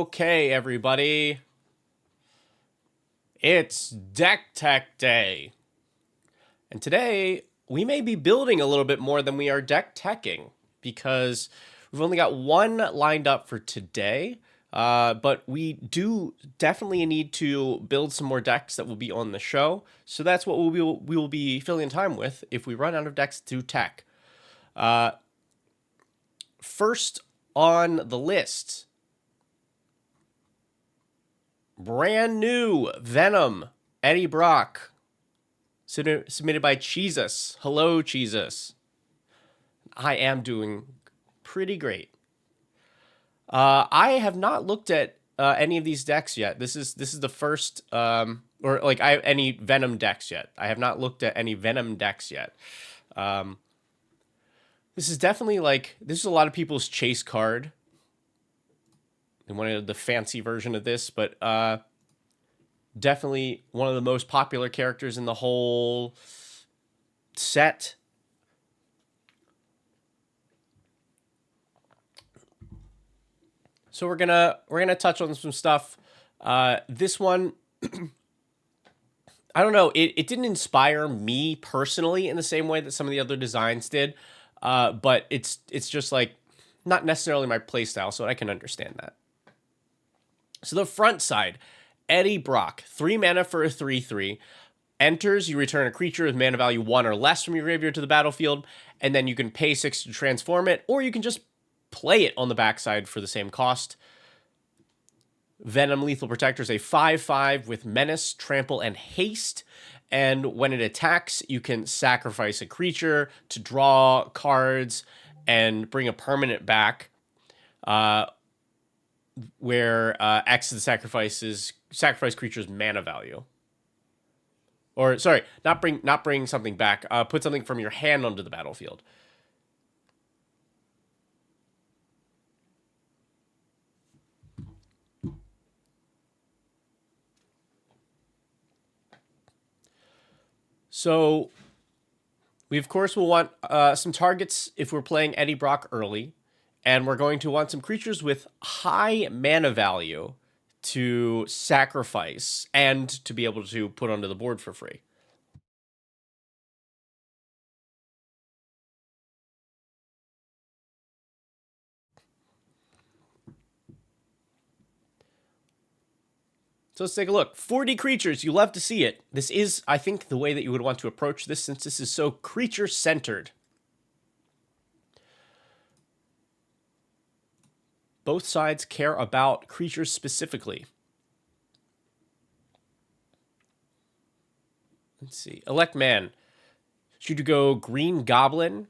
Okay, everybody. It's Deck Tech Day. And today, we may be building a little bit more than we are deck teching because we've only got one lined up for today. But we do definitely need to build some more decks that will be on the show. So that's what we will be filling time with if we run out of decks to tech. First on the list, brand new Venom, Eddie Brock, submitted by Jesus. Hello, Jesus. I am doing pretty great. I have not looked at any of these decks yet. This is the first, any Venom decks yet. I have not looked at any Venom decks yet. This is definitely this is a lot of people's chase card. They wanted the fancy version of this, but definitely one of the most popular characters in the whole set. So we're gonna touch on some stuff. This one, I don't know. It didn't inspire me personally in the same way that some of the other designs did, but it's just not necessarily my playstyle, so I can understand that. So the front side, Eddie Brock, 3 mana for a 3/3. Enters, you return a creature with mana value 1 or less from your graveyard to the battlefield, and then you can pay 6 to transform it, or you can just play it on the backside for the same cost. Venom Lethal Protector is a 5/5 with Menace, Trample, and Haste. And when it attacks, you can sacrifice a creature to draw cards and bring a permanent back, where X of the sacrifice creature's mana value. Or sorry, not bring something back. Put something from your hand onto the battlefield. So we of course will want some targets if we're playing Eddie Brock early, and we're going to want some creatures with high mana value to sacrifice and to be able to put onto the board for free. So let's take a look. 40 creatures. You love to see it. This is, I think, the way that you would want to approach this, since this is so creature-centered. Both sides care about creatures specifically. Let's see. Elect Man. Should you go Green Goblin,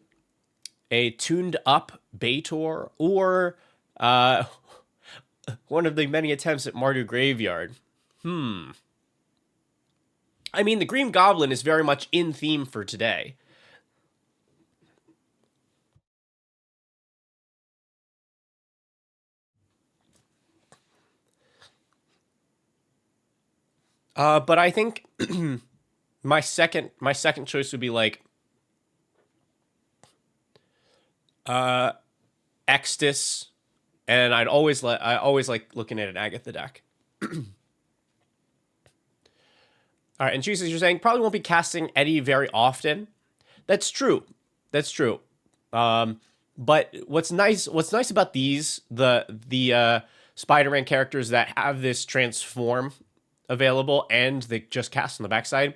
a tuned up Baitor, or one of the many attempts at Mardu Graveyard? I mean, the Green Goblin is very much in theme for today. But I think my second choice would be Extus, and I always like looking at an Agatha deck. All right, and Jesus, you're saying probably won't be casting Eddie very often. That's true. That's true. But what's nice about these the Spider-Man characters that have this transform available and they just cast on the backside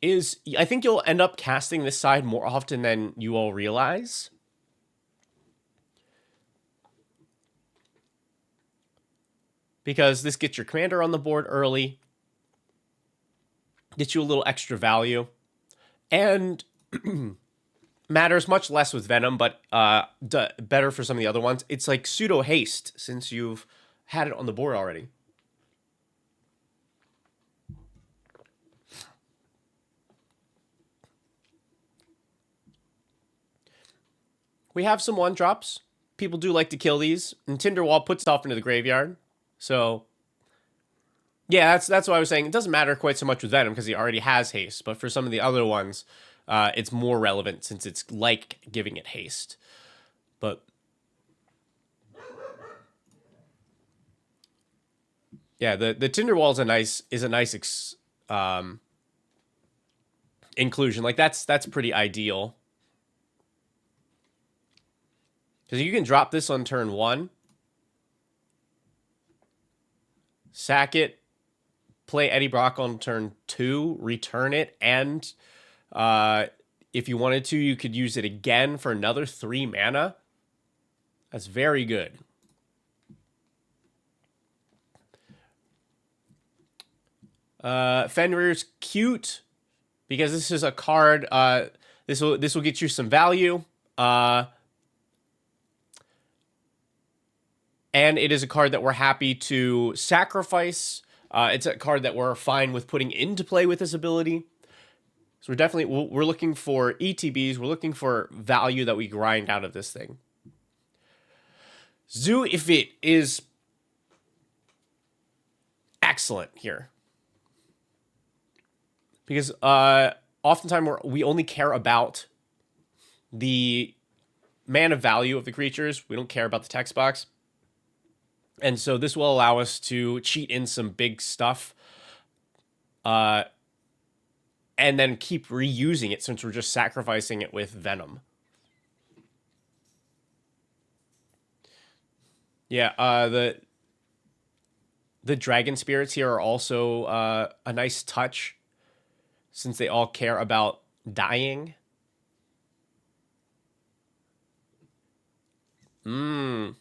is I think you'll end up casting this side more often than you all realize. Because this gets your commander on the board early, gets you a little extra value, and matters much less with Venom, but better for some of the other ones. It's like pseudo haste since you've had it on the board already. We have some 1-drops. People do like to kill these, and Tinderwall puts stuff into the graveyard. So yeah, that's what I was saying. It doesn't matter quite so much with Venom because he already has haste, but for some of the other ones, it's more relevant since it's like giving it haste. But Yeah, the Tinder wall is a nice inclusion. Like that's pretty ideal. Because you can drop this on turn 1, sack it, play Eddie Brock on turn 2, return it, and if you wanted to, you could use it again for another 3 mana. That's very good. Fenrir's cute because this is a card. This will get you some value. And it is a card that we're happy to sacrifice. It's a card that we're fine with putting into play with this ability. So we're looking for ETBs. We're looking for value that we grind out of this thing. CoolStuffInc is excellent here. Because oftentimes we only care about the mana value of the creatures. We don't care about the text box. And so this will allow us to cheat in some big stuff. And then keep reusing it since we're just sacrificing it with Venom. Yeah, the Dragon Spirits here are also a nice touch since they all care about dying. And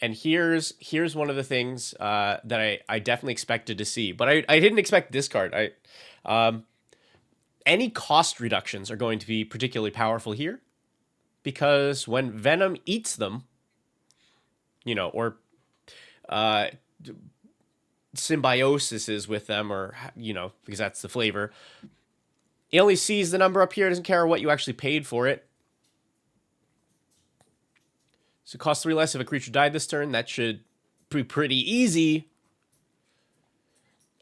here's one of the things that I definitely expected to see, but I didn't expect this card. Any cost reductions are going to be particularly powerful here, because when Venom eats them, or symbiosis is with them, or because that's the flavor. He only sees the number up here, doesn't care what you actually paid for it. So it costs 3 less if a creature died this turn. That should be pretty easy.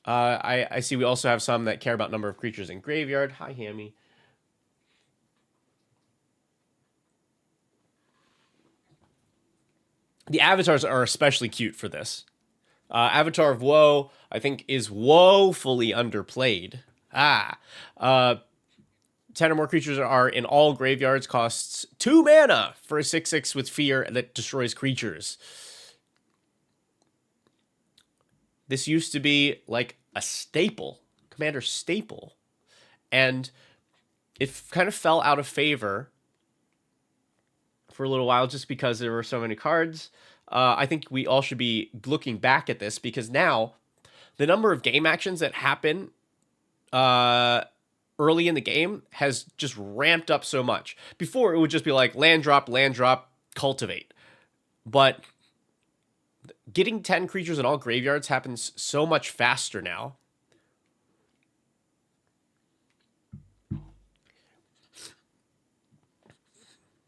I see we also have some that care about number of creatures in graveyard. Hi, Hammy. The avatars are especially cute for this. Avatar of Woe, I think, is woefully underplayed. 10 or more creatures are in all graveyards, costs 2 mana for a 6/6 with fear that destroys creatures. This used to be like a staple, commander staple. And it kind of fell out of favor for a little while just because there were so many cards. I think we all should be looking back at this, because now the number of game actions that happen early in the game has just ramped up so much. Before, it would just be like land drop, cultivate. But getting 10 creatures in all graveyards happens so much faster now.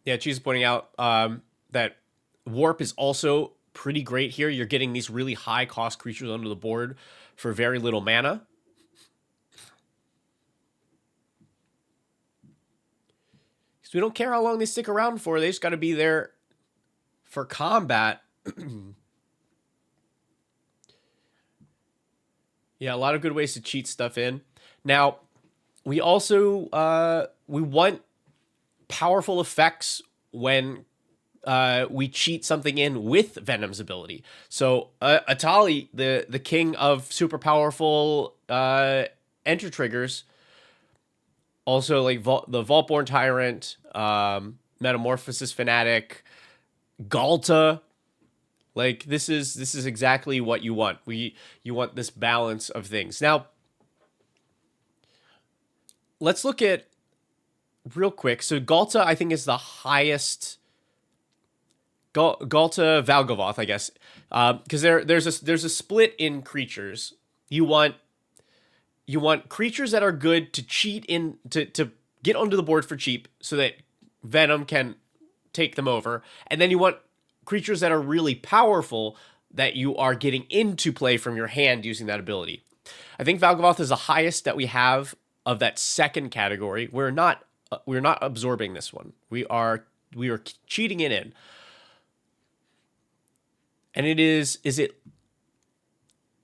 Yeah, Cheese is pointing out that Warp is also pretty great here. You're getting these really high cost creatures onto the board for very little mana. Because we don't care how long they stick around for. They just got to be there for combat. Yeah, a lot of good ways to cheat stuff in. Now, we also we want powerful effects when we cheat something in with Venom's ability. So Atali, the king of super powerful enter triggers, also like the Vaultborn Tyrant, Metamorphosis Fanatic, Galta. Like this is exactly what you want. You want this balance of things. Now, let's look at real quick. So Galta, I think, is the highest. Galta Valgavoth, I guess, because there's a split in creatures. You want creatures that are good to cheat in to get onto the board for cheap, so that Venom can take them over, and then you want creatures that are really powerful that you are getting into play from your hand using that ability. I think Valgavoth is the highest that we have of that second category. We're not absorbing this one. We are cheating it in. And it is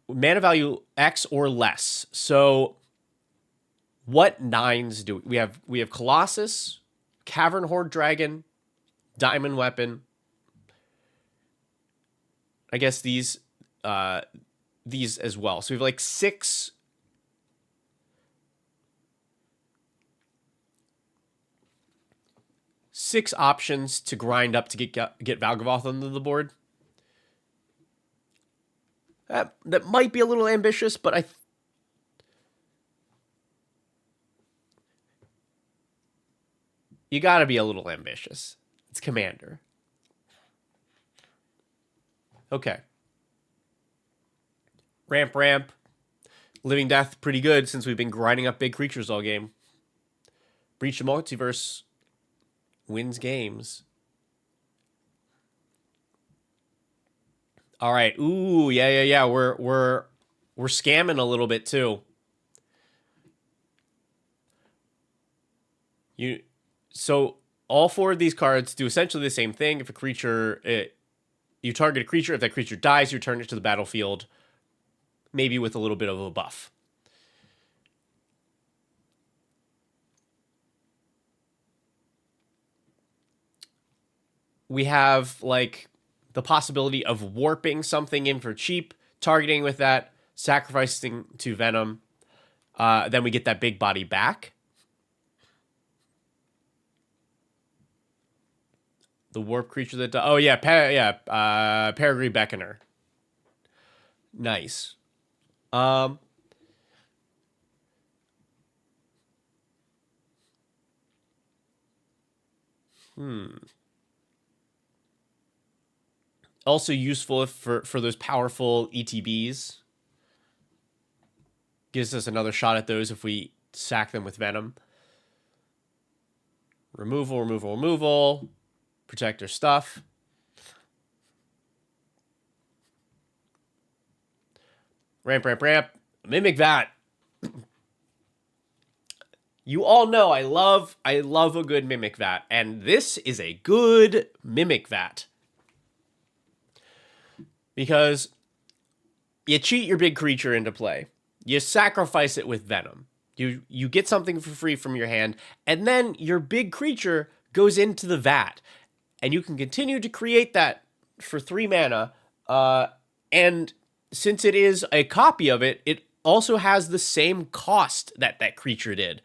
mana value X or less. So what 9s do we have? We have Colossus, Cavern Horde Dragon, Diamond Weapon. I guess these as well. So we have like six options to grind up to get Valgavoth onto the board. That might be a little ambitious, but you got to be a little ambitious. It's Commander. Okay. Ramp. Living Death, pretty good since we've been grinding up big creatures all game. Breach the Multiverse wins games. All right. Ooh, yeah. We're scamming a little bit too. So all four of these cards do essentially the same thing. If a creature, you target a creature, if that creature dies, you return it to the battlefield, maybe with a little bit of a buff. We have like the possibility of warping something in for cheap, targeting with that, sacrificing to Venom. Then we get that big body back. The warp creature that... Oh, yeah. Peregrine Beckoner. Nice. Also useful for those powerful ETBs. Gives us another shot at those if we sack them with Venom. Removal. Protect our stuff. Ramp. Mimic Vat. You all know I love a good Mimic Vat, and this is a good Mimic Vat. Because you cheat your big creature into play. You sacrifice it with Venom. You get something for free from your hand, and then your big creature goes into the vat. And you can continue to create that for 3 mana. And since it is a copy of it, it also has the same cost that creature did.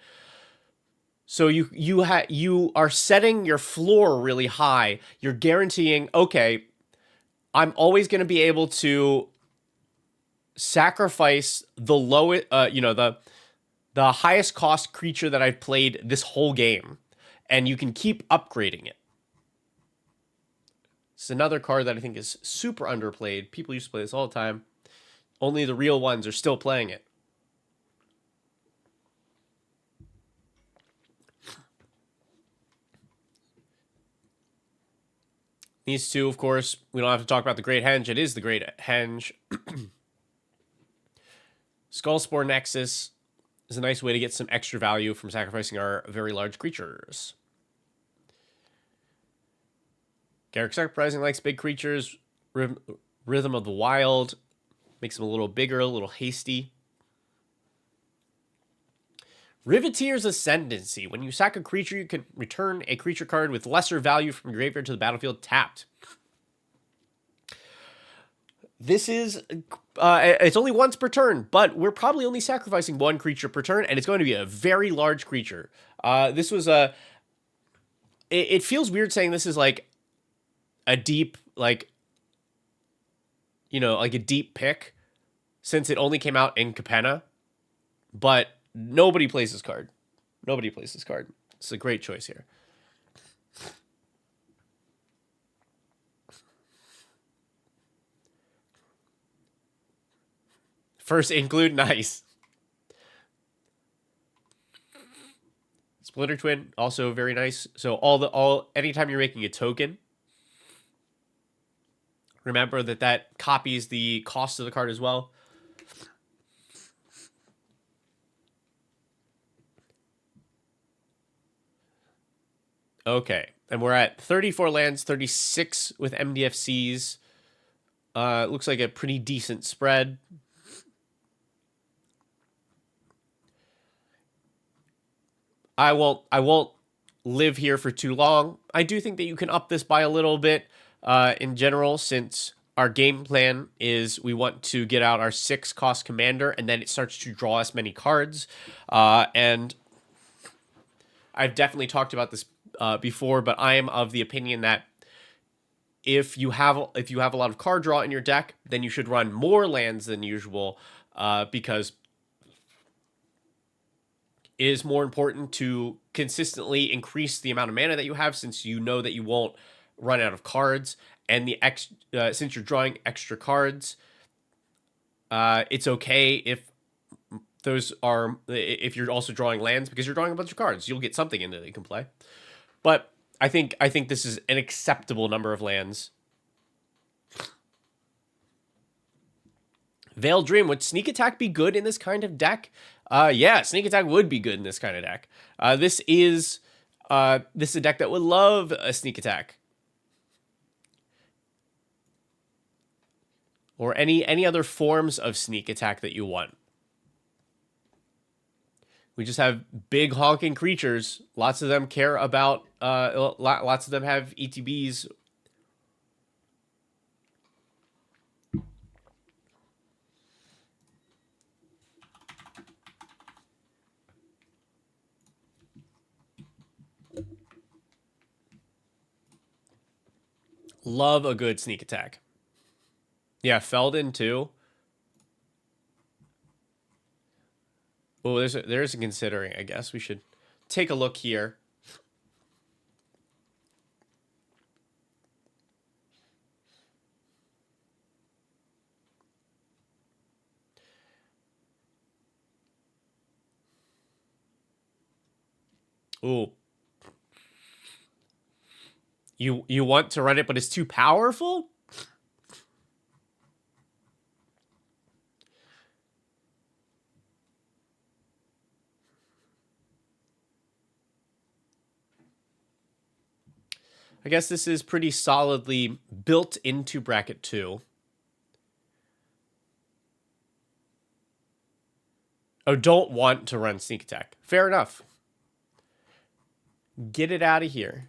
So you are setting your floor really high. You're guaranteeing, okay, I'm always going to be able to sacrifice the lowest, the highest cost creature that I've played this whole game, and you can keep upgrading it. It's another card that I think is super underplayed. People used to play this all the time. Only the real ones are still playing it. These two, of course, we don't have to talk about the Great Henge. It is the Great Henge. Skullspore Nexus is a nice way to get some extra value from sacrificing our very large creatures. Garrick Uprising likes big creatures. Rhythm of the Wild makes them a little bigger, a little hasty. Riveteer's Ascendancy. When you sack a creature, you can return a creature card with lesser value from your graveyard to the battlefield tapped. This is... it's only once per turn, but we're probably only sacrificing 1 creature per turn, and it's going to be a very large creature. This was a... It feels weird saying this is like a deep, like a deep pick, since it only came out in Capenna, but nobody plays this card. It's a great choice here. First include, nice. Splinter Twin, also very nice. So anytime you're making a token, remember that copies the cost of the card as well. Okay, and we're at 34 lands, 36 with MDFCs. It looks like a pretty decent spread. I won't live here for too long. I do think that you can up this by a little bit in general, since our game plan is we want to get out our 6 cost commander, and then it starts to draw us many cards. And I've definitely talked about this before, but I am of the opinion that if you have a lot of card draw in your deck, then you should run more lands than usual, because it is more important to consistently increase the amount of mana that you have, since you know that you won't run out of cards. And since you're drawing extra cards, it's okay if you're also drawing lands, because you're drawing a bunch of cards. You'll get something in there that you can play. But I think this is an acceptable number of lands. Veiled Dream, would Sneak Attack be good in this kind of deck? Yeah, Sneak Attack would be good in this kind of deck. This is a deck that would love a Sneak Attack. Or any other forms of Sneak Attack that you want. We just have big honking creatures. Lots of them care about, lots of them have ETBs. Love a good Sneak Attack. Yeah, Feldon too. Oh, there's a considering. I guess we should take a look here. Ooh. You want to run it, but it's too powerful? I guess this is pretty solidly built into bracket 2. Oh, don't want to run Sneak Attack. Fair enough. Get it out of here.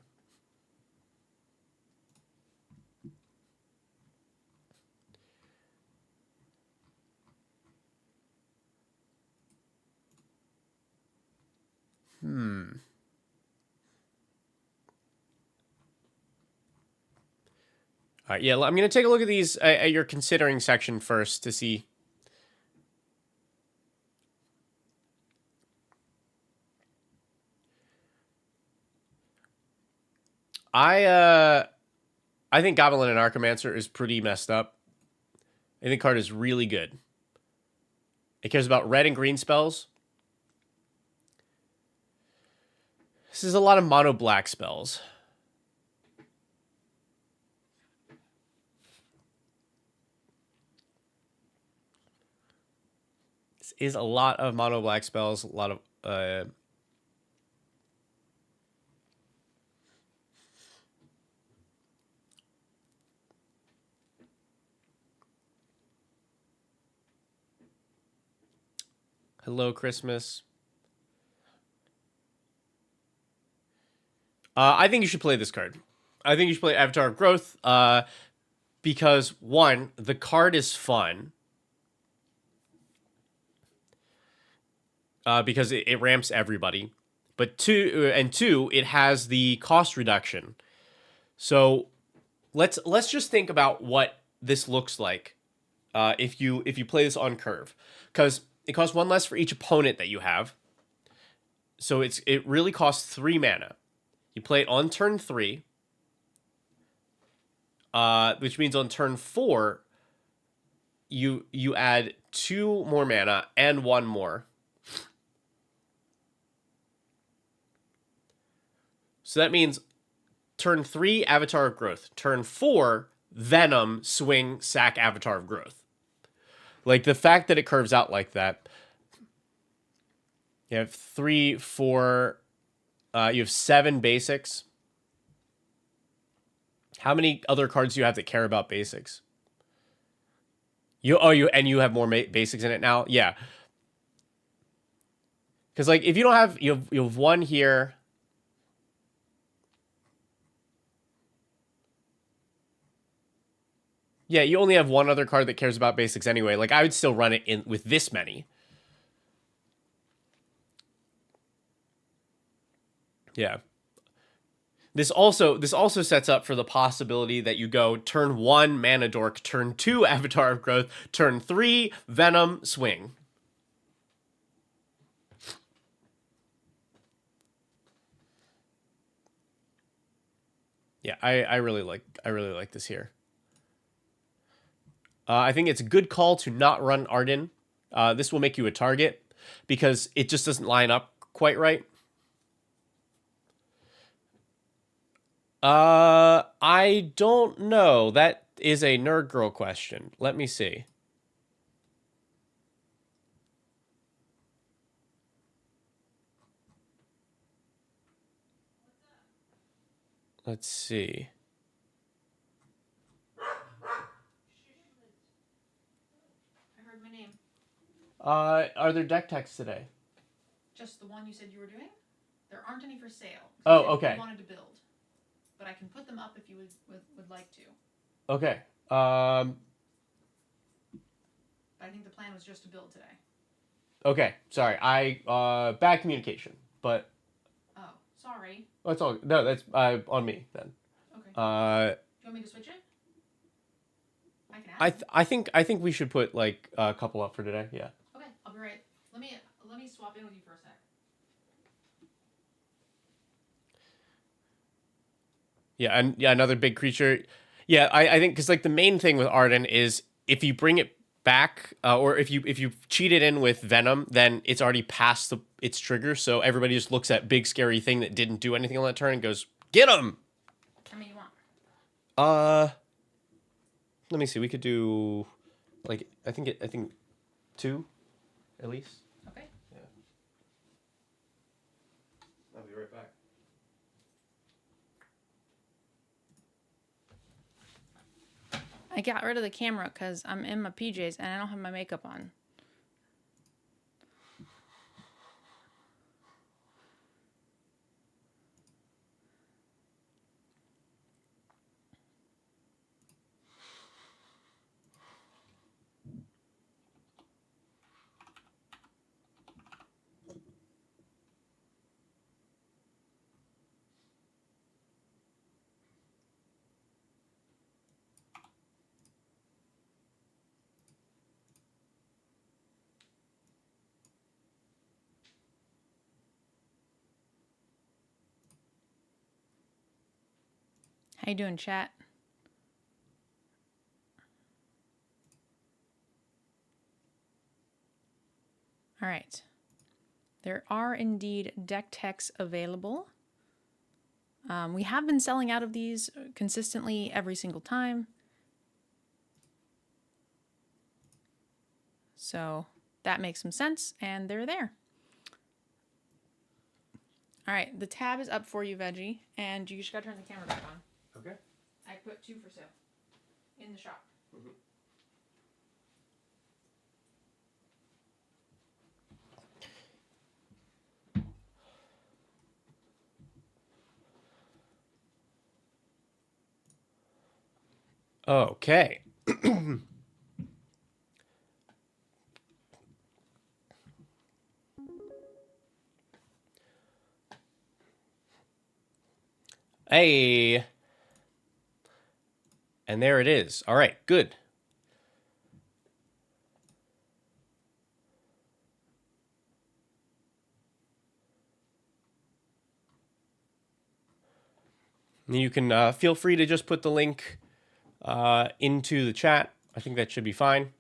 All right, yeah, I'm going to take a look at these at your considering section first to see. I think Goblin and Archomancer is pretty messed up. I think the card is really good. It cares about red and green spells. This is a lot of mono black spells. This is a lot of mono black spells, a lot of Hello Christmas. I think you should play this card. I think you should play Avatar of Growth, because one, the card is fun. Because it ramps everybody. But two, it has the cost reduction. So let's just think about what this looks like if you play this on curve, because it costs 1 less for each opponent that you have. So it really costs 3 mana. You play it on turn 3, which means on turn 4, you add 2 more mana and 1 more. So that means turn 3, Avatar of Growth. Turn 4, Venom, swing, sack, Avatar of Growth. Like, the fact that it curves out like that. You have 3, 4... you have 7 basics. How many other cards do you have that care about basics? You have more basics in it now? Yeah. Because like if you don't have you have one here. Yeah, you only have one other card that cares about basics anyway. Like I would still run it in with this many. Yeah. This also sets up for the possibility that you go turn 1 Mana Dork, turn 2 Avatar of Growth, turn 3 Venom, swing. Yeah, I really like this here. I think it's a good call to not run Arden. This will make you a target because it just doesn't line up quite right. I don't know. That is a nerd girl question. Let me see. Let's see. I heard my name. Are there deck techs today? Just the one you said you were doing? There aren't any for sale. Oh, okay. You wanted to build, but I can put them up if you would like to. Okay. But I think the plan was just to build today. Okay. Sorry. Bad communication, but. Oh, sorry. That's all. No, that's on me then. Okay. Do you want me to switch it? I can add. I think we should put like a couple up for today. Yeah. Okay, I'll be right. Let me swap in with you for a sec. Yeah, and yeah, another big creature. Yeah, I think because like the main thing with Arden is if you bring it back, or if you cheat it in with Venom, then it's already past its trigger. So everybody just looks at big scary thing that didn't do anything on that turn and goes, "Get him!" How many you want? Let me see. We could do like I think 2 at least. Okay. Yeah. I'll be right back. I got rid of the camera because I'm in my PJs and I don't have my makeup on. How you doing, chat? All right. There are indeed deck techs available. We have been selling out of these consistently every single time. So that makes some sense, and they're there. All right, the tab is up for you, Veggie, and you just gotta turn the camera back on. Okay. I put 2 for sale in the shop. Mm-hmm. Okay. Hey. And there it is. All right, good. You can feel free to just put the link into the chat. I think that should be fine.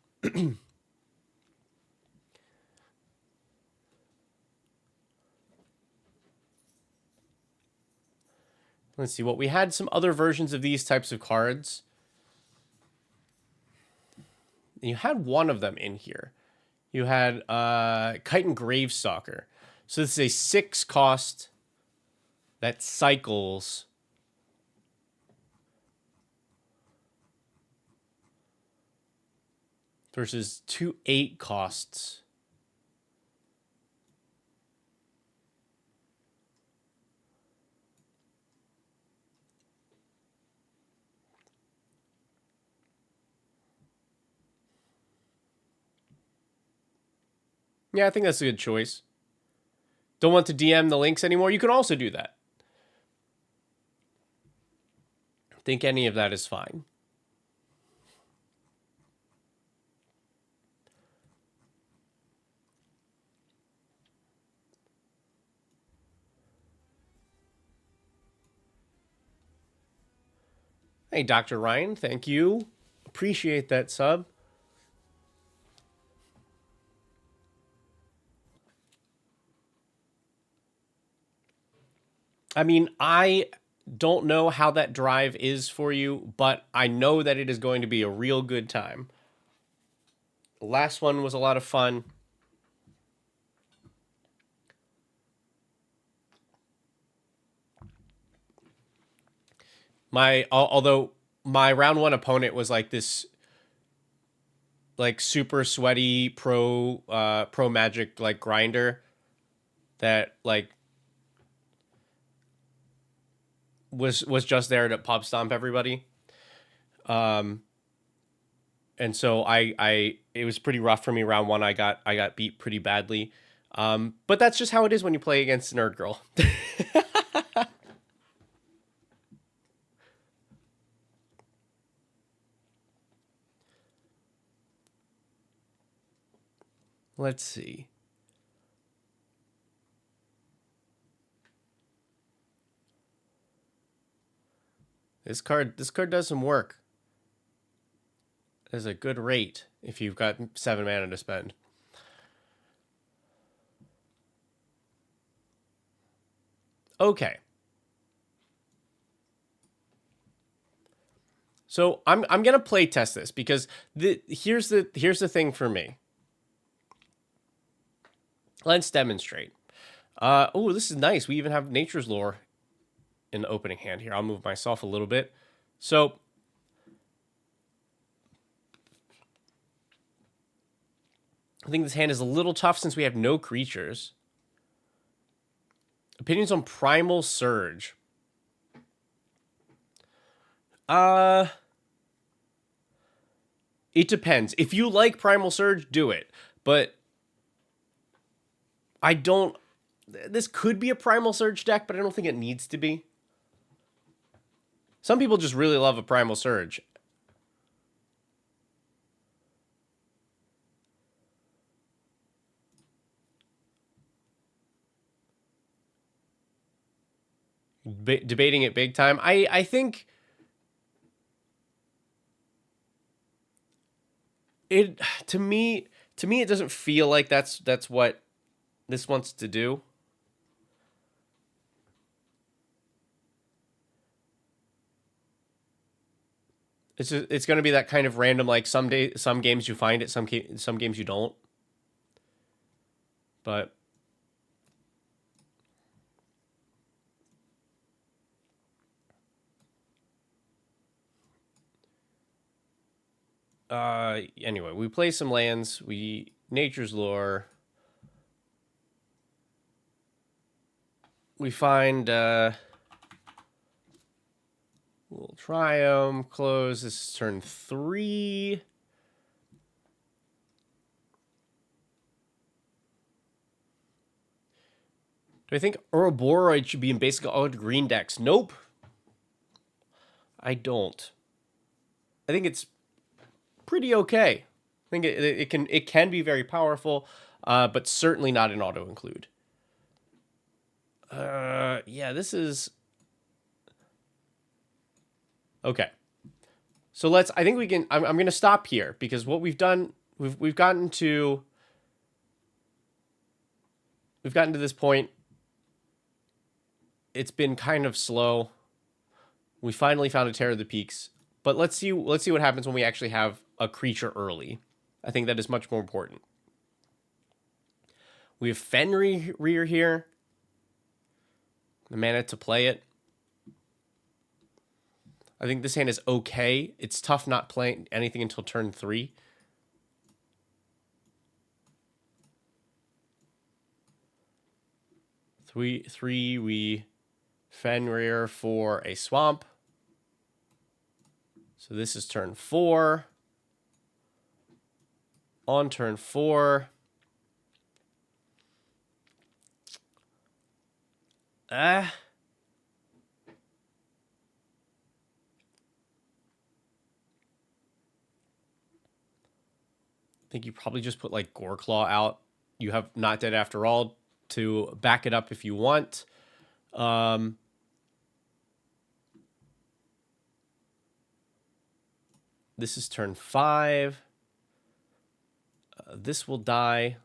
Let's see. What we had some other versions of these types of cards. You had one of them in here. You had Chitin Gravestalker. So this is a 6 cost that cycles. Versus 2 8 costs. Yeah, I think that's a good choice. Don't want to DM the links anymore? You can also do that. I think any of that is fine. Hey, Dr. Ryan, thank you. Appreciate that sub. I mean, I don't know how that drive is for you, but I know that it is going to be a real good time. The last one was a lot of fun. Although my round one opponent was like this like super sweaty pro magic like grinder that like was just there to pub stomp everybody. And so I it was pretty rough for me round one. I got beat pretty badly. But that's just how it is when you play against Nerd Girl. Let's see. This card does some work. There's a good rate if you've got 7 mana to spend. Okay. So I'm gonna play test this because here's the thing for me. Let's demonstrate. Oh, this is nice. We even have Nature's Lore in the opening hand here. I'll move myself a little bit. So I think this hand is a little tough since we have no creatures. Opinions on Primal Surge. It depends. If you like Primal Surge, do it. But I don't. This could be a Primal Surge deck, but I don't think it needs to be. Some people just really love a Primal Surge. Debating it big time. I think it to me it doesn't feel like that's what this wants to do. It's going to be that kind of random, like some games you find it, some games you don't. But anyway, we play some lands. We Nature's Lore. We find we'll try close. This is turn 3. Do I think Ouroboros should be in basic all green decks? Nope. I don't. I think it's pretty okay. I think it can be very powerful, but certainly not an auto include. Yeah, this is okay. So let's. I think we can. I'm going to stop here because what we've done, we've gotten to this point. It's been kind of slow. We finally found a Terror of the Peaks, but let's see what happens when we actually have a creature early. I think that is much more important. We have Fenrir here. The mana to play it. I think this hand is okay. It's tough not playing anything until turn 3. Three, we Fenrir for a swamp. So this is turn 4. On turn 4, I think you probably just put like Goreclaw out. You have Not Dead After All to back it up if you want. This is turn 5. This will die.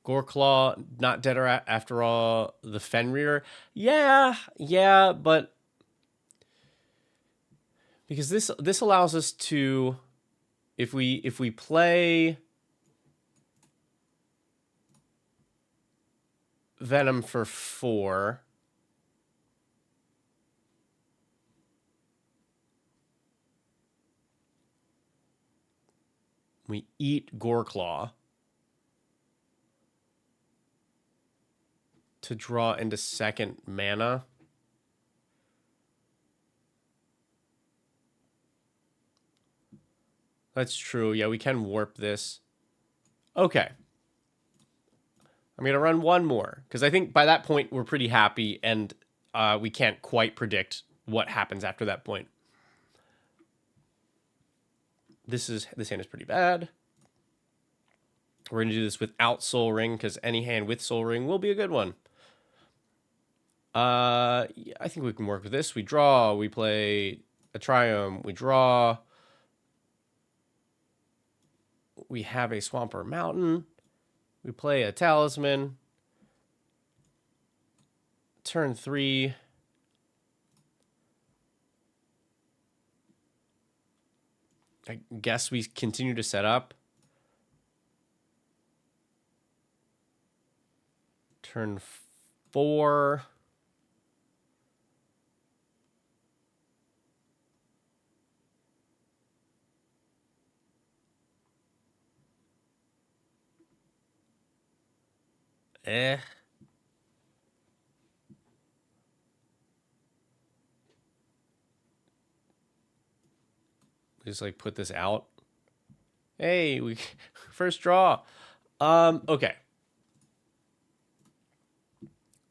Goreclaw, Not Dead After All, the Fenrir. Yeah, but because this allows us to, if we play Venom for 4, we eat Goreclaw to draw into second mana. That's true. Yeah, we can warp this. Okay. I'm going to run one more, because I think by that point we're pretty happy, and we can't quite predict what happens after that point. This hand is pretty bad. We're going to do this without Soul Ring, because any hand with Soul Ring will be a good one. Yeah, I think we can work with this. We draw. We play a Triumph. We draw. We have a Swamp or Mountain. We play a Talisman. Turn 3. I guess we continue to set up. Turn 4. Just like put this out. Hey, we first draw. Okay.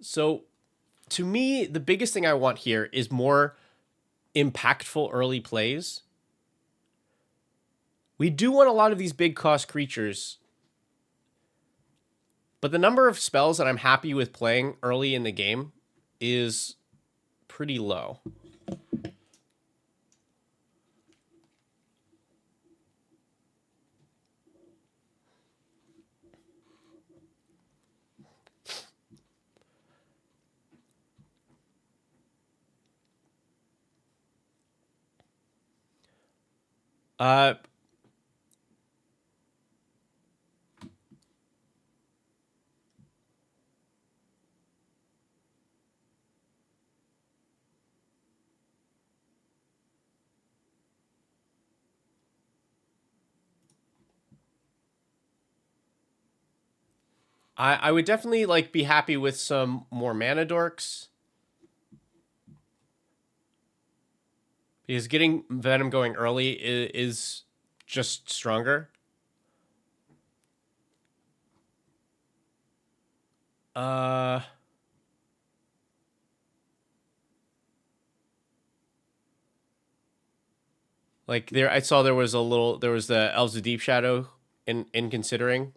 So to me, the biggest thing I want here is more impactful early plays. We do want a lot of these big cost creatures, but the number of spells that I'm happy with playing early in the game is pretty low. I would definitely like be happy with some more mana dorks, because getting Venom going early is just stronger. Like there, I saw there was the Elves of Deep Shadow in considering.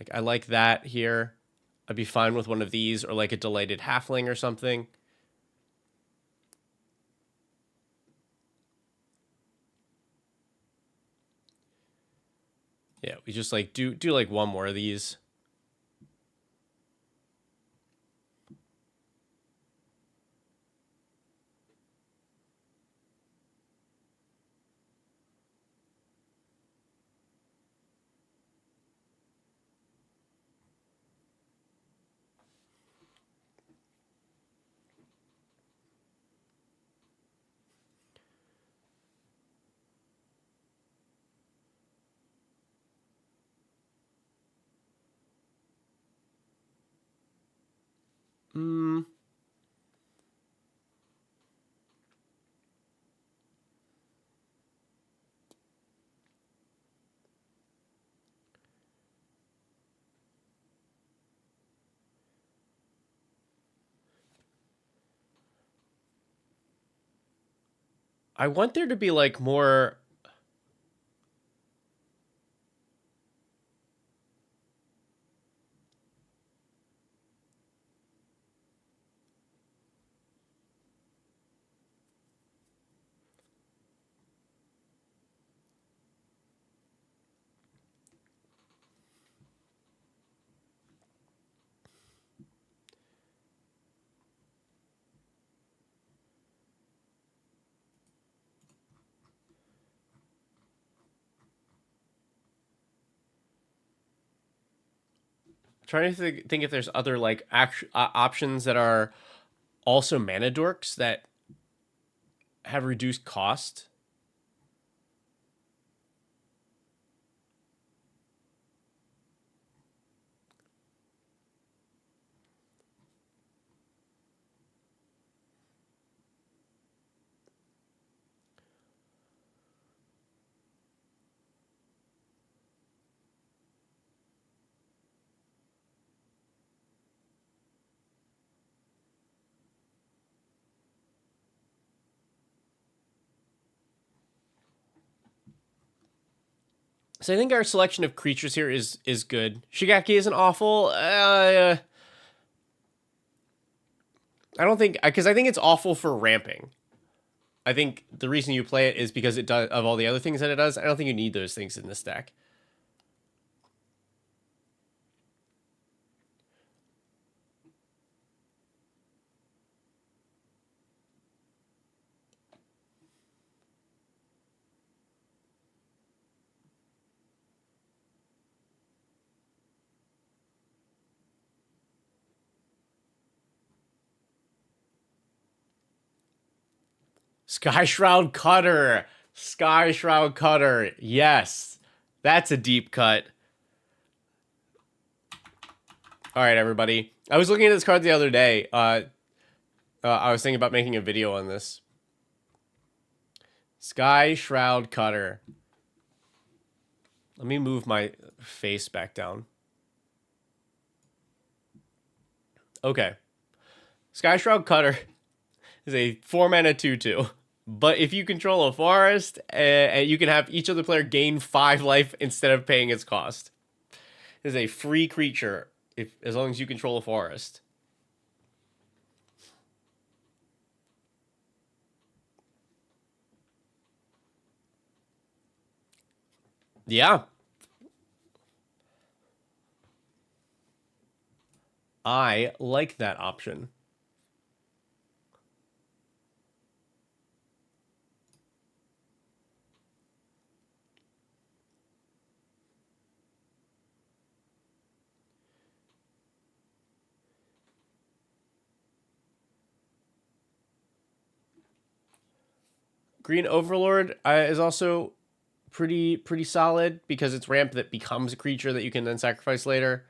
Like I like that here. I'd be fine with one of these, or like a Delighted Halfling or something. Yeah, we just like do like one more of these. I want there to be like more. Trying to think if there's other like options that are also mana dorks that have reduced cost. So I think our selection of creatures here is good. Shigeki isn't awful. I don't think, because I think it's awful for ramping. I think the reason you play it is because it does, of all the other things that it does. I don't think you need those things in this deck. Sky Shroud Cutter. Sky Shroud Cutter. Yes. That's a deep cut. All right, everybody. I was looking at this card the other day. I was thinking about making a video on this. Sky Shroud Cutter. Let me move my face back down. Okay. Sky Shroud Cutter is a 4-mana 2/2. But if you control a forest, you can have each other player gain 5 life instead of paying its cost. It is a free creature as long as you control a forest. Yeah. I like that option. Green Overlord is also pretty solid because it's ramp that becomes a creature that you can then sacrifice later.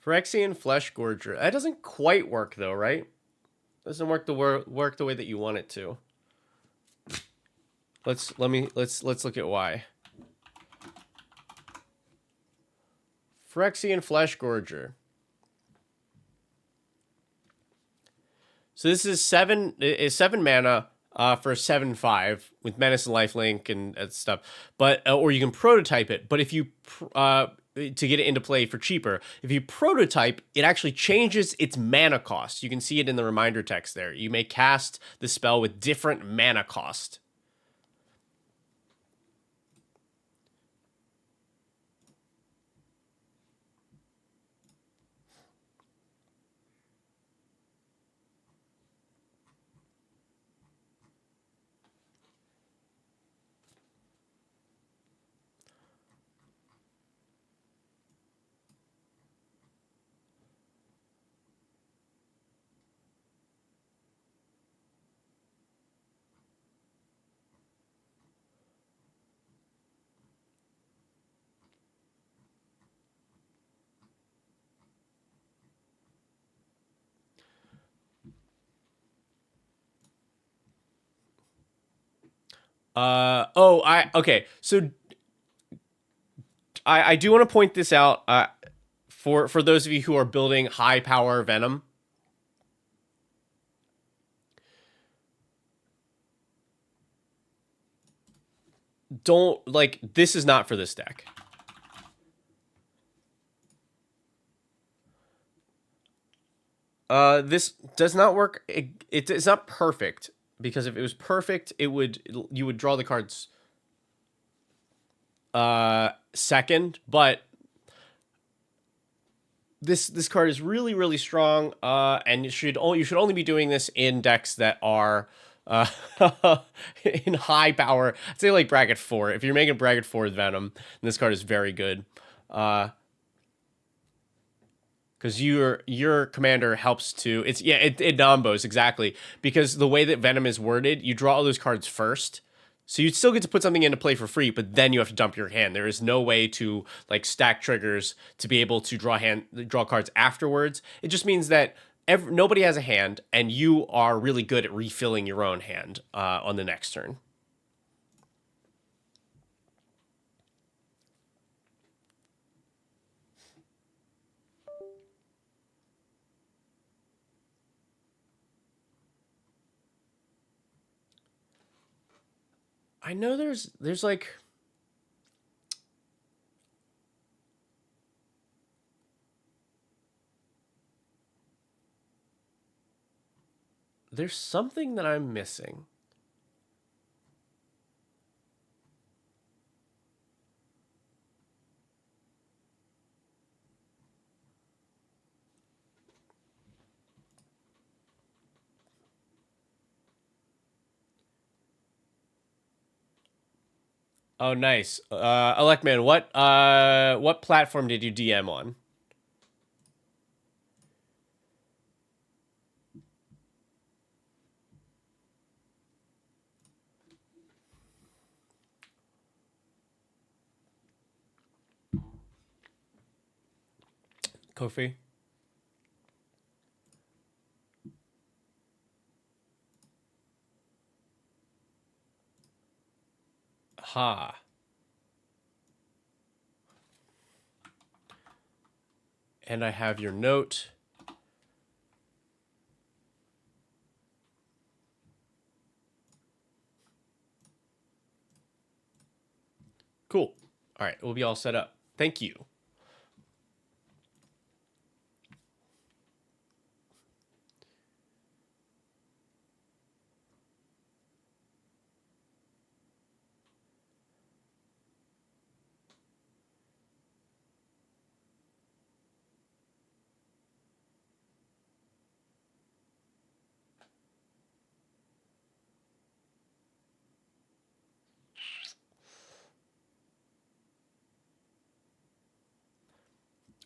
Phyrexian Flesh Gorger. That doesn't quite work though, right? Doesn't work the way that you want it to. Let's look at why. Phyrexian Flesh Gorger. So this is 7 mana for 7/5 with Menace and Lifelink and stuff. But or you can prototype it. But if you to get it into play for cheaper, if you prototype, it actually changes its mana cost. You can see it in the reminder text there. You may cast the spell with different mana cost. Okay. So I do want to point this out. For those of you who are building high power Venom, don't like this is not for this deck. This does not work. It's not perfect because if it was perfect, you would draw the cards second, but this card is really strong, and you should only be doing this in decks that are uh, in high power. I'd say like bracket 4. If you're making bracket 4 with Venom, then this card is very good. Because your commander helps to it nombos exactly, because the way that Venom is worded, you draw all those cards first. So you still get to put something into play for free, but then you have to dump your hand. There is no way to like stack triggers to be able to draw cards afterwards. It just means that nobody has a hand, and you are really good at refilling your own hand on the next turn. I know there's like there's something that I'm missing. Oh, nice. Electman, what platform did you DM on? Kofi? Ha. And I have your note. Cool. All right, we'll be all set up. Thank you.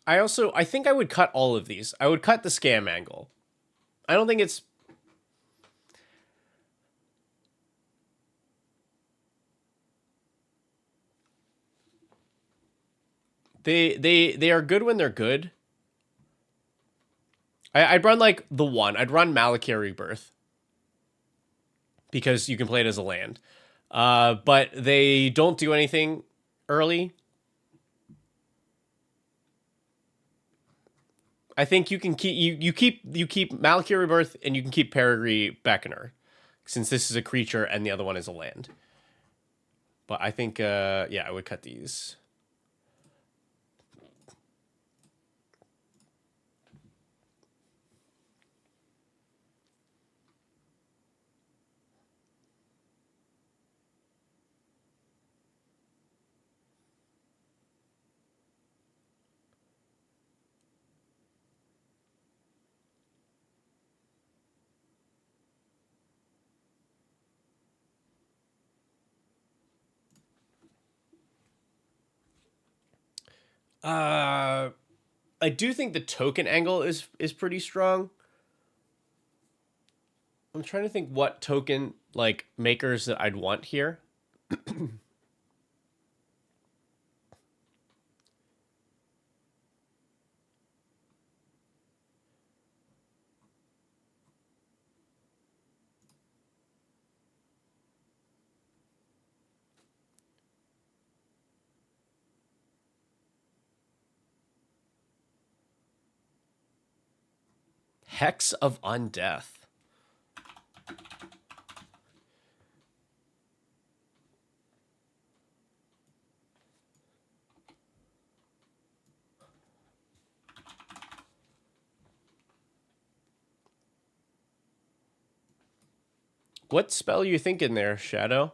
I think I would cut all of these. I would cut the scam angle. I don't think it's they are good when they're good. I'd run like the one. I'd run Malakir Rebirth because you can play it as a land. But they don't do anything early. I think you can you keep Malakir Rebirth, and you can keep Perigee Beckoner, since this is a creature and the other one is a land. But I think yeah, I would cut these. Uh, I do think the token angle is pretty strong. I'm trying to think what token like makers that I'd want here. Hex of Undeath. What spell are you thinking there, Shadow?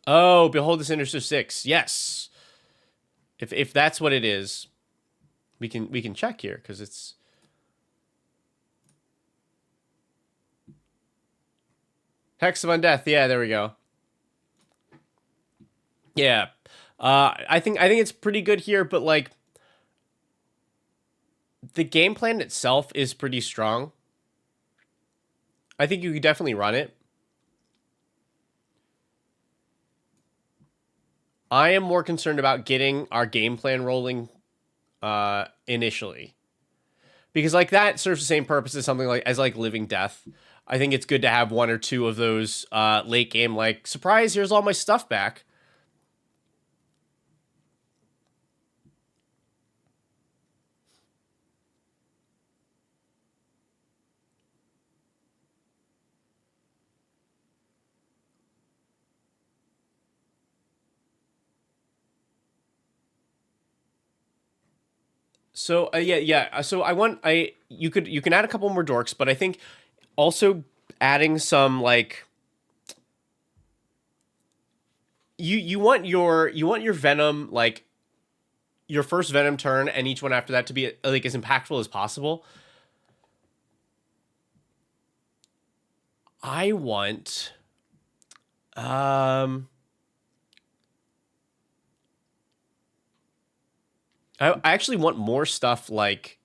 Oh, Behold the Sinister Six. Yes. If that's what it is, we can check here because it's Hex of Undeath. Yeah, there we go. Yeah. I think it's pretty good here, but like the game plan itself is pretty strong. I think you could definitely run it. I am more concerned about getting our game plan rolling initially. Because like that serves the same purpose as something like Living Death. I think it's good to have one or two of those late game like surprise, here's all my stuff back. So yeah. So you can add a couple more dorks, but I think also adding some like you want your Venom like your first Venom turn and each one after that to be like as impactful as possible. I want I actually want more stuff like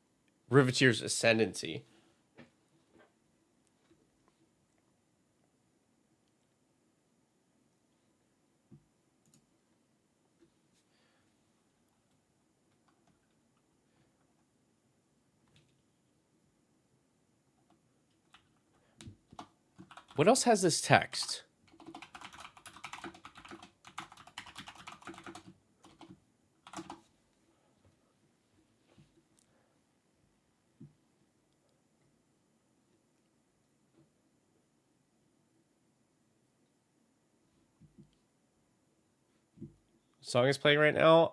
Riveteer's Ascendancy. What else has this text? Song is playing right now.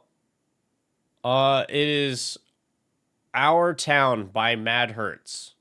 It is Our Town by Mad Hertz.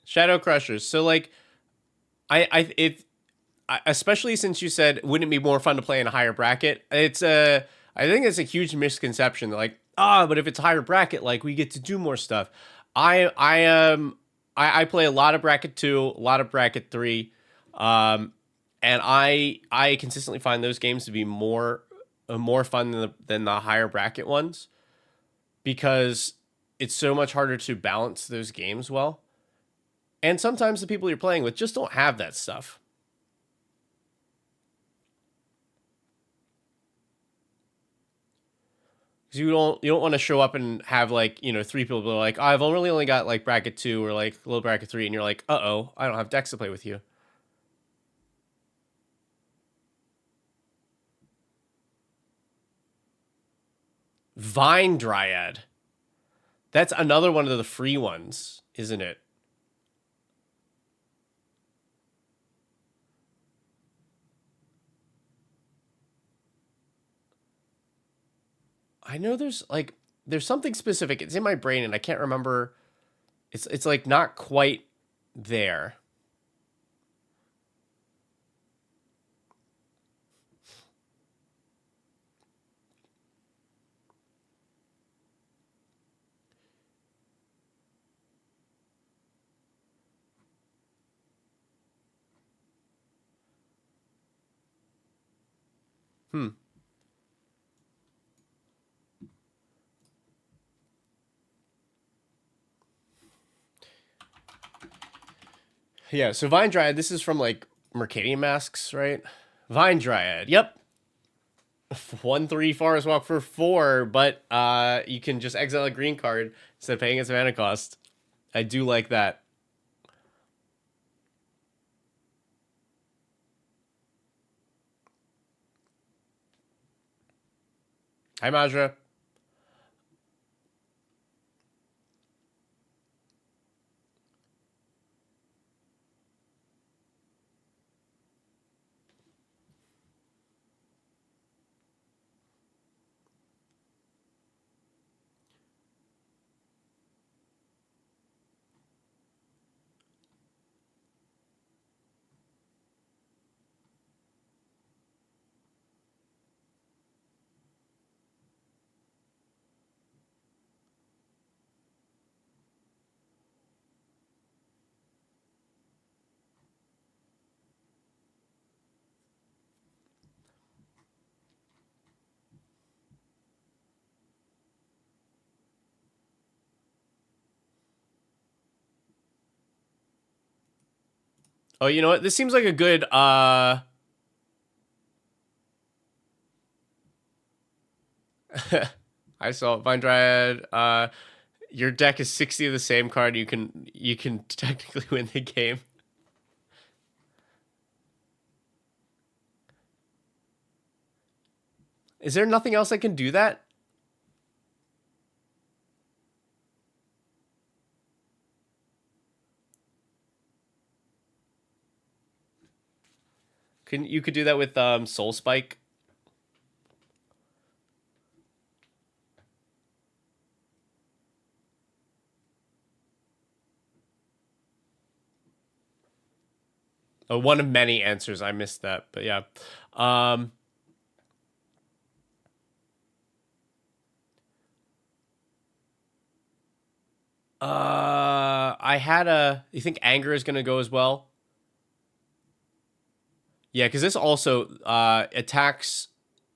Shadow Crushers. So like especially since you said wouldn't it be more fun to play in a higher bracket? I think it's a huge misconception. Like, but if it's a higher bracket, like we get to do more stuff. I play a lot of bracket 2, a lot of bracket 3. And I consistently find those games to be more fun than the higher bracket ones because it's so much harder to balance those games well. And sometimes the people you're playing with just don't have that stuff. Because you don't want to show up and have like 3 people are like, oh, I've only got like bracket 2 or like low bracket 3, and you're like, I don't have decks to play with you. Vine Dryad. That's another one of the free ones, isn't it? I know there's something specific. It's in my brain and I can't remember. It's like not quite there. Yeah, so Vine Dryad, this is from like Mercadian Masks, right? Vine Dryad, yep. 1/3 Forest Walk for 4, but you can just exile a green card instead of paying its mana cost. I do like that. Hi, Majra. Oh, you know what? This seems like a good I saw Vine Dryad. Your deck is 60 of the same card. You can technically win the game. Is there nothing else that can do that? You could do that with Soul Spike? Oh, one of many answers. I missed that, but yeah. Um, I had a. You think anger is gonna go as well? Yeah, because this also attacks.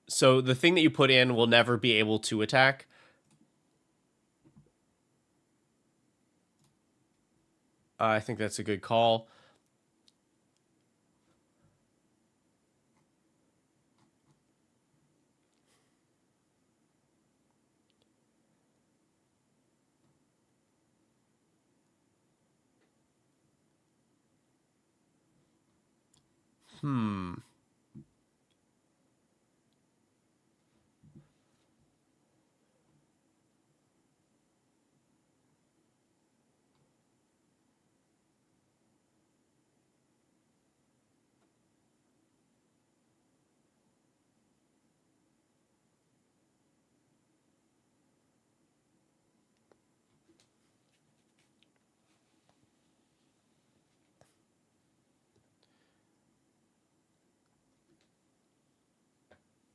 So the thing that you put in will never be able to attack. I think that's a good call. Hmm.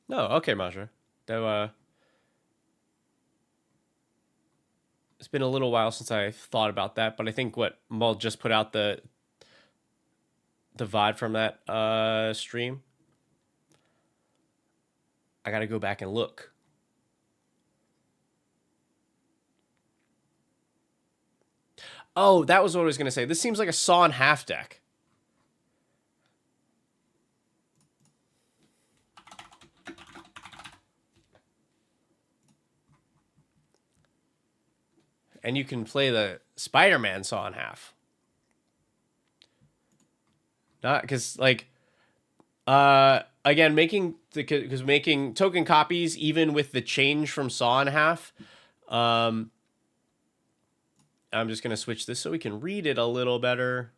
No, okay, Majra. Though it's been a little while since I thought about that, but I think what Mull just put out the VOD from that stream. I gotta go back and look. Oh, that was what I was gonna say. This seems like a saw in half deck. And you can play the Spider-Man saw in half. Not because like again making because making token copies even with the change from saw in half. Um, I'm just gonna switch this so we can read it a little better.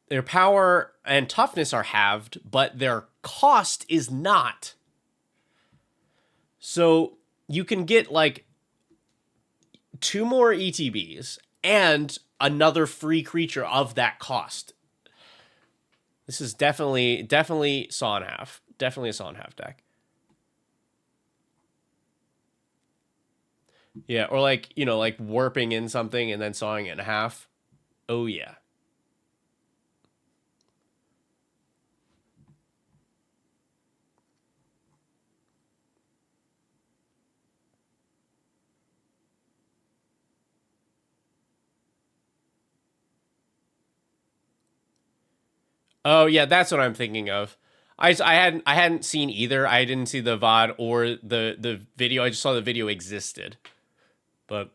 Their power and toughness are halved, but their cost is not. So you can get like 2 more ETBs and another free creature of that cost. This is definitely saw in half. Definitely a saw in half deck. Yeah, or like, you know, like warping in something and then sawing it in half. Oh yeah. Oh yeah, that's what I'm thinking of. I hadn't seen either. I didn't see the VOD or the video. I just saw the video existed. But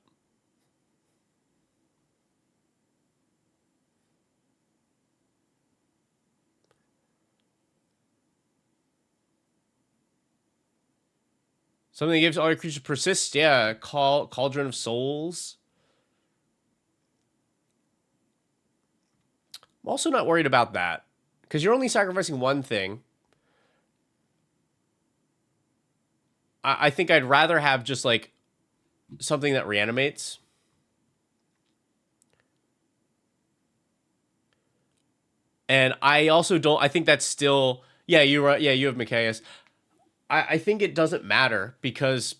something that gives all your creatures persist. Yeah, Cauldron of Souls. I'm also not worried about that because you're only sacrificing one thing. I think I'd rather have just like something that reanimates. And I also don't. I think that's still. Yeah, you're right. Yeah, you have Micaias. I think it doesn't matter because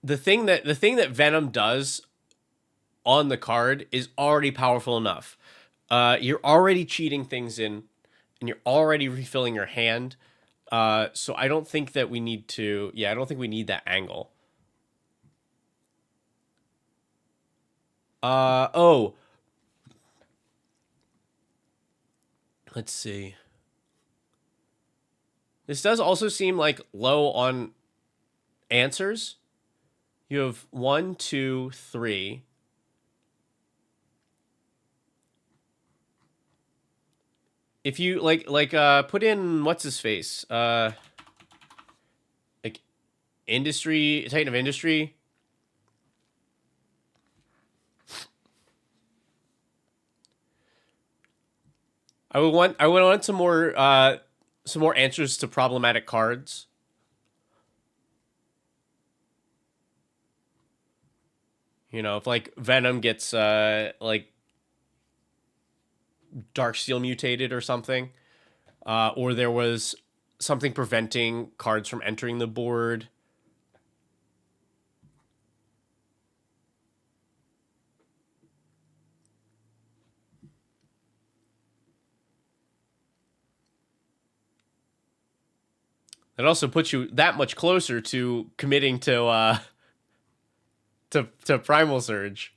the thing that Venom does on the card is already powerful enough. You're already cheating things in, and you're already refilling your hand. So I don't think that we need to. Yeah, I don't think we need that angle. Oh, let's see. This does also seem like low on answers. You have 1, 2, 3. If you put in what's his face? Like industry, Titan of Industry. I would want some more answers to problematic cards. You know, if like Venom gets like Darksteel mutated or something, or there was something preventing cards from entering the board. That also puts you that much closer to committing to Primal Surge.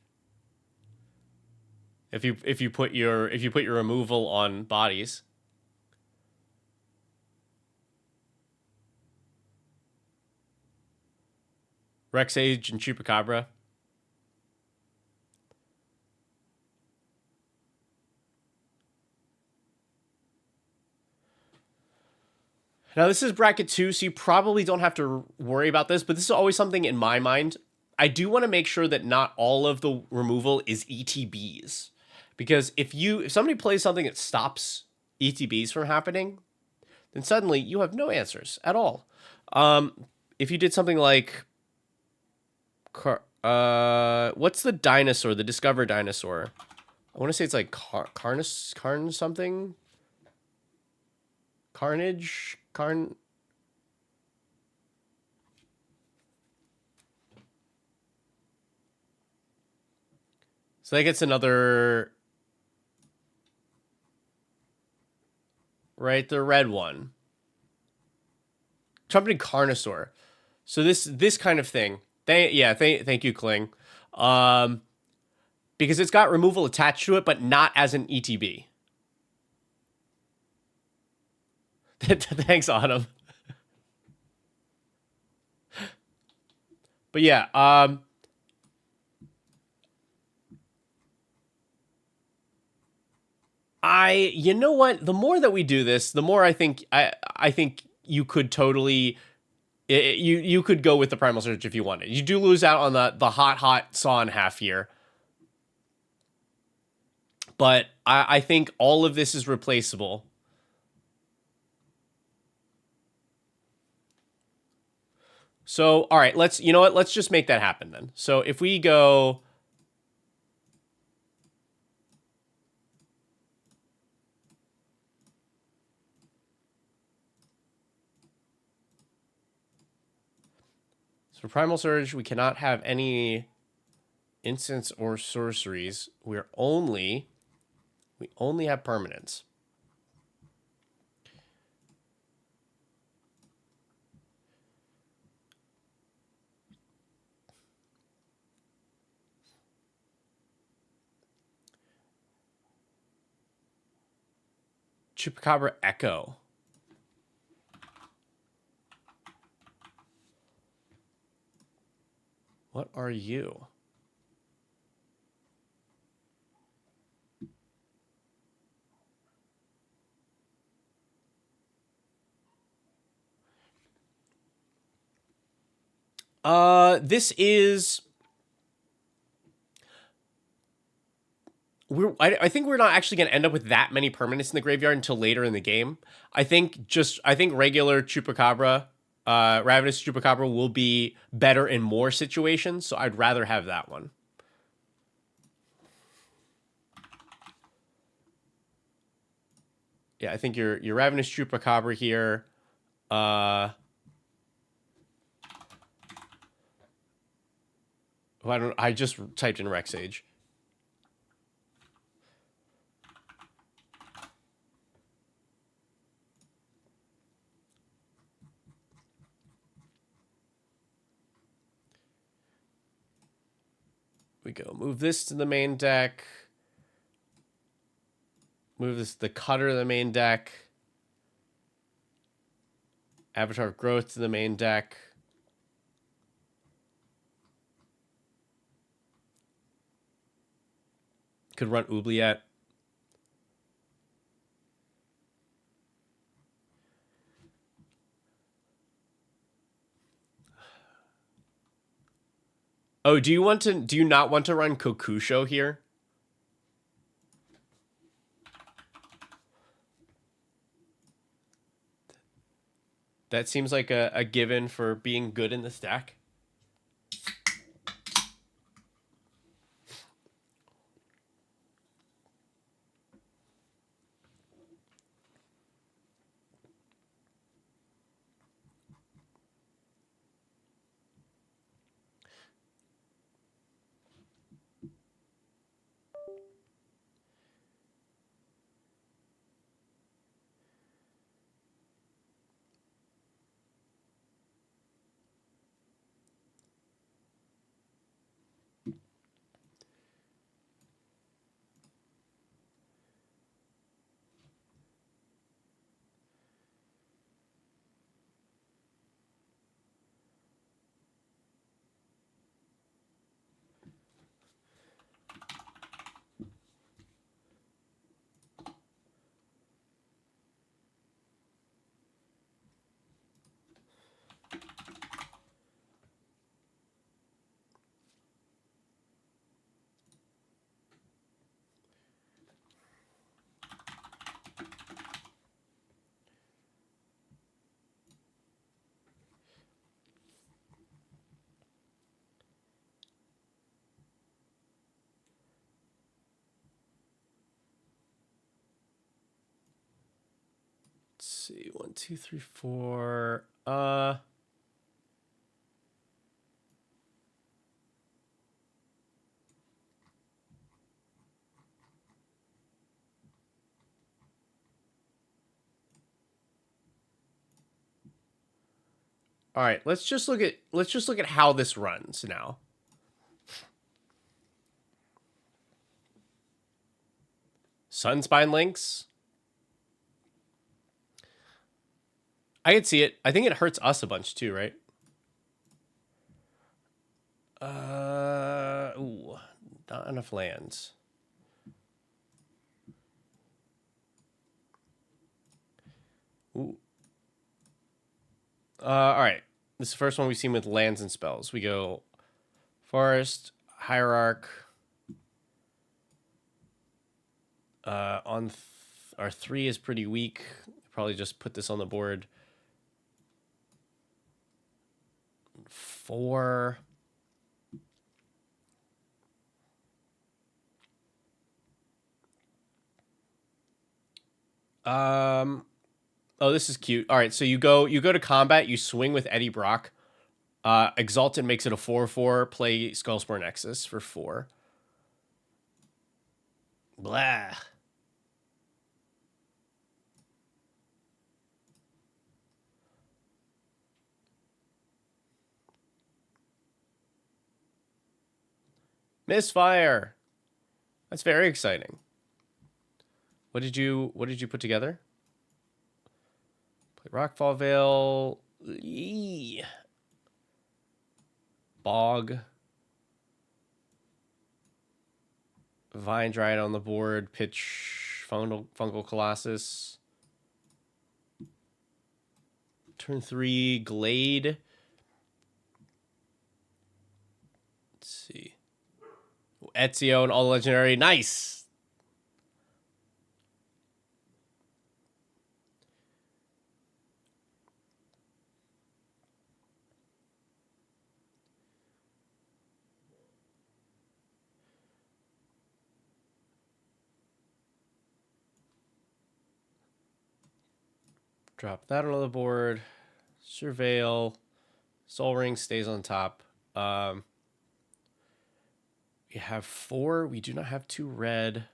If you put your removal on bodies. Rex Age and Chupacabra. Now this is bracket 2, so you probably don't have to worry about this, but this is always something in my mind. I do want to make sure that not all of the removal is ETBs. Because if somebody plays something that stops ETBs from happening, then suddenly you have no answers at all. If you did something like what's the dinosaur, the Discover dinosaur? I want to say it's like Carn something. Carnage? So that gets another... Right, the red one. Trumpeting Carnosaur. So this kind of thing. Thank you, Kling. Because it's got removal attached to it, but not as an ETB. Thanks, Autumn. But yeah, you know what? The more that we do this, the more I think you could totally you could go with the Primal Surge if you wanted. You do lose out on the hot saw in half here. But I think all of this is replaceable. So, all right, you know what? Let's just make that happen then. So if we go... So for Primal Surge, we cannot have any instants or sorceries. We only have permanents. Chupacabra Echo. What are you? This is... I think we're not actually going to end up with that many permanents in the graveyard until later in the game. I think regular Chupacabra, Ravenous Chupacabra will be better in more situations, so I'd rather have that one. Yeah, I think your Ravenous Chupacabra here. I just typed in Rex Age. We go move this to the main deck. Move the Cutter to the main deck. Avatar of Growth to the main deck. Could run Oubliette. Oh, do you not want to run Kokusho here? That seems like a given for being good in this deck. Let's see, 1, 2, 3, 4. All right, let's just look at how this runs now. Sunspine Links. I could see it. I think it hurts us a bunch too, right? Ooh, not enough lands. Ooh. All right. This is the first one we've seen with lands and spells. We go Forest, Hierarch. Our 3 is pretty weak. Probably just put this on the board. 4. Oh, this is cute. All right, so you go to combat. You swing with Eddie Brock. Exalted makes it a 4/4. Play Skullspore Nexus for 4. Blah. Misfire. That's very exciting. What did you put together? Play Rockfall Veil. Eee. Bog. Vine Dryad on the board. Pitch Fungal Colossus. Turn 3 Glade. Let's see. Ezio and all legendary. Nice. Drop that on the board. Surveil. Soul Ring stays on top. We have 4. We do not have 2 red.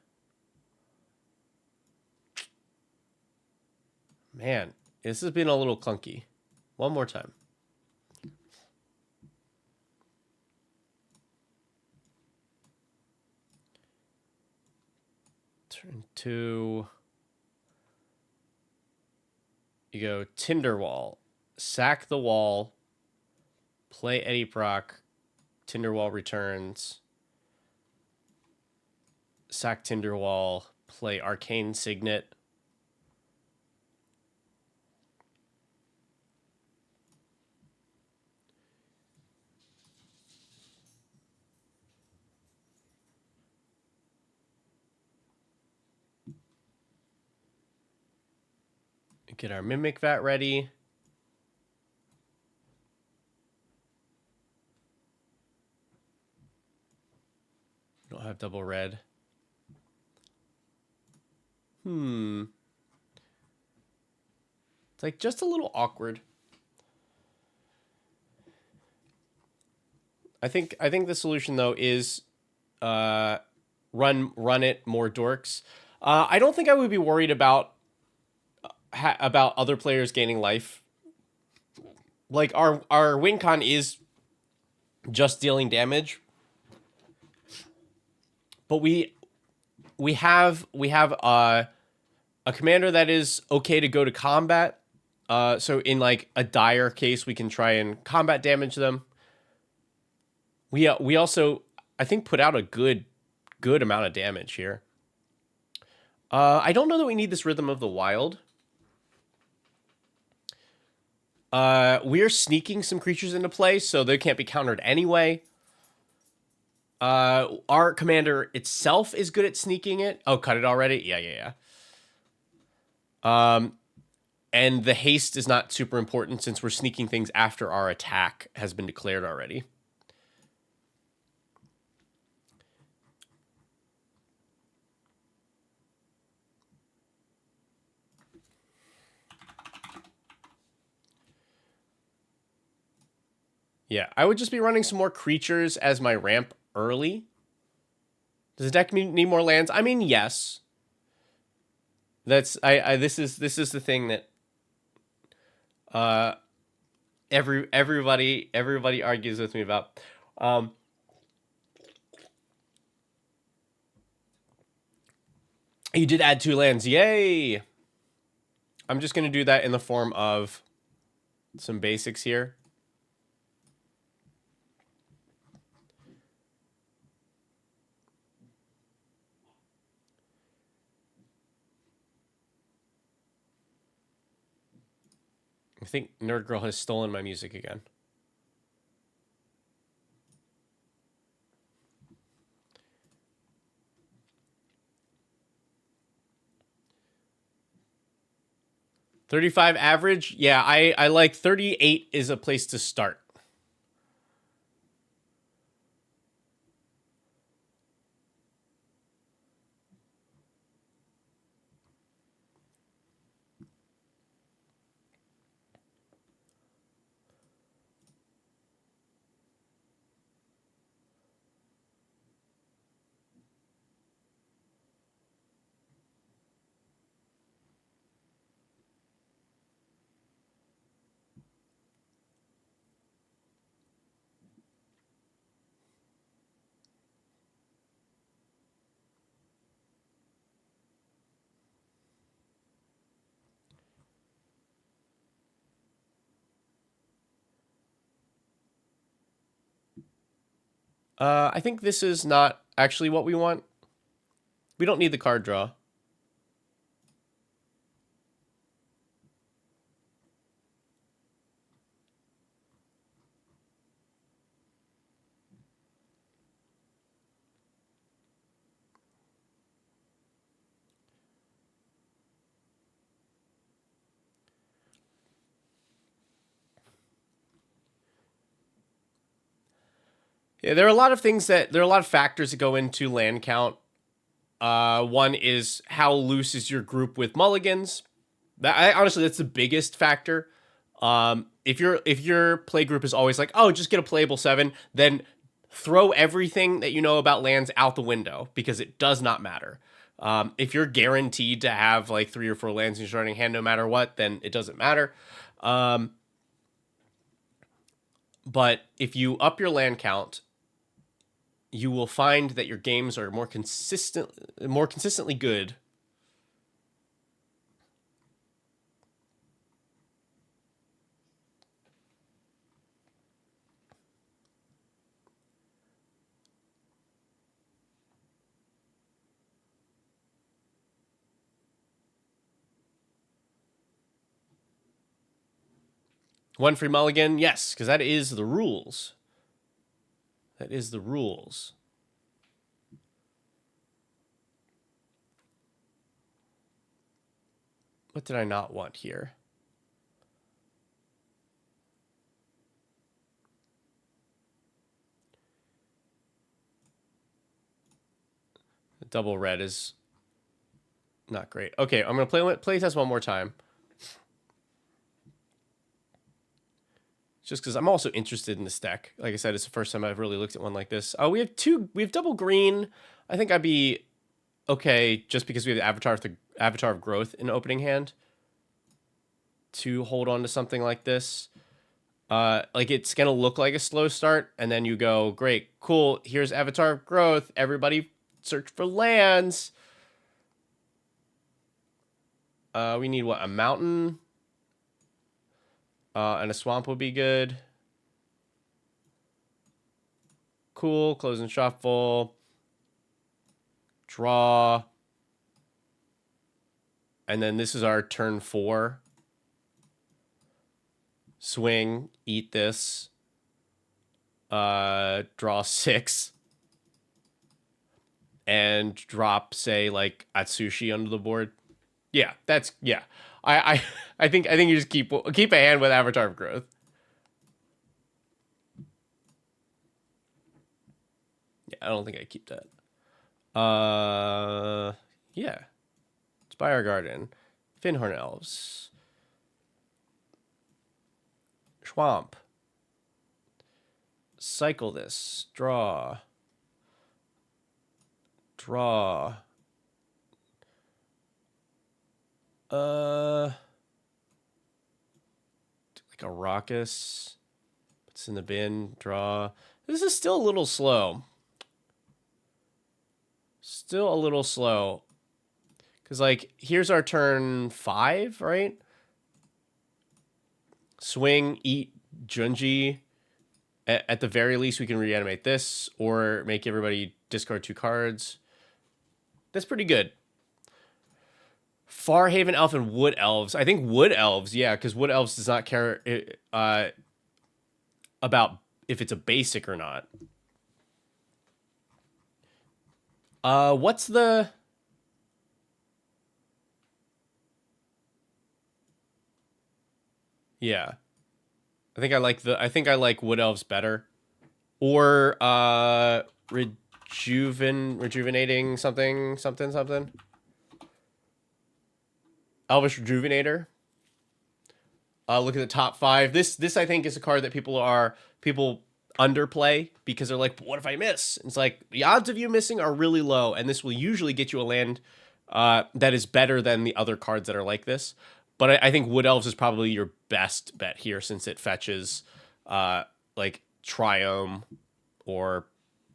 Man, this has been a little clunky. One more time. Turn 2. You go Tinderwall. Sack the wall. Play Eddie Brock. Tinderwall returns. Sack Tinderwall. Play Arcane Signet. Get our Mimic Vat ready. Don't have double red. It's like just a little awkward. I think the solution though is run it more dorks. I don't think I would be worried about other players gaining life. Like our win con is just dealing damage, but we have a commander that is okay to go to combat. So in like a dire case, we can try and combat damage them. We also, I think, put out a good amount of damage here. I don't know that we need this Rhythm of the Wild. We're sneaking some creatures into play, so they can't be countered anyway. Our commander itself is good at sneaking it. Oh, cut it already? Yeah. And the haste is not super important since we're sneaking things after our attack has been declared already. Yeah, I would just be running some more creatures as my ramp early. Does the deck need more lands? I mean, yes. That's this is the thing that everybody argues with me about. You did add 2 lands. Yay! I'm just going to do that in the form of some basics here. I think Nerd Girl has stolen my music again. $35 average? Yeah, I like 38 is a place to start. I think this is not actually what we want. We don't need the card draw. Yeah, there are a lot of factors that go into land count. One is how loose is your group with mulligans. Honestly, that's the biggest factor. If your play group is always like, oh, just get a playable 7, then throw everything that you know about lands out the window because it does not matter. If you're guaranteed to have like 3 or 4 lands in your starting hand no matter what, then it doesn't matter. But if you up your land count, you will find that your games are more consistently good. One free mulligan, yes, because that is the rules. That is the rules. What did I not want here? The double red is not great. Okay, I'm going to play test one more time. Just because I'm also interested in this deck. Like I said, it's the first time I've really looked at one like this. Oh, we have double green. I think I'd be okay just because we have the Avatar of Growth in opening hand to hold on to something like this. Like it's gonna look like a slow start, and then you go, great, cool. Here's Avatar of Growth. Everybody search for lands. We need what? A mountain. And a swamp would be good. Cool. Close and shuffle. Draw. And then this is our turn 4. Swing. Eat this. Draw 6. And drop, say, like Atsushi under the board. Yeah, that's yeah. I think you just keep a hand with Avatar of Growth. Yeah, I don't think I keep that. Yeah. Spire Garden. Finhorn Elves. Swamp. Cycle this. Draw. Draw. Like a Raucous. It's in the bin. Draw. This is still a little slow. Still a little slow. Because, like, here's our turn 5, right? Swing, eat, Junji. At the very least, we can reanimate this or make everybody discard 2 cards. That's pretty good. Farhaven Elf and Wood Elves. I think Wood Elves, yeah, because Wood Elves does not care about if it's a basic or not. What's the... Yeah. I think I like Wood Elves better. Or rejuvenating something. Elvish Rejuvenator. Look at the top 5. This I think is a card that people underplay because they're like, what if I miss? It's like the odds of you missing are really low, and this will usually get you a land that is better than the other cards that are like this. But I think Wood Elves is probably your best bet here since it fetches like Triome or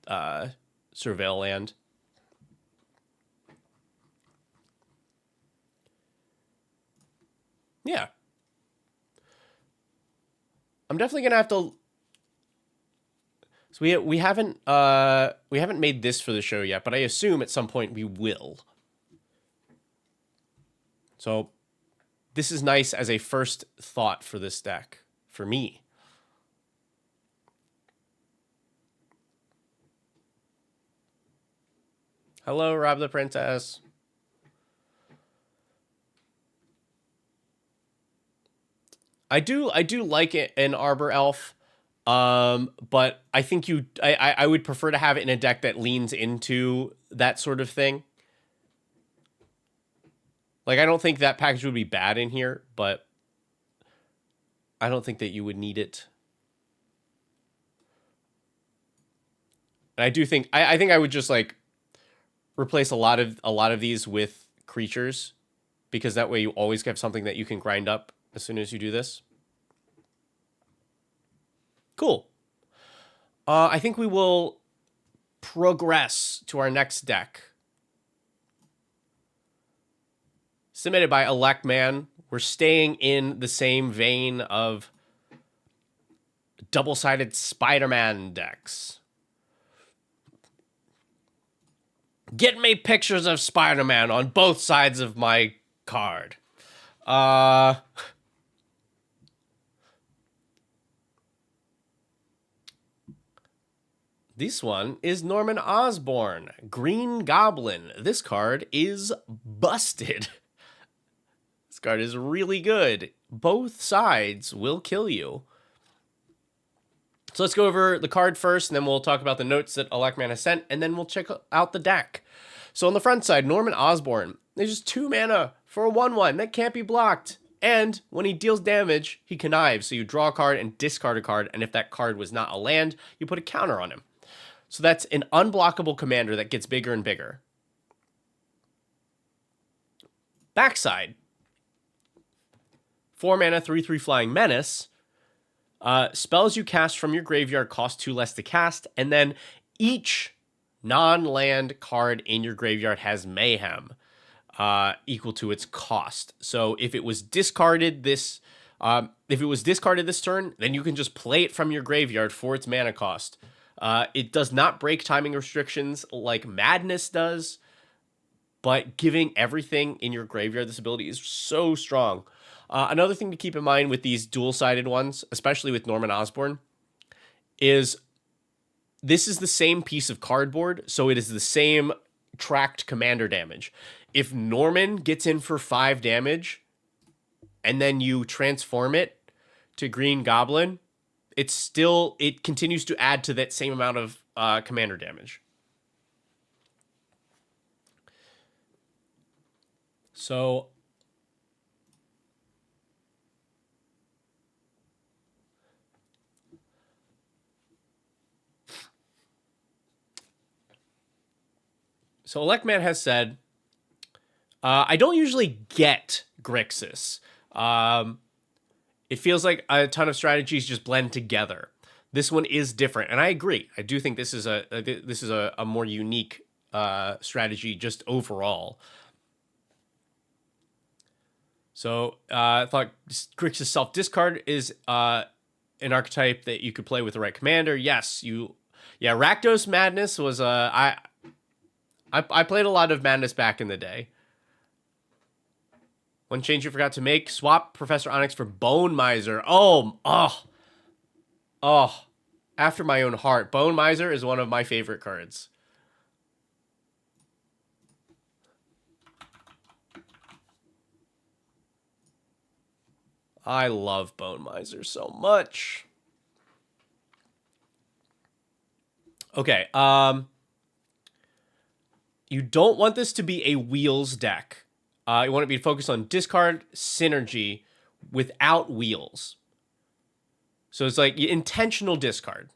Surveil Land. Yeah. I'm definitely going to have to... So we haven't made this for the show yet, but I assume at some point we will. So this is nice as a first thought for this deck for me. Hello, Rob the Princess. I do like it, an Arbor Elf. But I think I would prefer to have it in a deck that leans into that sort of thing. Like, I don't think that package would be bad in here, but I don't think that you would need it. And I do think I think I would just like replace a lot of these with creatures, because that way you always have something that you can grind up as soon as you do this. Cool. I think we will progress to our next deck. Submitted by Electman. We're staying in the same vein of double-sided Spider-Man decks. Get me pictures of Spider-Man on both sides of my card. This one is Norman Osborn, Green Goblin. This card is busted. This card is really good. Both sides will kill you. So let's go over the card first, and then we'll talk about the notes that Electman has sent, and then we'll check out the deck. So on the front side, Norman Osborn. There's just 2 mana for a 1/1 that can't be blocked. And when he deals damage, he connives. So you draw a card and discard a card, and if that card was not a land, you put a counter on him. So that's an unblockable commander that gets bigger and bigger. Backside. 4 mana, 3/3 Flying Menace. Spells you cast from your graveyard cost 2 less to cast, and then each non-land card in your graveyard has Mayhem, equal to its cost. So if it was discarded this turn, then you can just play it from your graveyard for its mana cost. It does not break timing restrictions like Madness does, but giving everything in your graveyard this ability is so strong. Another thing to keep in mind with these dual-sided ones, especially with Norman Osborn, is this is the same piece of cardboard, so it is the same tracked commander damage. If Norman gets in for 5 damage, and then you transform it to Green Goblin, it continues to add to that same amount of commander damage. So Electman has said, I don't usually get Grixis. It feels like a ton of strategies just blend together. This one is different, and I agree. I do think this is a more unique strategy just overall. So I thought Grixis Self-Discard is an archetype that you could play with the right commander. Yes, Rakdos Madness was I played a lot of Madness back in the day. One change you forgot to make: swap Professor Onyx for Bone Miser. Oh, after my own heart. Bone Miser is one of my favorite cards. I love Bone Miser so much. Okay, you don't want this to be a wheels deck. You want it to be focused on discard synergy without wheels. So it's like intentional discard.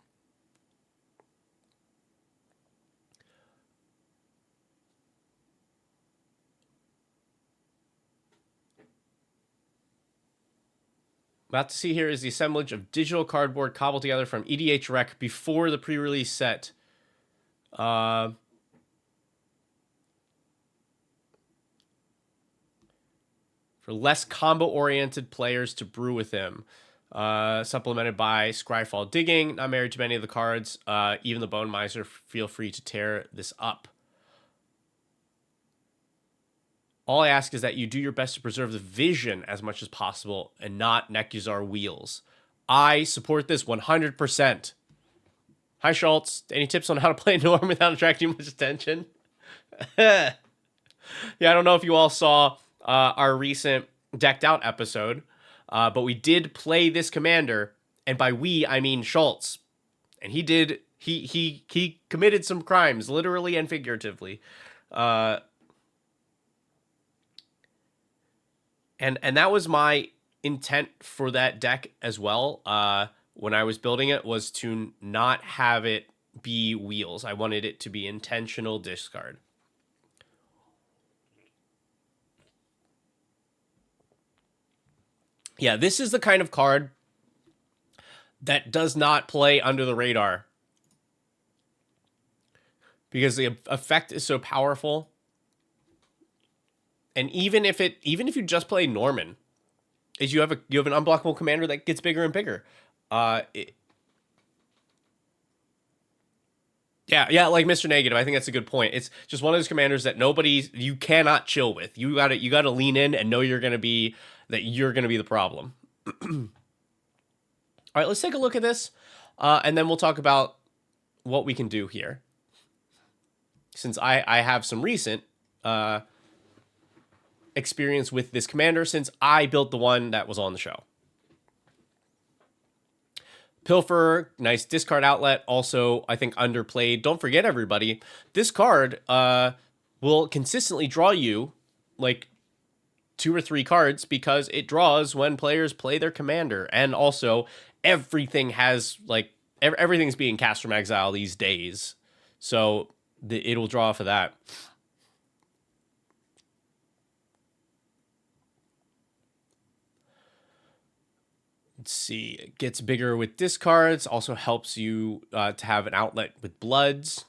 About to see here is the assemblage of digital cardboard cobbled together from EDH Rec before the pre-release set. For less combo-oriented players to brew with him. Supplemented by Scryfall Digging. Not married to many of the cards. Even the Bone Miser. Feel free to tear this up. All I ask is that you do your best to preserve the vision as much as possible and not Nekuzar wheels. I support this 100%. Hi, Schultz. Any tips on how to play Norm without attracting much attention? Yeah, I don't know if you all saw our recent Decked Out episode, but we did play this commander, and by we, I mean Schultz. And he committed some crimes, literally and figuratively. And that was my intent for that deck as well. When I was building it, was to not have it be wheels. I wanted it to be intentional discard. Yeah, this is the kind of card that does not play under the radar because the effect is so powerful. And even if you just play Norman, is you have an unblockable commander that gets bigger and bigger. Yeah, like Mr. Negative, I think that's a good point. It's just one of those commanders that you cannot chill with. You gotta lean in and know you're gonna be the problem. All right, let's take a look at this, and then we'll talk about what we can do here. Since I have some recent experience with this commander, since I built the one that was on the show. Pilfer, nice discard outlet. Also, I think underplayed. Don't forget, everybody, this card will consistently draw you like 2 or 3 cards because it draws when players play their commander. And also, everything has like everything's being cast from exile these days, so it'll draw for that. Let's see, it gets bigger with discards, also helps you to have an outlet with bloods.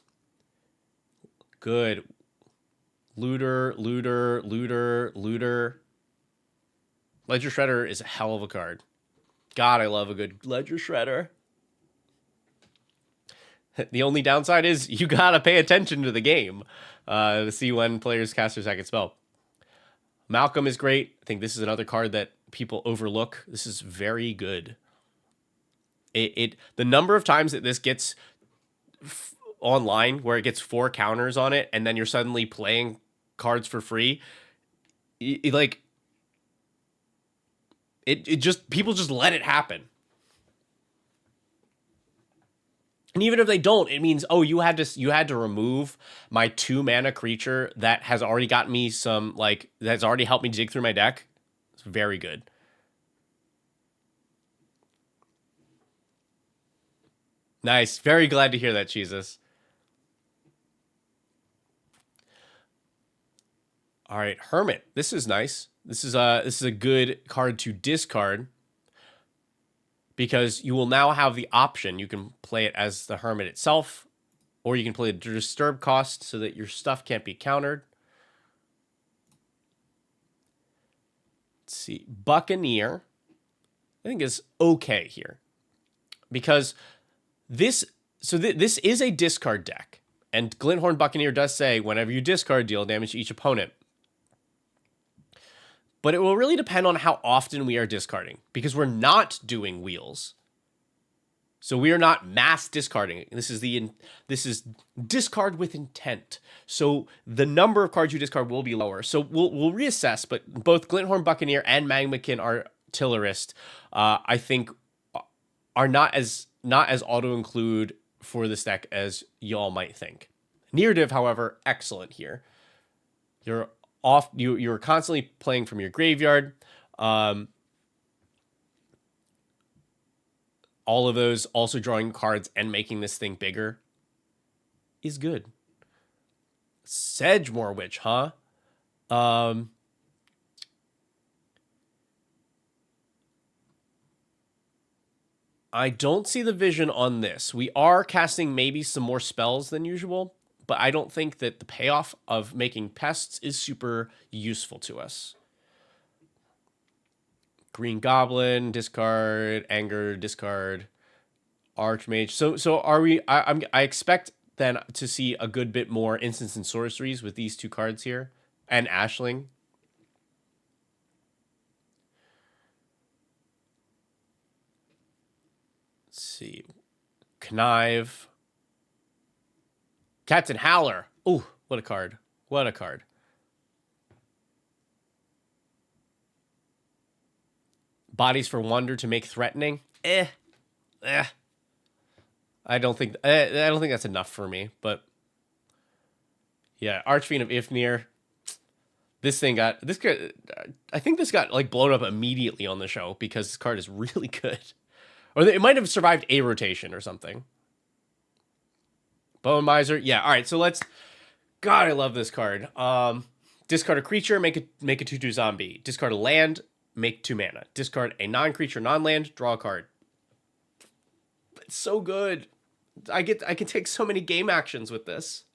Good. Looter. Ledger Shredder is a hell of a card. God, I love a good Ledger Shredder. The only downside is you gotta pay attention to the game to see when players cast their second spell. Malcolm is great. I think this is another card that people overlook. This is very good. The number of times that this gets online where it gets 4 counters on it and then you're suddenly playing cards for free, people just let it happen. And even if they don't, it means, oh, you had to remove my 2 mana creature that has already got me some, like, that's already helped me dig through my deck. It's very good. Nice. Very glad to hear that, Jesus. All right, Hermit. This is nice. This is a good card to discard because you will now have the option. You can play it as the Hermit itself, or you can play the Disturb cost so that your stuff can't be countered. Let's see. Buccaneer, I think, is okay here because this is a discard deck. And Glinthorn Buccaneer does say, whenever you discard, deal damage to each opponent. But it will really depend on how often we are discarding, because we're not doing wheels. So we are not mass discarding. This is discard with intent. So the number of cards you discard will be lower. So we'll reassess, but both Glinthorn Buccaneer and Magmakin Artillerist, I think, are not as auto-include for this deck as y'all might think. Neardiv, however, excellent here. You're constantly playing from your graveyard. All of those also drawing cards and making this thing bigger is good. Sedgemoor Witch, huh? I don't see the vision on this. We are casting maybe some more spells than usual, but I don't think that the payoff of making pests is super useful to us. Green Goblin, discard. Anger, discard. Archmage. So are we? I expect then to see a good bit more instants and sorceries with these two cards here, and Ashling. Let's see, Connive, Captain Howler. Oh, what a card! What a card! Bodies for Wonder to make threatening. Eh. I don't think that's enough for me, but yeah, Archfiend of Ifnir. This thing got this. I think this got like blown up immediately on the show because this card is really good, or it might have survived a rotation or something. Bone Miser, yeah. All right, so let's. God, I love this card. Discard a creature, make a 2/2 zombie. Discard a land, make 2 mana. Discard a non-creature, non-land, draw a card. It's so good. I can take so many game actions with this.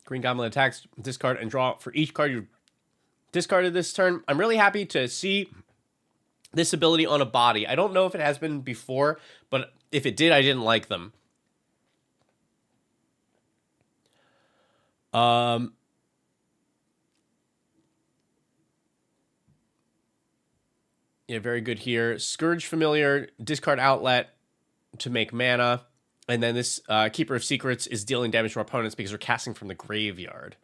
Green Goblin attacks, discard and draw for each card you discarded this turn. I'm really happy to see this ability on a body. I don't know if it has been before, but if it did, I didn't like them. Yeah, very good here. Scourge Familiar, discard Outlet to make mana. And then this Keeper of Secrets is dealing damage to our opponents because we're casting from the graveyard.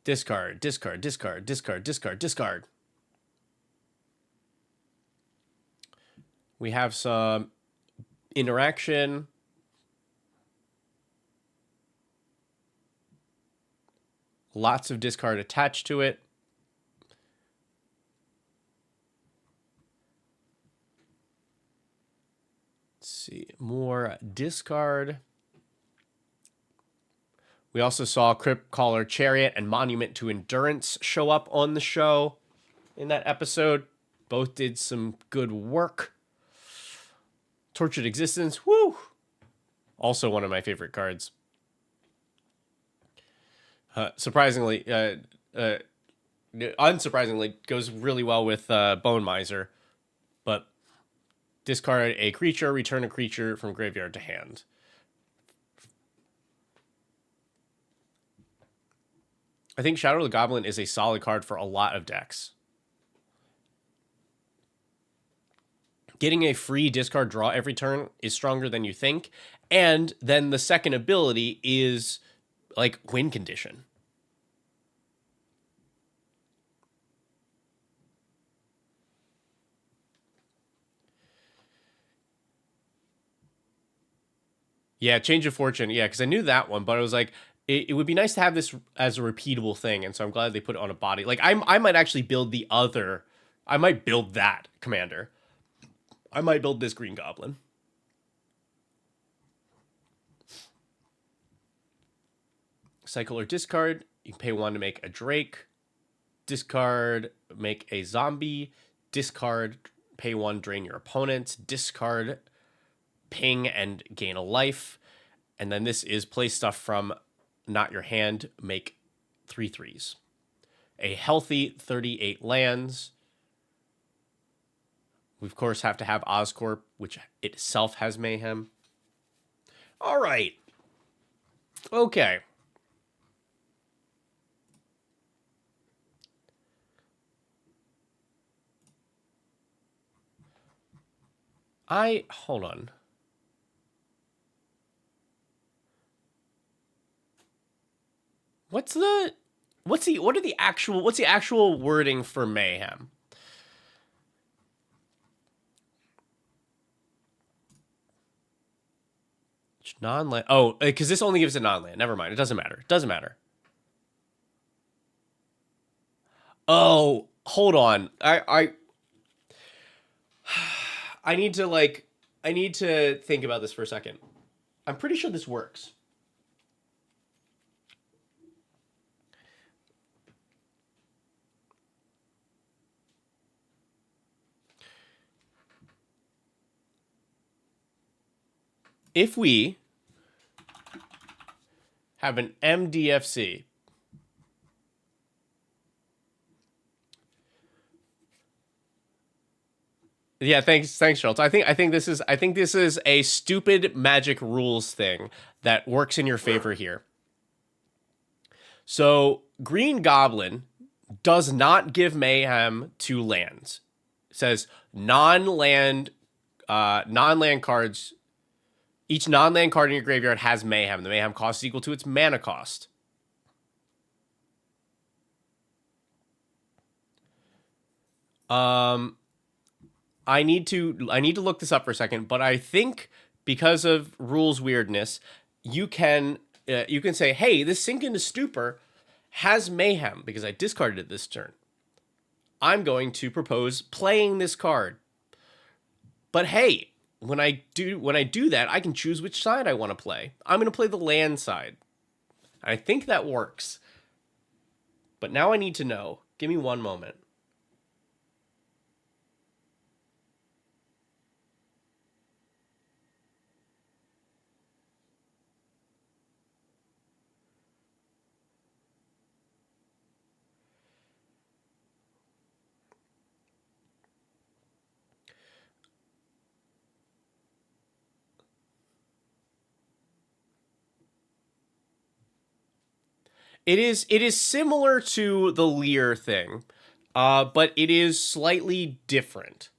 Discard, discard, discard, discard, discard, discard. We have some interaction. Lots of discard attached to it. Let's see, more discard. We also saw Crypt Caller Chariot and Monument to Endurance show up on the show in that episode. Both did some good work. Tortured Existence, woo! Also one of my favorite cards. Unsurprisingly, goes really well with Bone Miser. But discard a creature, return a creature from graveyard to hand. I think Shadow the Goblin is a solid card for a lot of decks. Getting a free discard draw every turn is stronger than you think. And then the second ability is like win condition. Yeah, Change of Fortune. Yeah, because I knew that one, but I was like, it would be nice to have this as a repeatable thing. And so I'm glad they put it on a body. Like, I might actually build the other. I might build that commander. I might build this Green Goblin. Cycle or discard. You can pay 1 to make a Drake. Discard, make a zombie. Discard, pay 1, drain your opponent. Discard, ping and gain a life. And then this is play stuff from not your hand, make 3/3s. A healthy 38 lands. We, of course, have to have Oscorp, which itself has Mayhem. All right. Okay. Hold on. What's the actual wording for Mayhem? Non-land. Oh, because this only gives it non-land. Never mind. It doesn't matter. It doesn't matter. Oh, hold on. I need to think about this for a second. I'm pretty sure this works. if we have an MDFC, yeah, thanks, Schultz. I think this is a stupid magic rules thing that works in your favor here. So Green Goblin does not give mayhem to lands. It says non-land cards. Each non-land card in your graveyard has mayhem. The mayhem cost is equal to its mana cost. I need to look this up for a second, but I think because of rules weirdness, you can say, hey, this Sink into Stupor has mayhem because I discarded it this turn. I'm going to propose playing this card. But hey, when I do that, I can choose which side I want to play. I'm going to play the land side. I think that works. But now I need to know. Give me one moment. It is similar to the Lear thing, but it is slightly different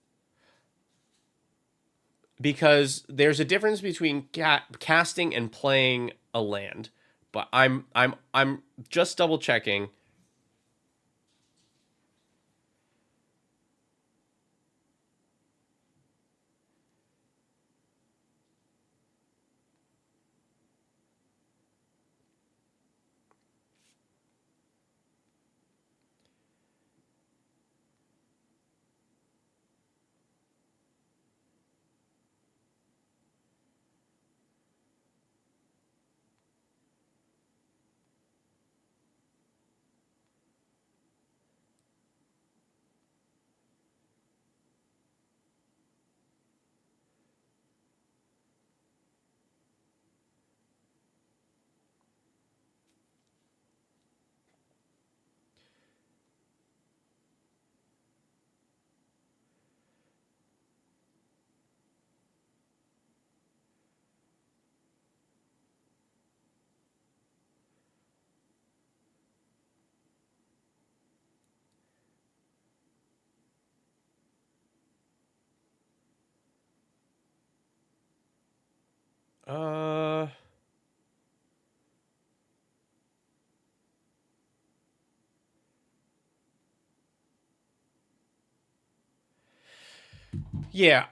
because there's a difference between casting and playing a land. But I'm just double checking. Uh, yeah,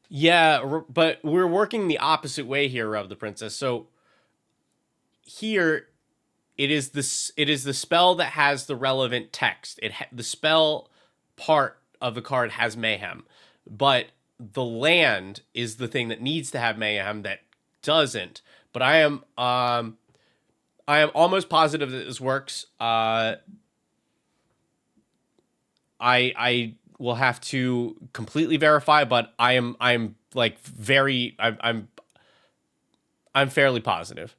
yeah, but we're working the opposite way here, Rub the Princess. So here it is the spell that has the relevant text. The spell part of the card has mayhem, but the land is the thing that needs to have mayhem that doesn't. But I am almost positive that this works. I will have to completely verify, but I'm like very I'm fairly positive.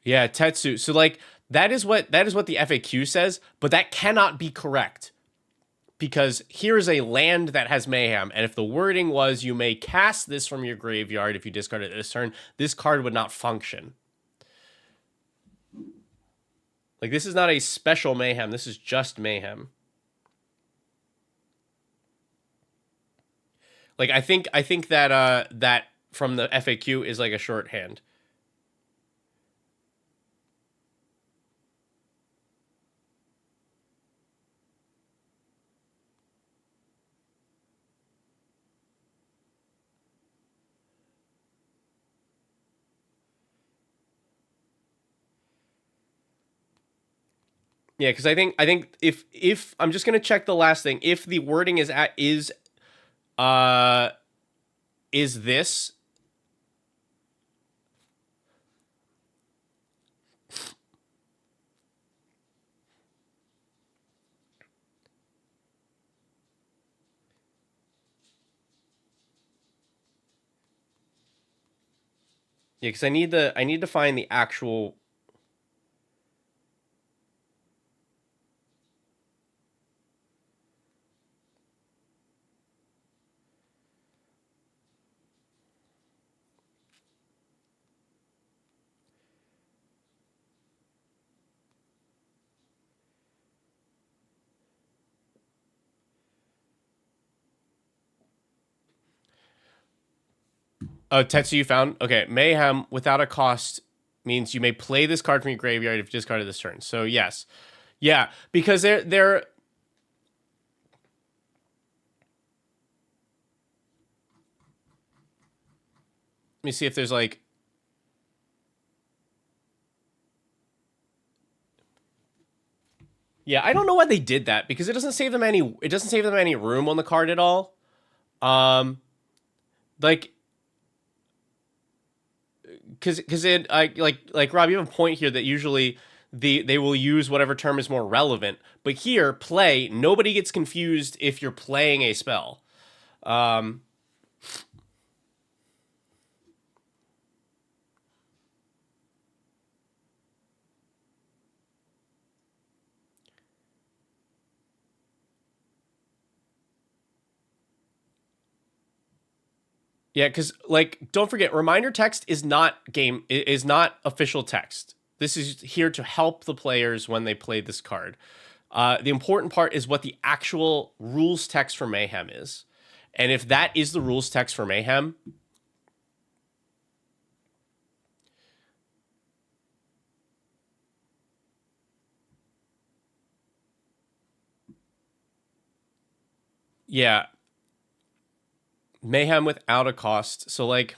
Yeah, Tetsu. So like that is what the FAQ says, but that cannot be correct because here is a land that has mayhem, and if the wording was you may cast this from your graveyard if you discard it this turn, this card would not function. Like this is not a special mayhem. This is just mayhem. Like I think that that from the FAQ is like a shorthand. Yeah, because I think if I'm just gonna check the last thing, if the wording is uh is this, Yeah, because I need to find the actual. Oh, Tetsu, you found? Okay, Mayhem without a cost means you may play this card from your graveyard if you discarded this turn. So yes, yeah, because they're. Let me see if there's like. Yeah, I don't know why they did that because it doesn't save them any. It doesn't save them any room on the card at all. Um, like because it I like Rob, you have a point here that usually they will use whatever term is more relevant, but here play nobody gets confused if you're playing a spell. Um, yeah, because like don't forget, reminder text is not official text. This is here to help the players when they play this card. The important part is what the actual rules text for Mayhem is. And if that is the rules text for Mayhem, yeah, Mayhem without a cost. So like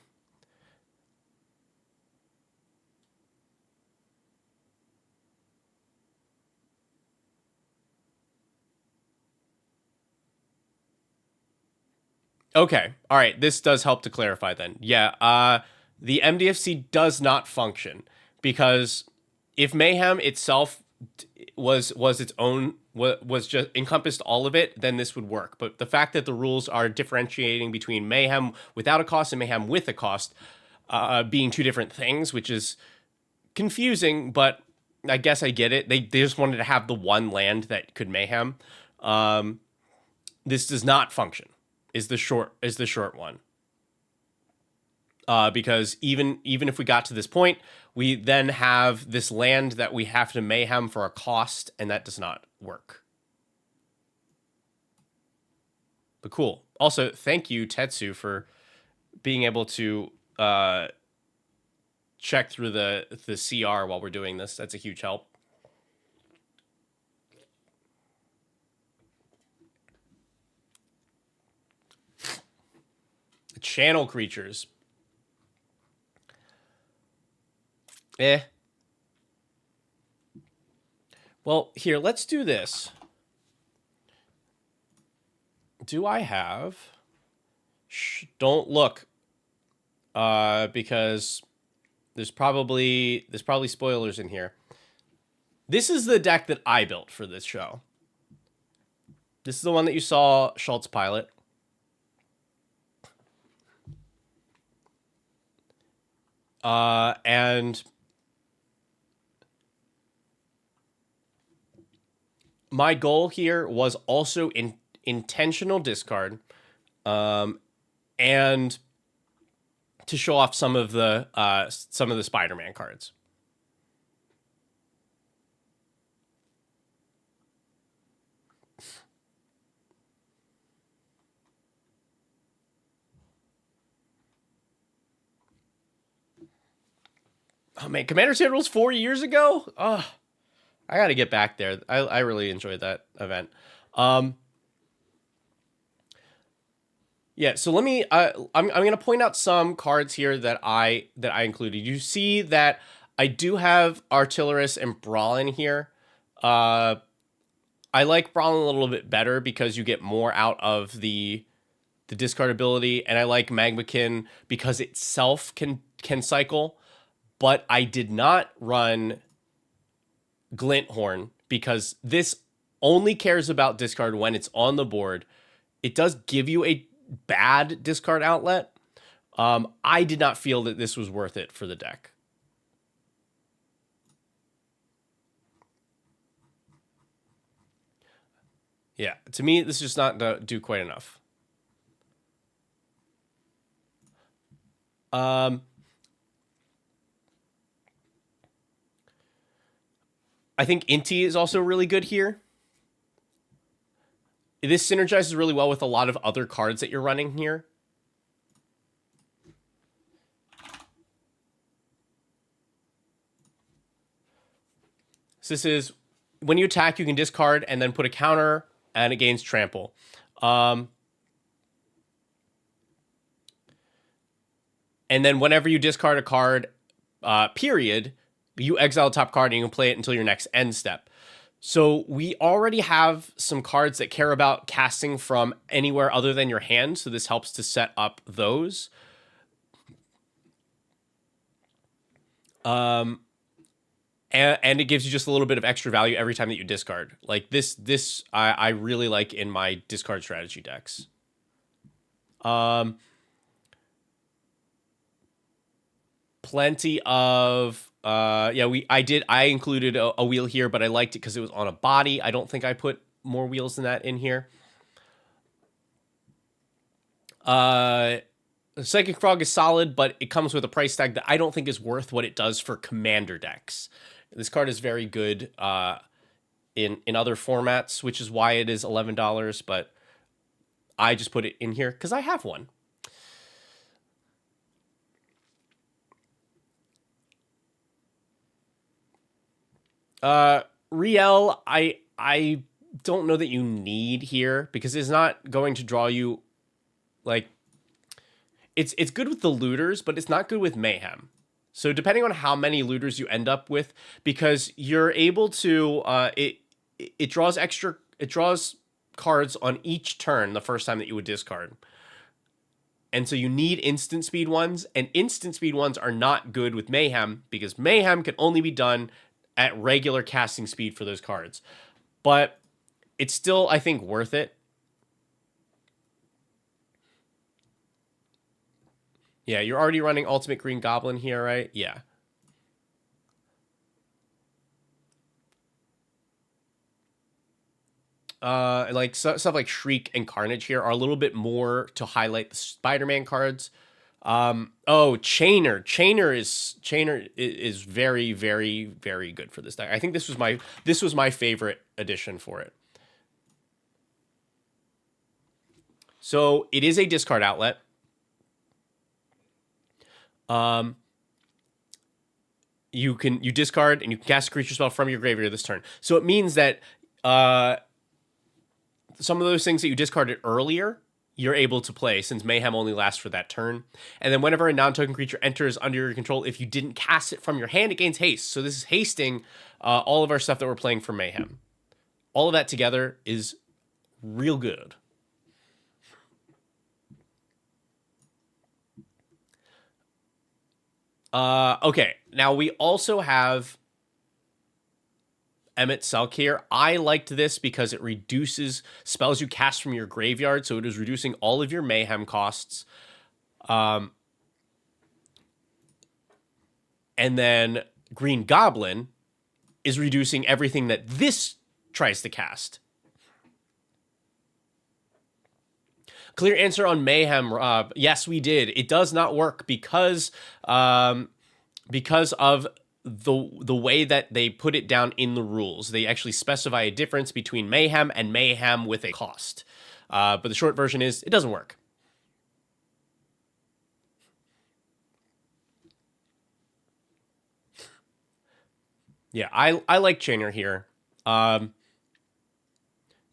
okay. All right, this does help to clarify then. Yeah, the MDFC does not function because if Mayhem itself was its own was just encompassed all of it, then this would work. But the fact that the rules are differentiating between Mayhem without a cost and Mayhem with a cost being two different things, which is confusing, but I guess I get it. They just wanted to have the one land that could Mayhem. Um, this does not function. Is the short one. Because even if we got to this point, we then have this land that we have to Mayhem for a cost, and that does not work. But cool. Also, thank you, Tetsu, for being able to check through the CR while we're doing this. That's a huge help. Channel creatures. Eh. Well, here, let's do this. Do I have... Shh, don't look. Because there's probably spoilers in here. This is the deck that I built for this show. This is the one that you saw Schultz pilot. And my goal here was also intentional discard, and to show off some of the Spider-Man cards. Oh man, Commander Set rules 4 years ago. Oh, I got to get back there. I really enjoyed that event. Yeah, so let me. I'm going to point out some cards here that I included. You see that I do have Artillerist and Brawlin here. I like Brawlin a little bit better because you get more out of the discard ability, and I like Magmakin because itself can cycle. But I did not run Glinthorn because this only cares about discard when it's on the board. It does give you a bad discard outlet, I did not feel that this was worth it for the deck. Yeah, to me, this is not do quite enough. I think Inti is also really good here. This synergizes really well with a lot of other cards that you're running here. So this is, when you attack, you can discard and then put a counter, and it gains trample. And then whenever you discard a card, period, you exile the top card and you can play it until your next end step. So we already have some cards that care about casting from anywhere other than your hand, so this helps to set up those. And it gives you just a little bit of extra value every time that you discard. Like this I really like in my discard strategy decks. Plenty of I included a wheel here, but I liked it because it was on a body. I don't think I put more wheels than that in here. Psychic Frog is solid, but it comes with a price tag that I don't think is worth what it does for commander decks. This card is very good in other formats, which is why it is $11, but I just put it in here because I have one. Riel, I don't know that you need here because it's not going to draw you, like, it's good with the looters, but it's not good with mayhem. So depending on how many looters you end up with, because you're able to it draws cards on each turn the first time that you would discard. And so you need instant speed ones, and instant speed ones are not good with mayhem because mayhem can only be done at regular casting speed for those cards. But it's still, I think, worth it. Yeah, you're already running Ultimate Green Goblin here, right? Yeah. Like stuff like Shriek and Carnage here are a little bit more to highlight the Spider-Man cards. Chainer. Chainer is very, very, very good for this deck. I think this was my favorite addition for it. So it is a discard outlet. You discard and you can cast a creature spell from your graveyard this turn. So it means that some of those things that you discarded earlier, you're able to play since mayhem only lasts for that turn. And then whenever a non-token creature enters under your control, if you didn't cast it from your hand, it gains haste. So this is hasting all of our stuff that we're playing for mayhem. All of that together is real good. Okay, now we also have Emmett Selk here. I liked this because it reduces spells you cast from your graveyard, so it is reducing all of your mayhem costs. And then Green Goblin is reducing everything that this tries to cast. Clear answer on mayhem, Rob. Yes, we did. It does not work because of the way that they put it down in the rules. They actually specify a difference between mayhem and mayhem with a cost. But the short version is it doesn't work. Yeah, I like Chainer here.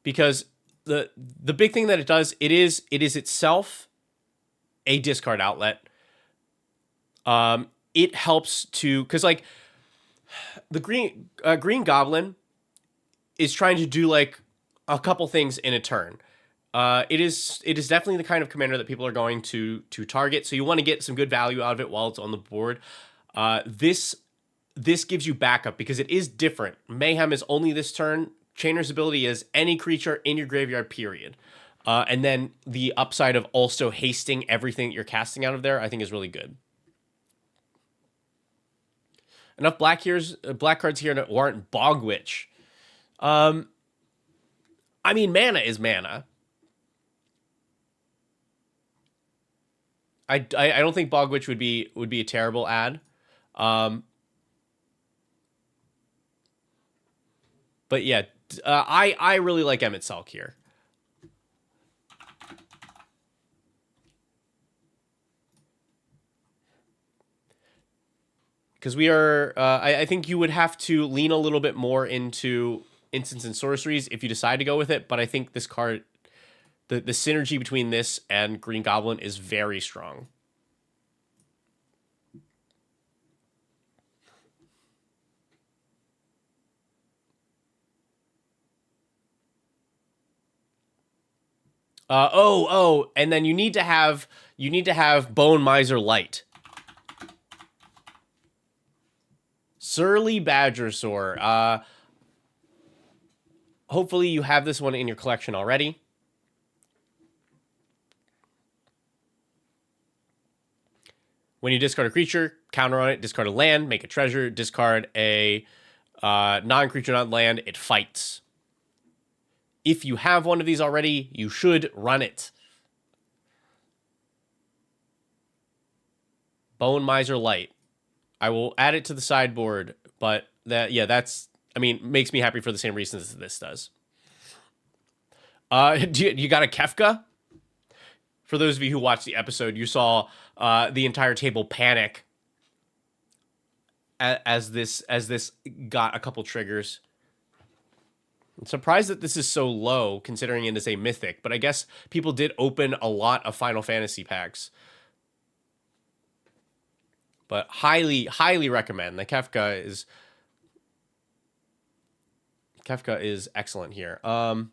Because the big thing that it does, it is itself a discard outlet. It helps to, because like the Green Goblin is trying to do like a couple things in a turn. It is definitely the kind of commander that people are going to target. So you want to get some good value out of it while it's on the board. This gives you backup because it is different. Mayhem is only this turn. Chainer's ability is any creature in your graveyard, period. And then the upside of also hasting everything that you're casting out of there, I think is really good. Enough black cards here to warrant Bog Witch. I mean, mana is mana. I don't think Bog Witch would be a terrible ad. But yeah, I really like Emmett Salk here. Because we are, I think you would have to lean a little bit more into instants and sorceries if you decide to go with it. But I think this card, the synergy between this and Green Goblin is very strong. And then you need to have Bone Miser Light. Surly Badgersaur. Hopefully you have this one in your collection already. When you discard a creature, counter on it, discard a land, make a treasure, discard a non-creature, non-land, it fights. If you have one of these already, you should run it. Bone Miser Light. I will add it to the sideboard, but that's, I mean, makes me happy for the same reasons as this does. You got a Kefka? For those of you who watched the episode, you saw the entire table panic as this got a couple triggers. I'm surprised that this is so low, considering it is a mythic, but I guess people did open a lot of Final Fantasy packs. But highly recommend. The Kefka is excellent here. I'm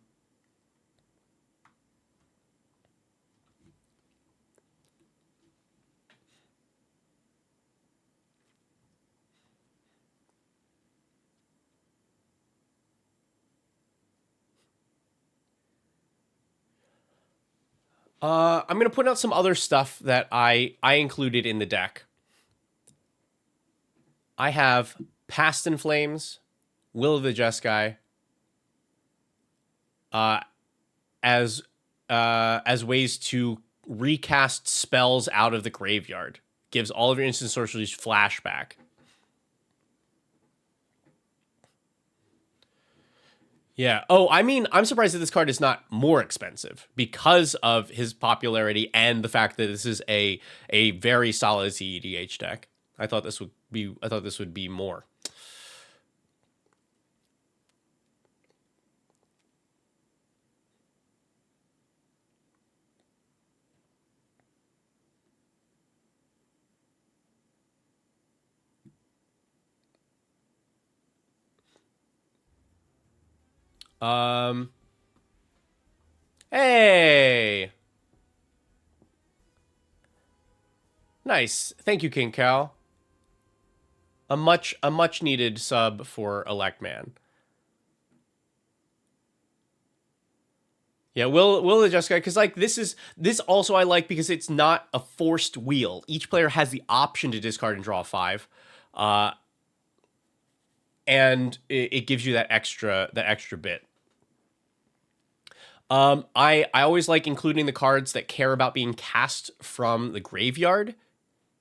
gonna put out some other stuff that I included in the deck. I have Past in Flames, Will of the Jeskai, as ways to recast spells out of the graveyard. Gives all of your instant sorceries flashback. Yeah. Oh, I mean, I'm surprised that this card is not more expensive because of his popularity and the fact that this is a very solid CEDH deck. I thought this would be more. Hey. Nice. Thank you, King Cow. A much needed sub for Elect Man. Yeah, Will the Jessica, because like this also I like because it's not a forced wheel. Each player has the option to discard and draw 5. And it gives you that extra bit. I always like including the cards that care about being cast from the graveyard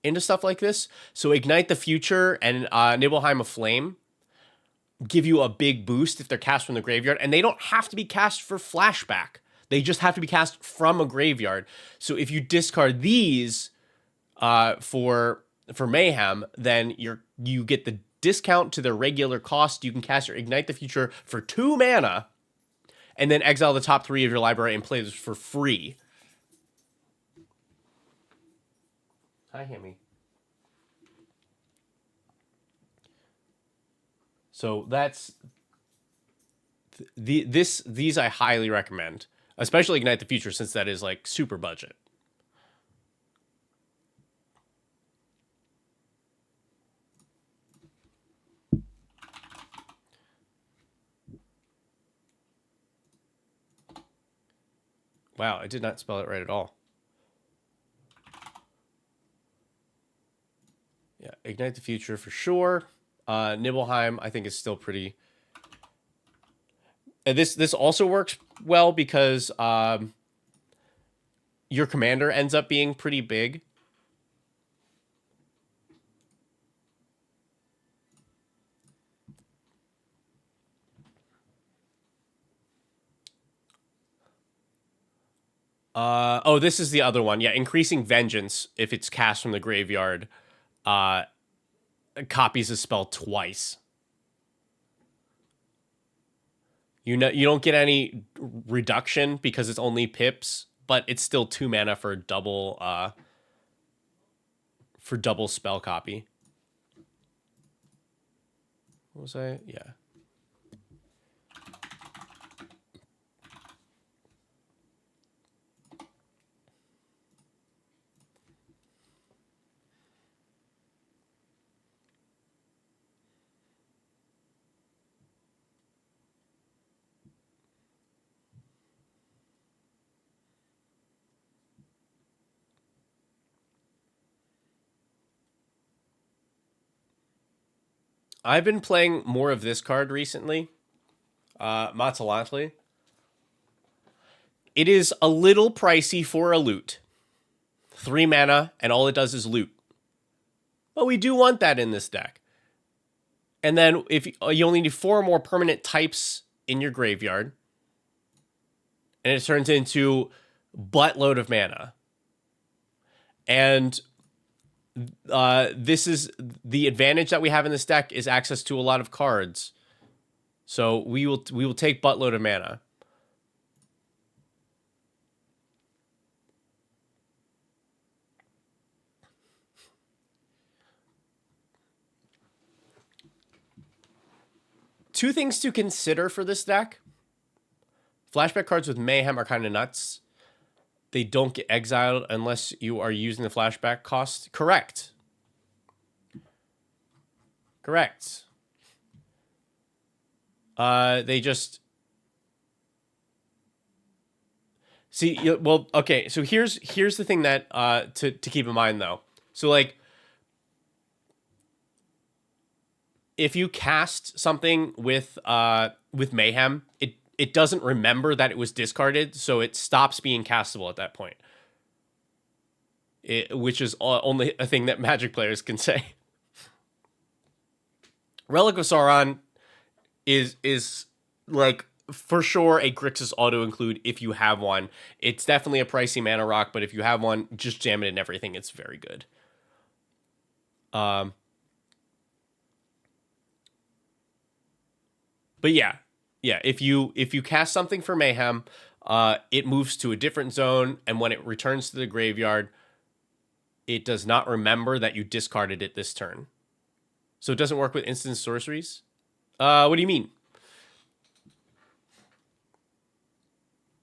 into stuff like this. So Ignite the Future and Nibelheim of Flame give you a big boost if they're cast from the graveyard, and they don't have to be cast for flashback. They just have to be cast from a graveyard. So if you discard these for Mayhem, then you get the discount to their regular cost. You can cast your Ignite the Future for 2 mana, and then exile the top 3 of your library and play this for free. Hi, Hammy. So that's these I highly recommend, especially Ignite the Future, since that is like super budget. Wow, I did not spell it right at all. Yeah, Ignite the Future for sure. Nibelheim, I think, is still pretty. And this also works well because your commander ends up being pretty big. Oh, this is the other one. Yeah, increasing vengeance if it's cast from the graveyard. Copies a spell twice. You know, you don't get any reduction because it's only pips, but it's still 2 mana for double spell copy. What was I? Yeah. I've been playing more of this card recently. Matsalantli. It is a little pricey for a loot. 3 mana, and all it does is loot. But we do want that in this deck. And then if you only need 4 more permanent types in your graveyard, and it turns into buttload of mana. And this is the advantage that we have in this deck is access to a lot of cards. So we will take buttload of mana. Two things to consider for this deck. Flashback cards with Mayhem are kind of nuts. They don't get exiled unless you are using the flashback cost. Correct. They just see. Well, okay. So here's the thing that to keep in mind though. So like, if you cast something with Mayhem, it doesn't remember that it was discarded, so it stops being castable at that point. Which is only a thing that Magic players can say. Relic of Sauron is like for sure a Grixis auto include if you have one. It's definitely a pricey mana rock, but if you have one, just jam it in everything. It's very good. But yeah, if you cast something for Mayhem, it moves to a different zone, and when it returns to the graveyard, it does not remember that you discarded it this turn. So it doesn't work with instant sorceries. What do you mean?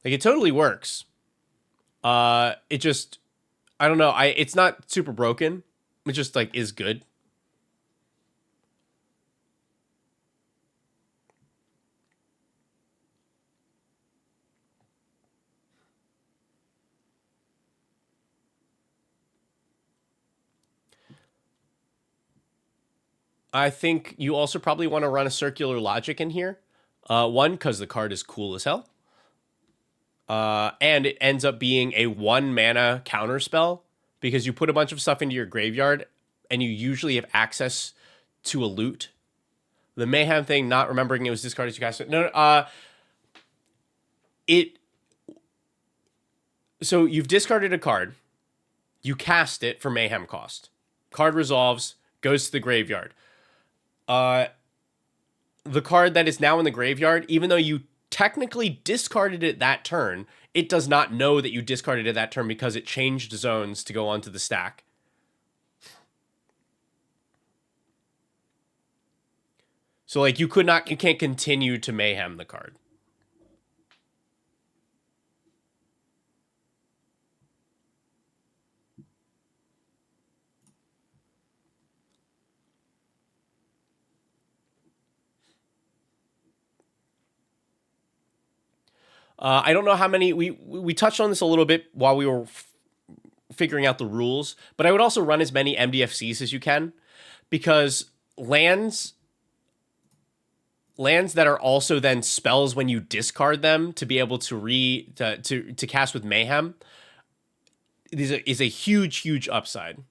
Like it totally works. It just I don't know. It's not super broken. It just like is good. I think you also probably want to run a circular logic in here. One, because the card is cool as hell. And it ends up being a 1 mana counter spell because you put a bunch of stuff into your graveyard and you usually have access to a loot. The Mayhem thing, not remembering it was discarded, you cast it. So you've discarded a card, you cast it for Mayhem cost. Card resolves, goes to the graveyard. The card that is now in the graveyard, even though you technically discarded it that turn, it does not know that you discarded it that turn because it changed zones to go onto the stack. So like you can't continue to Mayhem the card. I don't know how many we touched on this a little bit while we were figuring out the rules, but I would also run as many MDFCs as you can, because lands that are also then spells when you discard them to be able to to cast with Mayhem is a huge upside.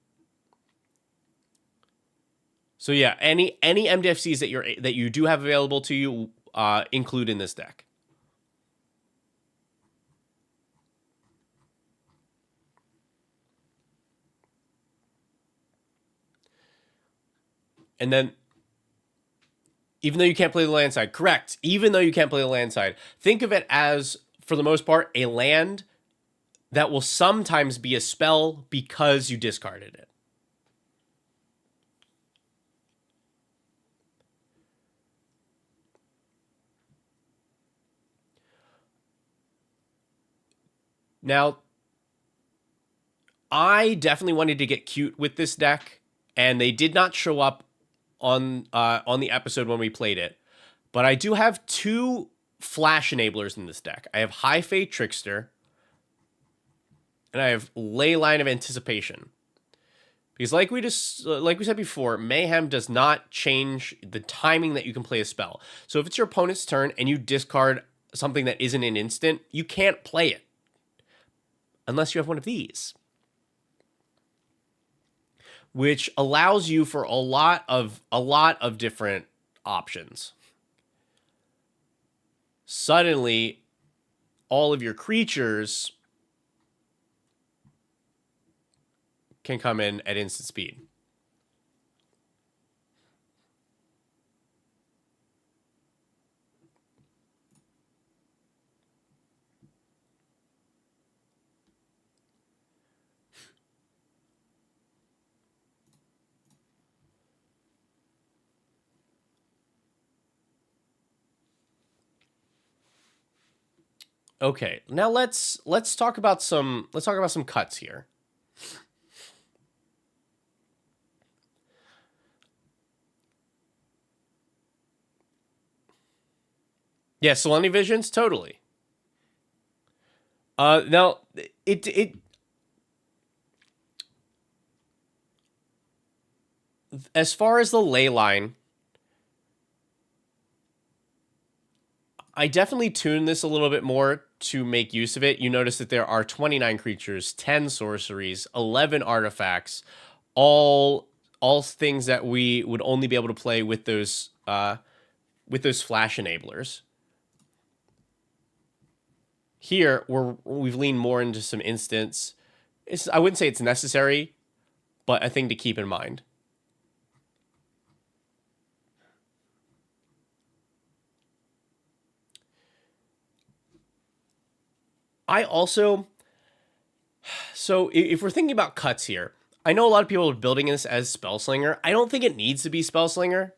So yeah, any MDFCs that you do have available to you, include in this deck. And then, even though you can't play the land side, correct. Even though you can't play the land side, think of it as, for the most part, a land that will sometimes be a spell because you discarded it. Now, I definitely wanted to get cute with this deck, and they did not show up on the episode when we played it. But I do have 2 flash enablers in this deck. I have High Fate Trickster, and I have Leyline of Anticipation. Because like we said before, Mayhem does not change the timing that you can play a spell. So if it's your opponent's turn and you discard something that isn't an instant, you can't play it unless you have one of these, which allows you for a lot of different options. Suddenly, all of your creatures can come in at instant speed. Okay, now let's talk about some cuts here. Yeah, Selene Visions, totally. Now it as far as the ley line, I definitely tuned this a little bit more to make use of it. You notice that there are 29 creatures, 10 sorceries, 11 artifacts, all things that we would only be able to play with those flash enablers. Here, we've leaned more into some instants. I wouldn't say it's necessary, but a thing to keep in mind. I also, so if we're thinking about cuts here, I know a lot of people are building this as Spellslinger. I don't think it needs to be Spellslinger.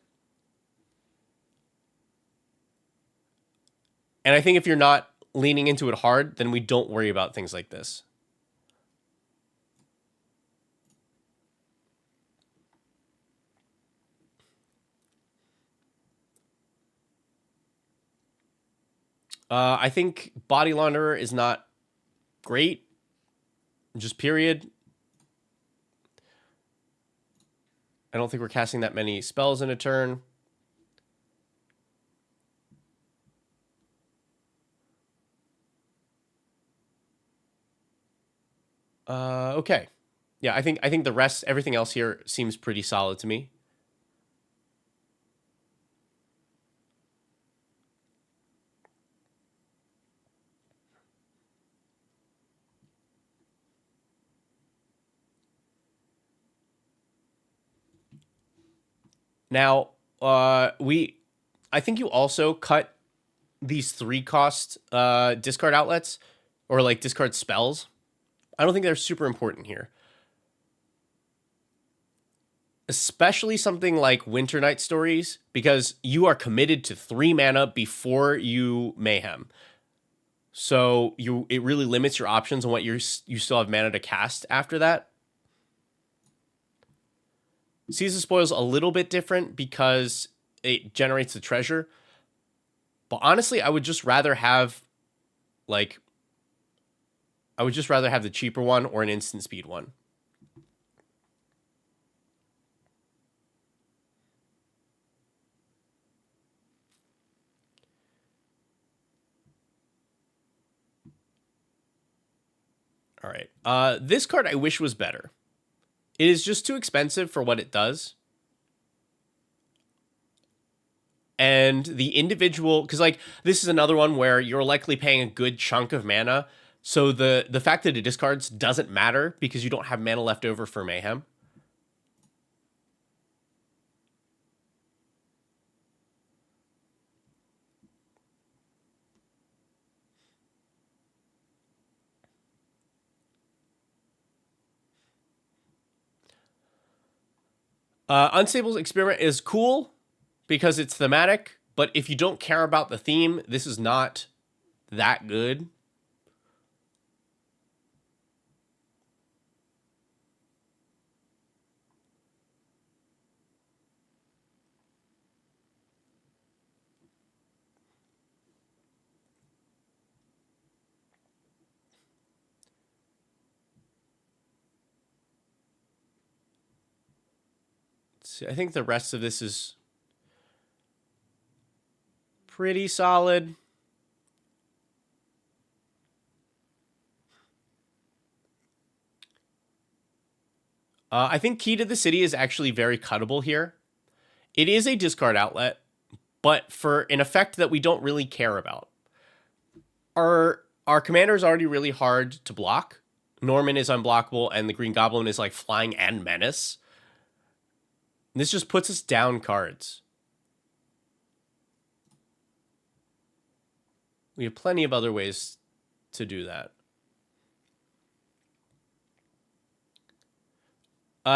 And I think if you're not leaning into it hard, then we don't worry about things like this. I think Body Launderer is not great. Just period. I don't think we're casting that many spells in a turn. Okay. Yeah, I think the rest, everything else here seems pretty solid to me. Now, I think you also cut these 3-cost discard outlets, or like discard spells. I don't think they're super important here. Especially something like Winter Night Stories, because you are committed to 3 mana before you Mayhem. So it really limits your options on what you still have mana to cast after that. Seize the Spoil's a little bit different because it generates the treasure. But honestly, I would just rather have Like, I would just rather have the cheaper one or an instant speed one. All right. This card I wish was better. It is just too expensive for what it does. And the individual, because like this is another one where you're likely paying a good chunk of mana. So the fact that it discards doesn't matter because you don't have mana left over for Mayhem. Unstable's Experiment is cool because it's thematic, but if you don't care about the theme, this is not that good. See, I think the rest of this is pretty solid. I think Key to the City is actually very cuttable here. It is a discard outlet, but for an effect that we don't really care about. Our commander is already really hard to block. Norman is unblockable, and the Green Goblin is like flying and menace. And this just puts us down cards. We have plenty of other ways to do that.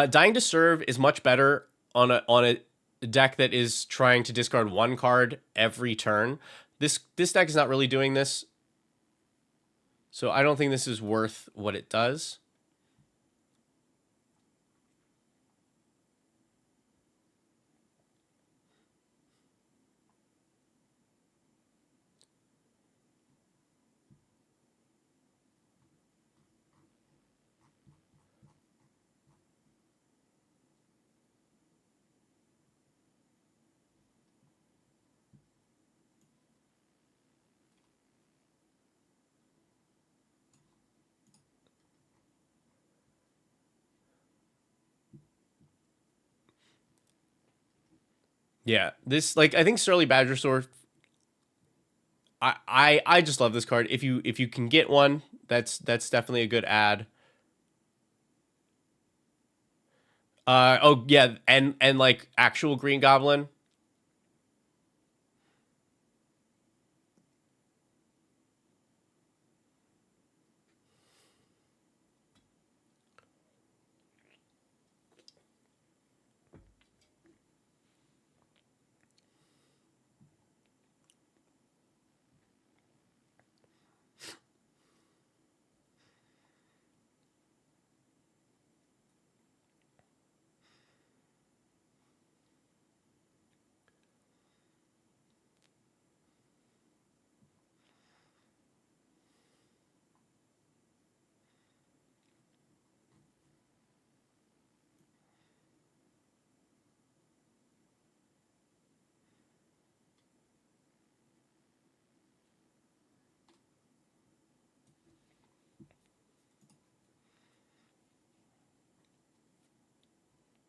Dying to Serve is much better on a deck that is trying to discard one card every turn. This deck is not really doing this, so I don't think this is worth what it does. Yeah, this like I think Surly Badger Sword. I just love this card. If you can get one, that's definitely a good add. Oh yeah, and like actual Green Goblin.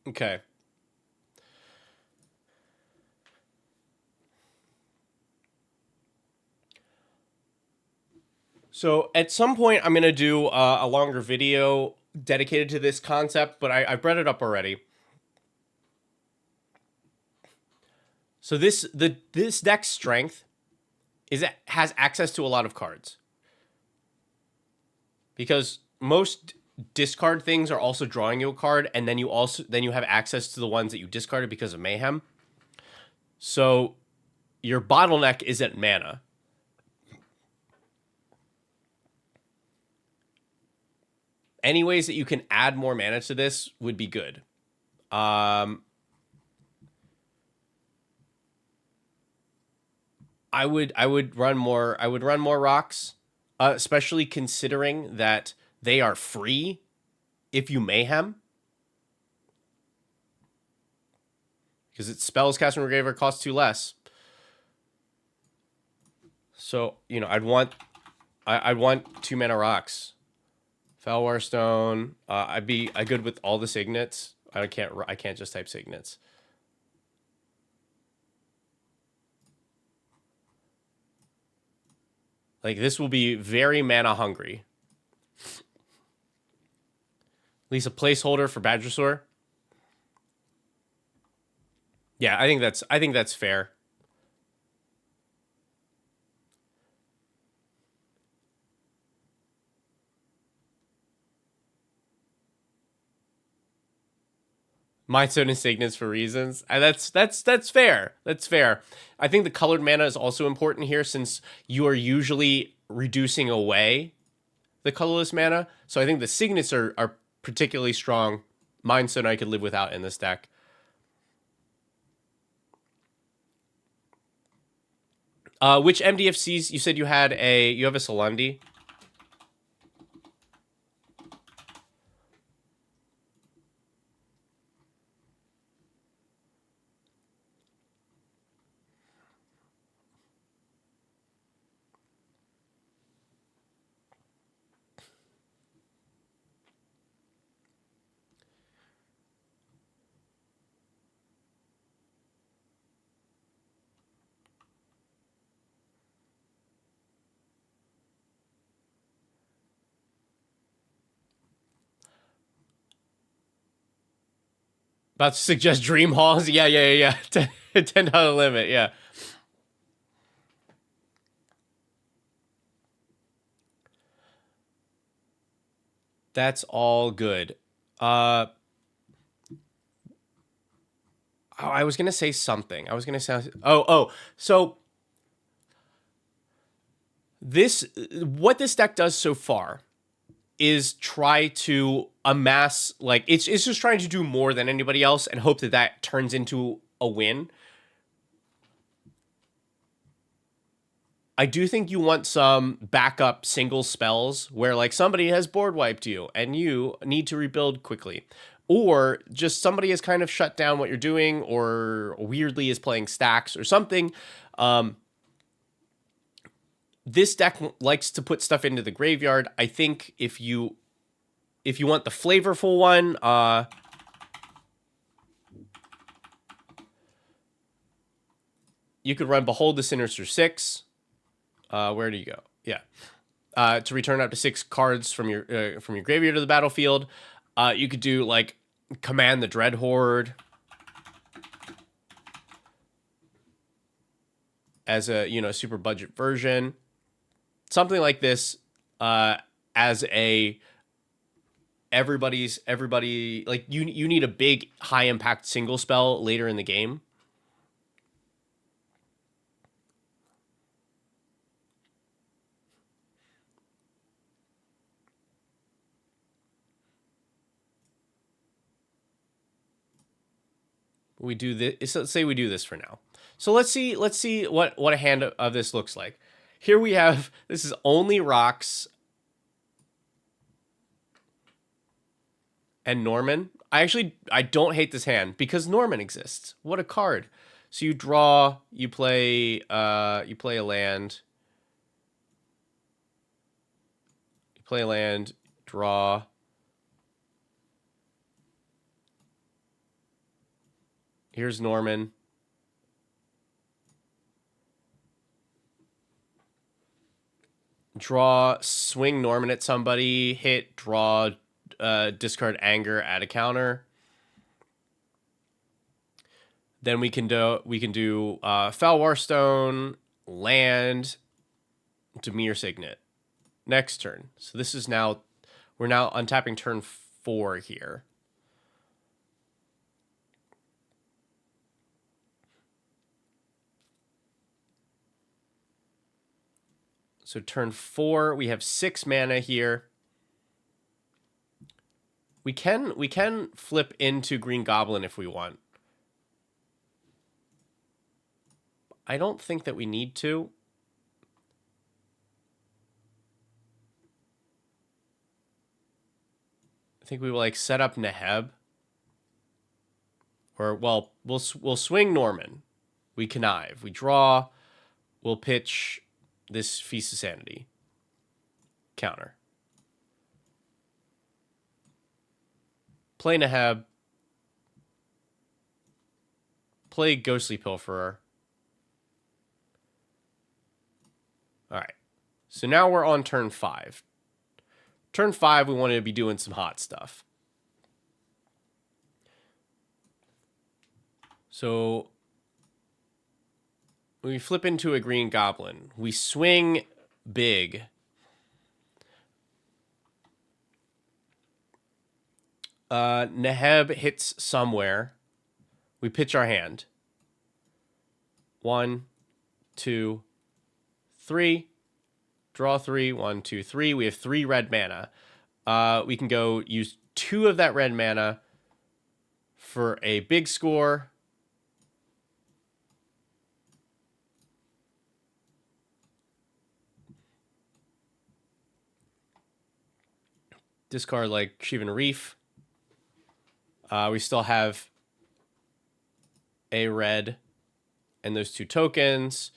Okay. So at some point, I'm gonna do a longer video dedicated to this concept, but I brought it up already. So this deck's strength is it has access to a lot of cards because most discard things are also drawing you a card, and then you have access to the ones that you discarded because of Mayhem. So your bottleneck is at mana. Any ways that you can add more mana to this would be good. I would run more rocks. especially considering that they are free if you mayhem. Because it's spells cast from your graveyard costs 2 less. So, you know, I'd want 2 mana rocks. Felwar Stone. I'd be good with all the signets. I can't just type signets. Like, this will be very mana hungry. At least a placeholder for Badgersaur. Yeah, I think that's fair. Mindstone and signets for reasons. And that's fair. That's fair. I think the colored mana is also important here since you are usually reducing away the colorless mana. So I think the signets are particularly strong. Mindstone I could live without in this deck. Which MDFCs? You said you have a Salundi. About to suggest Dream Halls. Yeah. 10 limit. Yeah. That's all good. Oh, I was gonna say something. I was gonna say. So what this deck does so far is try to amass, like, it's just trying to do more than anybody else and hope that turns into a win. I do think you want some backup single spells where, like, somebody has board wiped you and you need to rebuild quickly. Or just somebody has kind of shut down what you're doing or weirdly is playing stacks or something. This deck likes to put stuff into the graveyard. I think if you want the flavorful one, you could run Behold the Sinister 6. Where do you go? Yeah. To return up to 6 cards from your graveyard to the battlefield. You could do, like, Command the Dread Horde as a, super budget version. Something like this, as everybody, like, you need a big high impact single spell later in the game. We do this. Let's say we do this for now. So let's see what a hand of this looks like. Here we have, this is only rocks and Norman. I don't hate this hand because Norman exists. What a card. So you draw, you play a land. You play a land, draw. Here's Norman. Draw, swing Norman at somebody, hit, draw, discard Anger, add a counter. Then we can do Felwar Stone, land, Dimir Signet. Next turn. So this is now, we're now untapping turn 4 here. So turn 4, we have 6 mana here. We can flip into Green Goblin if we want. I don't think that we need to. think we will like set up Neheb. Or, well, we'll swing Norman. We connive. We draw. We'll pitch this Feast of Sanity. Counter. Play Neheb. Play Ghostly Pilferer. Alright. So now we're on turn 5. Turn 5, we wanted to be doing some hot stuff. So we flip into a green goblin. We swing big. Neheb hits somewhere. We pitch our hand. 1, 2, 3. Draw 3. 1, 2, 3. We have 3 red mana. We can go use 2 of that red mana for a big score. Discard like Shivan Reef. We still have a red and those 2 tokens.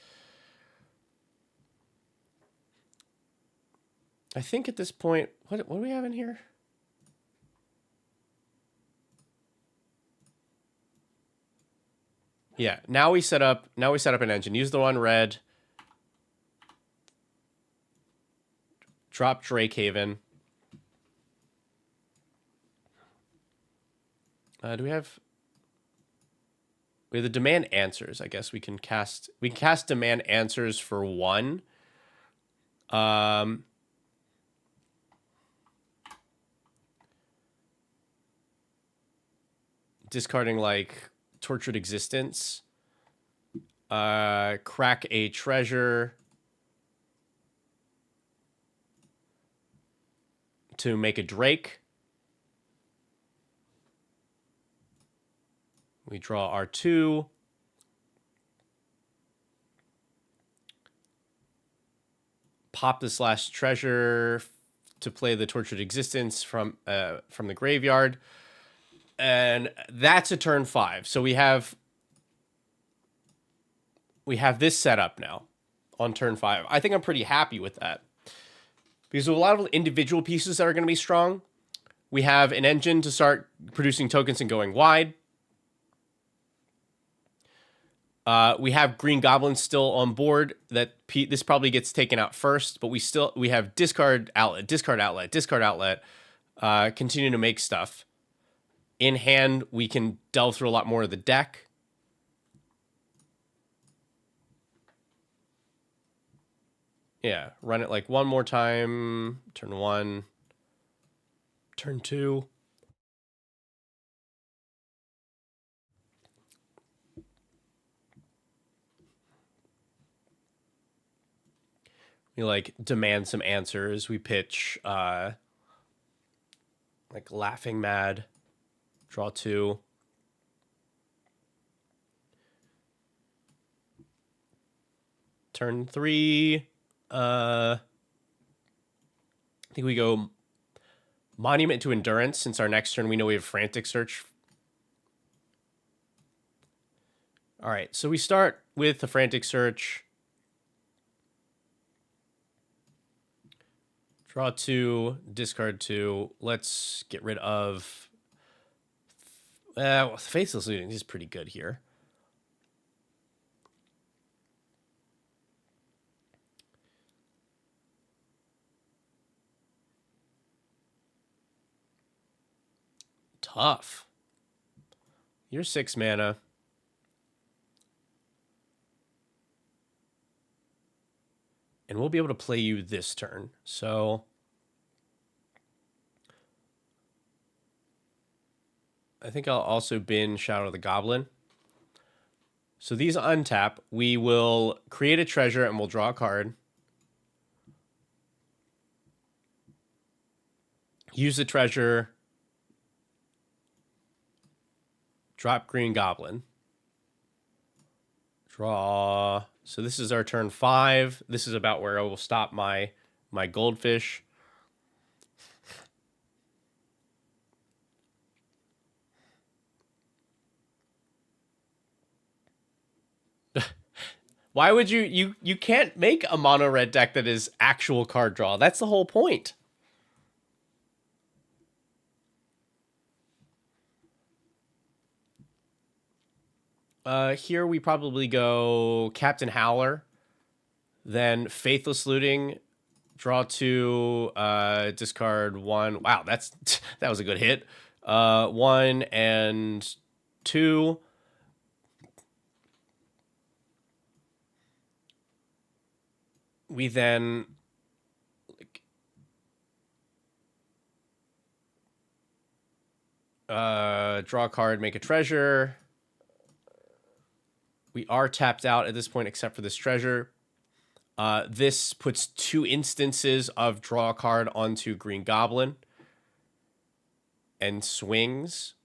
I think at this point, what do we have in here? Yeah, now we set up an engine. Use the 1 red. Drop Drakehaven. Do we have the Demand Answers? I guess we can cast Demand Answers for 1. Discarding like Tortured Existence. Crack a Treasure to make a Drake. We draw our 2. Pop this last treasure to play the Tortured Existence from the graveyard. And that's a turn 5. So we have this set up now on turn 5. I think I'm pretty happy with that. Because with a lot of individual pieces that are going to be strong, we have an engine to start producing tokens and going wide. We have Green Goblins still on board. This probably gets taken out first, but we have discard outlet, continue to make stuff. In hand, we can delve through a lot more of the deck. Yeah, run it like 1 more time. Turn 1. Turn 2. We like demand some answers. We pitch like Laughing Mad. Draw 2. Turn 3. I think we go Monument to Endurance, since our next turn we know we have Frantic Search. All right, so we start with the Frantic Search. Draw 2, discard 2. Let's get rid of... Faithless Looting is pretty good here. Tough. You're 6 mana. And we'll be able to play you this turn. So I think I'll also bin Shadow of the Goblin. So these untap. We will create a treasure and we'll draw a card. Use the treasure. Drop Green Goblin. Draw. So this is our turn 5. This is about where I will stop my goldfish. Why would you can't make a mono red deck that is actual card draw. That's the whole point. Here we probably go Captain Howler, then Faithless Looting, draw 2, discard 1. Wow, that was a good hit. 1 and 2. We then draw a card, make a treasure. We are tapped out at this point, except for this treasure. This puts 2 instances of draw a card onto Green Goblin and swings.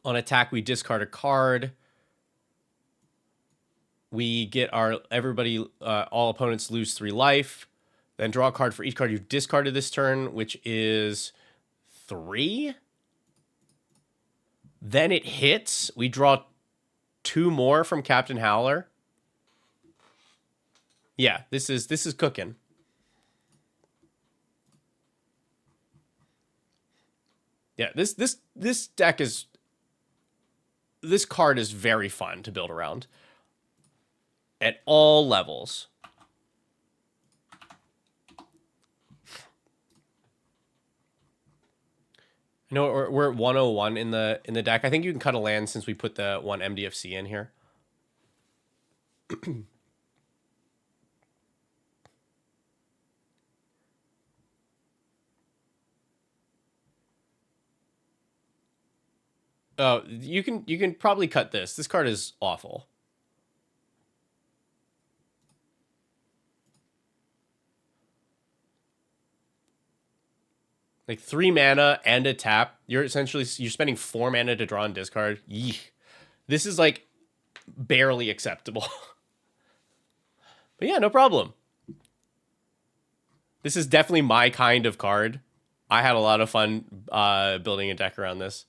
On attack, we discard a card. We get all opponents lose 3 life. Then draw a card for each card you've discarded this turn, which is 3. Then it hits. We draw 2 more from Captain Howler. Yeah, this is cooking. Yeah, this deck is, this card is very fun to build around at all levels. You know, we're at 101 in the deck. I think you can cut a land since we put the 1 MDFC in here. Oh, you can probably cut this. This card is awful. Like 3 mana and a tap. You're spending 4 mana to draw and discard. Yeesh. This is like barely acceptable. But yeah, no problem. This is definitely my kind of card. I had a lot of fun building a deck around this.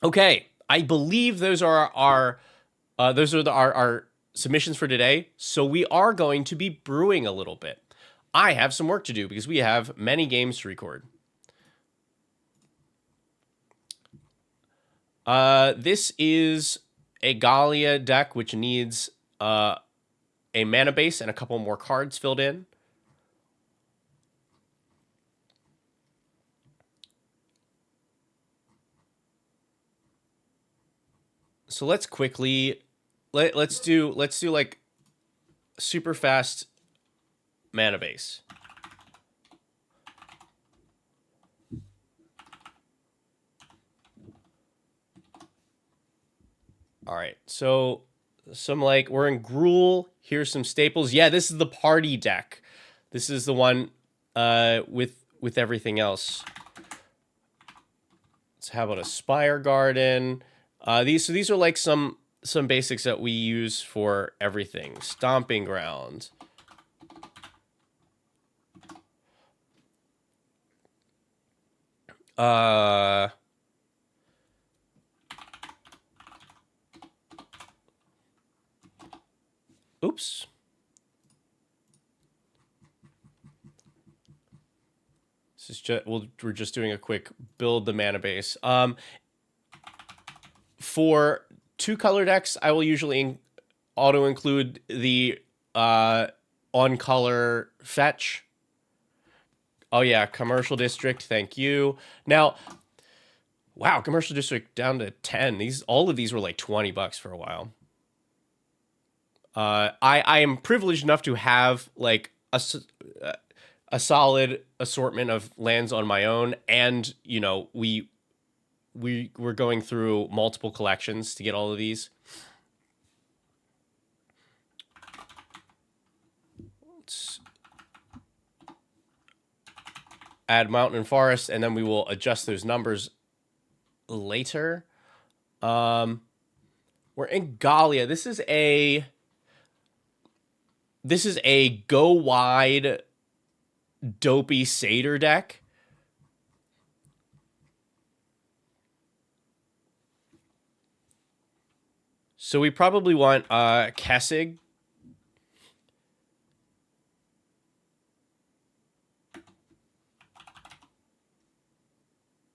Okay, I believe those are our submissions for today. So we are going to be brewing a little bit. I have some work to do because we have many games to record. This is a Gallia deck which needs a mana base and a couple more cards filled in. So let's quickly let's do like super fast mana base. All right, so we're in Gruul. Here's some staples. Yeah, this is the party deck. This is the one with everything else. So how about a Spire Garden? These are like some basics that we use for everything. Stomping Ground. Oops. This is just we're just doing a quick build the mana base. For 2 color decks, I will usually auto include the on color fetch. Oh yeah, Commercial District, thank you. Now, wow, Commercial District down to 10. All of these were like $20 for a while. I am privileged enough to have like a solid assortment of lands on my own, and you know we're going through multiple collections to get all of these. Let's add mountain and forest, and then we will adjust those numbers later. We're in Gallia. This is a go wide dopey satyr deck. So we probably want Kessig.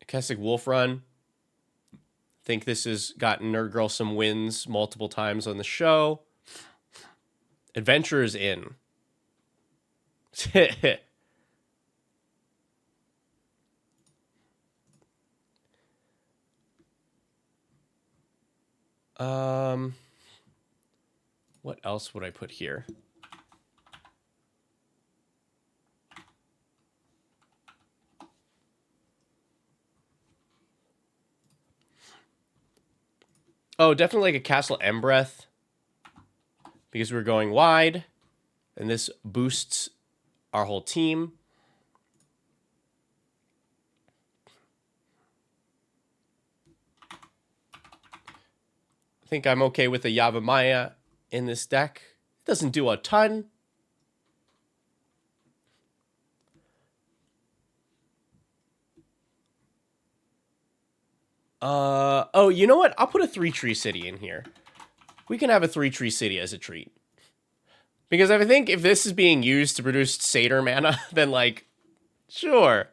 Kessig Wolf Run. Think this has gotten Nerd Girl some wins multiple times on the show. Adventurers in. What else would I put here? Oh, definitely like a Castle Embreth, because we're going wide, and this boosts our whole team. I think I'm okay with the Yavimaya in this deck. It doesn't do a ton. Oh, you know what? I'll put a 3-tree city in here. We can have a 3-tree city as a treat. Because I think if this is being used to produce Satyr mana, then, like, sure.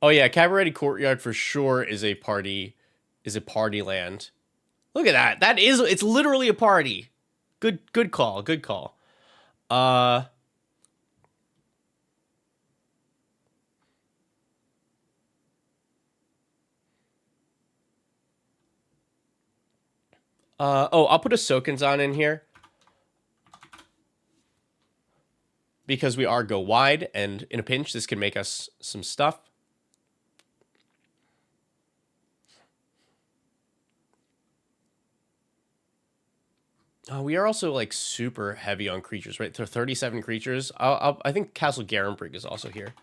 Oh yeah, Cabaret Courtyard for sure is a party land. Look at that. It's literally a party. Good call. Good call. Oh, I'll put a Sokanzan in here. Because we are go wide, and in a pinch, this can make us some stuff. We are also like super heavy on creatures, right? There are 37 creatures. I think Castle Garenbrig is also here.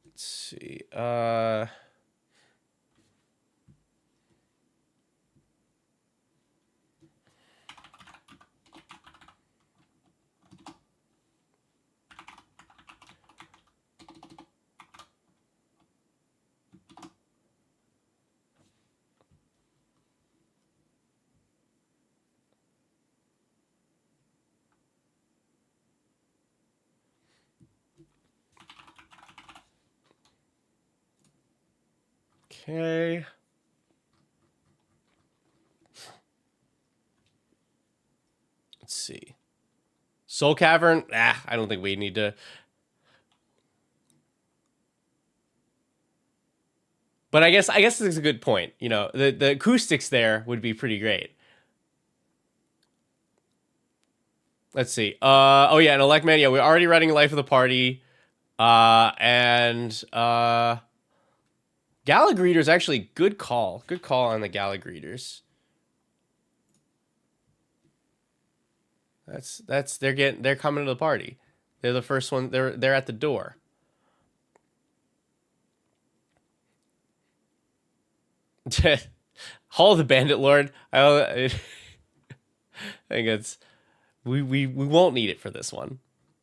Let's see. Okay. Let's see. Soul Cavern. I don't think we need to. But I guess this is a good point. You know, the acoustics there would be pretty great. Let's see. Oh yeah, and Electman. Yeah, we're already running Life of the Party. And Galagreeters actually good call. Good call on the Galagreeters. They're coming to the party. They're the first one. They're at the door. Hall of the Bandit Lord. I think it's we won't need it for this one.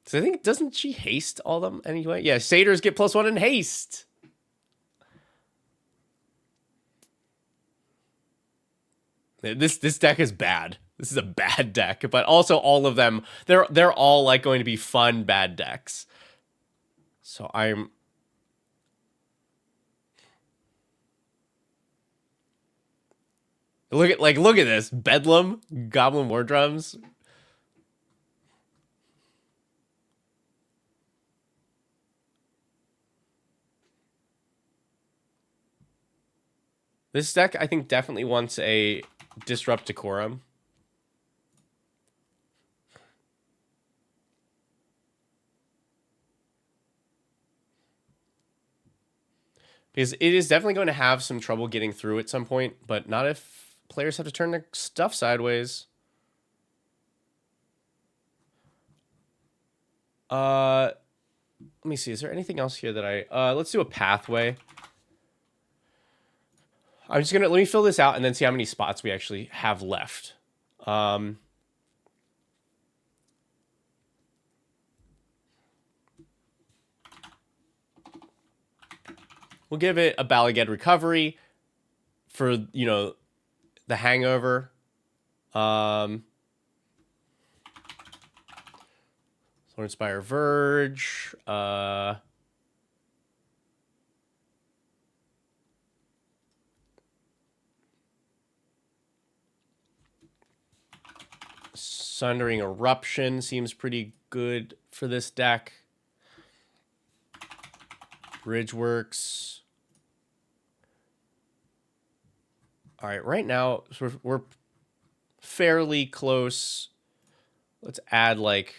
So I think doesn't she haste all them anyway? Yeah, Satyrs get +1 in haste. This deck is bad. This is a bad deck, but also all of them they're all like going to be fun bad decks. So I'm look at this Bedlam Goblin War Drums. This deck I think definitely wants a Disrupt Decorum. Because it is definitely going to have some trouble getting through at some point, but not if players have to turn their stuff sideways. Let me see. Is there anything else here that let's do a pathway. I'm just let me fill this out and then see how many spots we actually have left. We'll give it a Balaged recovery for, the hangover. Thorn Spire Verge. Sundering Eruption seems pretty good for this deck. Bridgeworks. All right, right now we're fairly close. Let's add like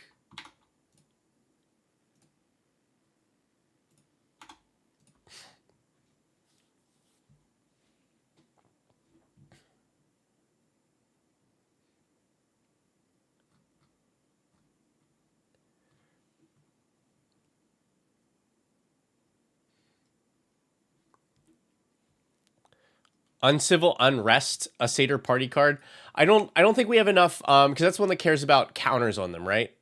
Uncivil Unrest, a Satyr party card. I don't think we have enough because that's one that cares about counters on them, right?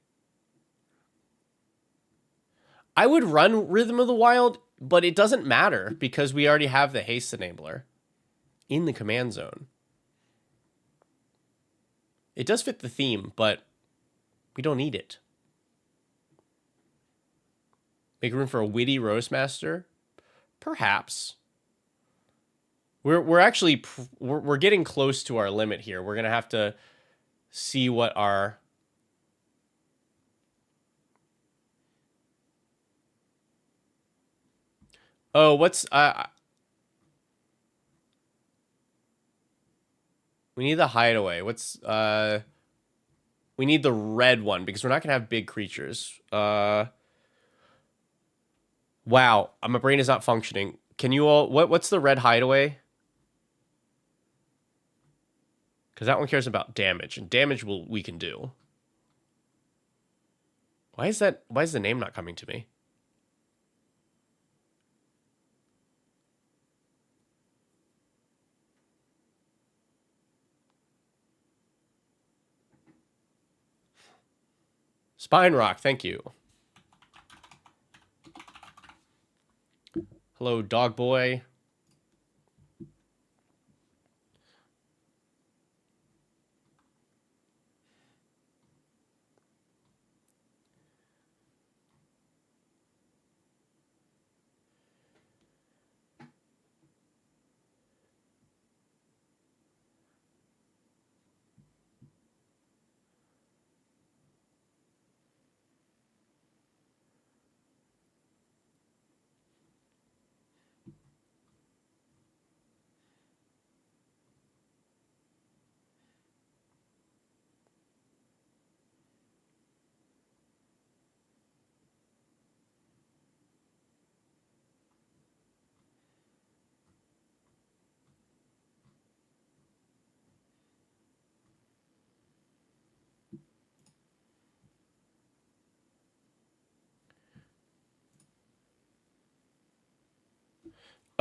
I would run Rhythm of the Wild, but it doesn't matter because we already have the haste enabler in the command zone. It does fit the theme, but we don't need it. Make room for a witty Roastmaster? Perhaps. We're actually we're getting close to our limit here. We're gonna have to see what our what's we need the hideaway. What's we need the red one because we're not gonna have big creatures. Wow, my brain is not functioning. Can you all what's the red hideaway? Because that one cares about damage, and damage we can do. Why is the name not coming to me? Spine Rock, thank you. Hello, Dog Boy.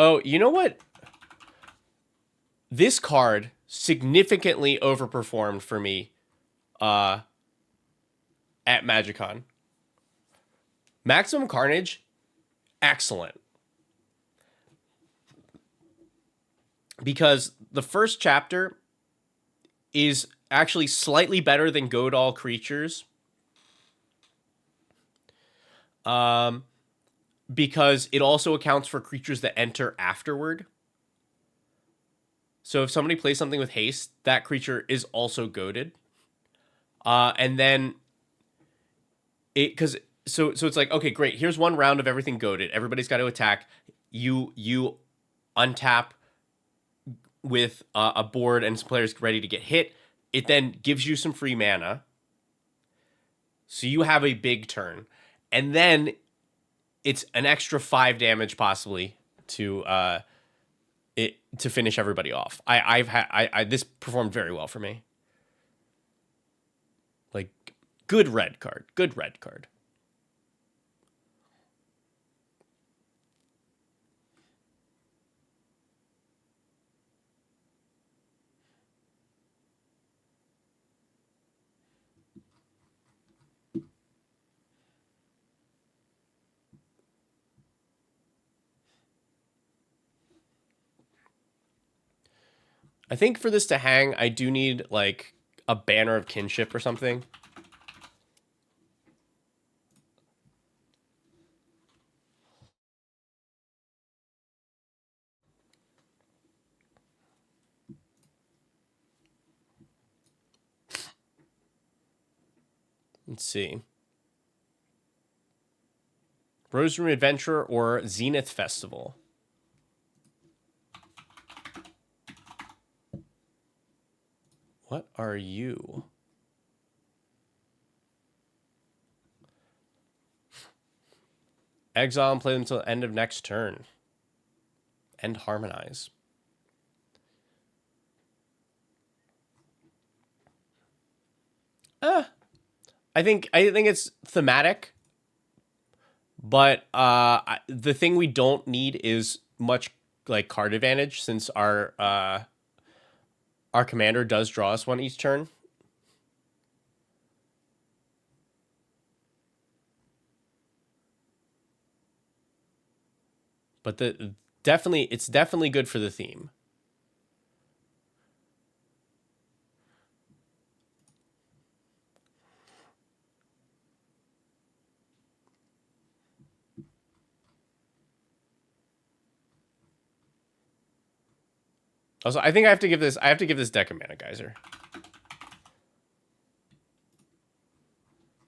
Oh, you know what? This card significantly overperformed for me at MagicCon. Maximum Carnage, excellent. Because the first chapter is actually slightly better than Goad All Creatures. Because it also accounts for creatures that enter afterward. So if somebody plays something with haste, that creature is also goaded. And then so it's like, okay, great. Here's one round of everything goaded. Everybody's got to attack. You untap with a board and some players ready to get hit. It then gives you some free mana. So you have a big turn. And then it's an extra 5 damage possibly to to finish everybody off. This performed very well for me. Like, good red card. Good red card. I think for this to hang, I do need, like, a banner of kinship or something. Let's see. Roseroom Adventure or Zenith Festival. What are you? Exile and play them until the end of next turn. End Harmonize. I think it's thematic, but the thing we don't need is much like card advantage since our commander does draw us one each turn. But it's definitely good for the theme. Also, I think I have to give this deck a Mana Geyser.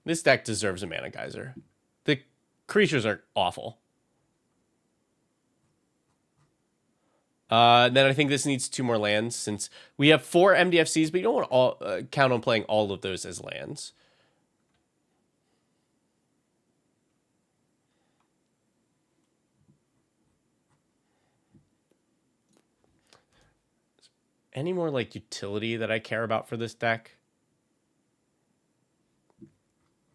This deck deserves a Mana Geyser. The creatures are awful. Then I think this needs 2 more lands since we have 4 MDFCs, but you don't want to count on playing all of those as lands. Any more like utility that I care about for this deck?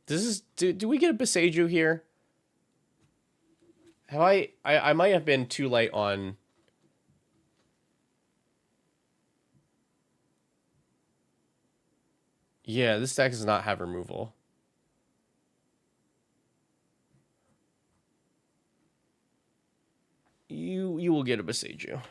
Do we get a Boseiju here? Have I might have been too light on. Yeah, this deck does not have removal. You will get a Boseiju.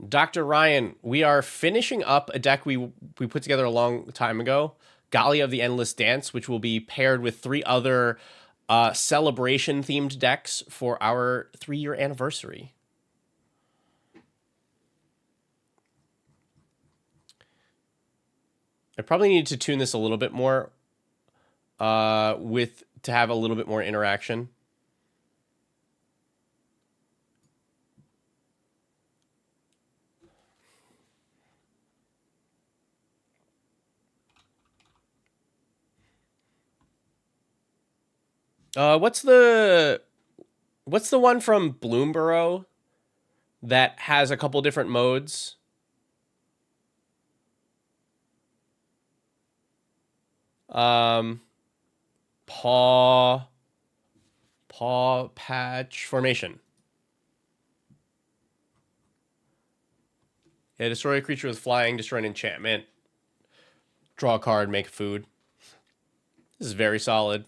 Dr. Ryan, we are finishing up a deck we put together a long time ago, Galia of the Endless Dance, which will be paired with 3 other celebration-themed decks for our 3-year anniversary. I probably need to tune this a little bit more to have a little bit more interaction. What's the one from Bloomborough that has a couple different modes? Paw Patch Formation. Yeah, destroy a creature with flying, destroy an enchantment, draw a card, make food. This is very solid.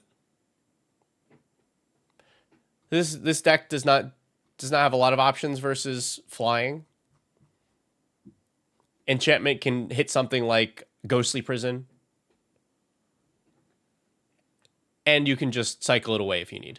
This deck does not have a lot of options versus flying. Enchantment can hit something like Ghostly Prison. And you can just cycle it away if you need.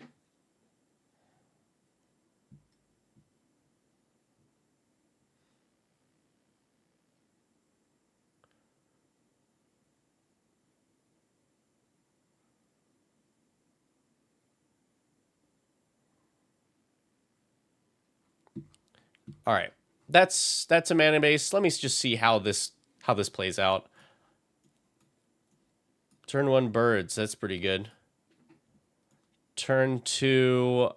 All right. That's a mana base. Let me just see how this plays out. Turn 1 birds. That's pretty good. Turn 2,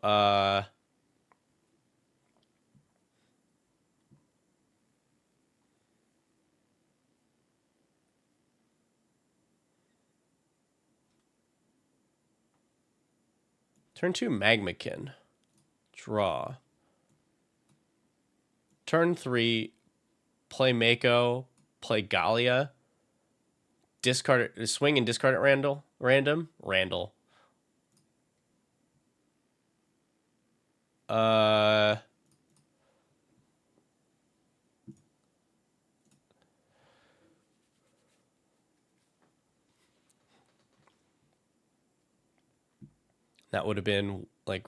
turn 2 Magmakin. Draw. Turn 3, play Mako, play Gallia. Discard it, swing and discard at random. That would have been like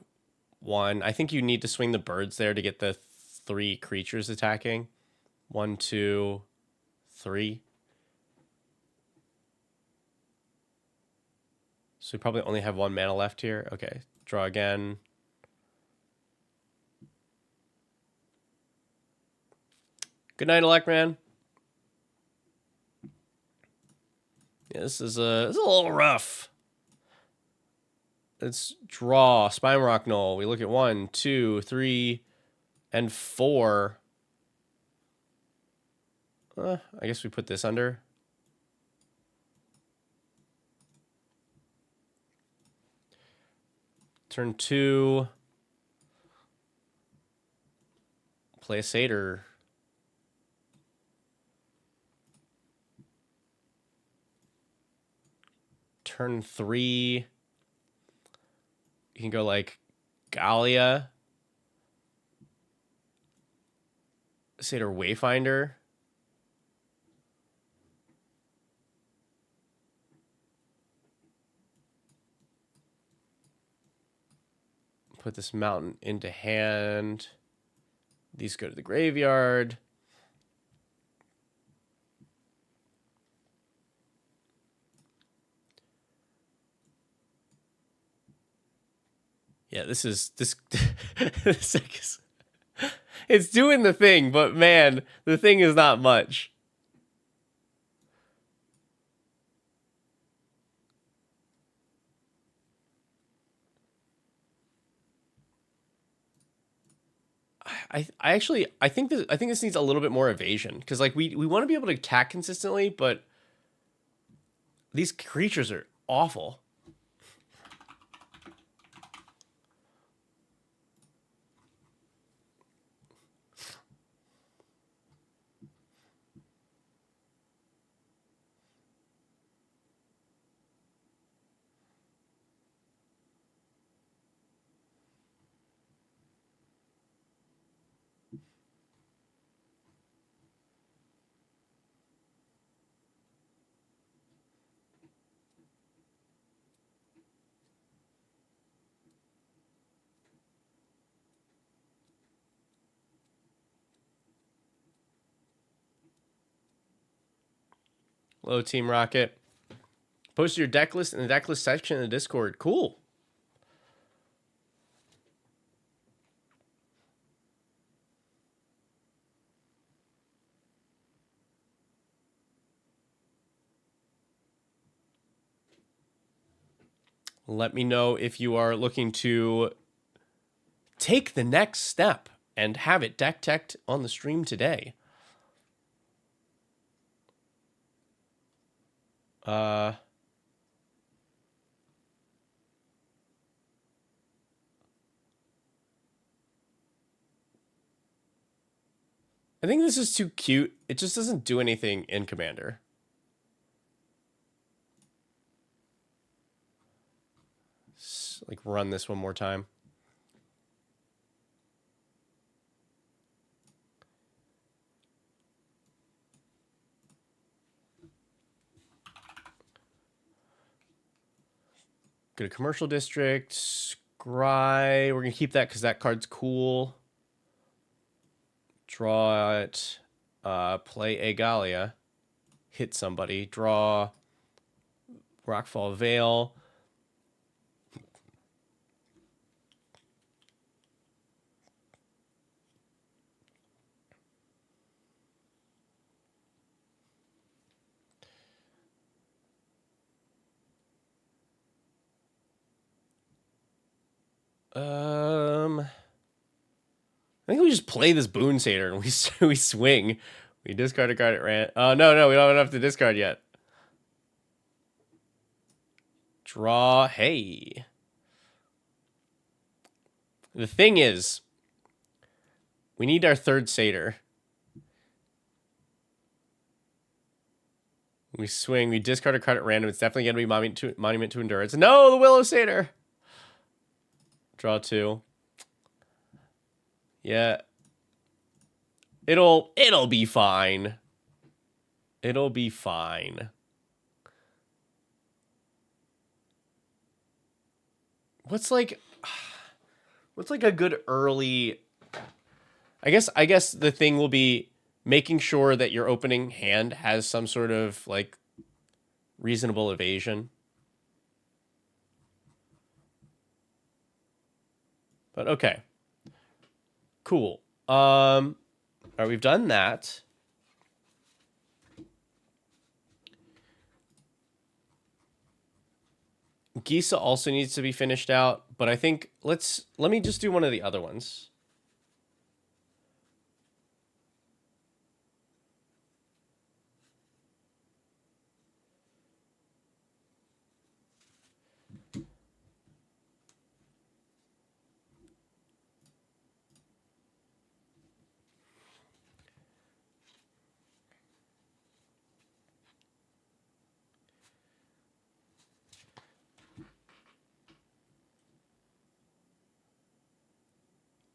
1. I think you need to swing the birds there to get the 3 creatures attacking. 1, 2, 3. So we probably only have 1 mana left here. Okay, draw again. Good night, Electman. Yeah, this is a little rough. Let's draw Spine Rock Knoll. We look at 1, 2, 3, and 4. I guess we put this under. Turn 2. Play a Satyr. Turn 3. You can go like Gallia. Satyr Wayfinder. Put this mountain into hand. These go to the graveyard. Yeah, this this deck is, it's doing the thing, but man, the thing is not much. I think this needs a little bit more evasion, because like we want to be able to attack consistently, but these creatures are awful. Hello, Team Rocket. Post your deck list in the deck list section in the Discord. Cool. Let me know if you are looking to take the next step and have it deck teched on the stream today. I think this is too cute. It just doesn't do anything in Commander. Let's, like, run this one more time. Go to Commercial District. Scry. We're going to keep that because that card's cool. Draw it. Play Agalia. Hit somebody. Draw Rockfall Veil. I think we just play this Boon Satyr and we swing. We discard a card at random. Oh, no, we don't have to discard yet. Draw. Hey. The thing is, we need our third Satyr. We swing. We discard a card at random. It's definitely going to be Monument to Endurance. No, the Willow Satyr. Draw 2. Yeah. It'll be fine. It'll be fine. What's like a good early... I guess the thing will be making sure that your opening hand has some sort of like reasonable evasion. But okay. Cool. All right, we've done that. Gisa also needs to be finished out, but I think let me just do one of the other ones.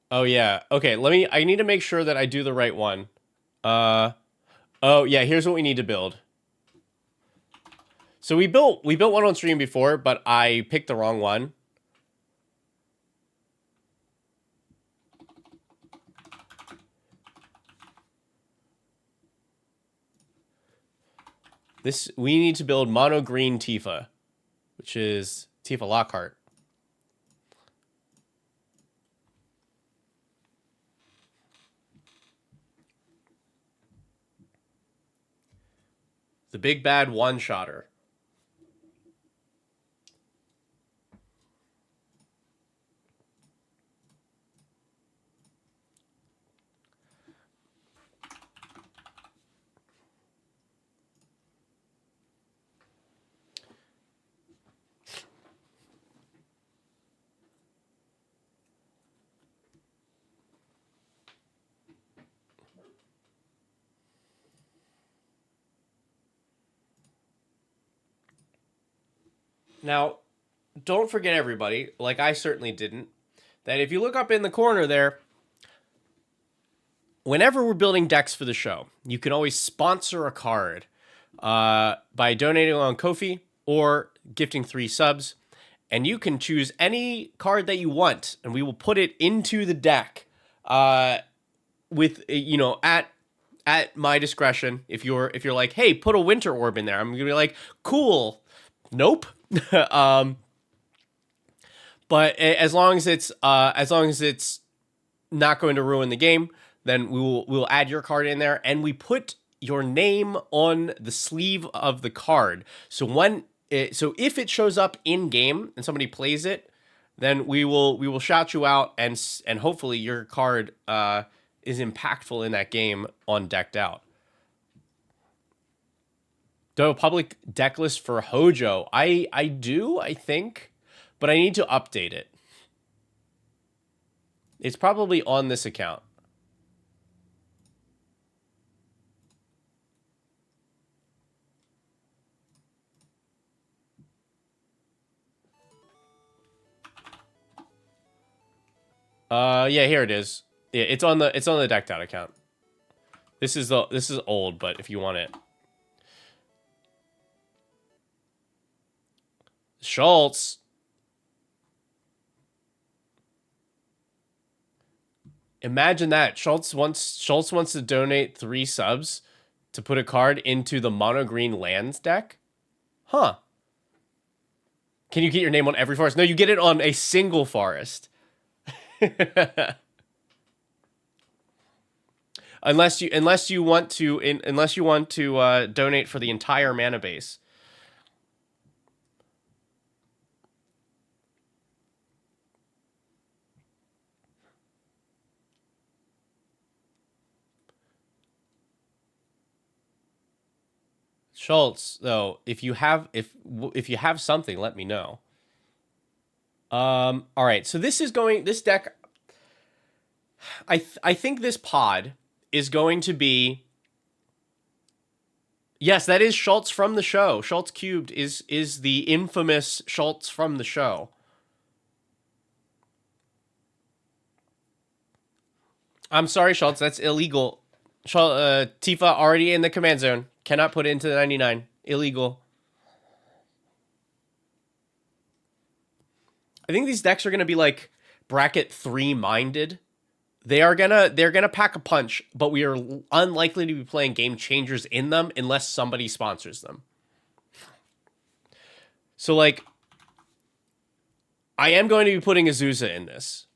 Oh yeah. Okay, I need to make sure that I do the right one. Oh yeah, here's what we need to build. So we built one on stream before, but I picked the wrong one. We need to build mono green Tifa, which is Tifa Lockhart. The big bad one-shotter. Now, don't forget, everybody, like I certainly didn't, that if you look up in the corner there, whenever we're building decks for the show, you can always sponsor a card by donating on Ko-fi or gifting 3 subs. And you can choose any card that you want, and we will put it into the deck with, at my discretion. If you're like, hey, put a Winter Orb in there, I'm gonna be like, cool. Nope. But as long as it's not going to ruin the game, then we'll add your card in there, and we put your name on the sleeve of the card. So if it shows up in game and somebody plays it, then we will shout you out, and hopefully your card is impactful in that game on Decked Out. Do I have a public deck list for Hojo? I do, I think, but I need to update it. It's probably on this account. Yeah, here it is. Yeah, it's on the Decked Out account. This is old, but if you want it. Schultz. Imagine that. Schultz wants to donate 3 subs to put a card into the mono green lands deck. Huh. Can you get your name on every forest? No, you get it on a single forest. unless you want to donate for the entire mana base. Schultz, though, if you have something, let me know. All right, so this deck. I think this pod is going to be. Yes, that is Schultz from the show. Schultz Cubed is the infamous Schultz from the show. I'm sorry, Schultz. That's illegal. Tifa already in the command zone. Cannot put it into the 99. Illegal. I think these decks are gonna be like bracket 3 minded. They're gonna pack a punch, but we are unlikely to be playing game changers in them unless somebody sponsors them. So like, I am going to be putting Azusa in this.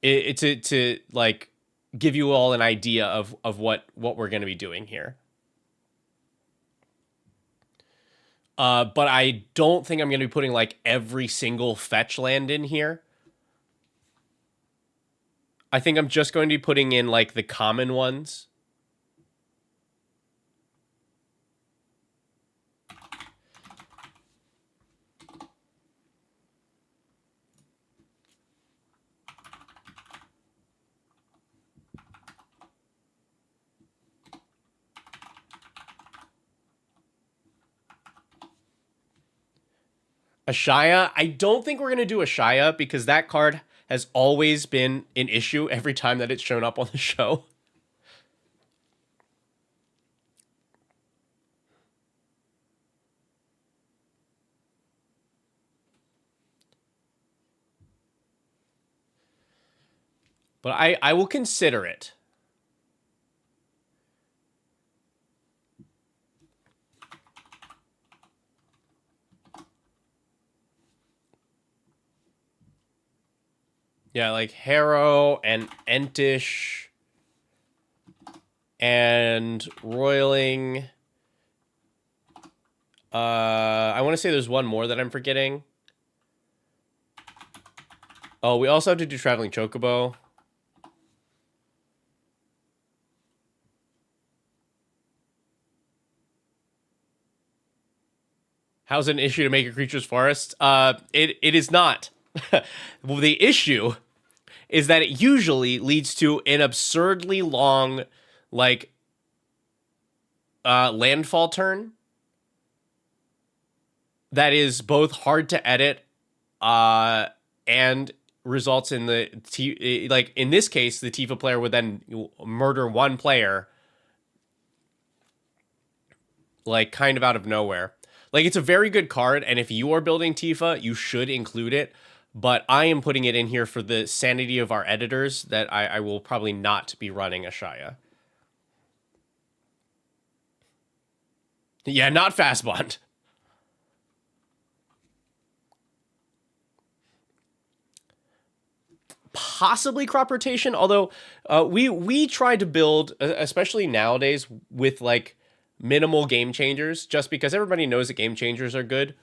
To like give you all an idea of what we're going to be doing here. But I don't think I'm going to be putting like every single fetch land in here. I think I'm just going to be putting in like the common ones. Ashaya, I don't think we're going to do Ashaya because that card has always been an issue every time that it's shown up on the show. But I will consider it. Yeah, like Harrow and Entish and Roiling. I want to say there's one more that I'm forgetting. Oh, we also have to do Traveling Chocobo. How's an issue to make a creature's forest? It is not. Well, the issue is that it usually leads to an absurdly long, like, landfall turn that is both hard to edit, and results in like in this case, the Tifa player would then murder one player, like kind of out of nowhere. Like it's a very good card, and if you are building Tifa, you should include it. But I am putting it in here for the sanity of our editors that I will probably not be running Ashaya. Yeah, not fast bond. Possibly crop rotation, although we try to build, especially nowadays, with like minimal game changers, just because everybody knows that game changers are good.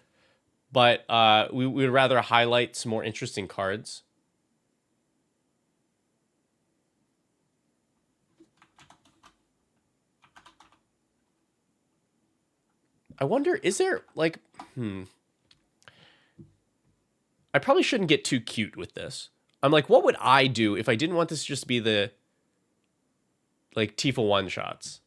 But we would rather highlight some more interesting cards. I wonder, is there like, I probably shouldn't get too cute with this. I'm like, what would I do if I didn't want this to just be the like Tifa one shots?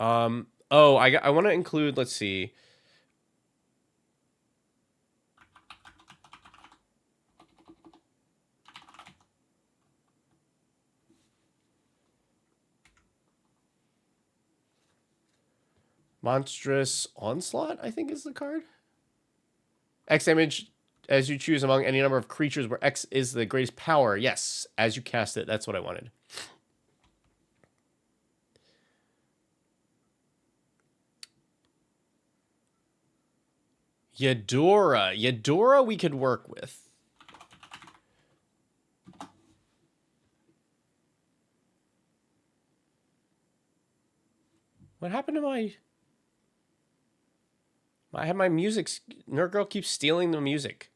Oh, I want to include, let's see. Monstrous Onslaught, I think is the card. X damage as you choose among any number of creatures where X is the greatest power. Yes, as you cast it. That's what I wanted. Yadora we could work with. What happened to my... I have my music. Nerd Girl keeps stealing the music.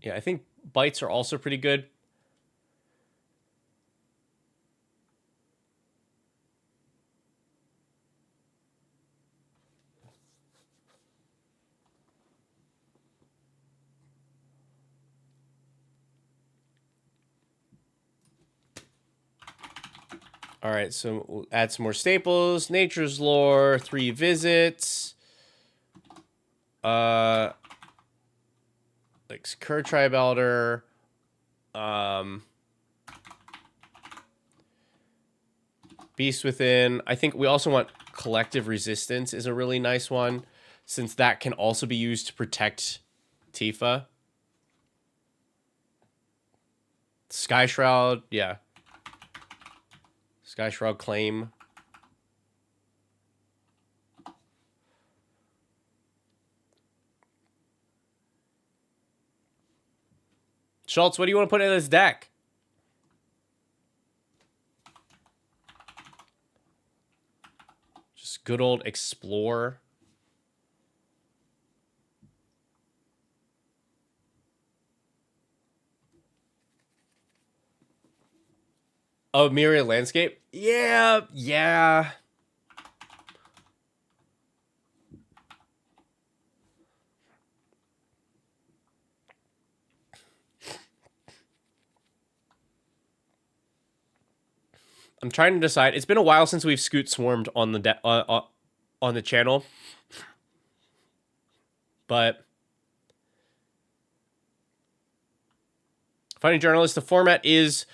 Yeah, I think bites are also pretty good. All right, so we'll add some more staples. Nature's Lore, 3 visits. Like Cur Tribe Elder. Beast Within. I think we also want Collective Resistance is a really nice one, since that can also be used to protect Tifa. Sky Shroud, yeah. Sky Shroud Claim. Schultz, what do you want to put in this deck? Just good old Explore. Oh, Myriad Landscape? Yeah, yeah. I'm trying to decide. It's been a while since we've Scoot Swarmed on the on the channel. But Fighting Journalist, the format is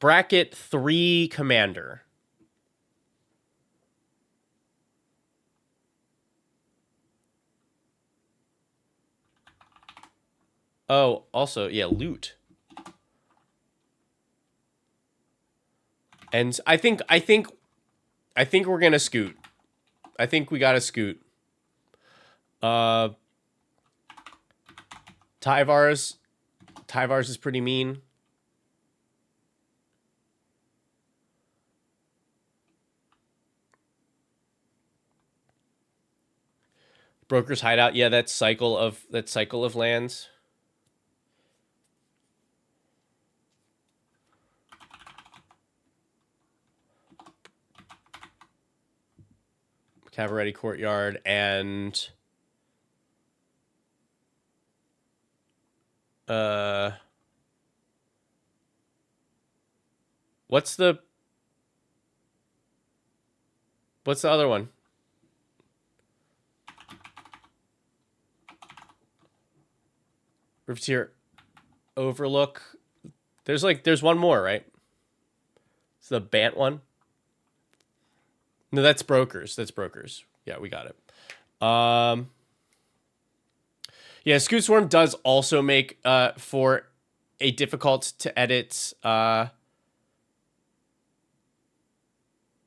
bracket 3 commander. Oh, also, yeah, loot. And I think we're gonna scoot. I think we gotta scoot. Tyvar's is pretty mean. Broker's Hideout, yeah, that cycle of lands. Cavalry Courtyard and what's the other one? Riveteer Overlook. There's one more, right? It's the Bant one. No, that's Brokers. Yeah, we got it. Yeah, Scoot Swarm does also make for a difficult to edit, but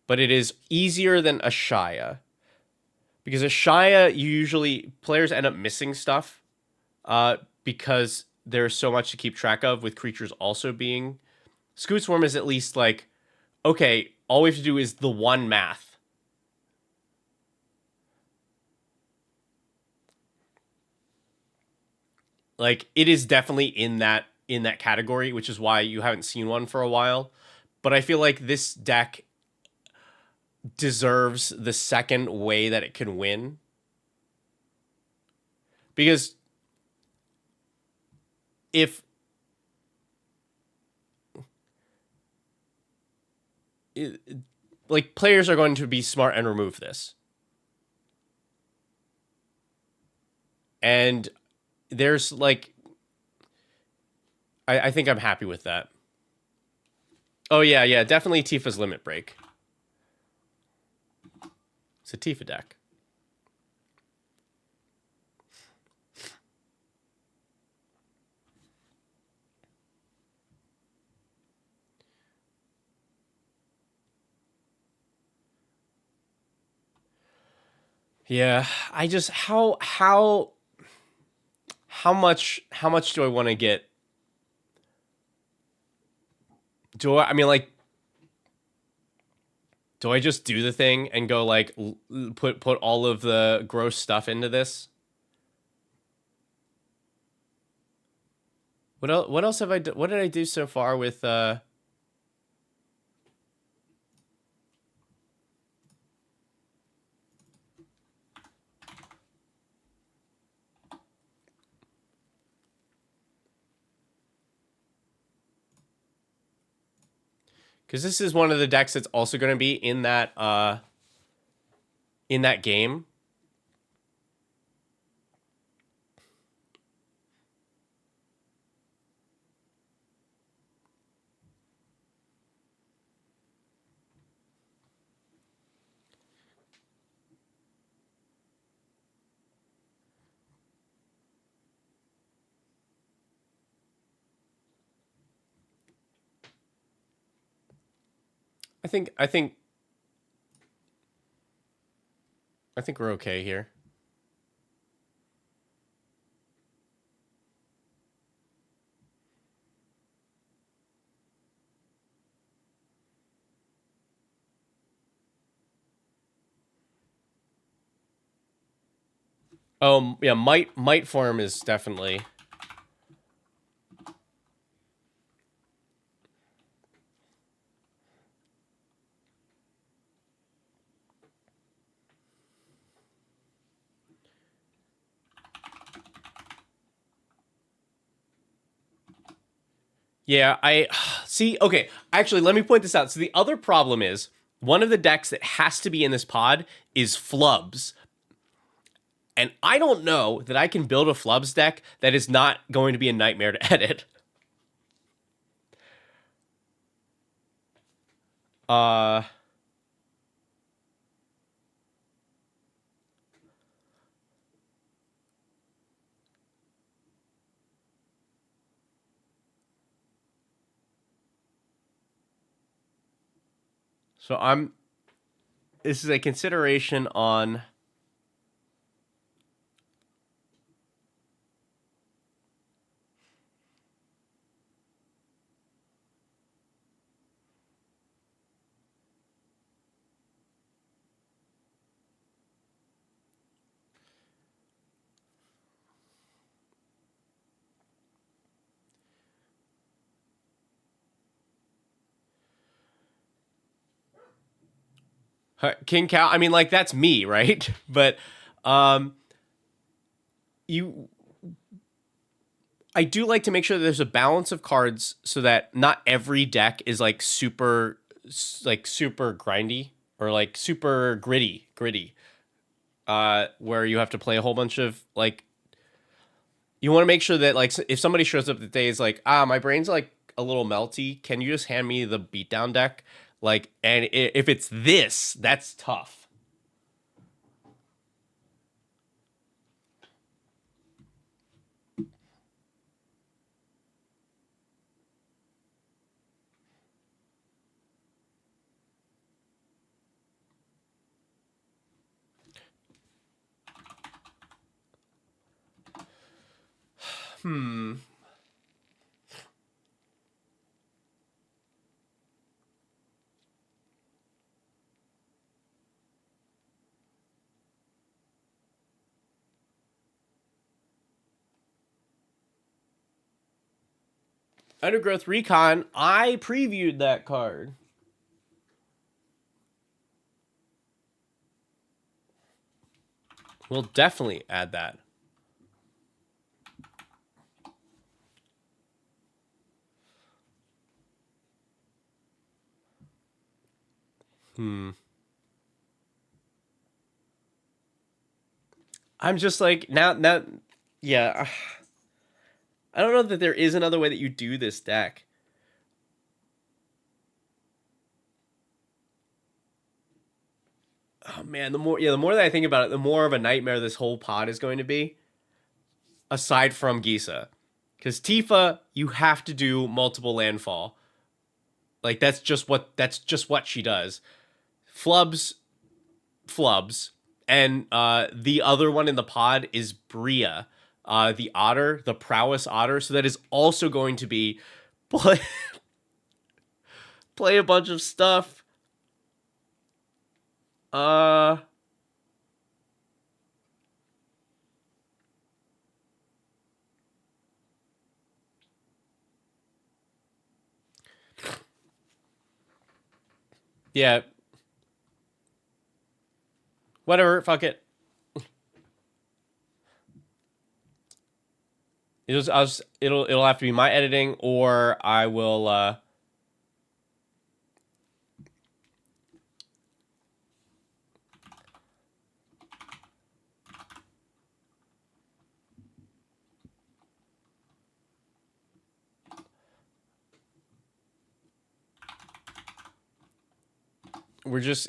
it is easier than Ashaya. Because Ashaya, usually players end up missing stuff because there's so much to keep track of with creatures also being. Scoot Swarm is at least like, okay, all we have to do is the one math. Like, it is definitely in that category, which is why you haven't seen one for a while. But I feel like this deck deserves the second way that it can win. Because if like players are going to be smart and remove this. And there's like I think I'm happy with that. Oh yeah, definitely Tifa's Limit Break. It's a Tifa deck. Yeah, I just how much do I want to get? I mean, like, do I just do the thing and go like put all of the gross stuff into this? What else have I done? What did I do so far with because this is one of the decks that's also going to be in that game. I think we're okay here. Yeah, might form is definitely. Yeah, I see. Okay, actually, let me point this out. So the other problem is one of the decks that has to be in this pod is Flubs. And I don't know that I can build a Flubs deck that is not going to be a nightmare to edit. Uh so I'm this is a consideration on King Cow. I mean, like, that's me, right? But um you I do like to make sure that there's a balance of cards so that not every deck is like super grindy or like super gritty. Where you have to play a whole bunch of like you want to make sure that like if somebody shows up the day is like, my brain's like a little melty, can you just hand me the beatdown deck? Like, and if it's this, that's tough. Hmm. Undergrowth Recon, I previewed that card. We'll definitely add that. Hmm. I'm just like now yeah. I don't know that there is another way that you do this deck. Oh man, the more that I think about it, the more of a nightmare this whole pod is going to be. Aside from Gisa, because Tifa, you have to do multiple landfall. Like that's just what she does. Flubs, flubs, And the other one in the pod is Bria, the otter, the prowess otter. So that is also going to be play, play a bunch of stuff. Yeah. Whatever, fuck it. It'll have to be my editing, or I will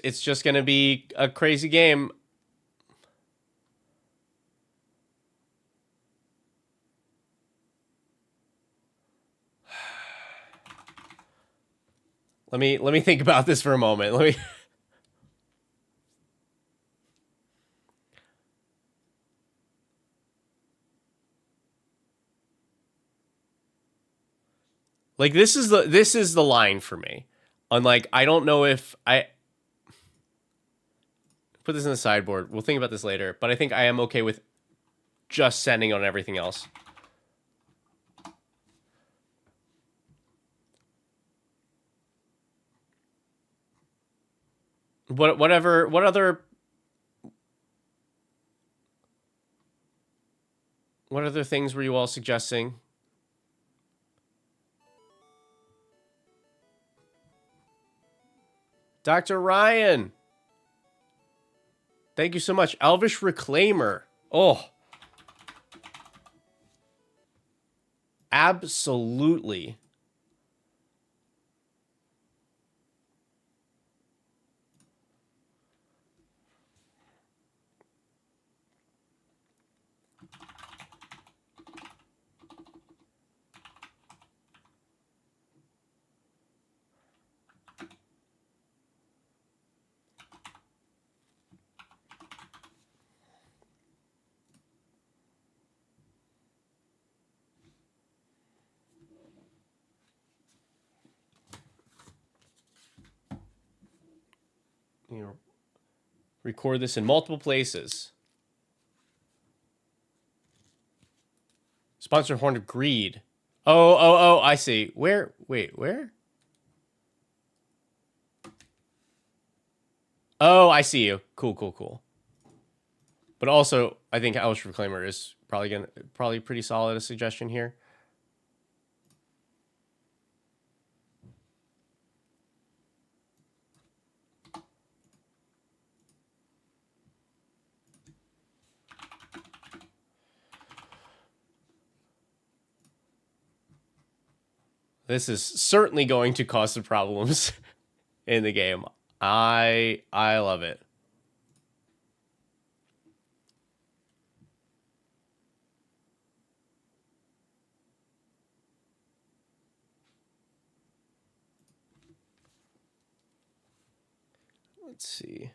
it's just gonna be a crazy game. Let me think about this for a moment. Let me like this is the line for me. Unlike, I don't know if I put this in the sideboard. We'll think about this later, but I think I am okay with just sending on everything else. What other things were you all suggesting? Dr. Ryan. Thank you so much. Elvish Reclaimer. Oh. Absolutely. You know, record this in multiple places. Sponsor Horn of Greed. Oh, I see. Where? Wait, where? Oh, I see you. Cool. But also, I think Elvish Reclaimer is probably pretty solid a suggestion here. This is certainly going to cause some problems in the game. I love it. Let's see.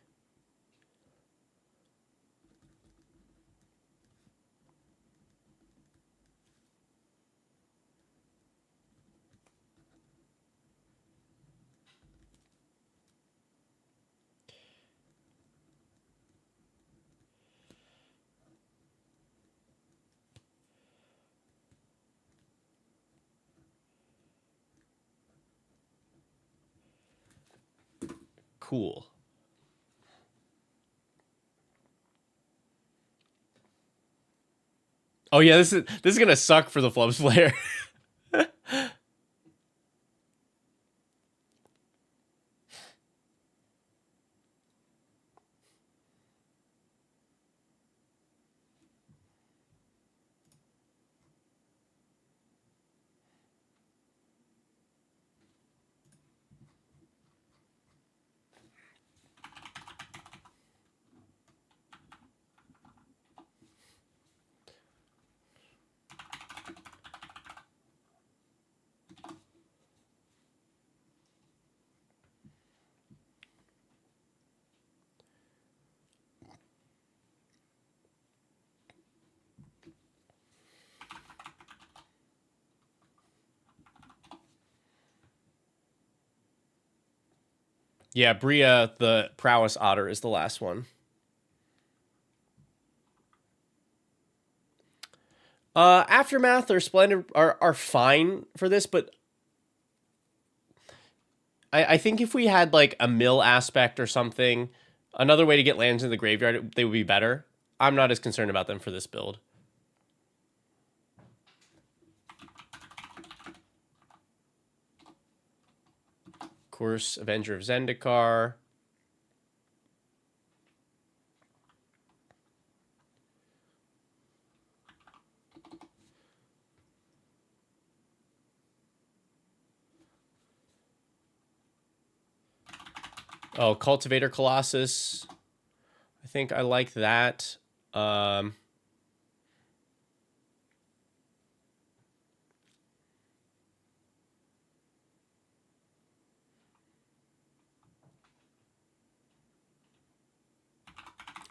Cool. Oh yeah, this is gonna suck for the Flubs player. Yeah, Bria, the prowess otter, is the last one. Aftermath or Splendid are fine for this, but I think if we had like a mill aspect or something, another way to get lands in the graveyard, they would be better. I'm not as concerned about them for this build. Of course, Avenger of Zendikar. Oh, Cultivator Colossus. I think I like that.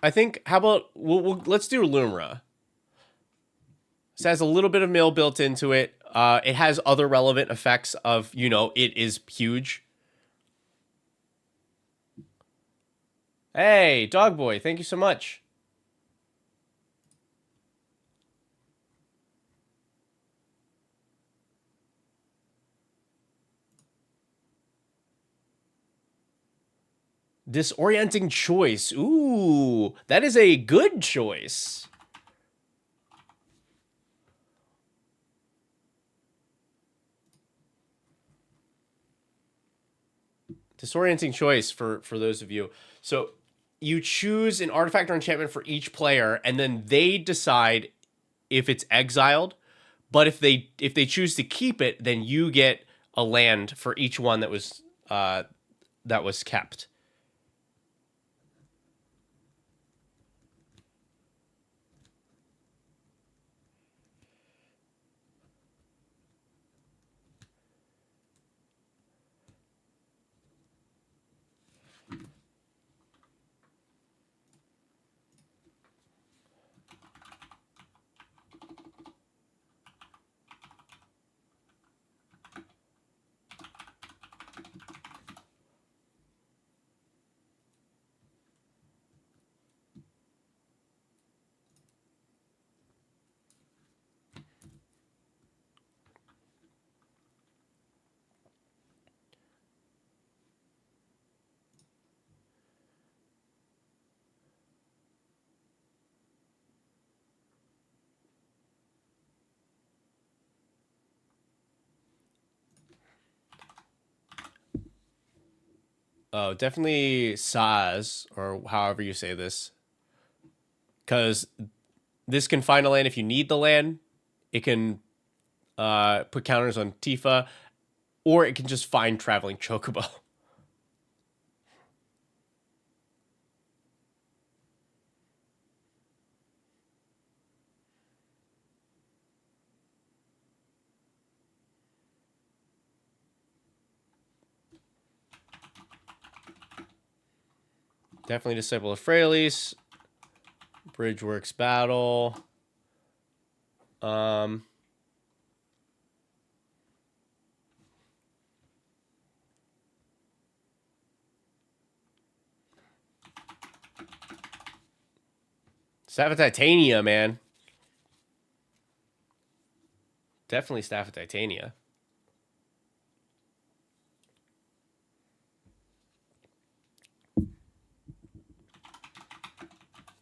I think, how about, let's do Lumra. This has a little bit of mill built into it. It has other relevant effects of, it is huge. Hey, Dog Boy, thank you so much. Disorienting choice. Ooh, that is a good choice. Disorienting choice for those of you. So you choose an artifact or enchantment for each player, and then they decide if it's exiled. But if they choose to keep it, then you get a land for each one that was kept. Oh, definitely Saz, or however you say this. Because this can find a land if you need the land. It can put counters on Tifa, or it can just find Traveling Chocobo. Definitely Disciple of Freyalise. Bridgeworks Battle. Staff of Titania, man. Definitely Staff of Titania.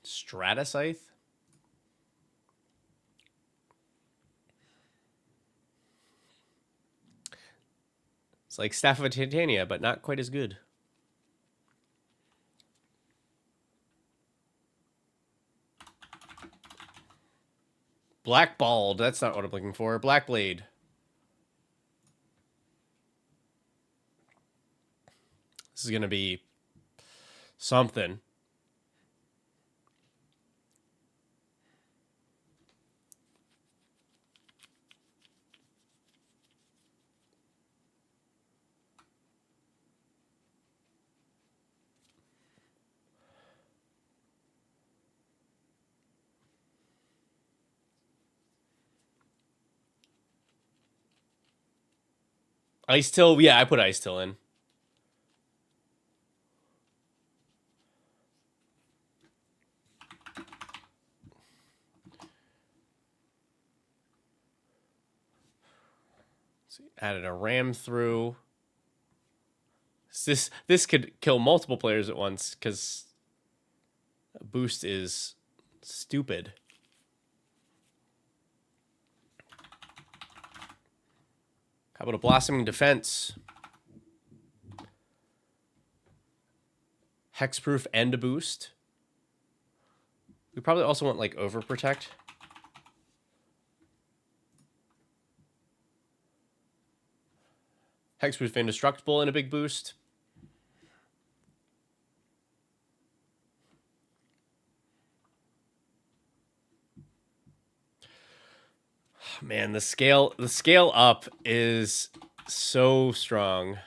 Stratascythe. It's like Staff of Titania, but not quite as good. Blackballed. That's not what I'm looking for. Blackblade. This is going to be something. Ice Till, yeah, I put Ice Till in. Added a ram through. This could kill multiple players at once because boost is stupid. How about a blossoming defense? Hexproof and a boost. We probably also want like overprotect. Hexproof indestructible and a big boost. Man, the scale up is so strong.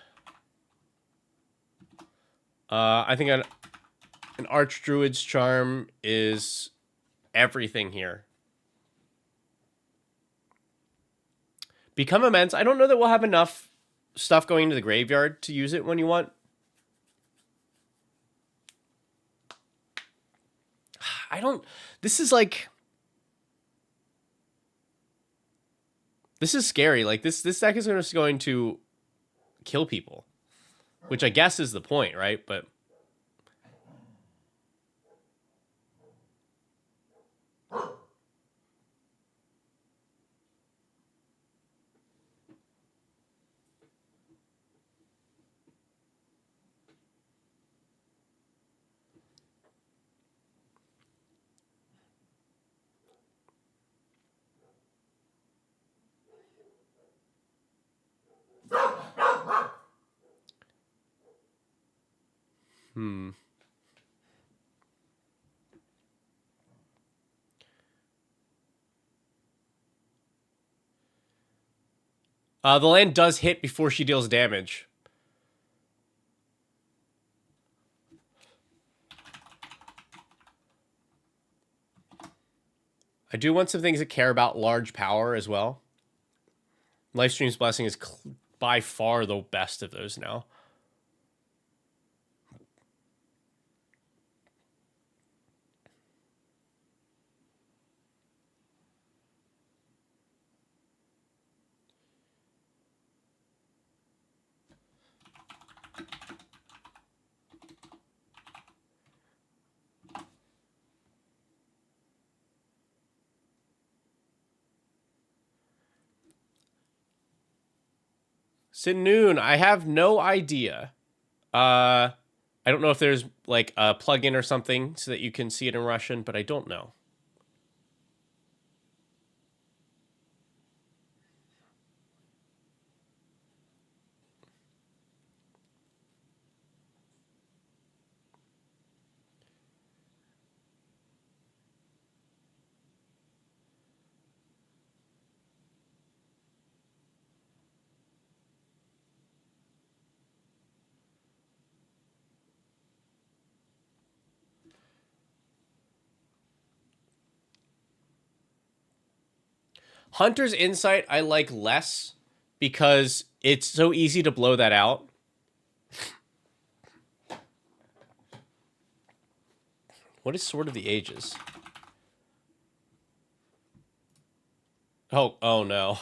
I think an Archdruid's Charm is everything here. Become Immense. I don't know that we'll have enough stuff going into the graveyard to use it when you want. I don't... This is like... This is scary. Like, this deck is just going to kill people. Which I guess is the point, right? But... the land does hit before she deals damage. I do want some things that care about large power as well. Lifestream's Blessing is by far the best of those now. Sinoon, I have no idea. I don't know if there's like a plugin or something so that you can see it in Russian, but I don't know. Hunter's Insight I like less because it's so easy to blow that out. What is Sword of the Ages? Oh no.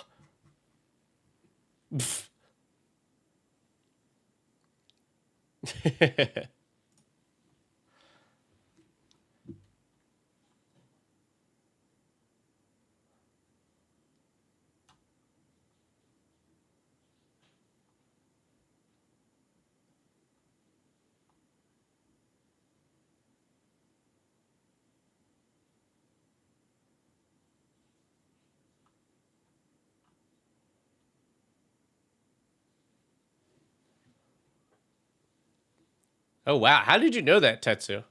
Oh wow, how did you know that, Tetsu?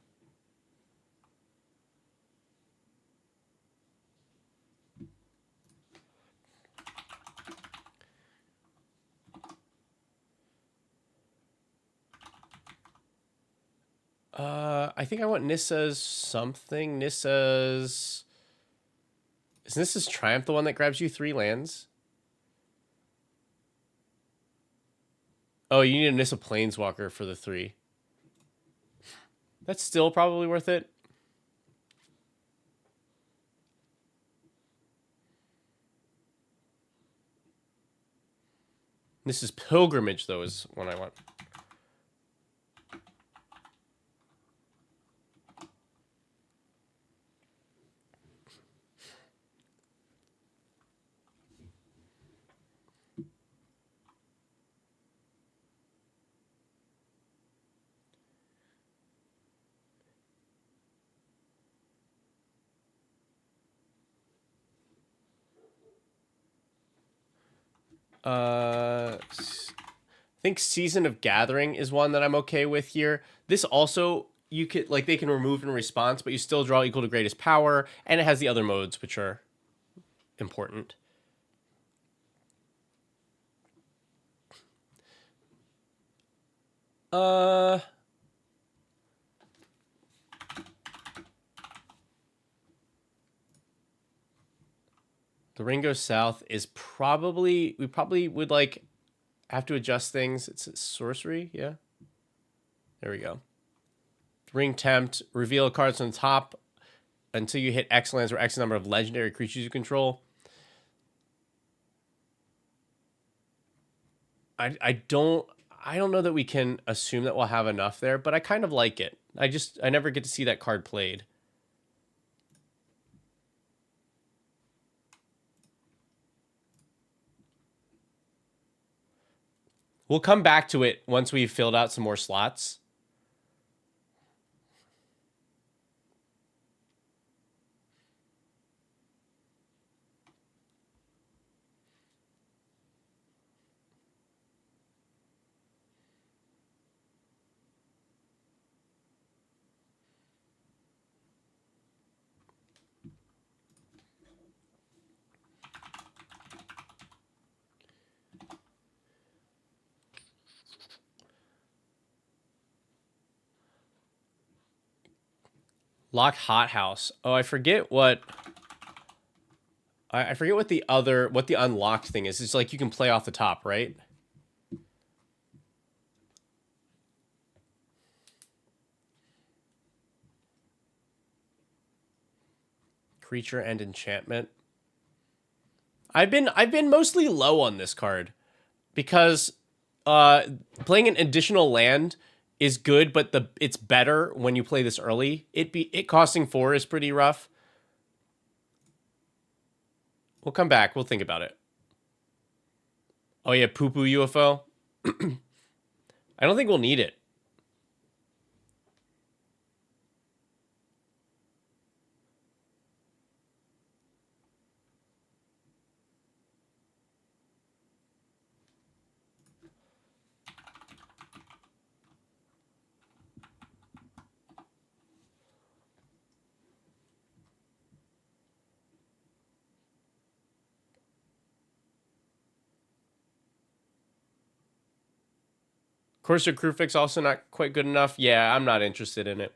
I think I want Nissa's something. Nissa's... Is Nissa's Triumph the one that grabs you 3 lands? Oh, you need a Nissa Planeswalker for the 3. That's still probably worth it. This is Pilgrimage, though, is one I want. I think Season of Gathering is one that I'm okay with here. This also, you could, like, they can remove in response, but you still draw equal to greatest power, and it has the other modes, which are important. The ring goes south is probably, we probably would, like, have to adjust things. It's a sorcery, yeah. There we go. Ring tempt, reveal cards on the top until you hit X lands or X number of legendary creatures you control. I don't know that we can assume that we'll have enough there, but I kind of like it. I never get to see that card played. We'll come back to it once we've filled out some more slots. Lock Hothouse. Oh, I forget what I forget what the unlocked thing is. It's like you can play off the top, right? Creature and enchantment. I've been mostly low on this card because playing an additional land is good, but it's better when you play this early. It costing 4 is pretty rough. We'll come back. We'll think about it. Oh yeah, poo poo UFO. I don't think we'll need it. Corsair Crewfix also not quite good enough. Yeah, I'm not interested in it.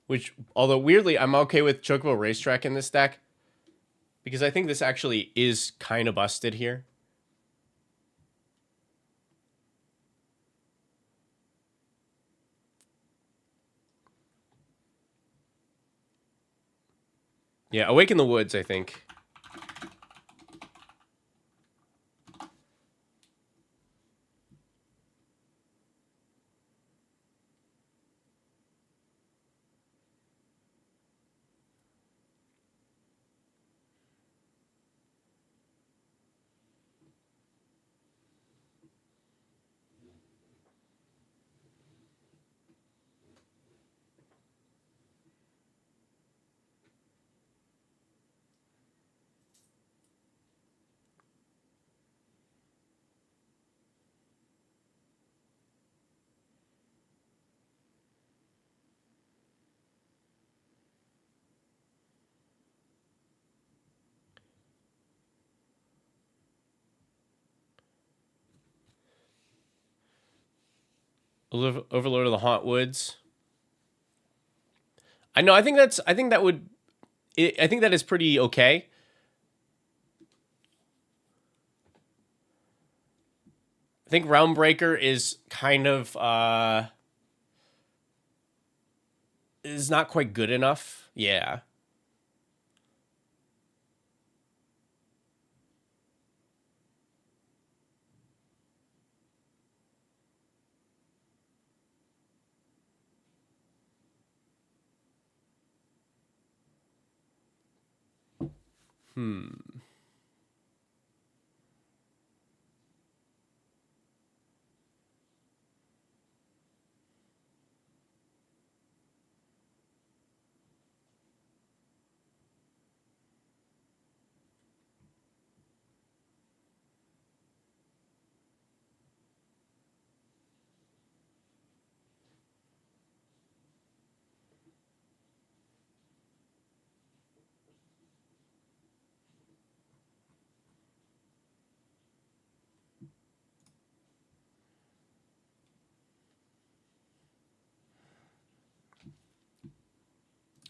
Which, although weirdly, I'm okay with Chocobo Racetrack in this deck because I think this actually is kind of busted here. Yeah, Awaken the Woods, I think. Overlord of the Haunt Woods. I know. I think that is pretty okay. I think Realm Breaker is kind of is not quite good enough. Yeah.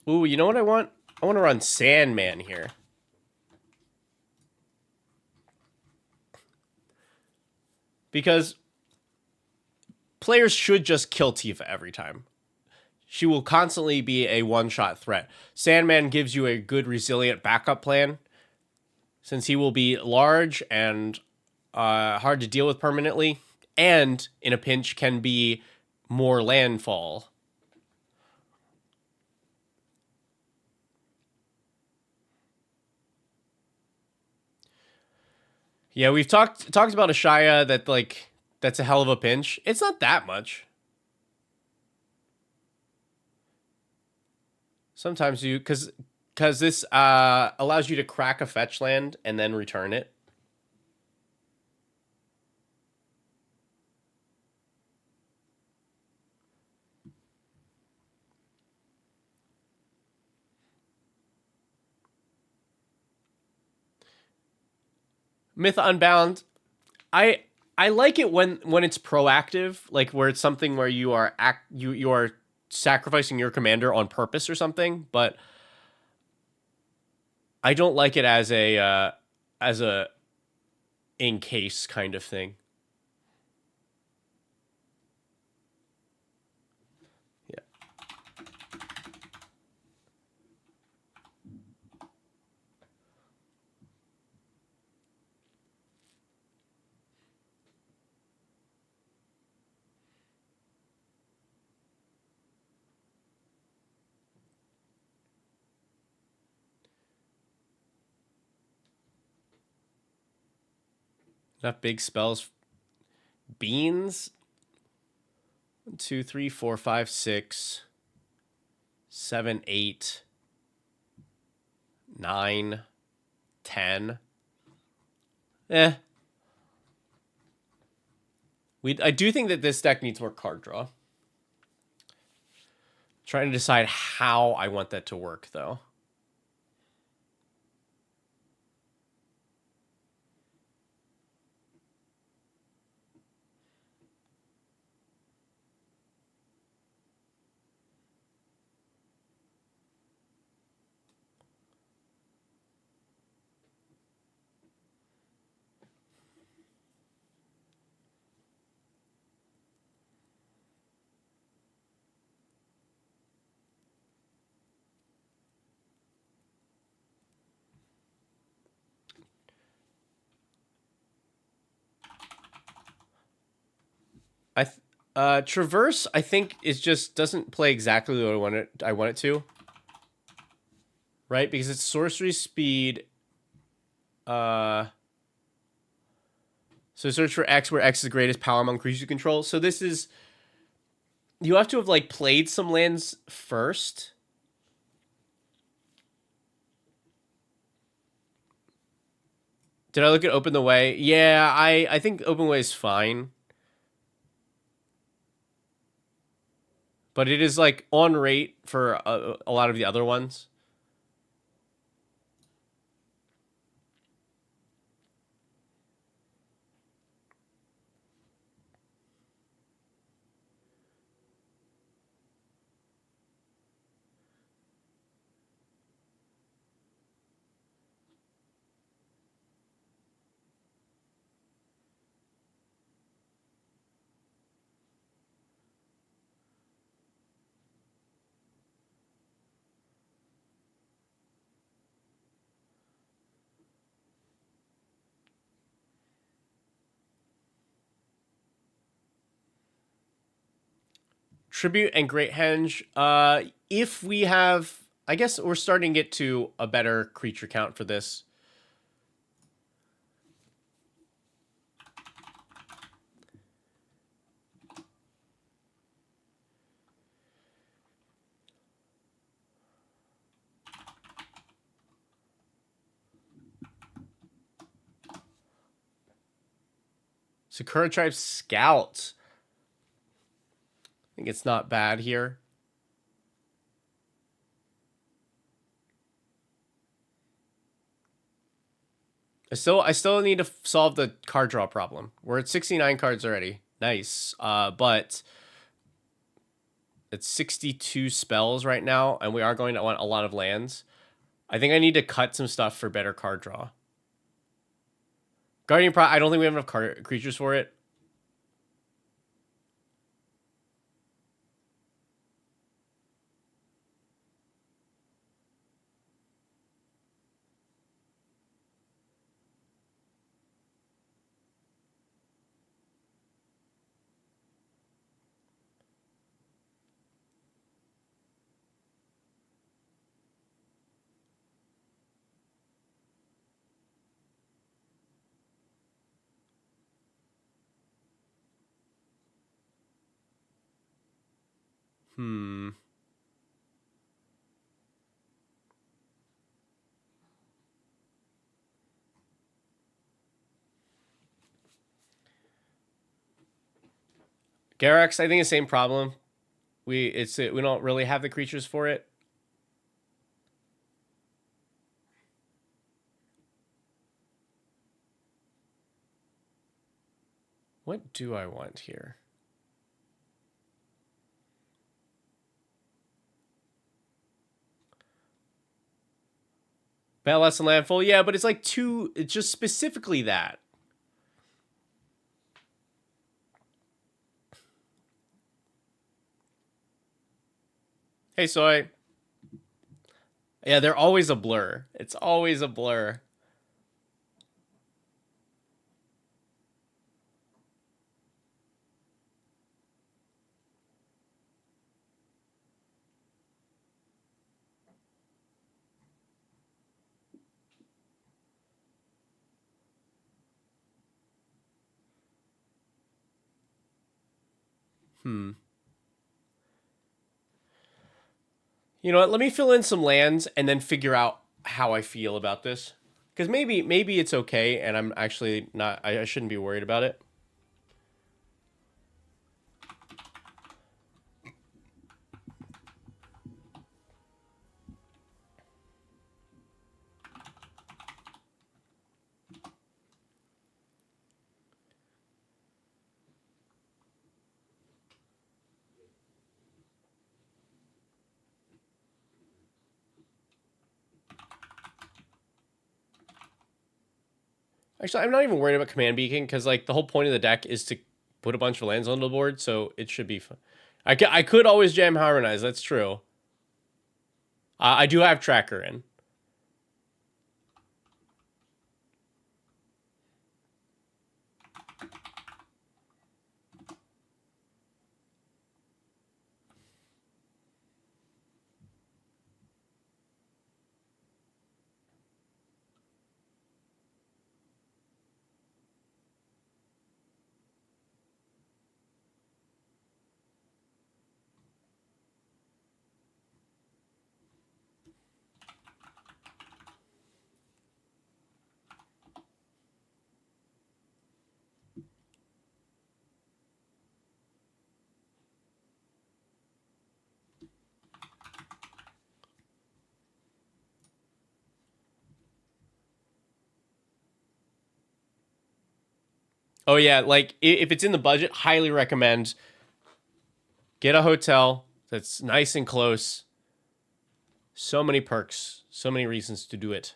Ooh, you know what I want? I want to run Sandman here. Because players should just kill Tifa every time. She will constantly be a one-shot threat. Sandman gives you a good, resilient backup plan, since he will be large and hard to deal with permanently, and in a pinch can be more landfall. Yeah, we've talked about Ashaya that's a hell of a pinch. It's not that much. Sometimes you because this allows you to crack a fetch land and then return it. Myth Unbound, I I like it when it's proactive, like where it's something where you are sacrificing your commander on purpose or something, but I don't like it as a in case kind of thing. Yeah. Enough big spells. Beans. 1, 2, 3, 4, 5, 6, 7, 8, 9, 10. Eh. I do think that this deck needs more card draw. Trying to decide how I want that to work, though. Traverse, I think, is just doesn't play exactly what I want it to. Right? Because it's sorcery speed. So search for X where X is the greatest power among creatures you control. So this is, you have to have like played some lands first. Did I look at Open the Way? Yeah, I think Open Way is fine. But it is like on rate for a lot of the other ones. Tribute and Great Henge. If we have, I guess we're starting to get to a better creature count for this. Sakura Tribe Scout. I think it's not bad here. I still need to solve the card draw problem. We're at 69 cards already. Nice. But it's 62 spells right now, and we are going to want a lot of lands. I think I need to cut some stuff for better card draw. Guardian Pro, I don't think we have enough creatures for it. Garax, I think the same problem. We don't really have the creatures for it. What do I want here? Battle Lesson Landfall, yeah, but it's like it's just specifically that. Hey, Soy. Yeah, they're always a blur. It's always a blur. You know what? Let me fill in some lands and then figure out how I feel about this. Because maybe it's okay, and I'm actually not. I shouldn't be worried about it. Actually, I'm not even worried about Command Beacon because like the whole point of the deck is to put a bunch of lands on the board, so it should be fun. I could always jam Harmonize. That's true. I do have Tracker in. Oh yeah, like if it's in the budget, highly recommend get a hotel that's nice and close. So many perks, so many reasons to do it.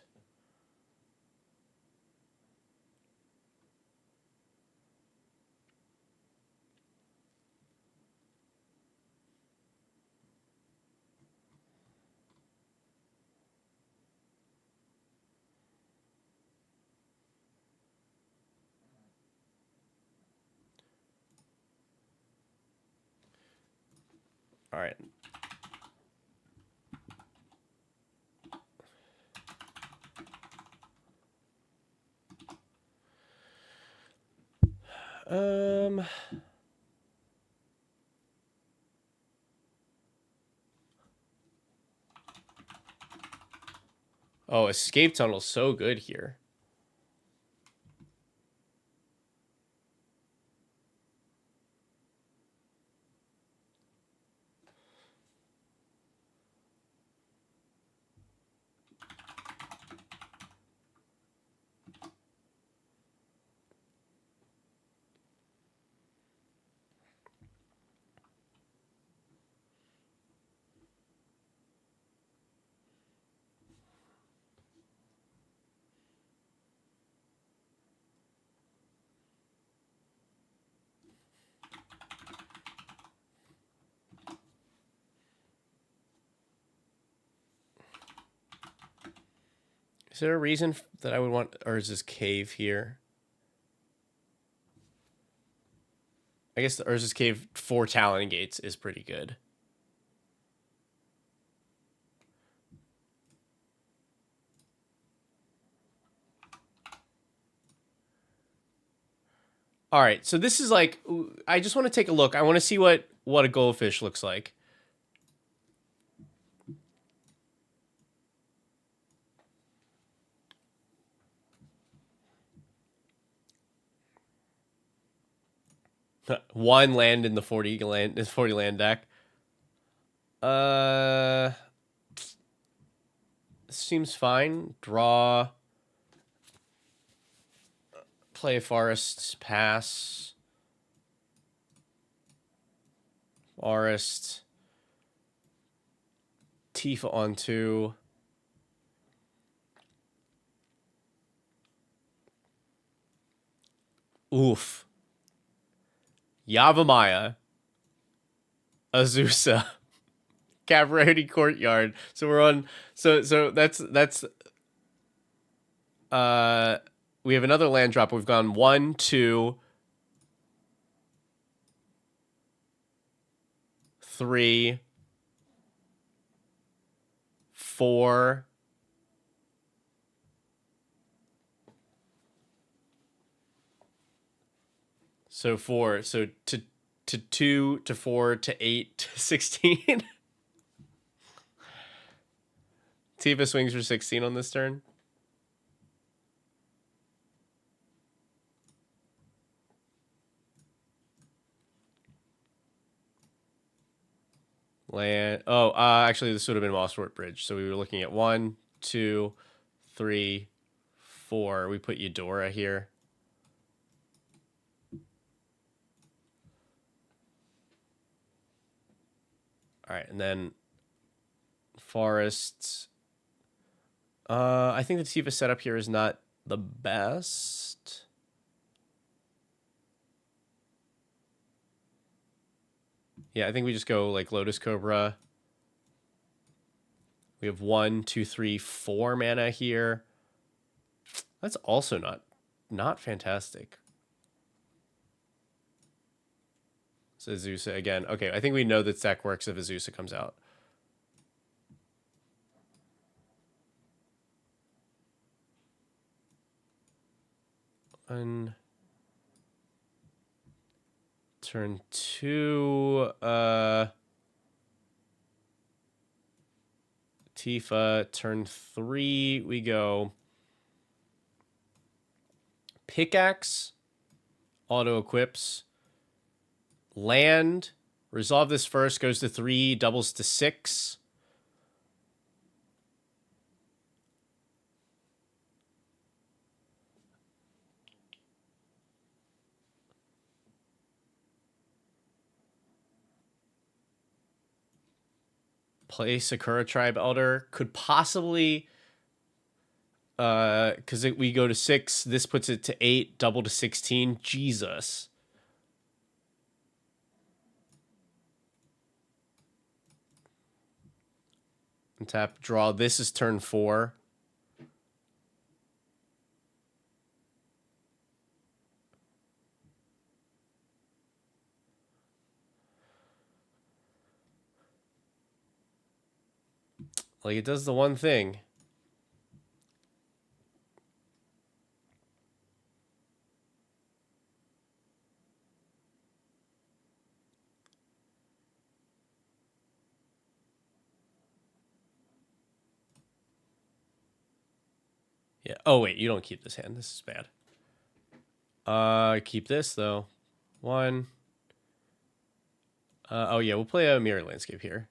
All right. Oh, Escape Tunnel's so good here. Is there a reason that I would want, or is this cave here? I guess the Urza's Cave 4 Talon Gates is pretty good. All right, so this is like, I just want to take a look. I want to see what a goldfish looks like. One land in the 40 land deck. Seems fine. Draw. Play Forest. Pass. Forest. Tifa on 2. Oof. Yavimaya. Azusa. Cavarity Courtyard. So we're on. So that's. We have another land drop. We've gone 1, 2, 3, 4. So 4. So to 2 to 4 to 8 to 16. Tifa swings for 16 on this turn. Land. Oh, actually, this would have been Mossfort Bridge. So we were looking at 1, 2, 3, 4. We put Eudora here. All right, and then forests. I think the Tifa setup here is not the best. Yeah, I think we just go like Lotus Cobra. We have 1, 2, 3, 4 mana here. That's also not fantastic. So Azusa again. Okay, I think we know that deck works if Azusa comes out. On turn 2, Tifa. Turn 3, we go Pickaxe, auto equips, land, resolve this first, goes to 3, doubles to 6. Play Sakura Tribe Elder. Could possibly, because we go to 6, this puts it to 8, double to 16. Jesus. And tap, draw. This is turn 4. Like, it does the one thing. Yeah. Oh, wait. You don't keep this hand. This is bad. Keep this, though. 1. Oh, yeah. We'll play a Mirror Landscape here.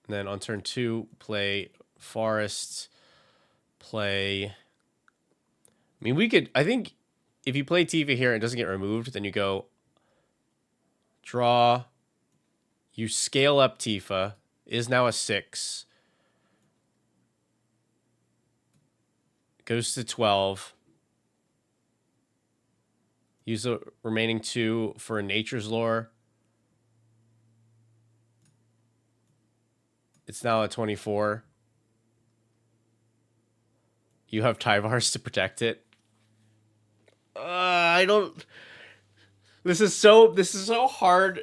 And then on turn 2, play Forest. Play... I mean, we could... I think if you play Tifa here and it doesn't get removed, then you go... Draw. You scale up Tifa. Is now a 6. Goes to 12. Use the remaining 2 for a Nature's Lore. It's now a 24. You have Tyvars to protect it. I don't. This is so hard.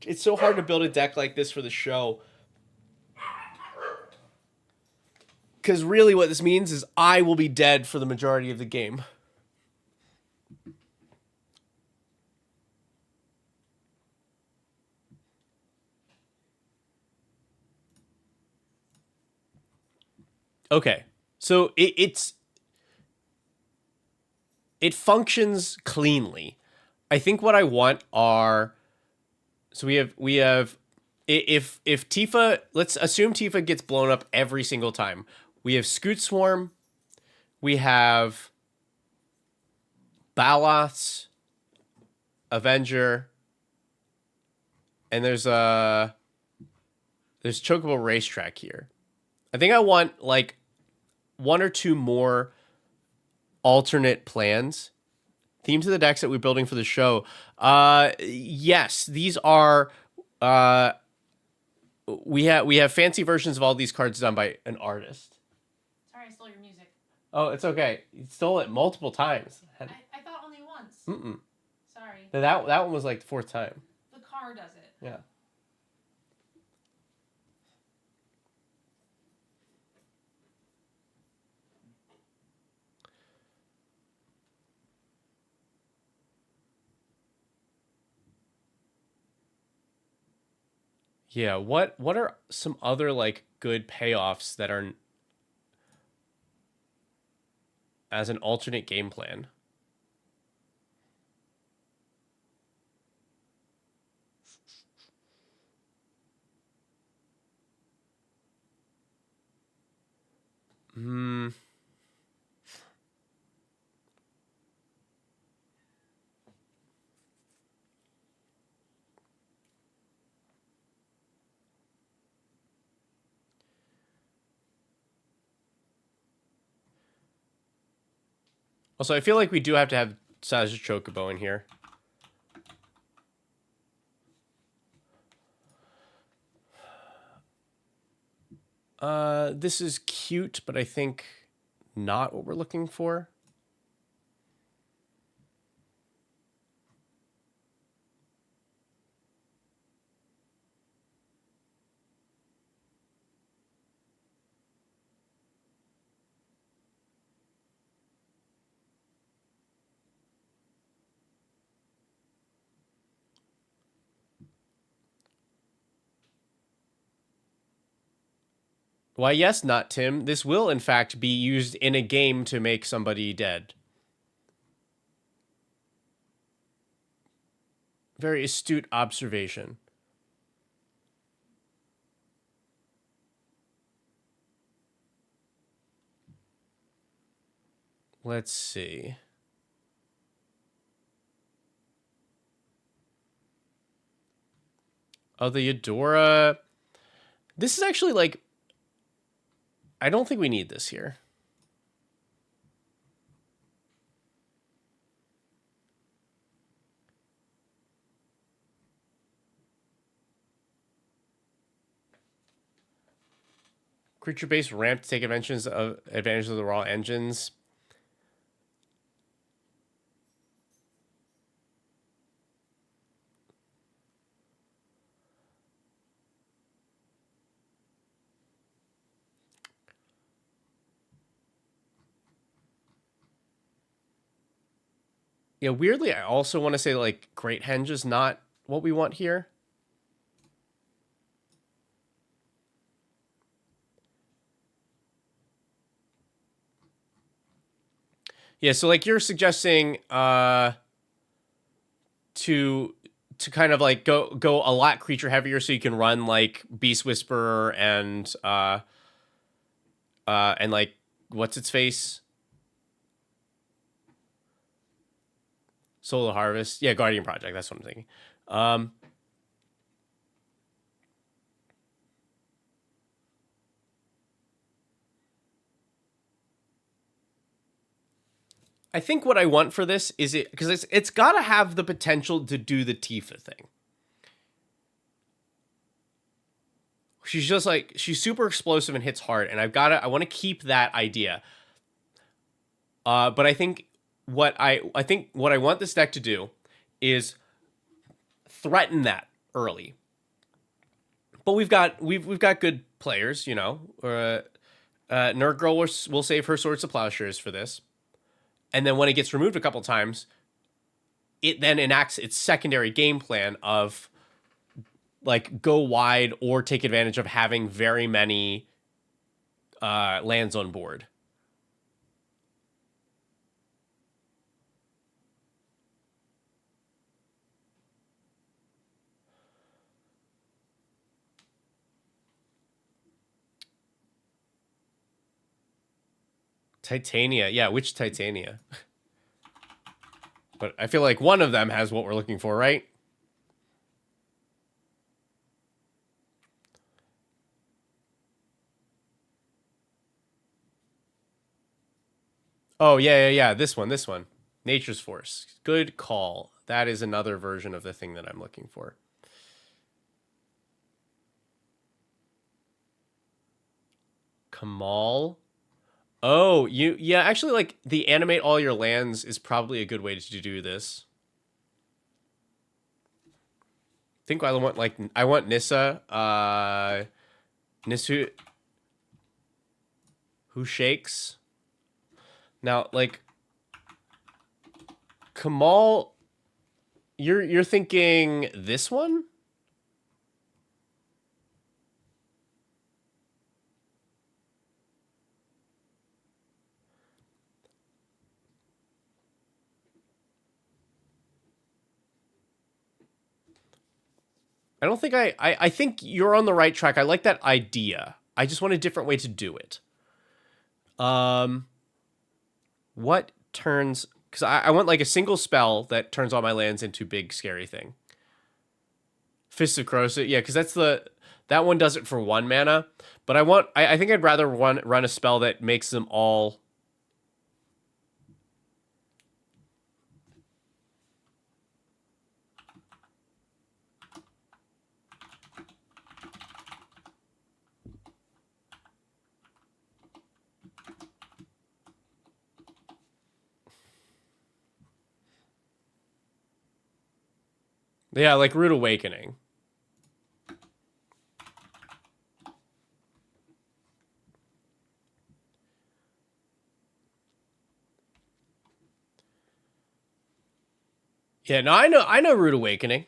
It's so hard to build a deck like this for the show. Because really what this means is I will be dead for the majority of the game. Okay. So it functions cleanly. I think what I want are, so we have if Tifa, let's assume Tifa gets blown up every single time. We have Scoot Swarm, we have Baloths, Avenger, and there's Chocobo Racetrack here. I think I want like one or two more alternate plans. Theme to the decks that we're building for the show. Yes, these are. We have fancy versions of all these cards done by an artist. Sorry, I stole your music. Oh, it's okay. You stole it multiple times. I thought only once. Mm-mm. Sorry. That one was like the fourth time. The car does it. Yeah. Yeah, what are some other like good payoffs that are as an alternate game plan? Hmm. Also, I feel like we do have to have Sazha Chocobo in here. This is cute, but I think not what we're looking for. Why, yes, not Tim. This will, in fact, be used in a game to make somebody dead. Very astute observation. Let's see. Oh, the Eudora. This is actually like, I don't think we need this here. Creature-based ramp to take advantage of the raw engines. Yeah, weirdly, I also want to say like Great Henge is not what we want here. Yeah, so like you're suggesting to kind of like go a lot creature heavier so you can run like Beast Whisperer and like what's its face? Solar Harvest. Yeah, Guardian Project, that's what I'm thinking. I think what I want for this is it because it's got to have the potential to do the Tifa thing. she's just like, she's super explosive and hits hard, and I want to keep that idea. But I think what I want this deck to do is threaten that early. But we've got good players, you know. Nerd Girl will save her Swords to Plowshares for this, and then when it gets removed a couple times, it then enacts its secondary game plan of like go wide or take advantage of having very many lands on board. Titania, yeah, which Titania? But I feel like one of them has what we're looking for, right? Oh, yeah. This one. Nature's Force. Good call. That is another version of the thing that I'm looking for. Kamal. Oh, yeah, actually, like, the animate all your lands is probably a good way to do this. I think I want Nissa, Nissu, who shakes. Now, like, Kamal, you're thinking this one? I don't think I think you're on the right track. I like that idea. I just want a different way to do it. What turns, because I want like a single spell that turns all my lands into big scary thing. Fist of Crows, yeah, because that one does it for 1 mana. But I think I'd rather run a spell that makes them all. Yeah, like Rude Awakening. Yeah, no, I know Rude Awakening.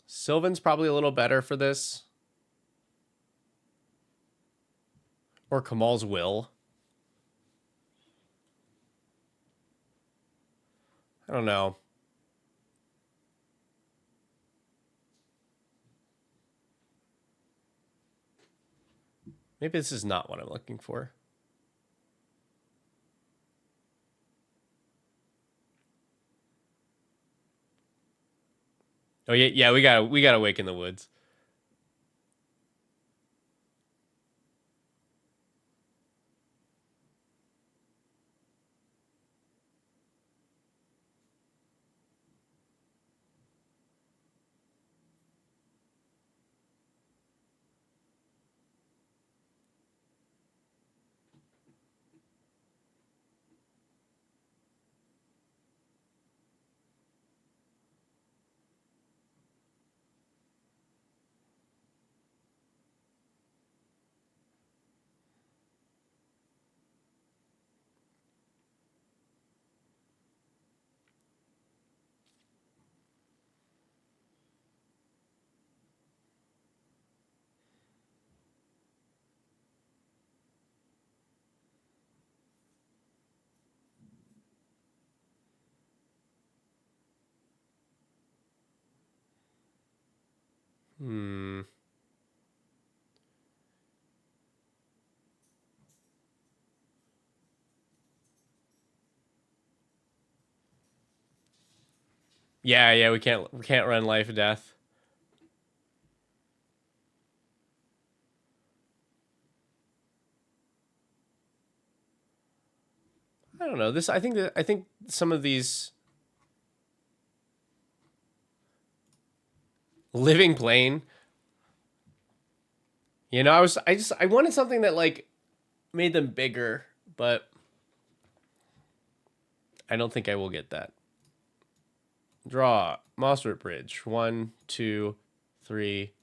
Sylvan's probably a little better for this. Or Kamal's Will. I don't know. Maybe this is not what I'm looking for. Oh yeah, we gotta Wake in the Woods. Hmm. Yeah, we can't run life or death. I don't know. I think some of these living plane. You know, I wanted something that like made them bigger, but I don't think I will get that. Draw Mossroot Bridge. 1, 2, 3,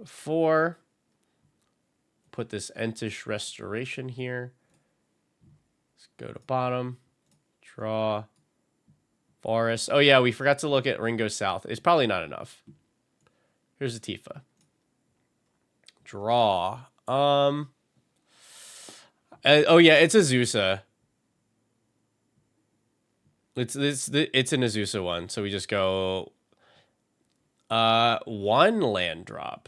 4. Put this Entish Restoration here. Let's go to bottom. Draw Forest. Oh yeah, we forgot to look at Ringo South. It's probably not enough. Here's a Tifa. Draw. Oh yeah, it's a Zusa. It's an Azusa one. So we just go 1 land drop.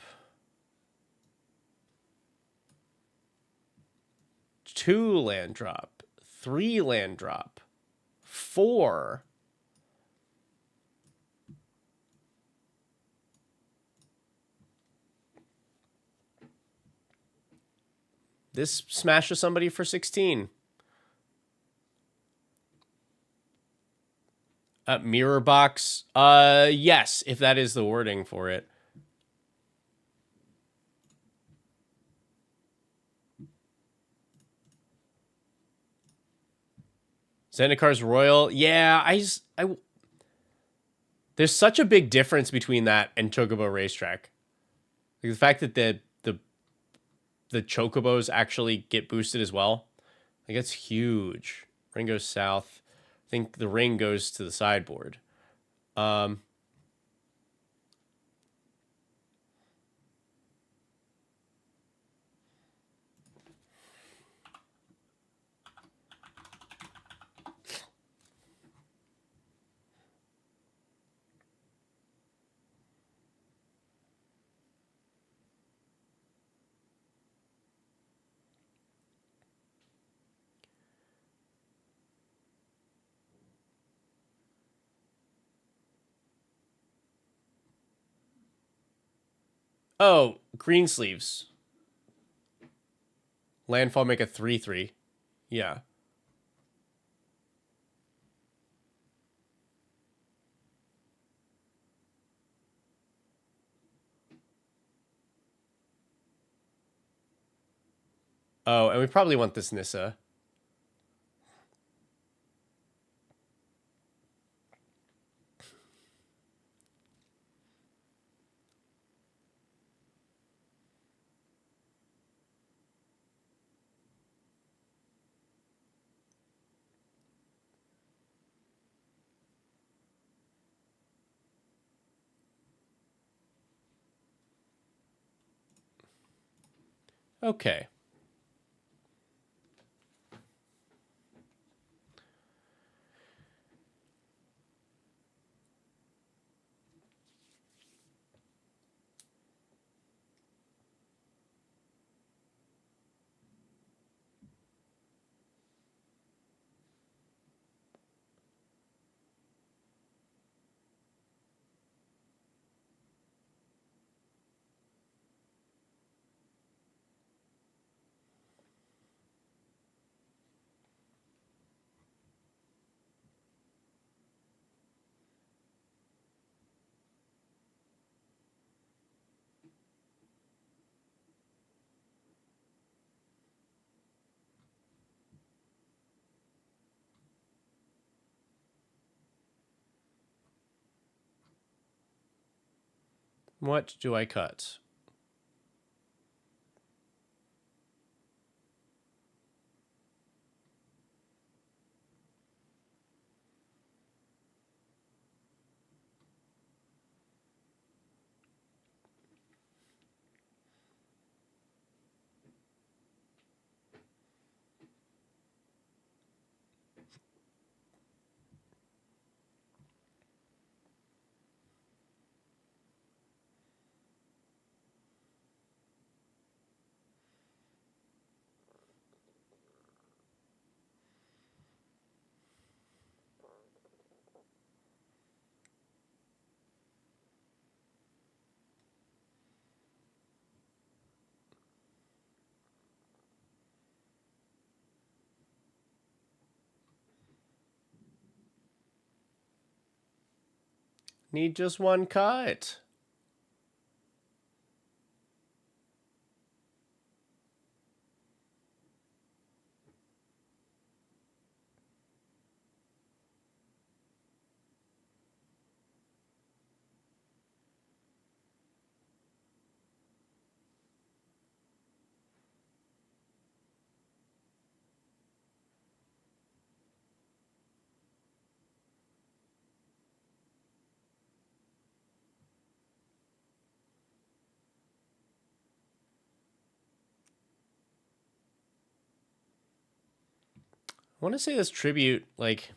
2 land drop. 3 land drop. 4. This smashes somebody for 16. Mirror box. Yes, if that is the wording for it. Zendikar's Royal. Yeah, there's such a big difference between that and Chocobo Racetrack. Like the fact that the Chocobos actually get boosted as well. Like it's huge. Ring goes south. I think the ring goes to the sideboard. Oh, green sleeves. Landfall make a 3/3. Yeah. Oh, and we probably want this Nissa. Okay. What do I cut? Need just one cut. I want to say this tribute, like,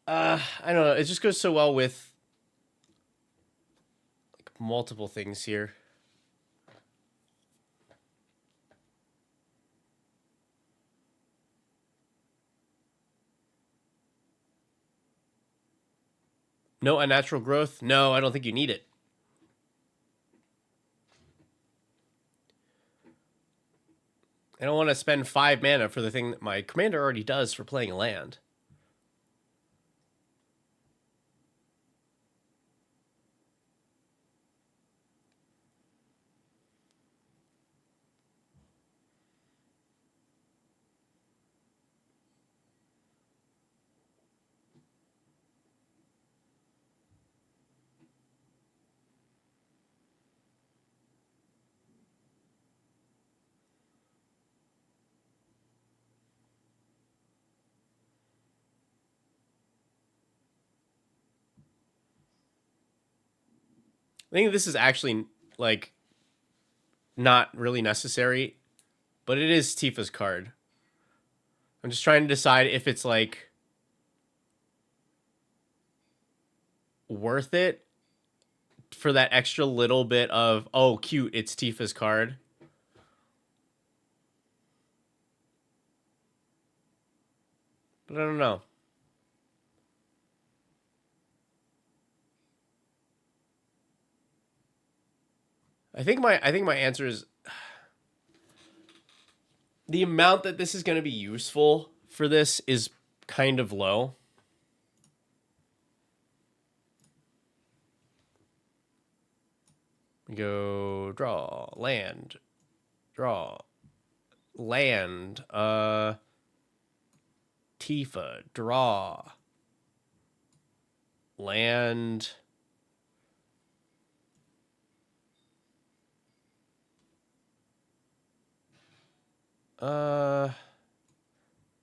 I don't know. It just goes so well with like multiple things here. No unnatural growth? No, I don't think you need it. I don't want to spend 5 mana for the thing that my commander already does for playing a land. I think this is actually like not really necessary, but it is Tifa's card. I'm just trying to decide if it's like worth it for that extra little bit of, oh, cute, it's Tifa's card. But I don't know. I think my answer is the amount that this is going to be useful for this is kind of low. We go draw land, draw land, Tifa, draw land.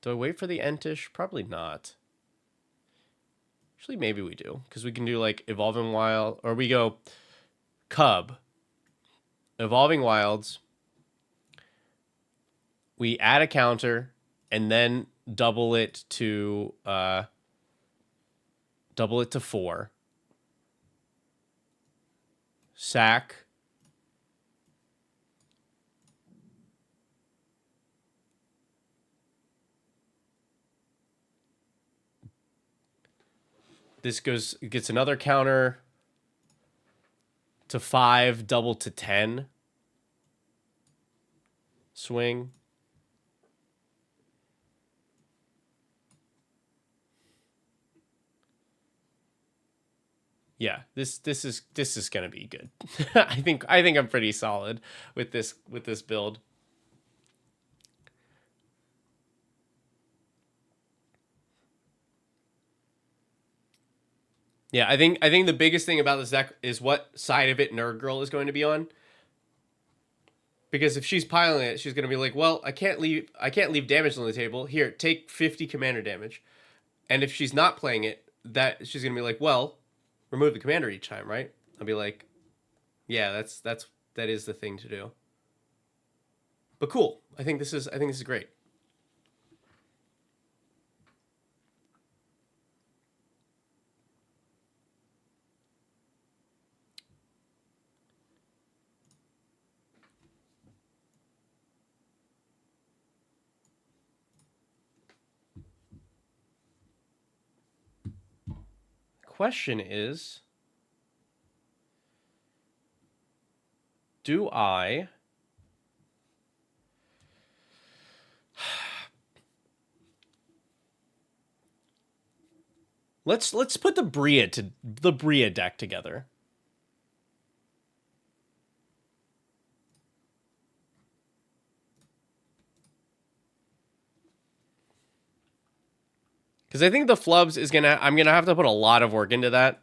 Do I wait for the Entish? Probably not. Actually, maybe we do, because we can do like Evolving Wild, or we go Cub, Evolving Wilds. We add a counter, and then double it to 4. Sack. This gets another counter to 5, double to 10. Swing. Yeah, this is gonna be good. I think I'm pretty solid with this build. Yeah, I think the biggest thing about this deck is what side of it Nerd Girl is going to be on. Because if she's piling it, she's going to be like, "Well, I can't leave damage on the table. Here, take 50 commander damage." And if she's not playing it, that she's going to be like, "Well, remove the commander each time, right?" I'll be like, "Yeah, that is the thing to do." But cool. I think this is great. Question is, do I Let's put the Bria deck together. Because I think the flubs is I'm gonna have to put a lot of work into that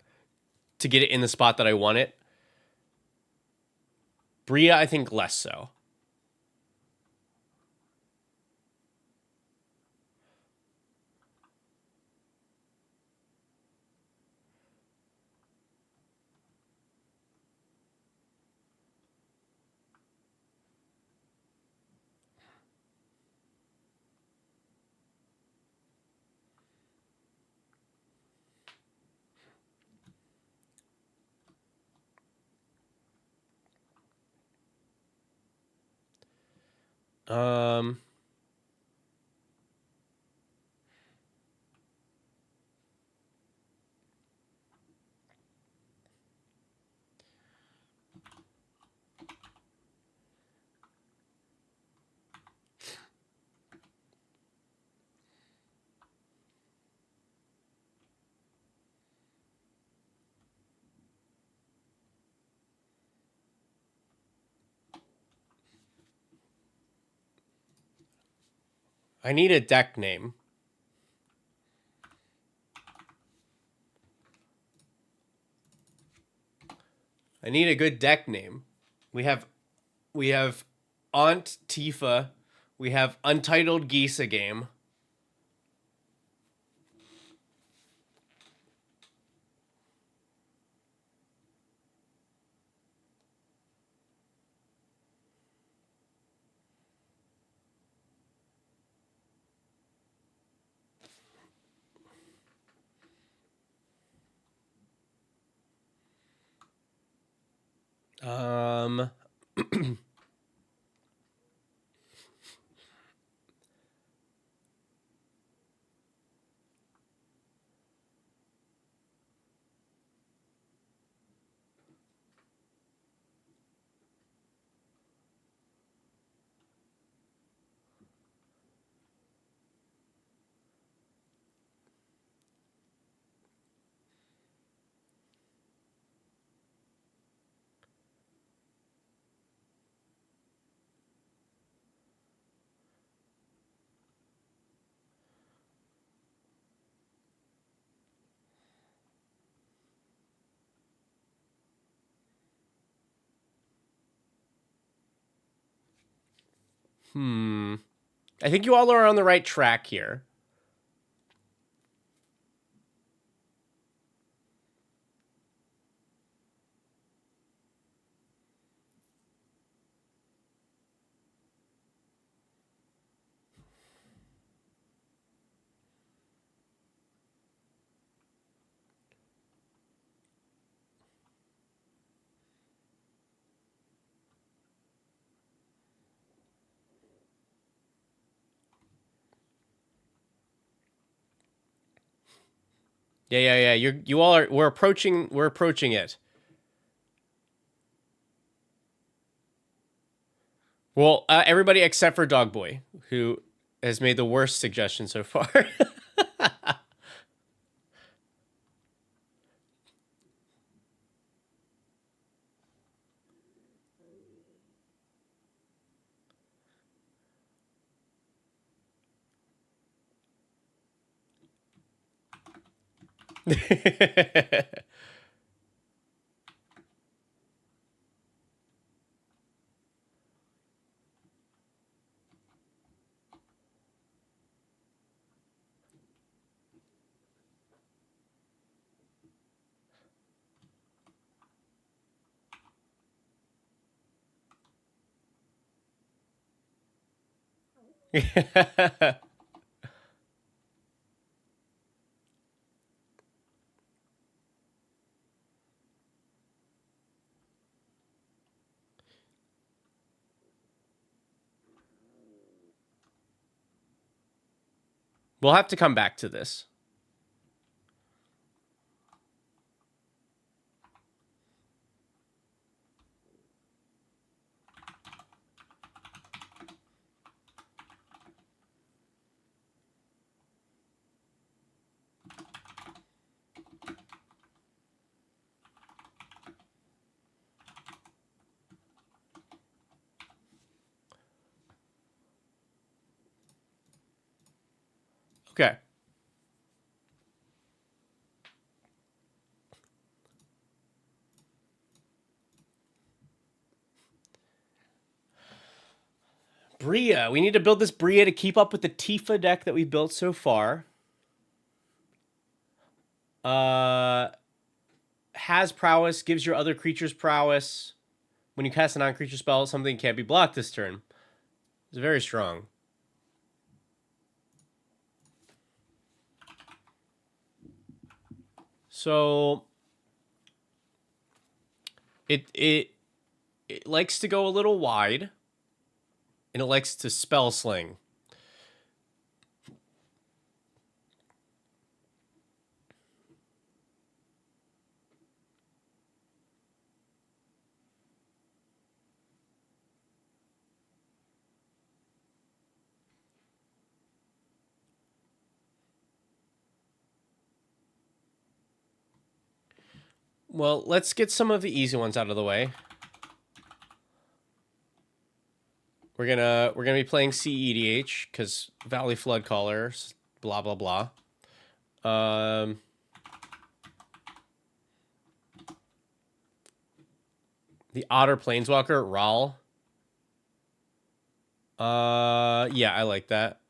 to get it in the spot that I want it. Bria, I think less so. Um, I need a deck name. I need a good deck name. We have Aunt Tifa. We have Untitled Geese game. Um, I think you all are on the right track here. Yeah. You all are. We're approaching it. Well, everybody except for Dogboy, who has made the worst suggestion so far. We'll have to come back to this. Okay. Bria. We need to build this Bria to keep up with the Tifa deck that we've built so far. Has prowess, gives your other creatures prowess. When you cast a non-creature spell, something can't be blocked this turn. It's very strong. So it likes to go a little wide, and it likes to spell sling. Well, let's get some of the easy ones out of the way. We're gonna be playing CEDH because Valley Flood Callers, blah blah blah. The Otter Planeswalker, Ral. Yeah, I like that.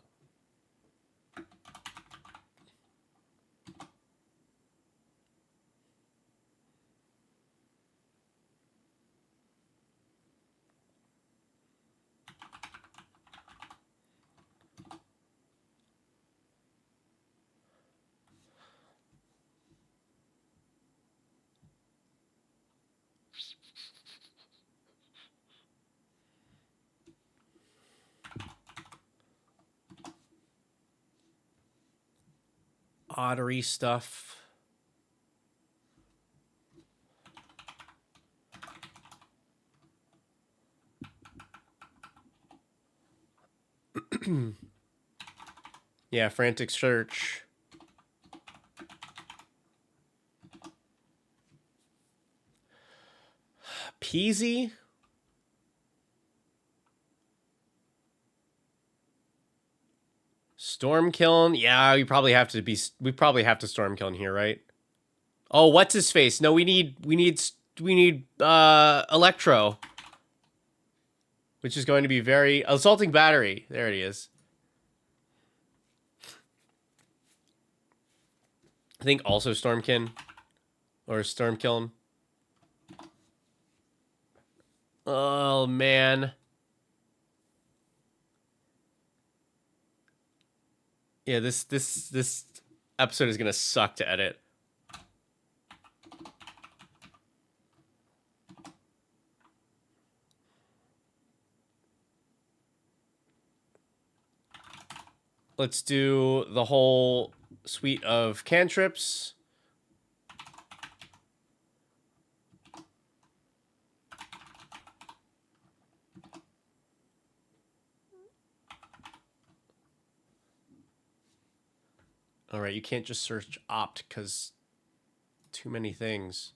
Ottery stuff. Yeah, Frantic Search. Peasy. Stormkiln. Yeah, we probably have to Stormkiln here, right? Oh, what's his face? No, we need Electro, which is going to be very Assaulting Battery. There it is. I think also Stormkin or Stormkiln. Oh man. Yeah, this episode is gonna suck to edit. Let's do the whole suite of cantrips. All right, you can't just search opt because too many things.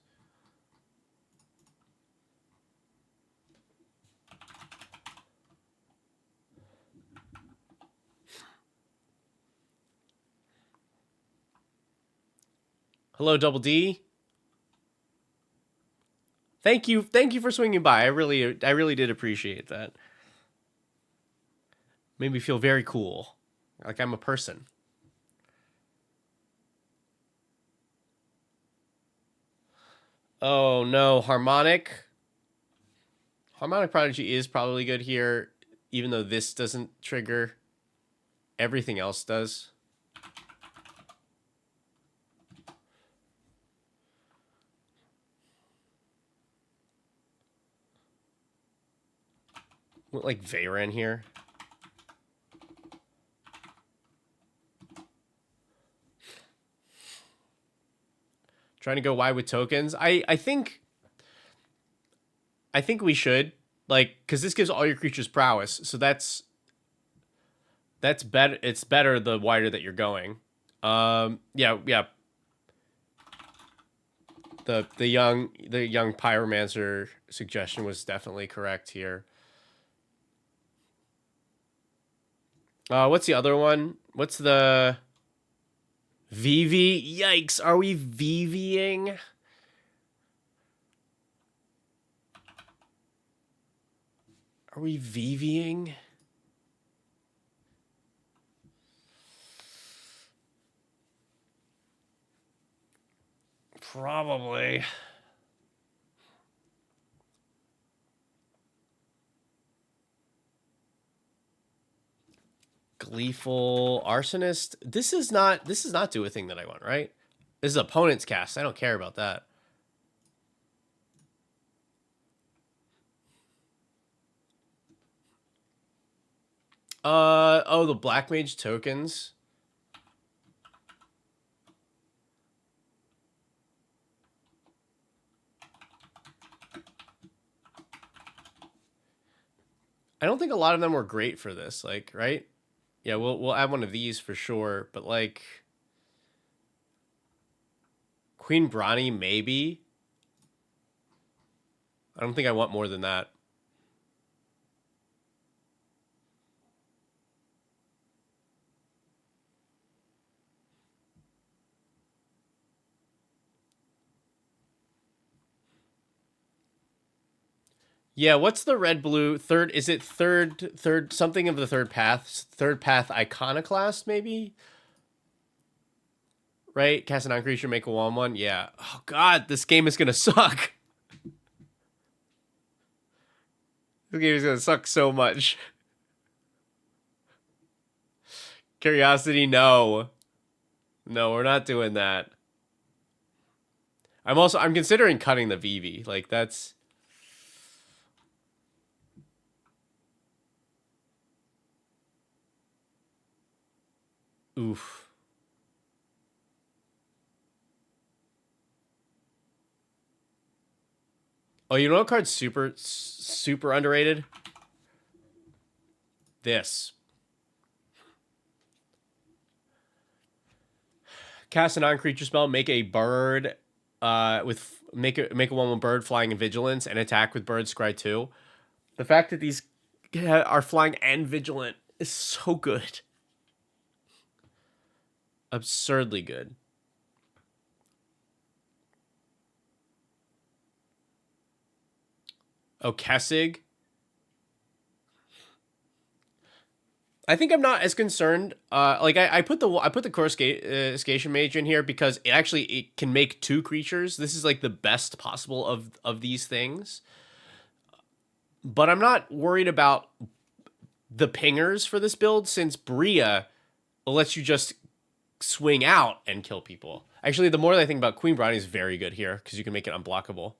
Hello, Double D. Thank you for swinging by. I really did appreciate that. Made me feel very cool, like I'm a person. Oh no, Harmonic. Harmonic Prodigy is probably good here, even though this doesn't trigger. Everything else does. What, like Veyran here? Trying to go wide with tokens. I think we should, like, because this gives all your creatures prowess, so that's better. It's better the wider that you're going. Yeah. The young pyromancer suggestion was definitely correct here. What's the other one? What's the VV? Yikes. Are we VVing? Are we VVing? Probably. Gleeful Arsonist. This is not do a thing that I want, right? This is opponent's cast. I don't care about that. Oh, the Black Mage tokens. I don't think a lot of them were great for this, like, right? Yeah, we'll add one of these for sure, but like Queen Bronny maybe. I don't think I want more than that. Yeah, what's the red blue third? Is it third something of the third path? Third path iconoclast maybe? Right? Cast a non-creature, make a 1/1. Yeah. Oh god, this game is gonna suck. This game is gonna suck so much. Curiosity, no. No, we're not doing that. I'm considering cutting the VV. Like that's oof. Oh, you know what card's super underrated? This. Cast a non-creature spell, make a bird make a 1/1 bird flying in vigilance and attack with bird scry 2. The fact that these are flying and vigilant is so good. Absurdly good. Oh, Kessig. I think I'm not as concerned. Like I put the Coruscation Mage in here because it can make 2 creatures. This is like the best possible of these things. But I'm not worried about the pingers for this build since Bria lets you just swing out and kill people. Actually, the more that I think about Queen Bronny is very good here because you can make it unblockable.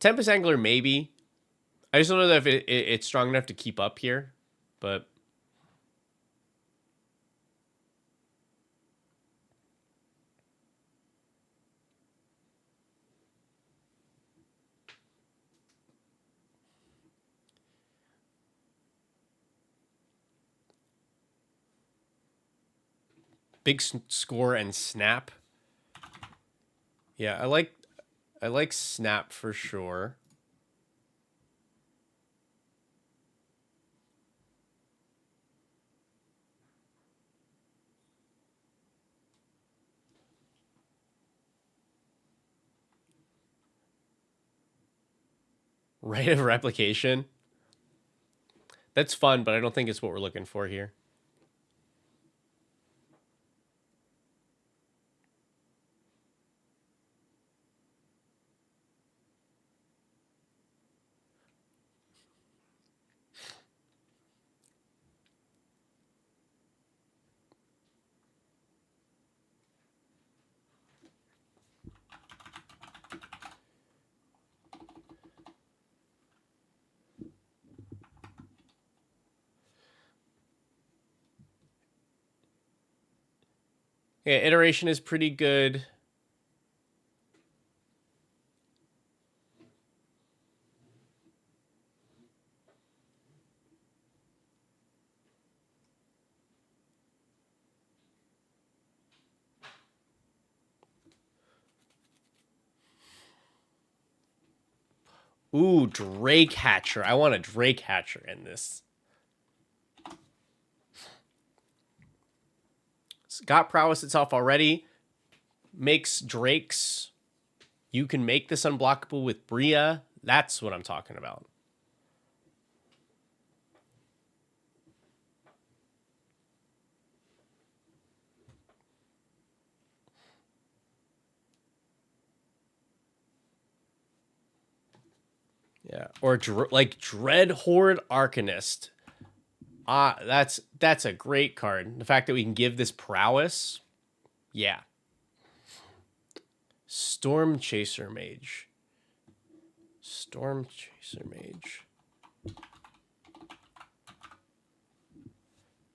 Tempest Angler, maybe. I just don't know that if it's strong enough to keep up here, but big score and snap. Yeah, I like snap for sure. Rite of replication. That's fun, but I don't think it's what we're looking for here. Yeah, iteration is pretty good. Ooh, Drake Hatcher. I want a Drake Hatcher in this. It's got prowess itself already. Makes Drakes. You can make this unblockable with Bria. That's what I'm talking about. Yeah, or like Dread Horde Arcanist. That's a great card. The fact that we can give this prowess, yeah. Storm Chaser Mage. Storm Chaser Mage.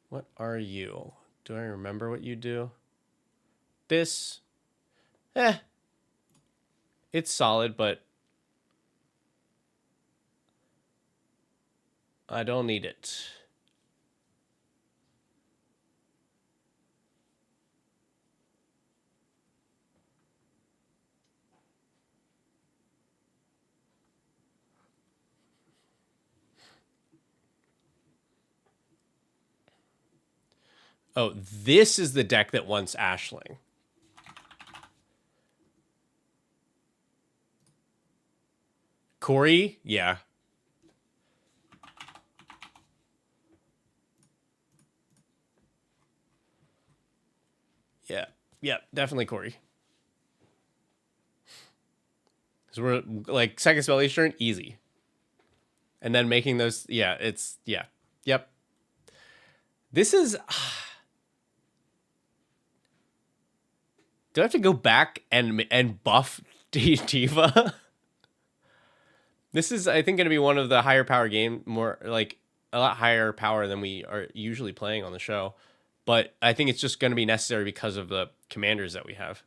What are you? Do I remember what you do? This, it's solid, but I don't need it. Oh, this is the deck that wants Ashling. Corey? Yeah. Yeah. Yeah, definitely Corey. So we're like second spell each turn, easy. And then making those, yeah, it's, yeah. Yep. This is, do I have to go back and buff Diva? This is, I think, going to be one of the higher power game, more like a lot higher power than we are usually playing on the show. But I think it's just going to be necessary because of the commanders that we have.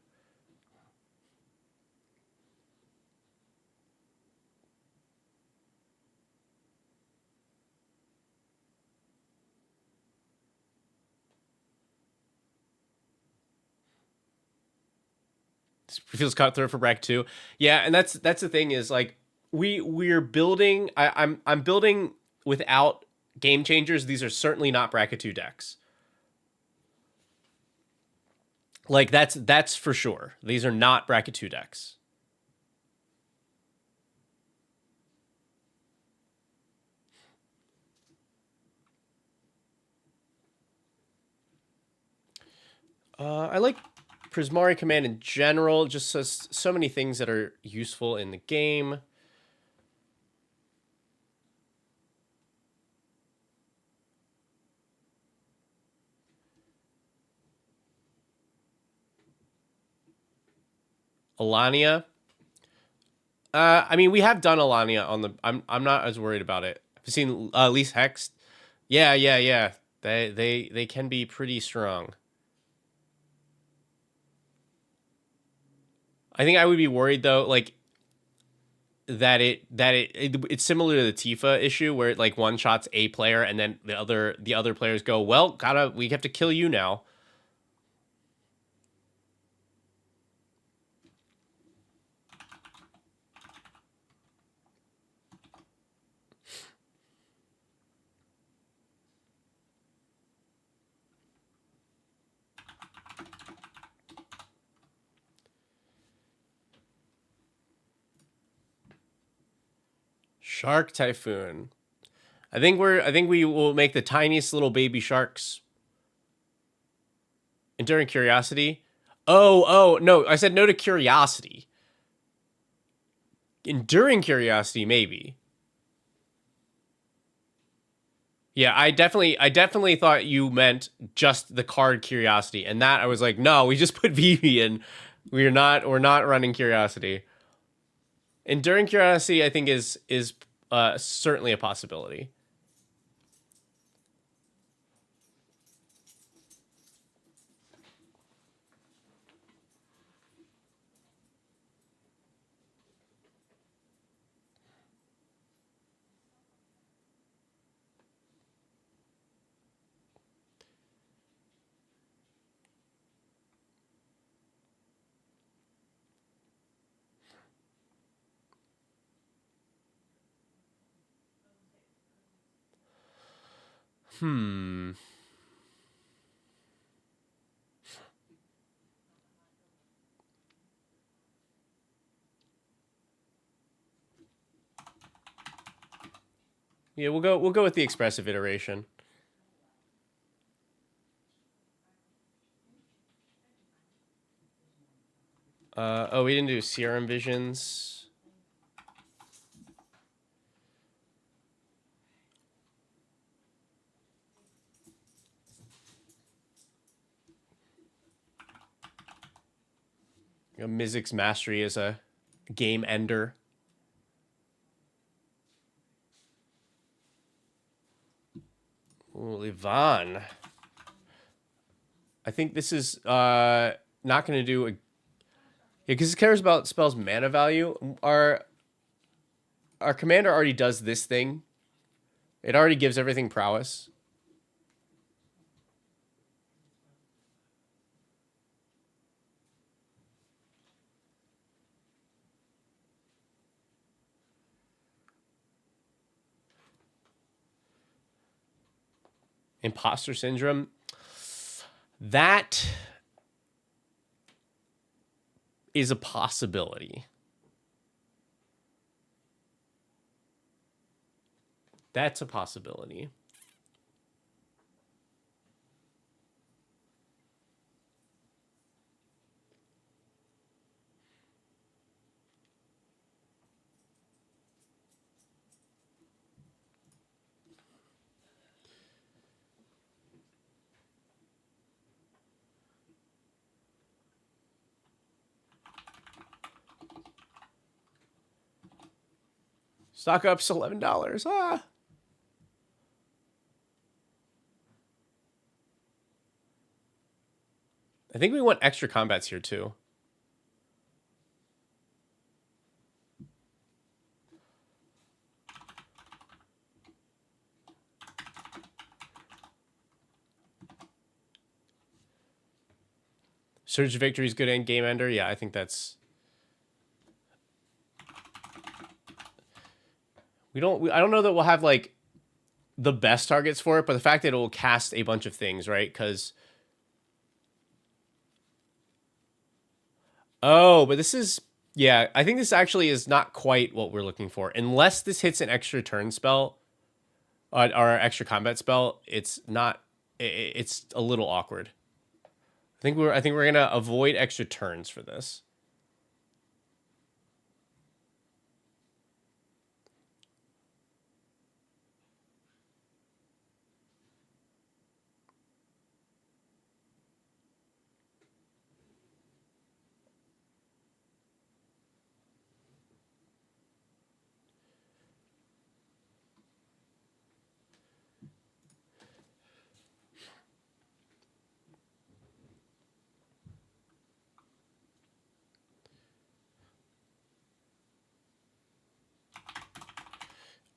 It feels cutthroat for bracket 2. Yeah, and that's the thing is like we're building. I'm building without game changers. These are certainly not bracket 2 decks. Like that's for sure. These are not bracket 2 decks. I like Prismari Command in general. Just says so many things that are useful in the game. Alania. I mean, we have done Alania on the. I'm not as worried about it. I've seen Least Hex. Yeah, yeah, yeah. They can be pretty strong. I think I would be worried though, like it's similar to the Tifa issue where it like one shots a player and then the other players go, well, we have to kill you now. Shark Typhoon. I think we will make the tiniest little baby sharks. Enduring Curiosity. Oh no! I said no to Curiosity. Enduring Curiosity, maybe. Yeah, I definitely thought you meant just the card Curiosity, and that I was like, no, we just put Vivi in. We're not running Curiosity. Enduring Curiosity, I think is certainly a possibility. Hmm. Yeah, we'll go with the expressive iteration. Oh, we didn't do CRM visions. Mizik's mastery is a game ender. Ooh, Livan. I think this is not going to do a... Yeah, because it cares about spells mana value. Our commander already does this thing. It already gives everything prowess. Imposter syndrome. That is a possibility. That's a possibility. Stock up's $11. Ah. I think we want extra combats here too. Surge victory is good and game ender. Yeah, I think that's... I don't know that we'll have like the best targets for it, but the fact that it will cast a bunch of things, right? Because... Oh, but this is... Yeah, I think this actually is not quite what we're looking for. Unless this hits an extra turn spell, or extra combat spell, it's not... It's a little awkward. I think we're gonna avoid extra turns for this.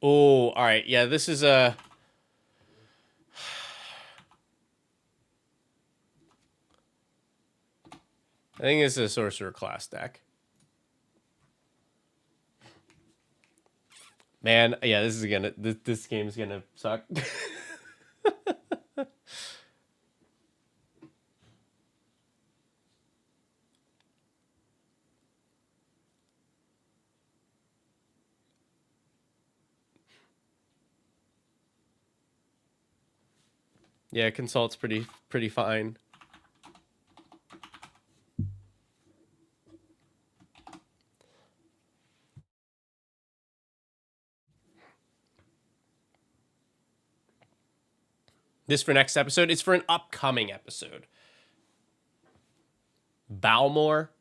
Oh, all right. Yeah, this is a... I think this is a sorcerer class deck. Man, yeah, this game's gonna suck. Yeah, consult's pretty fine. This for next episode. It's for an upcoming episode. Balmore.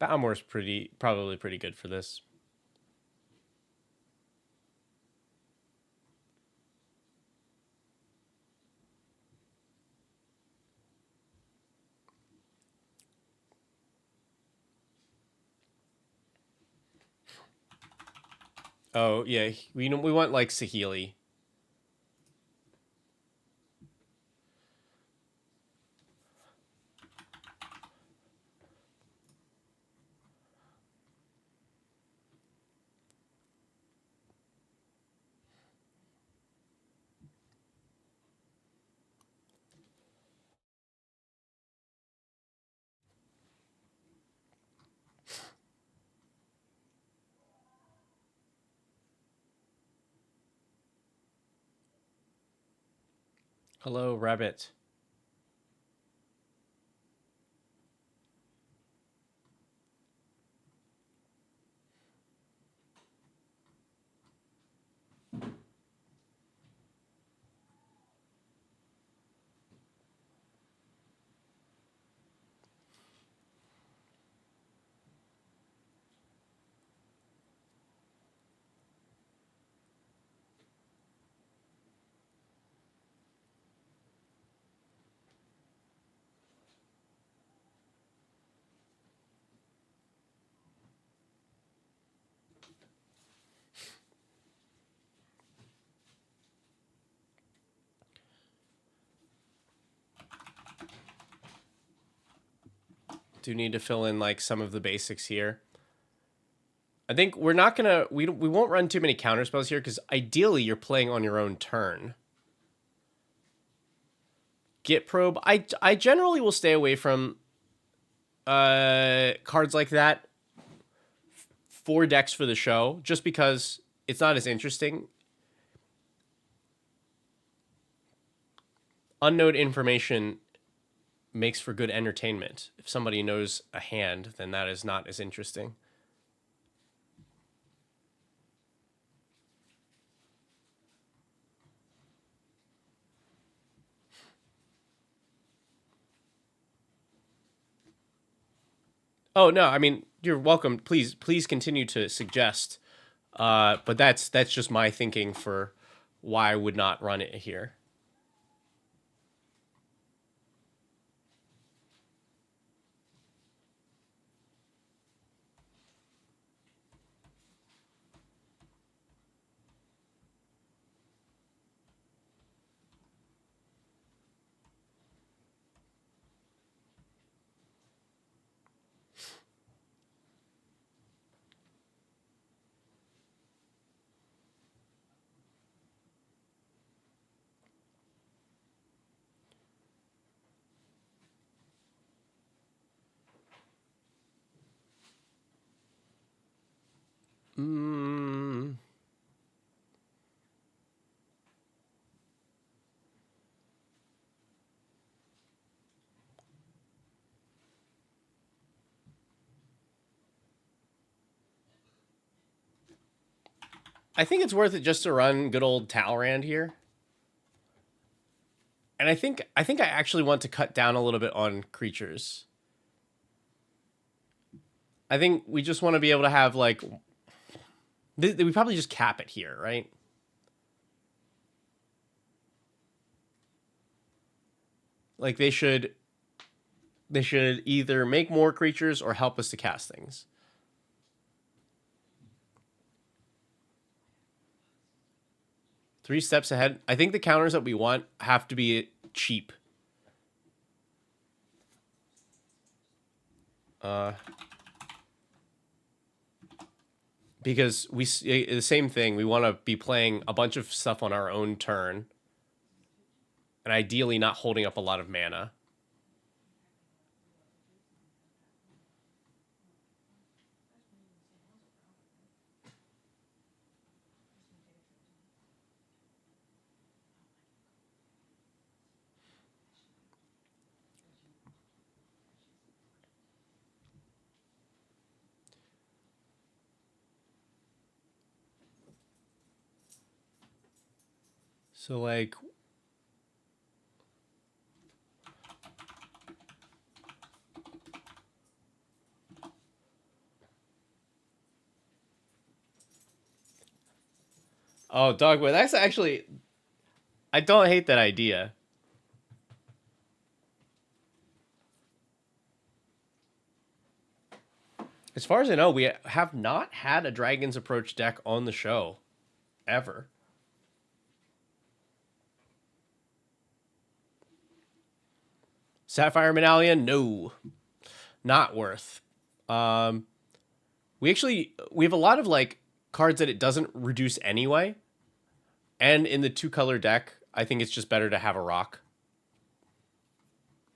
Balmore's probably pretty good for this. Oh yeah, we want like Saheeli. Hello, Rabbit. Do need to fill in like some of the basics here. I think we're not gonna we won't run too many counter spells here because ideally you're playing on your own turn. Git probe. I generally will stay away from cards like that for decks for the show just because it's not as interesting. Unknown information makes for good entertainment. If somebody knows a hand, then that is not as interesting. Oh no, I mean you're welcome. Please continue to suggest. But that's just my thinking for why I would not run it here. Mm. I think it's worth it just to run good old Talrand here. And I think I actually want to cut down a little bit on creatures. I think we just want to be able to have like we probably just cap it here, right? Like they should either make more creatures or help us to cast things. Three steps ahead. I think the counters that we want have to be cheap. Because the same thing. We want to be playing a bunch of stuff on our own turn, and ideally not holding up a lot of mana. So like oh, Dogwood, that's actually I don't hate that idea. As far as I know, we have not had a Dragon's Approach deck on the show ever. Sapphire Medallion, no, not worth. We have a lot of like cards that it doesn't reduce anyway, and in the 2-color deck, I think it's just better to have a rock.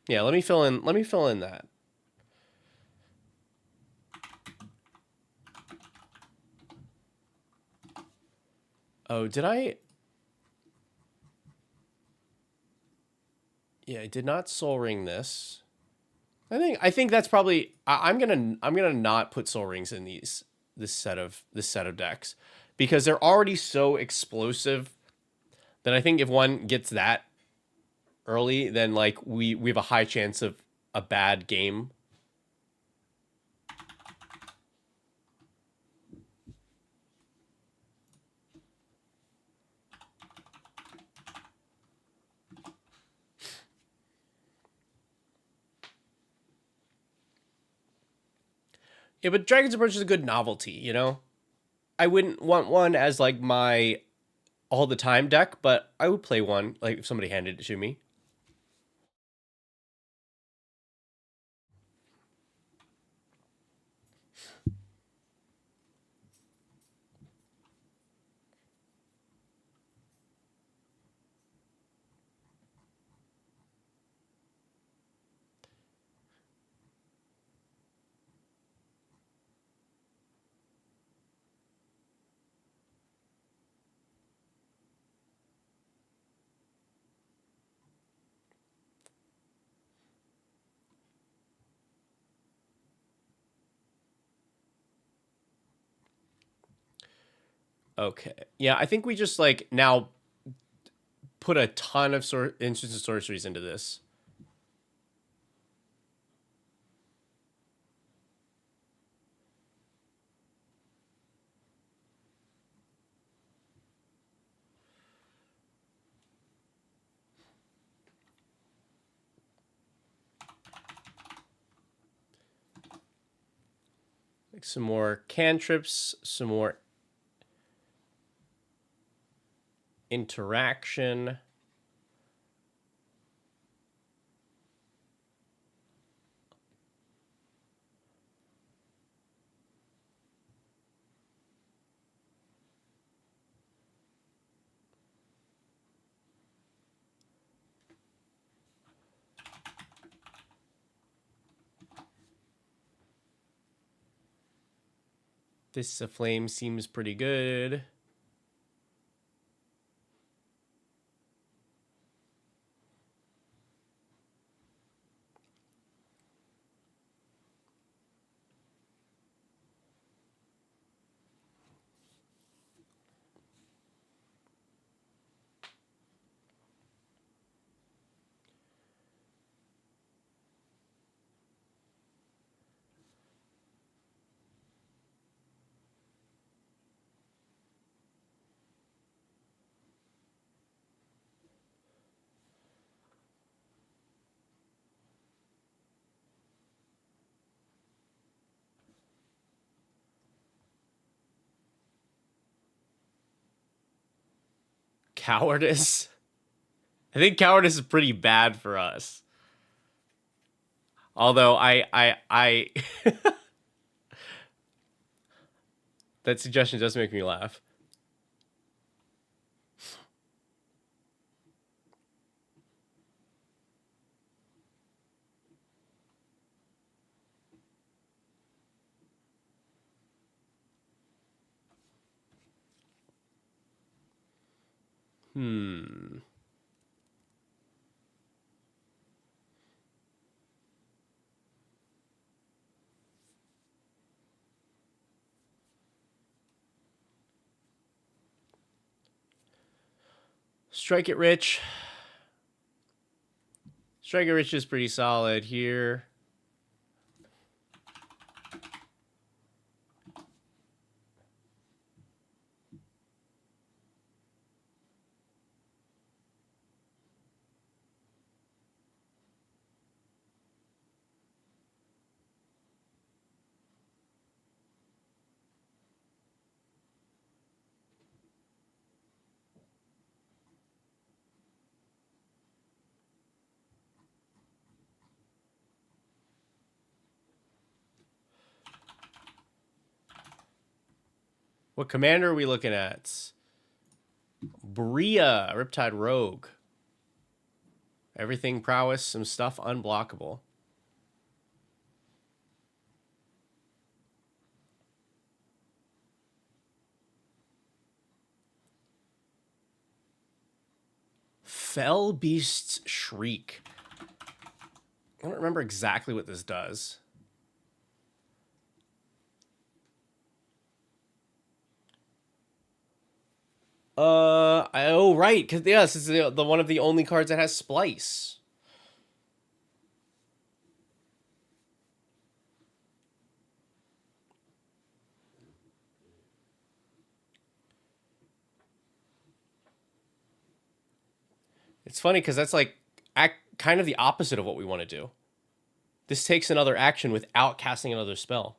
Yeah, let me fill in. Let me fill in that. Oh, did I? Yeah, I did not Soul Ring this. I think that's probably I'm gonna not put Soul Rings in this set of decks because they're already so explosive that I think if one gets that early, then like we have a high chance of a bad game. Yeah, but Dragon's Approach is a good novelty, you know? I wouldn't want one as like my all the time deck, but I would play one like if somebody handed it to me. Okay. Yeah, I think we just like now put a ton of instants and sorceries into this. Like some more cantrips, some more interaction. This flame seems pretty good. Cowardice. I think cowardice is pretty bad for us. Although I that suggestion does make me laugh. Hmm. Strike it rich. Strike it rich is pretty solid here. What commander are we looking at? Bria, Riptide Rogue. Everything prowess, some stuff unblockable. Fell Beast's Shriek. I don't remember exactly what this does. Oh right, because yeah, this is the one of the only cards that has splice. It's funny because that's like kind of the opposite of what we want to do. This takes another action without casting another spell.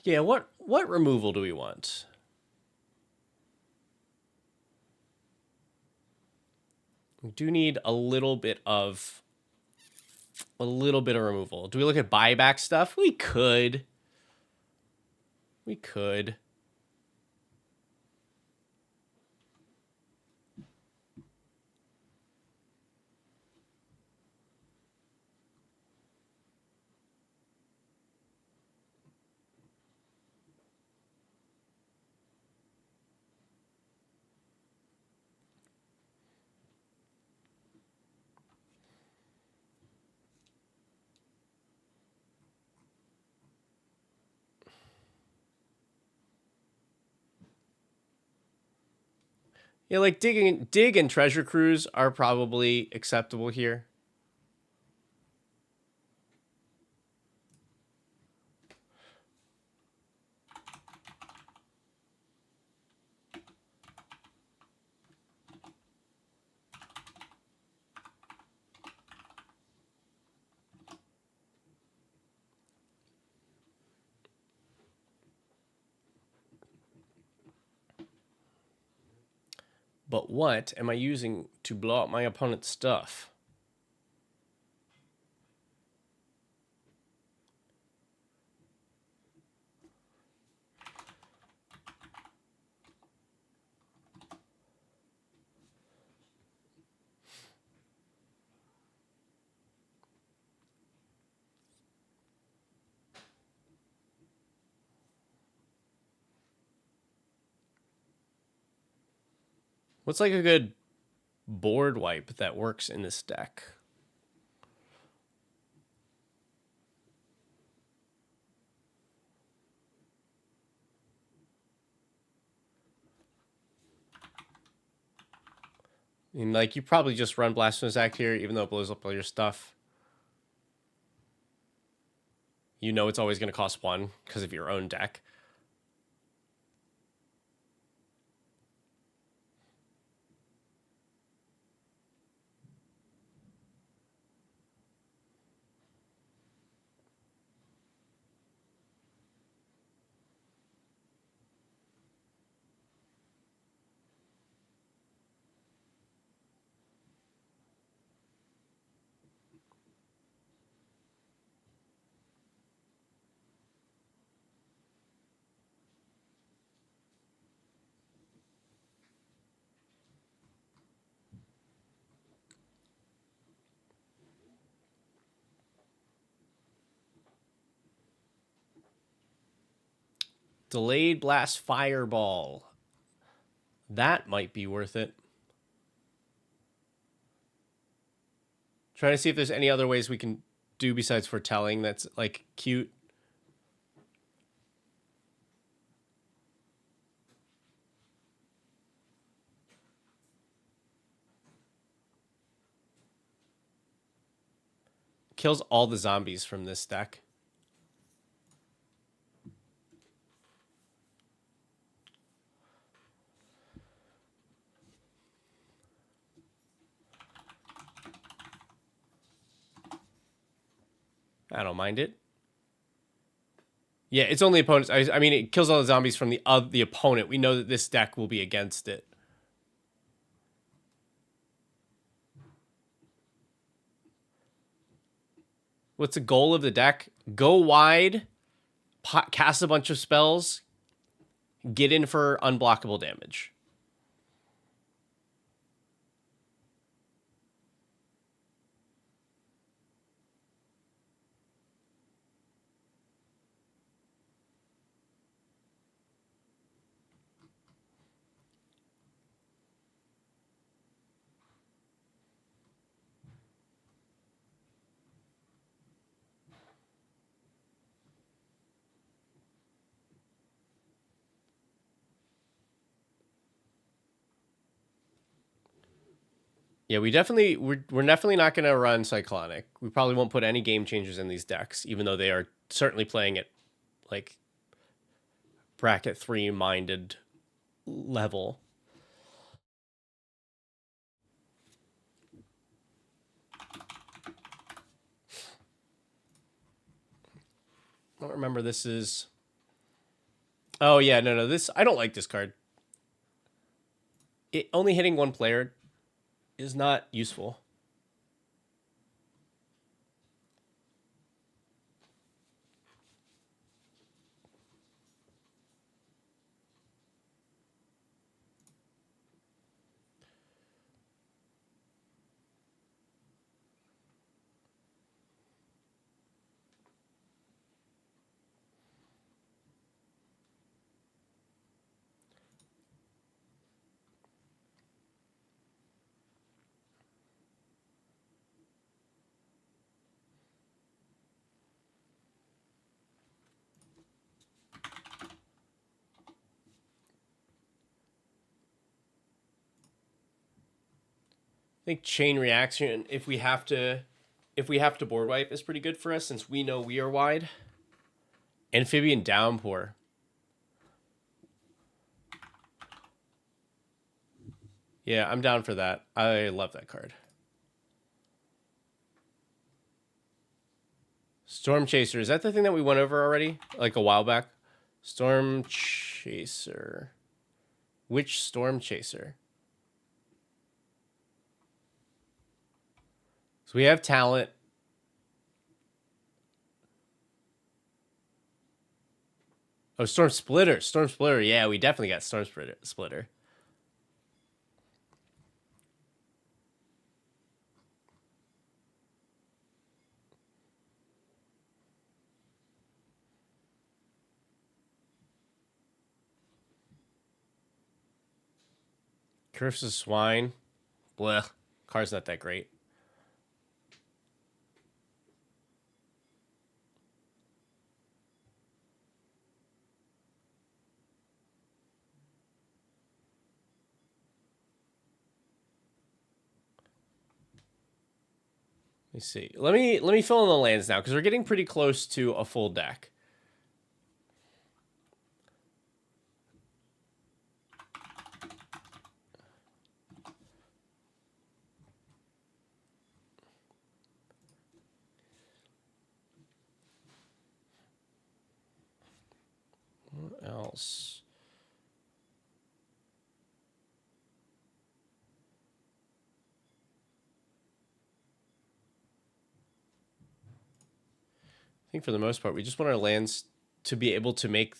Yeah, what removal do we want? We do need a little bit of removal. Do we look at buyback stuff? We could. We could. Yeah, like dig and treasure cruise are probably acceptable here. But what am I using to blow up my opponent's stuff? What's like a good board wipe that works in this deck? I mean, like, you probably just run Blasphemous Act here, even though it blows up all your stuff. You know it's always going to cost 1 because of your own deck. Delayed Blast Fireball. That might be worth it. Trying to see if there's any other ways we can do besides foretelling that's like cute. Kills all the zombies from this deck. I don't mind it. Yeah, it's only opponents. I mean, it kills all the zombies from the opponent. We know that this deck will be against it. What's the goal of the deck? Go wide, cast a bunch of spells, get in for unblockable damage. Yeah, we're definitely not going to run Cyclonic. We probably won't put any game changers in these decks, even though they are certainly playing at like bracket 3 minded level. I don't remember this is. Oh yeah, no, this I don't like this card. It only hitting one player is not useful. I think chain reaction, if we have to board wipe, is pretty good for us since we know we are wide. Amphibian Downpour. Yeah, I'm down for that. I love that card. Storm Chaser. Is that the thing that we went over already? Like a while back? Storm Chaser. Which Storm Chaser? So we have talent. Oh, Storm Splitter. Storm Splitter. Yeah, we definitely got Storm Splitter. Curse of Swine. Blech. Card's not that great. Let me see. Let me fill in the lands now because we're getting pretty close to a full deck. What else? I think for the most part, we just want our lands to be able to make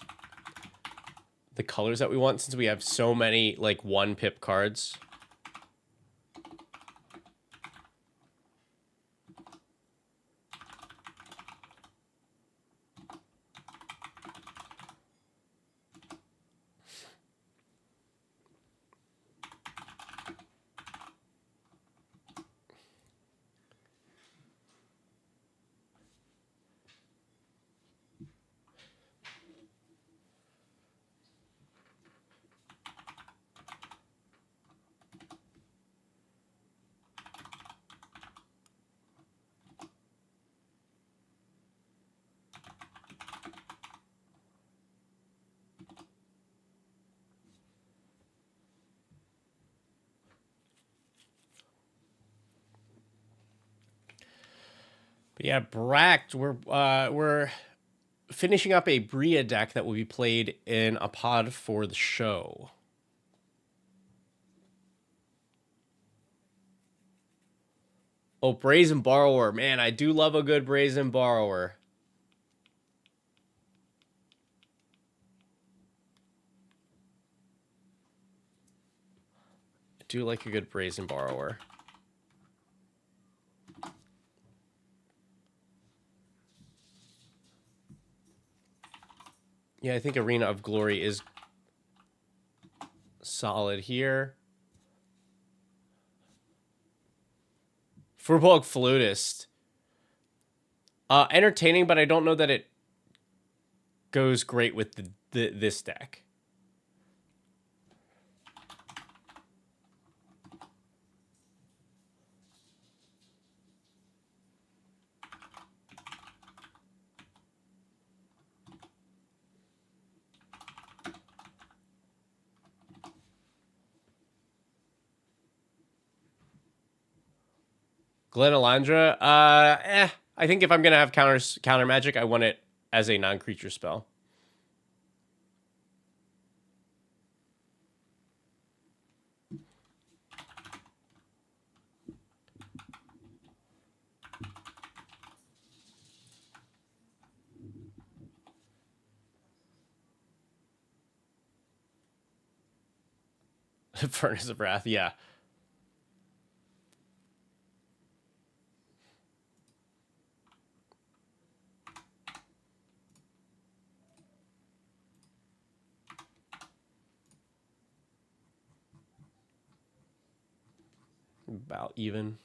the colors that we want since we have so many like 1-pip cards. But yeah, Bract, we're finishing up a Bria deck that will be played in a pod for the show. Oh, Brazen Borrower. Man, I do love a good Brazen Borrower. I do like a good Brazen Borrower. Yeah, I think Arena of Glory is solid here. Furbog Flutist. Entertaining, but I don't know that it goes great with this deck. Glen Elandra, I think if I'm gonna have counter magic, I want it as a non-creature spell. Furnace of Wrath, yeah. About even.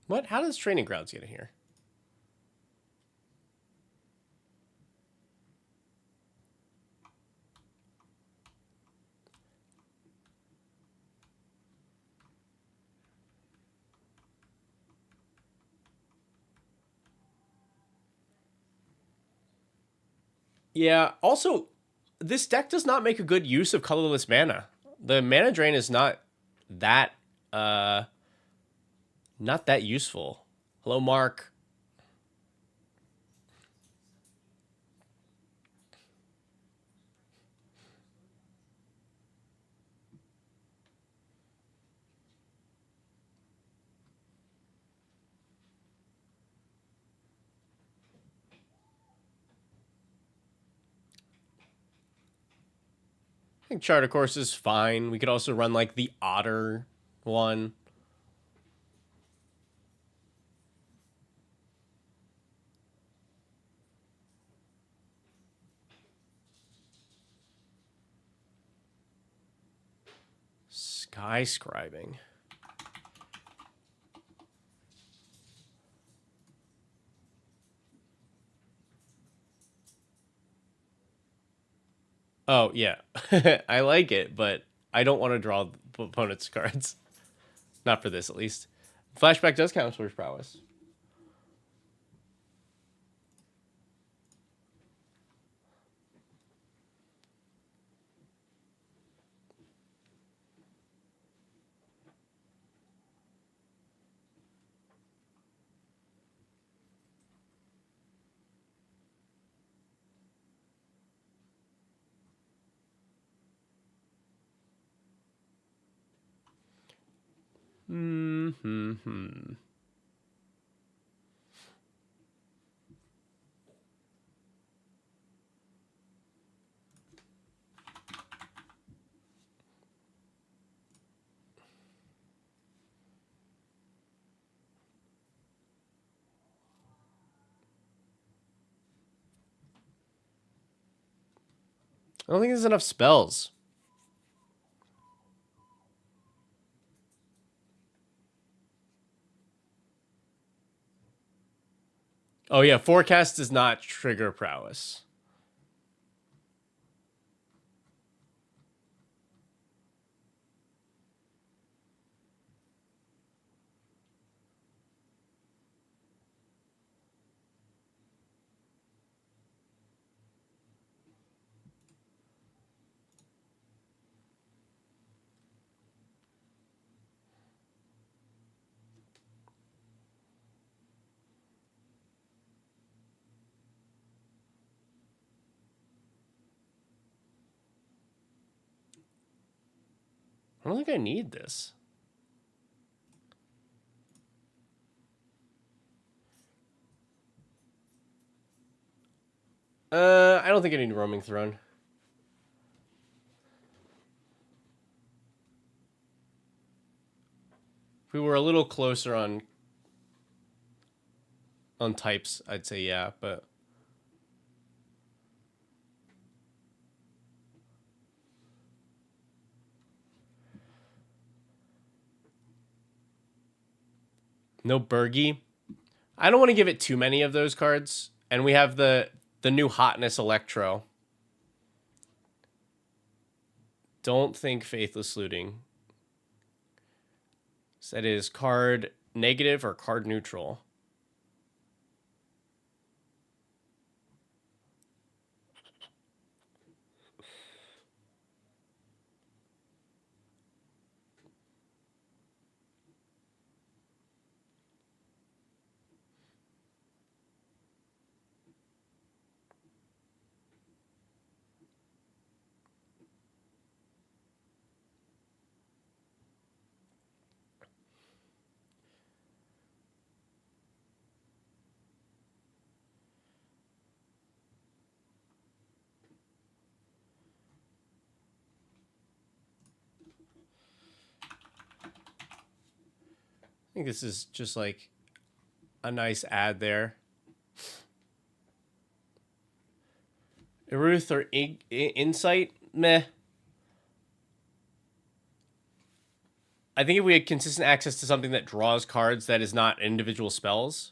What? How does Training Grounds get in here? Yeah, also, this deck does not make a good use of colorless mana. The mana drain is that uh not that useful. Hello, Mark. I think Charter Course is fine. We could also run like the Otter one. Skyscribing. Oh, yeah. I like it, but I don't want to draw opponent's cards. Not for this, at least. Flashback does count towards prowess. Hmm. I don't think there's enough spells. Oh, yeah. Forecast does not trigger prowess. I don't think I need this. I don't think I need roaming throne. If we were a little closer on types, I'd say yeah, but no Bergie. I don't want to give it too many of those cards, and we have the new hotness Electro. Don't think Faithless Looting. So that is card negative or card neutral. I think this is just like a nice ad there. Iruth or Insight? Meh. I think if we had consistent access to something that draws cards that is not individual spells.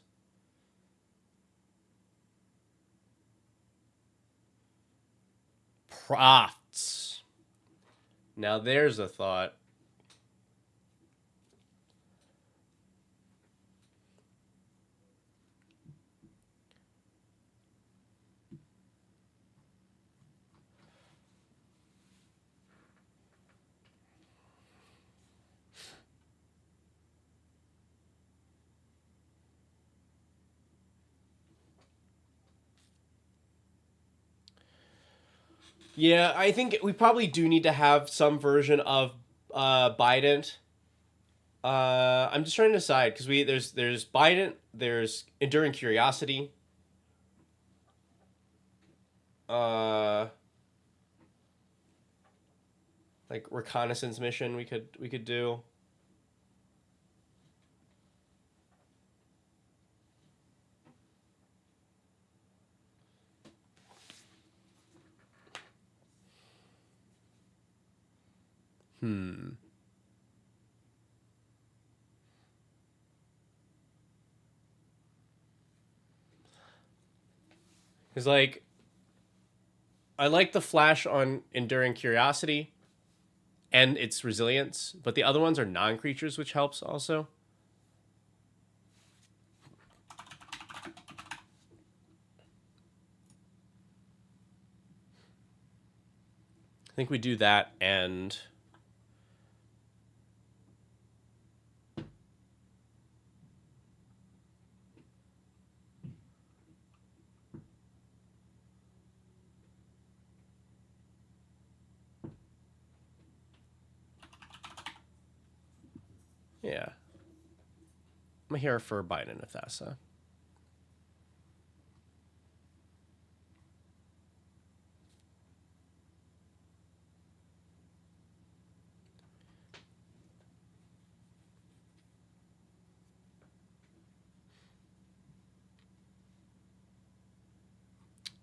Profts. Now there's a thought. Yeah, I think we probably do need to have some version of Bident. I'm just trying to decide because there's Bident, there's Enduring Curiosity. Uh, like reconnaissance mission we could do. Because like I like the flash on Enduring Curiosity and its resilience, but the other ones are non-creatures, which helps also. I think we do that and yeah. I'm here for Biden and Athasa.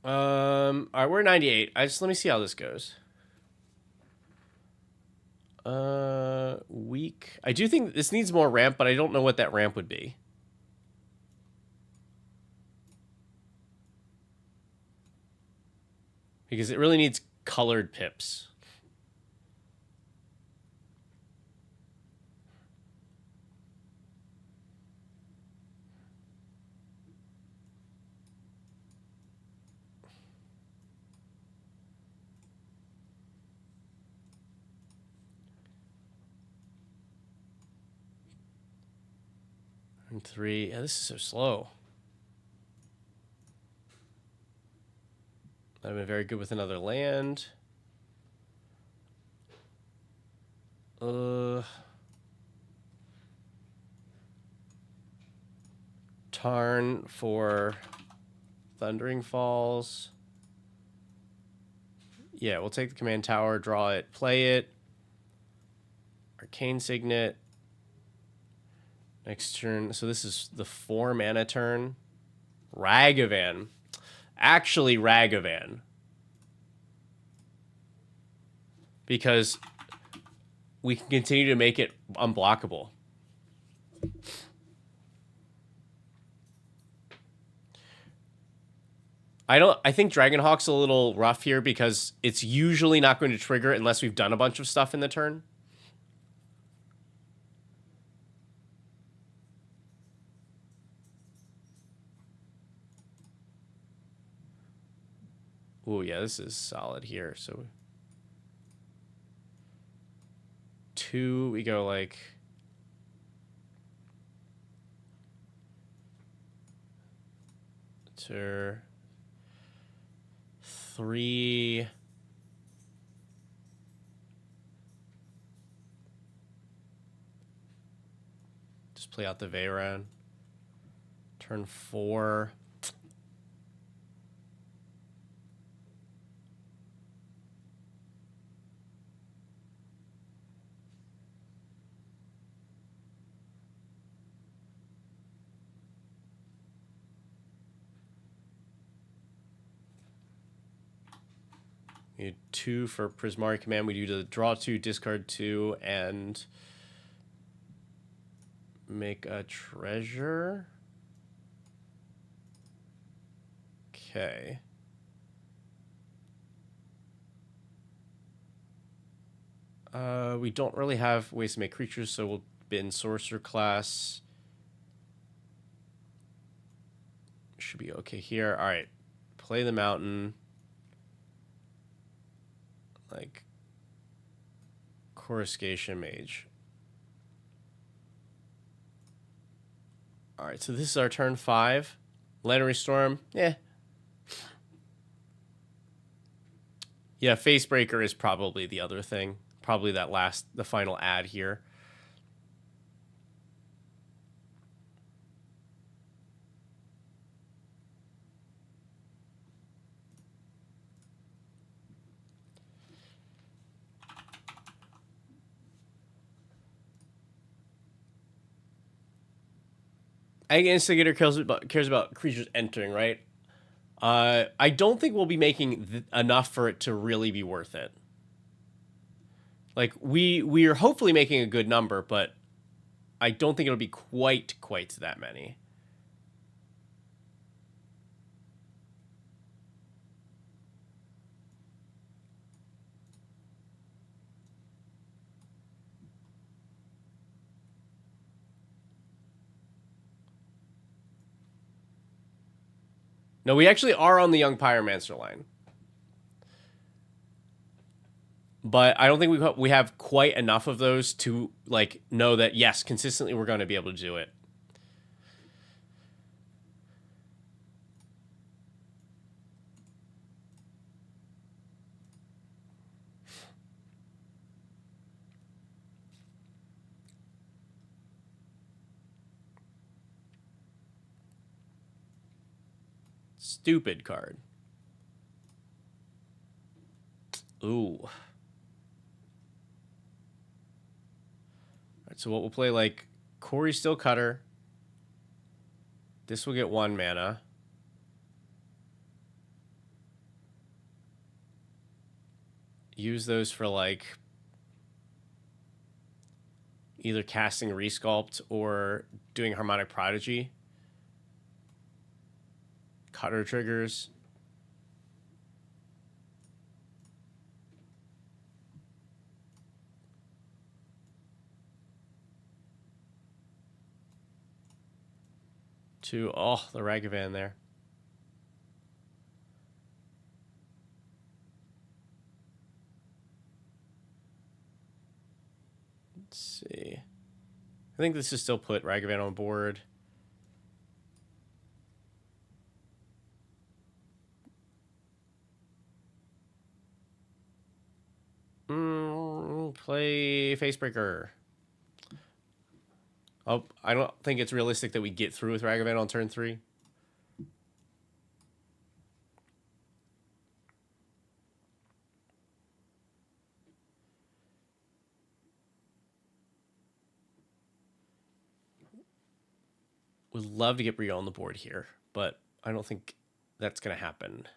All right, we're 98. Let me see how this goes. Weak. I do think this needs more ramp, but I don't know what that ramp would be. Because it really needs colored pips. And 3. Yeah, this is so slow. That'd have been very good with another land. Tarn for Thundering Falls. Yeah, we'll take the command tower, draw it, play it. Arcane Signet. Next turn. So this is the 4 mana turn. Ragavan. Actually, Ragavan. Because we can continue to make it unblockable. I think Dragonhawk's a little rough here because it's usually not going to trigger unless we've done a bunch of stuff in the turn. Oh yeah, this is solid here. So 2, we go like to 3. Just play out the Veyron. Turn 4. We need 2 for Prismari Command. We do the draw 2, discard 2, and make a treasure. Okay. We don't really have ways to make creatures, so we'll bin Sorcerer class. Should be okay here. All right. Play the mountain. Like Coruscation Mage. All right, so this is our turn 5. Lantern Storm, yeah. Yeah, Facebreaker is probably the other thing. Probably the final ad here. Instigator cares about creatures entering, right? I don't think we'll be making enough for it to really be worth it. Like we are hopefully making a good number, but I don't think it'll be quite that many. No, we actually are on the Young Pyromancer line. But I don't think we have quite enough of those to like know that yes, consistently we're going to be able to do it. Stupid card. Ooh. All right, so what we'll play like Corey Still Cutter. This will get 1 mana. Use those for like either casting Resculpt or doing Harmonic Prodigy. Cutter triggers. To the Ragavan there. Let's see. I think this is still put Ragavan on board. Play Facebreaker. Oh, I don't think it's realistic that we get through with Ragavan on turn 3. Would love to get Brio on the board here, but I don't think that's going to happen.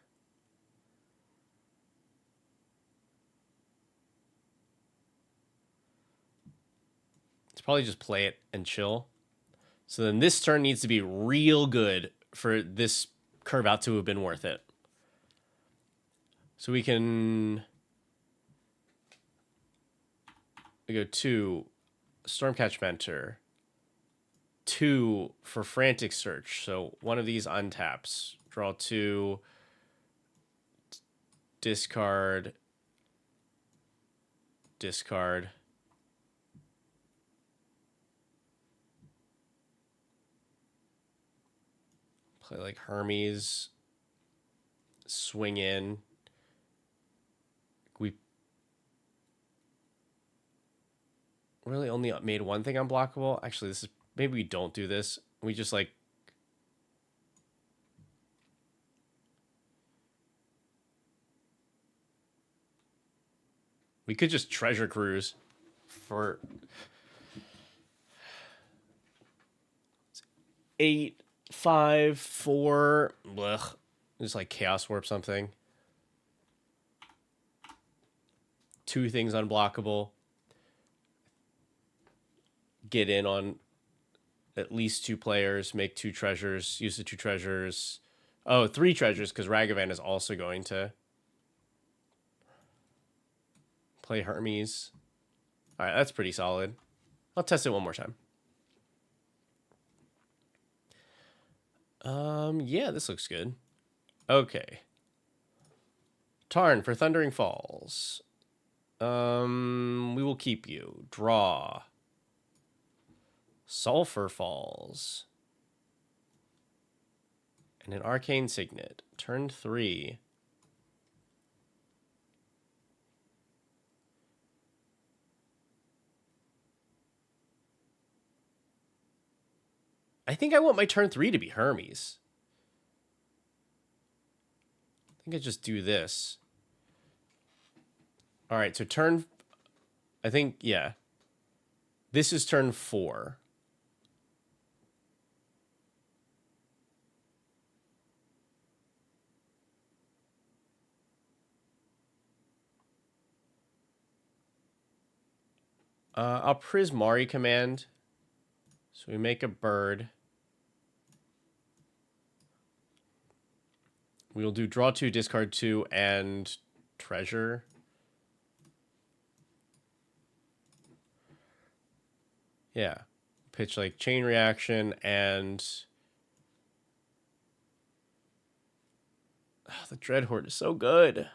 It's probably just play it and chill. So then this turn needs to be real good for this curve out to have been worth it. So we can go 2 Stormcatch Mentor, 2 for Frantic Search. So one of these untaps. Draw 2, discard, discard. Play like Hermes, swing in. We really only made one thing unblockable. Actually, this is maybe we don't do this. We just like we could just treasure cruise for 8, 5, 4. Blech. Just like chaos warp something. 2 things unblockable. Get in on at least 2 players, make 2 treasures, use the 2 treasures. Oh, 3 treasures, because Ragavan is also going to play Hermes. All right, that's pretty solid. I'll test it one more time. Yeah, this looks good. Okay. Tarn for Thundering Falls. We will keep you. Draw. Sulfur Falls. And an Arcane Signet. Turn 3. I think I want my turn 3 to be Hermes. I think I just do this. All right, so turn... I think, yeah. This is turn 4. I'll Prismari command. So we make a bird. We will do draw 2, discard 2, and treasure. Yeah. Pitch like chain reaction and... Oh, the Dreadhorde is so good.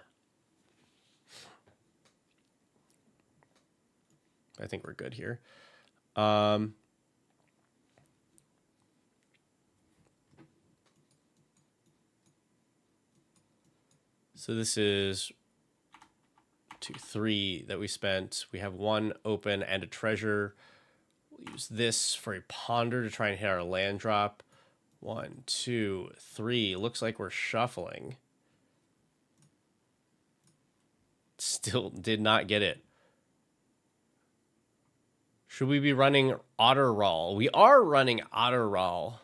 I think we're good here. So this is 2, 3 that we spent. We have 1 open and a treasure. We'll use this for a ponder to try and hit our land drop. 1, 2, 3. Looks like we're shuffling. Still did not get it. Should we be running Otterroll? We are running Otterroll.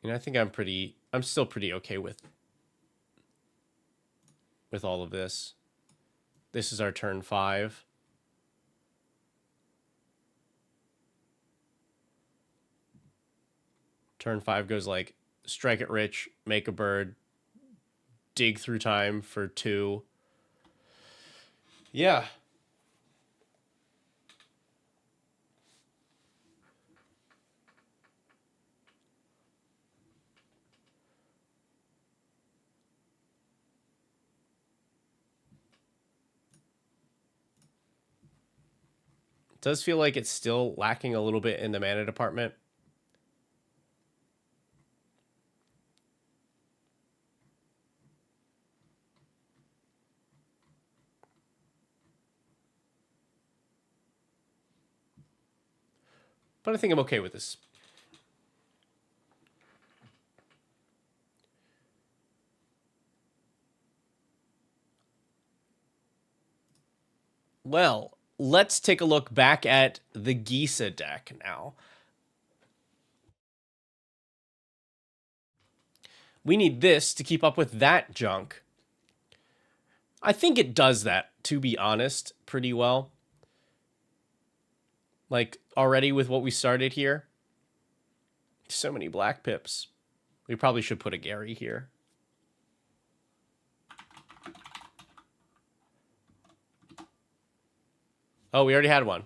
You know, I think I'm still pretty okay with all of this. This is our turn 5. Turn 5 goes like strike it rich, make a bird, dig through time for 2. Yeah. does feel like it's still lacking a little bit in the mana department. But I think I'm okay with this. Well, let's take a look back at the Gisa deck now. We need this to keep up with that junk. I think it does that, to be honest, pretty well. Like, already with what we started here. So many black pips. We probably should put a Gary here. Oh, we already had one.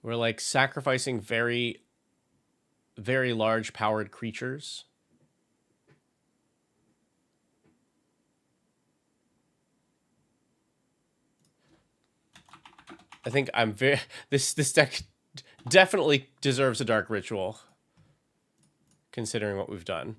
We're like sacrificing very, very large powered creatures. I think I'm very... This deck definitely deserves a Dark Ritual, considering what we've done.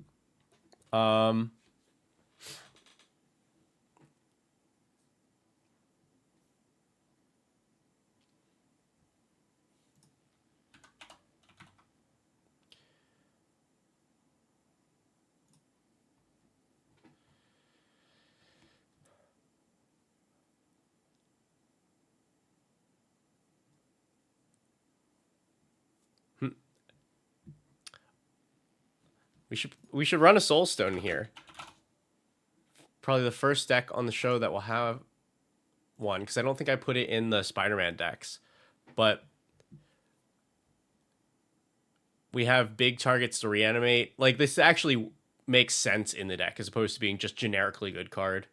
We should run a Soulstone here. Probably the first deck on the show that will have one, because I don't think I put it in the Spider-Man decks. But we have big targets to reanimate. Like, this actually makes sense in the deck as opposed to being just generically good card.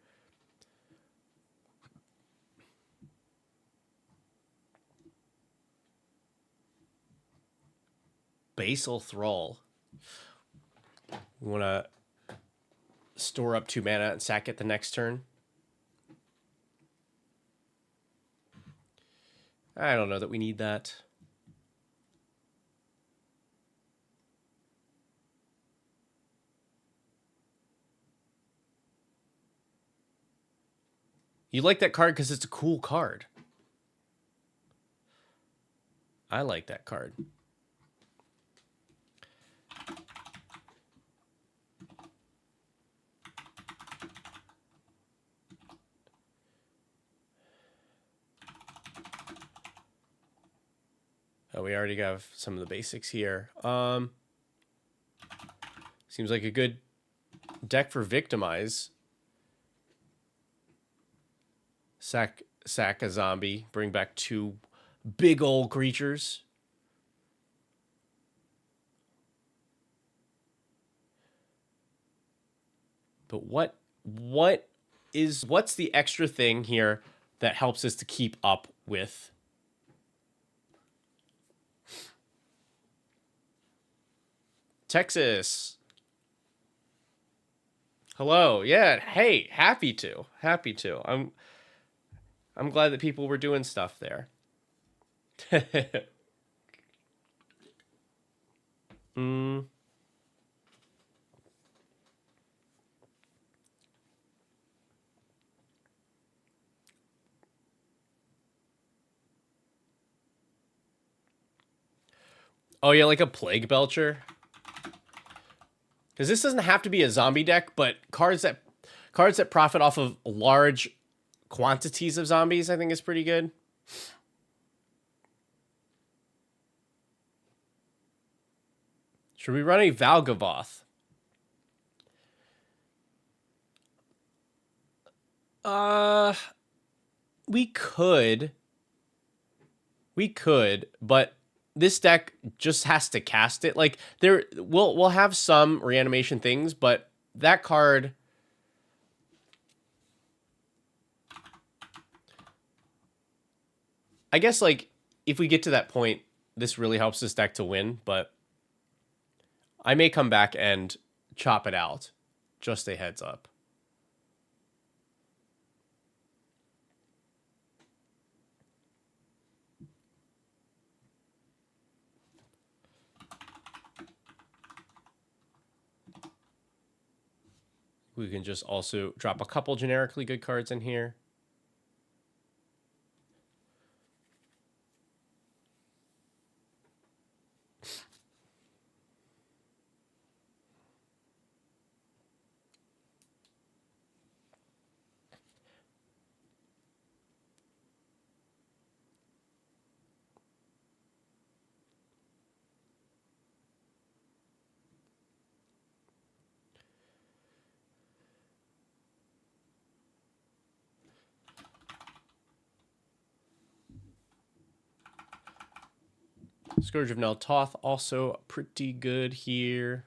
Basal Thrall. We want to store up 2 mana and sack it the next turn. I don't know that we need that. You like that card because it's a cool card. I like that card. Oh, we already have some of the basics here. Seems like a good deck for Victimize. Sack a zombie. Bring back 2 big old creatures. But what's the extra thing here that helps us to keep up with? Texas. Hello. Yeah. Hey, happy to. I'm glad that people were doing stuff there. Oh yeah, like a Plague Belcher. Because this doesn't have to be a zombie deck, but cards that profit off of large quantities of zombies, I think is pretty good. Should we run a Valgavoth? We could, but this deck just has to cast it. Like, we'll have some reanimation things, but that card, I guess, like, if we get to that point, this really helps this deck to win, but I may come back and chop it out. Just a heads up. We can just also drop a couple generically good cards in here. Scourge of Nel-Toth also pretty good here.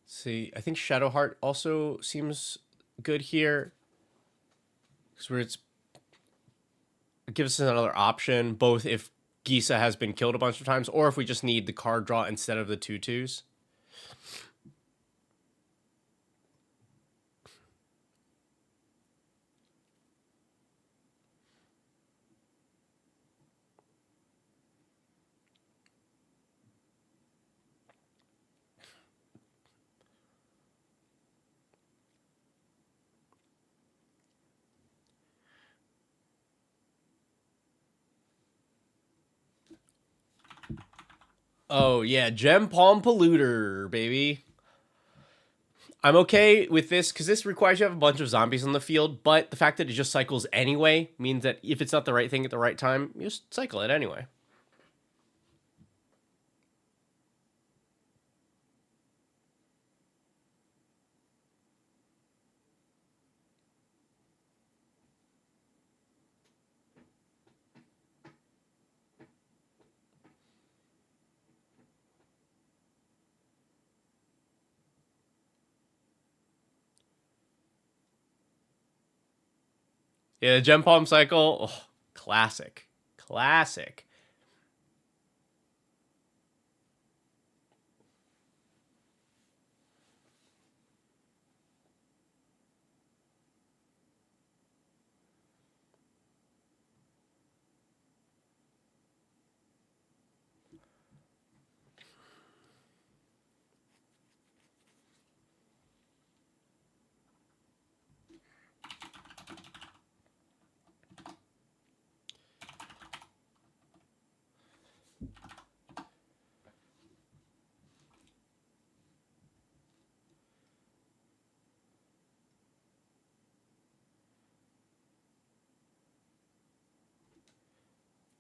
See, I think Shadowheart also seems good here. Because it gives us another option, both if Gisa has been killed a bunch of times, or if we just need the card draw instead of the 2/2s. Oh, yeah, Gem Palm Polluter, baby. I'm okay with this because this requires you to have a bunch of zombies on the field, but the fact that it just cycles anyway means that if it's not the right thing at the right time, you just cycle it anyway. Yeah, the Gem Palm cycle, oh, classic. Classic.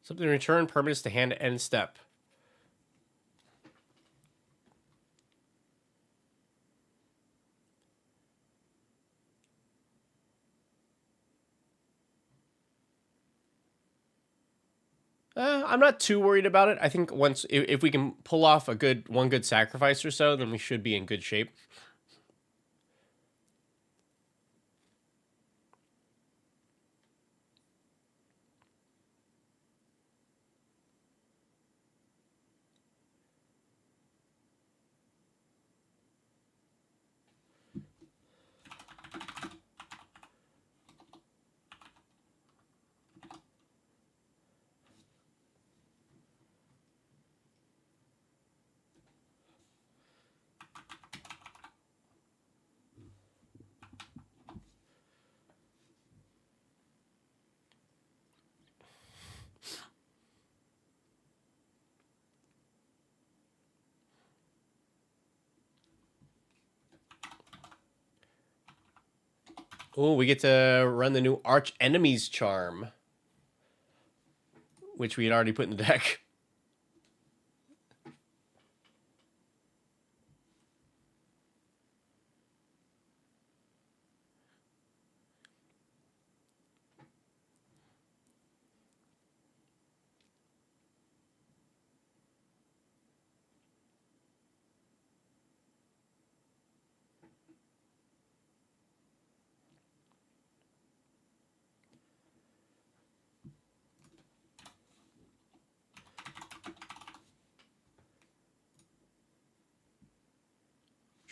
Something return permanents to hand end step. I'm not too worried about it. I think once if we can pull off one good sacrifice or so, then we should be in good shape. Oh, we get to run the new Arch Enemy's Charm, which we had already put in the deck.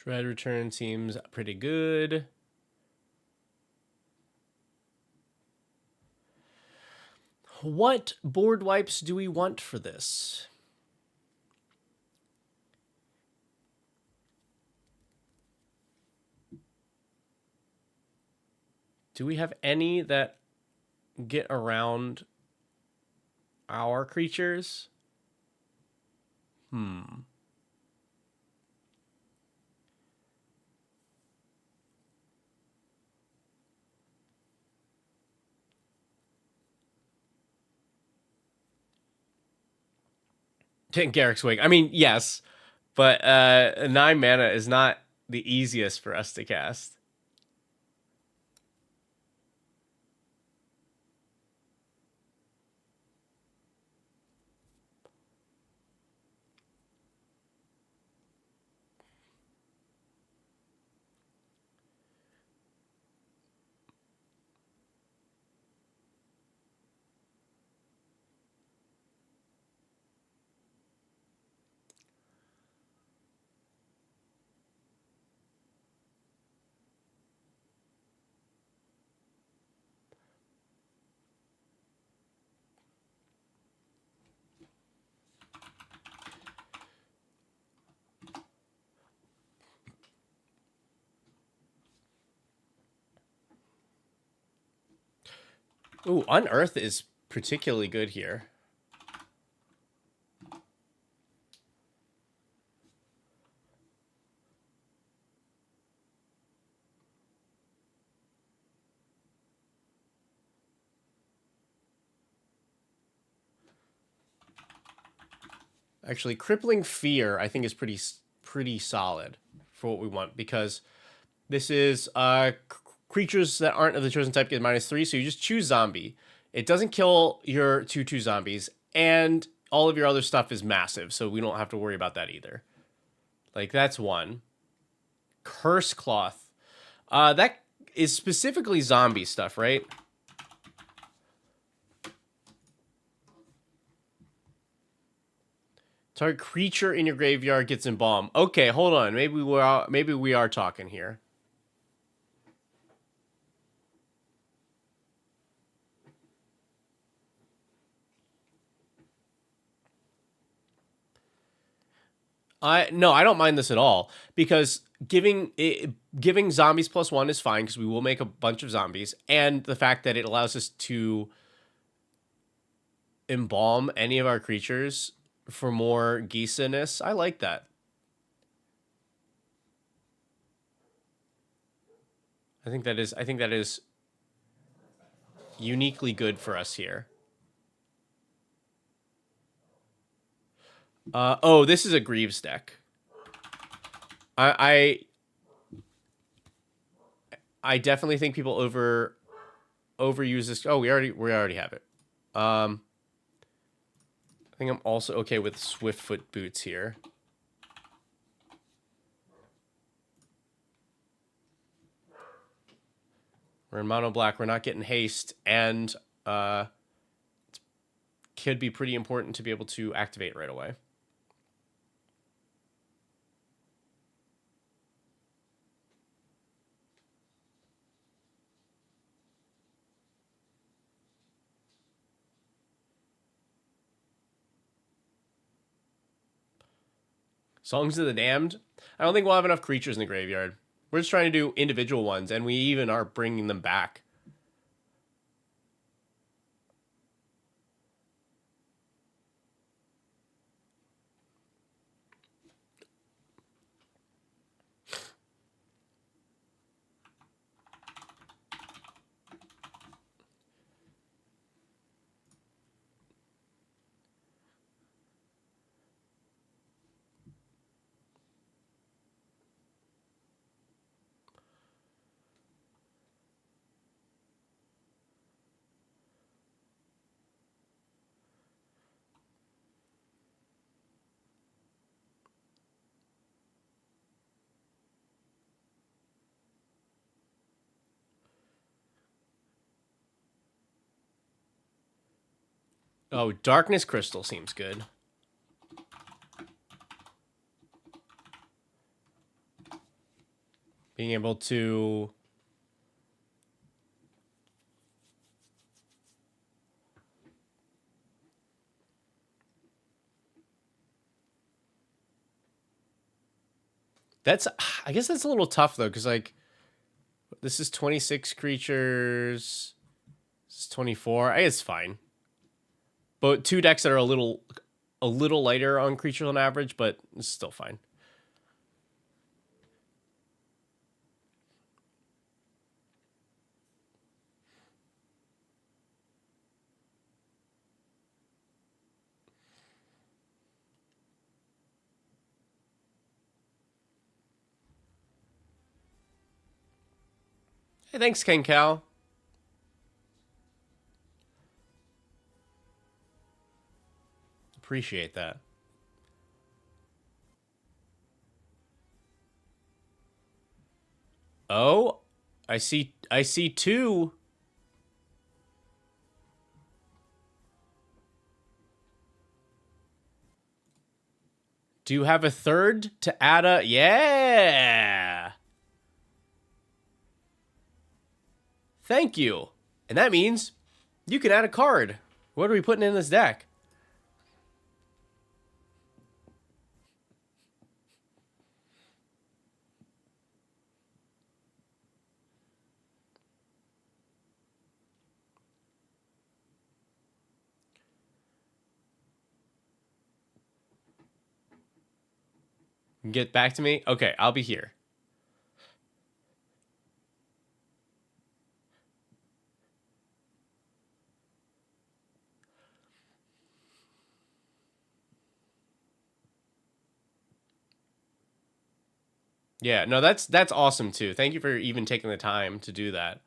Dread Return seems pretty good. What board wipes do we want for this? Do we have any that get around our creatures? Garrick's Wig. I mean, yes, but 9 mana is not the easiest for us to cast. Ooh, Unearth is particularly good here. Actually, Crippling Fear, I think, is pretty solid for what we want, because this is creatures that aren't of the chosen type get -3, so you just choose zombie. It doesn't kill your 2/2 zombies, and all of your other stuff is massive, so we don't have to worry about that either. Like, that's one. Curse Cloth. That is specifically zombie stuff, right? Target creature in your graveyard gets embalmed. Okay, hold on. Maybe we are talking here. No, I don't mind this at all, because giving zombies +1 is fine, because we will make a bunch of zombies, and the fact that it allows us to embalm any of our creatures for more geesiness, I like that. I think that is uniquely good for us here. Oh, this is a Greaves deck. I definitely think people overuse this. Oh, we already have it. I think I'm also okay with Swiftfoot Boots here. We're in mono black. We're not getting haste, and it could be pretty important to be able to activate right away. Songs of the Damned. I don't think we'll have enough creatures in the graveyard. We're just trying to do individual ones, and we even are bringing them back. Oh, Darkness Crystal seems good. Being able to... That's... I guess that's a little tough, though, because, like, this is 26 creatures. This is 24. I guess it's fine. But 2 decks that are a little lighter on creatures on average, but it's still fine. Hey, thanks, Ken Cal. Appreciate that. Oh, I see 2. Do you have a third to add a... Yeah! Thank you. And that means you can add a card. What are we putting in this deck? Get back to me? Okay, I'll be here. Yeah, no, that's awesome too. Thank you for even taking the time to do that.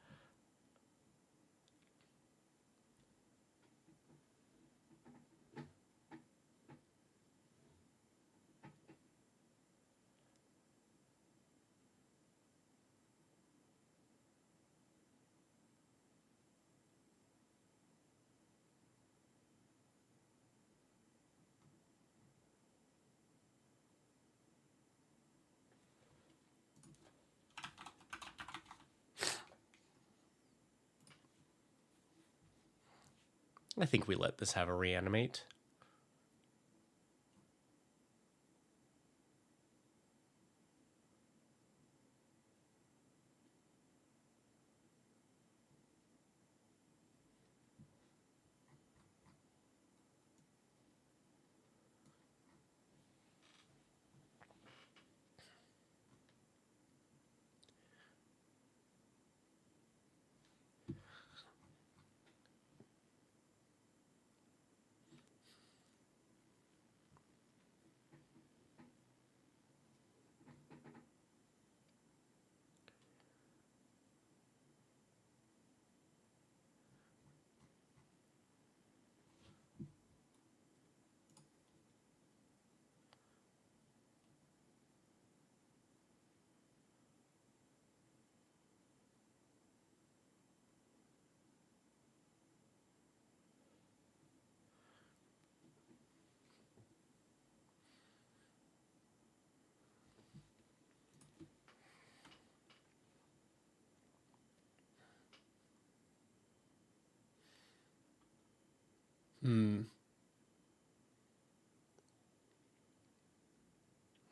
I think we let this have a reanimate.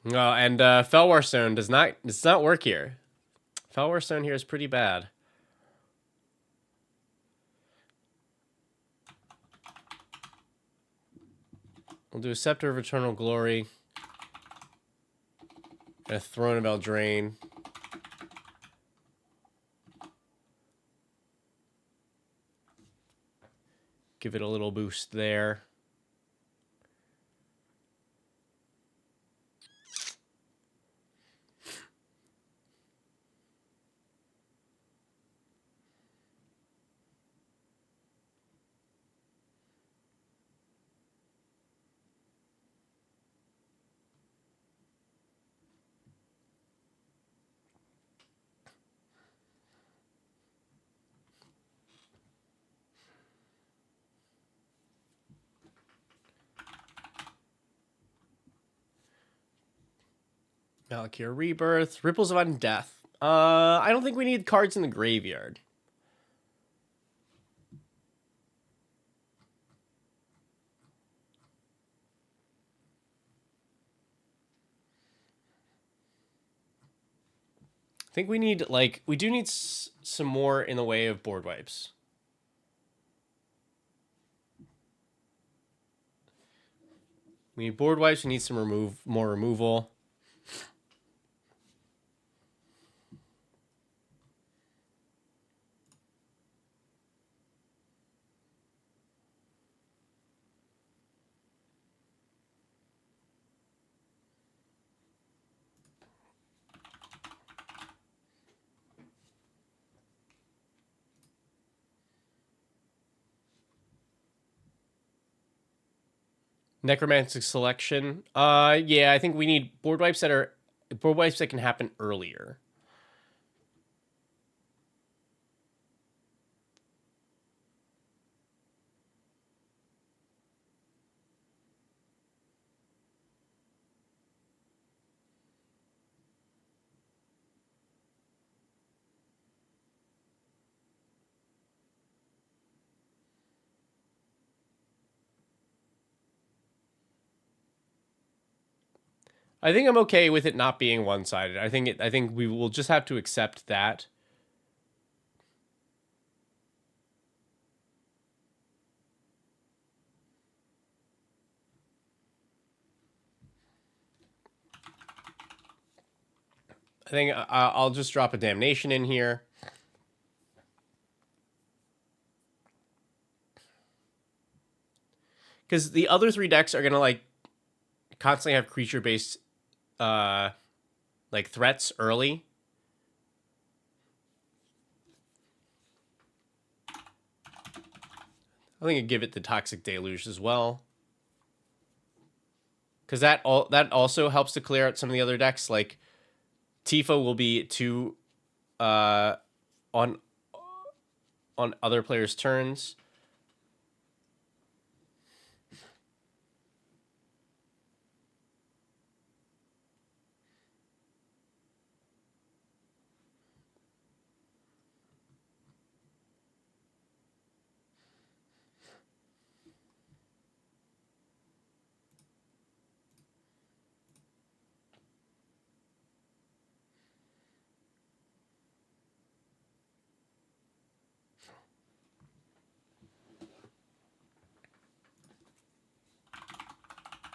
Oh, and Felwar Stone does not work here. Felwar Stone here is pretty bad. We'll do a Scepter of Eternal Glory and a Throne of Eldraine. Give it a little boost there. Malakir Rebirth. Ripples of Undeath. I don't think we need cards in the graveyard. I think we need, like, we do need some more in the way of board wipes. We need board wipes. We need some more removal. Necromantic Selection. Yeah, I think we need board wipes that can happen earlier. I think I'm okay with it not being one-sided. I think we will just have to accept that. I think I'll just drop a damnation in here. Because the other three decks are gonna like constantly have creature-based like threats early. I think I'd give it the Toxic Deluge as well. Because that also helps to clear out some of the other decks. Like Tifa will be two on other players' turns.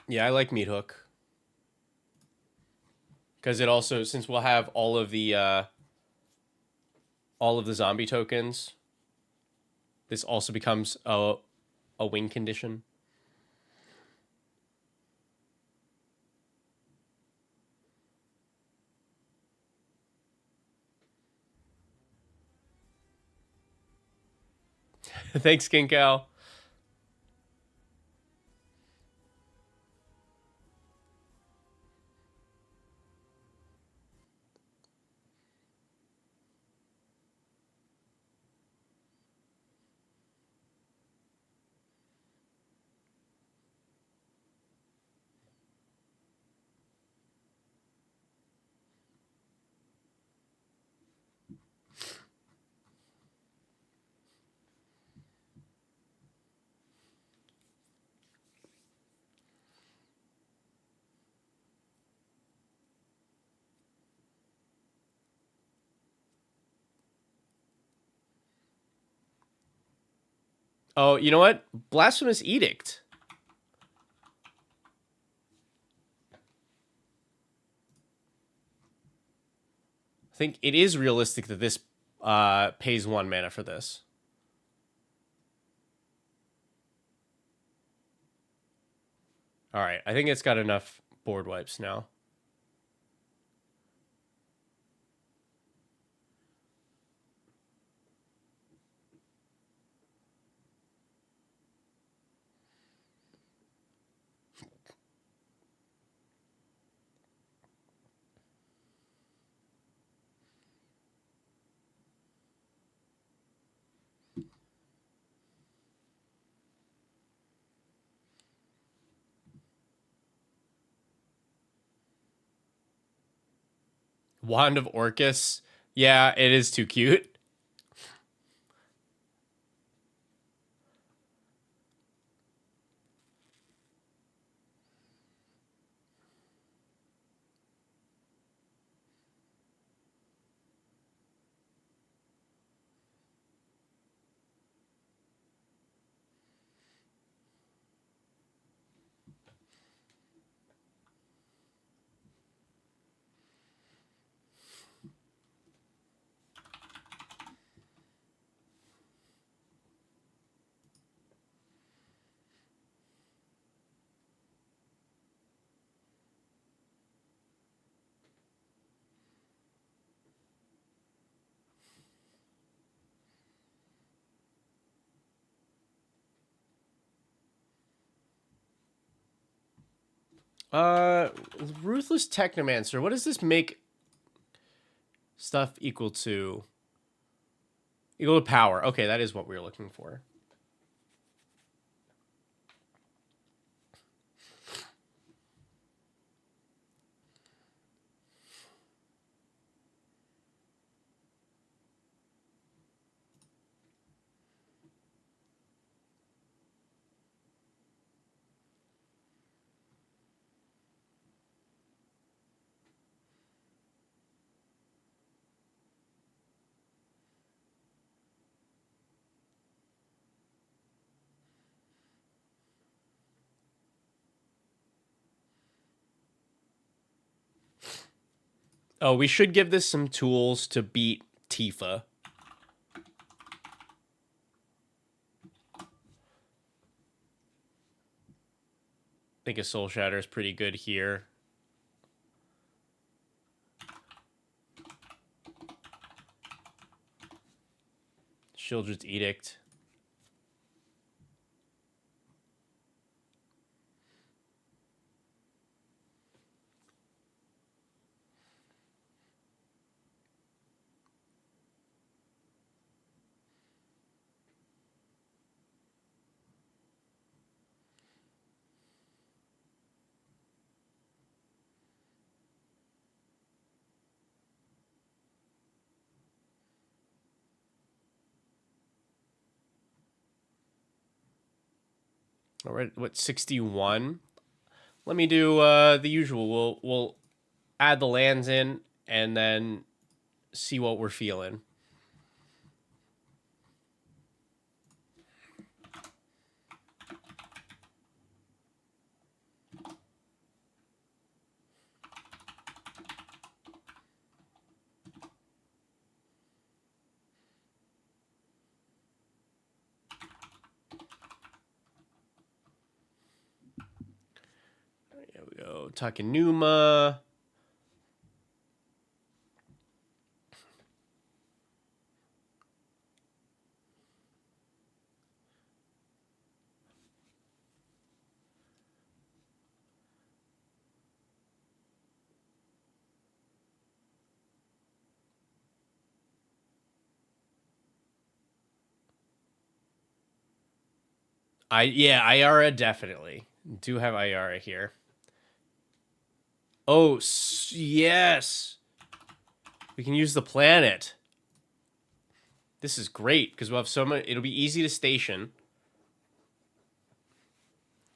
Yeah, I like Meat Hook. Because it also, since we'll have all of the zombie tokens, this also becomes a win condition. Thanks, Kinkow. Oh, you know what? Blasphemous Edict. I think it is realistic that this pays 1 mana for this. All right, I think it's got enough board wipes now. Wand of Orcus. Yeah, it is too cute. Uh, Ruthless Technomancer. What does this make stuff equal to? Equal to power. Okay, that is what we were looking for. Oh, we should give this some tools to beat Tifa. I think a Soul Shatter is pretty good here. Shieldred's Edict. All right, what 61? Let me do the usual. We'll add the lands in and then see what we're feeling. There we go. Takenuma. Ayara definitely. Do have Ayara here. Oh, yes. We can use the planet. This is great because we'll have so much. It'll be easy to station.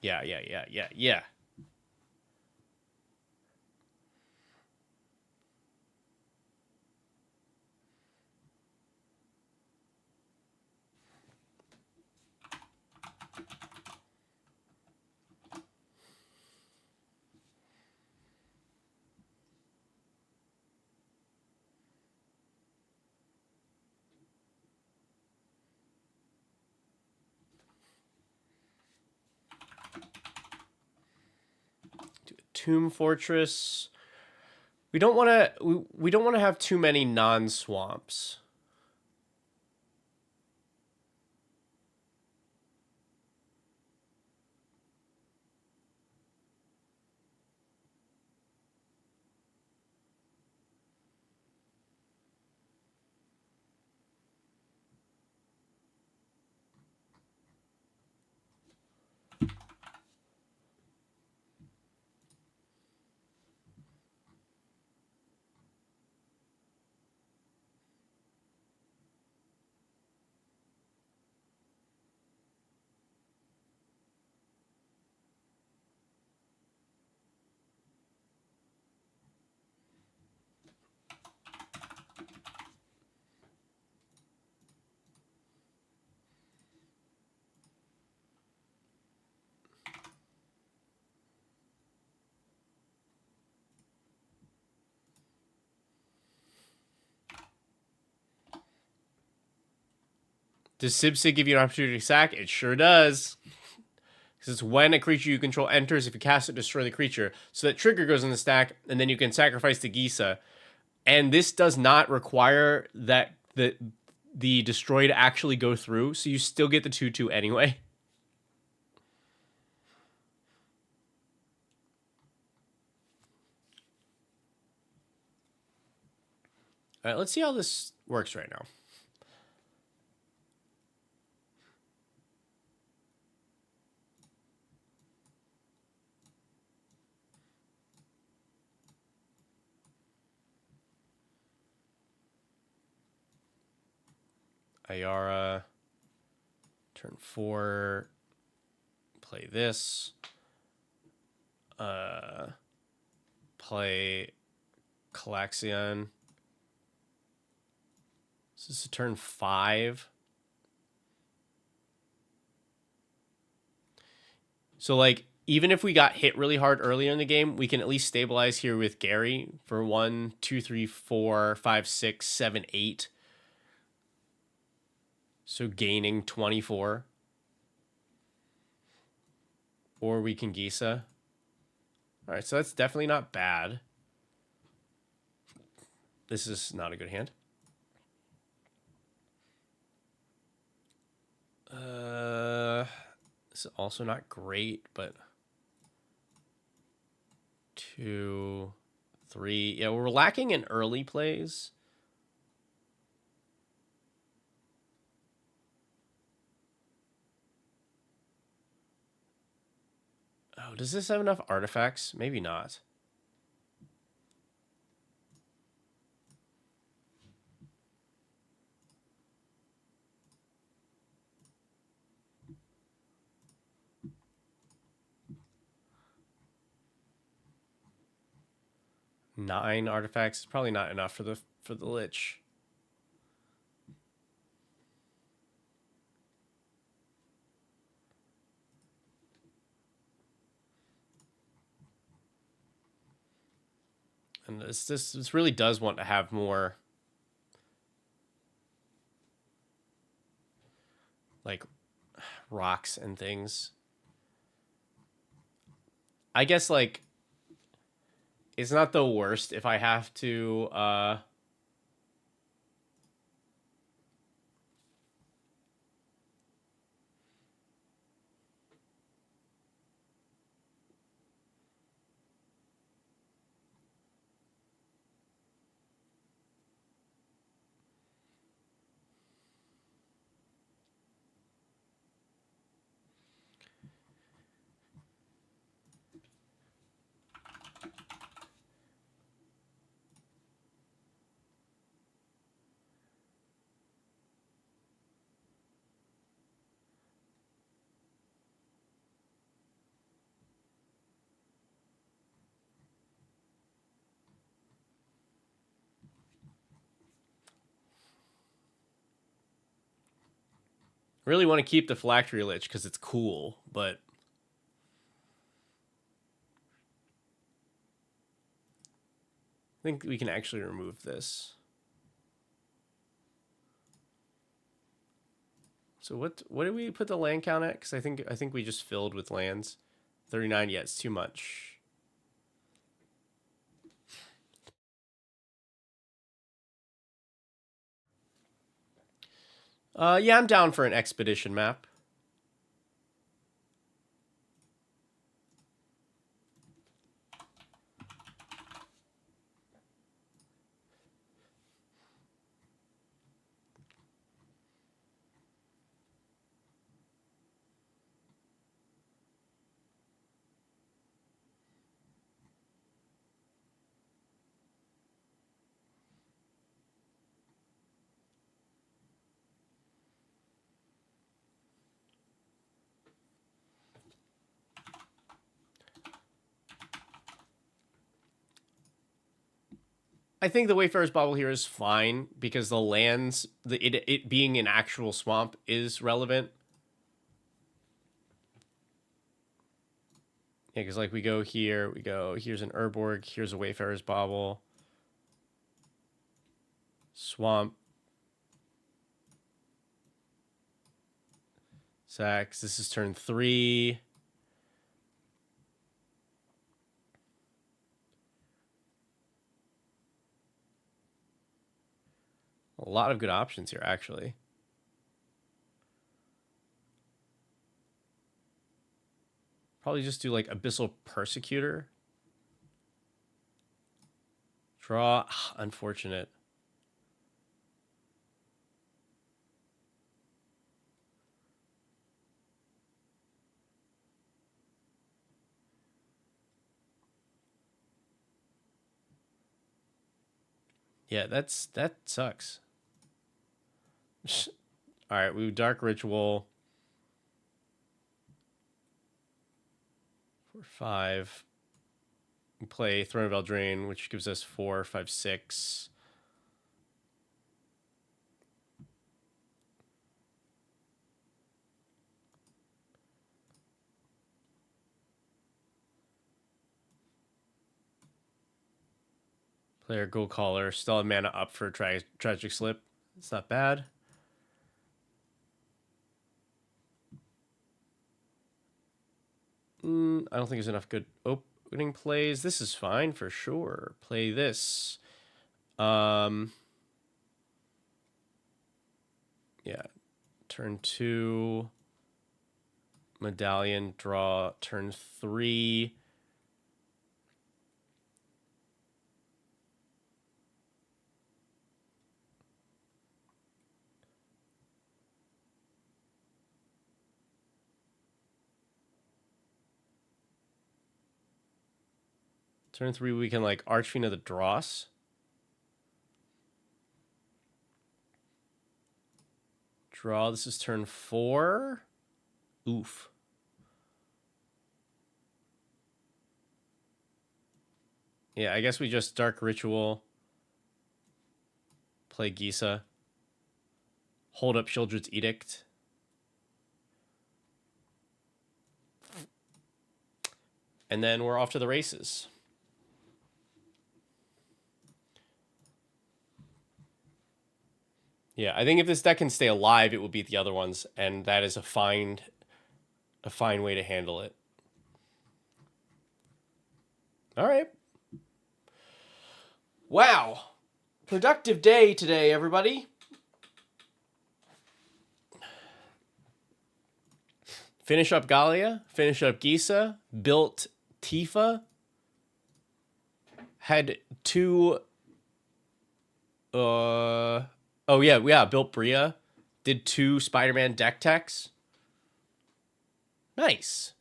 Yeah. 'Tomb Fortress. We don't want to. We don't want to have too many non-swamps. Does SibSig give you an opportunity to sack? It sure does. Because it's when a creature you control enters, if you cast it, destroy the creature. So that trigger goes in the stack, and then you can sacrifice the Gisa. And this does not require that the destroy to actually go through, so you still get the 2/2 anyway. All right, let's see how this works right now. Ayara, turn 4, play this. Play Calaxion. This is a turn 5. So, like, even if we got hit really hard earlier in the game, we can at least stabilize here with Gary for 1, 2, 3, 4, 5, 6, 7, 8. So gaining 24. Or we can Gisa. All right, so that's definitely not bad. This is not a good hand. This is also not great, but 2, 3. Yeah, we're lacking in early plays. Oh, does this have enough artifacts? Maybe not. Nine artifacts is probably not enough for the Lich. And this really does want to have more, like, rocks and things. I guess, like, it's not the worst if I have to really want to keep the Phylactery Lich because it's cool, but I think we can actually remove this. So what did we put the land count at? Because I think we just filled with lands. 39. Yeah, it's too much. Yeah, I'm down for an expedition map. I think the Wayfarer's Bauble here is fine because the lands, it being an actual swamp is relevant. Yeah, because like we go here, here's an Urborg, here's a Wayfarer's Bauble. Swamp. Sax. This is turn 3. A lot of good options here, actually. Probably just do like Abyssal Persecutor. Draw. Unfortunate. Yeah, that sucks. All right, we Dark Ritual for 5. We play Throne of Eldraine, which gives us 4, 5, 6. Player Gold Caller. Still have mana up for Tragic Slip. It's not bad. I don't think there's enough good opening plays. This is fine for sure. Play this. Yeah. Turn 2. Medallion. Draw. Turn 3. Turn 3, we can like Archfiend of the Dross. Draw. This is turn 4. Oof. Yeah, I guess we just Dark Ritual. Play Gisa. Hold up Sheoldred's Edict. And then we're off to the races. Yeah, I think if this deck can stay alive, it will beat the other ones, and that is a fine way to handle it. All right. Wow. Productive day today, everybody. Finish up Galia, finish up Gisa, built Tifa, had 2 built Bria, did 2 Spider-Man deck techs. Nice.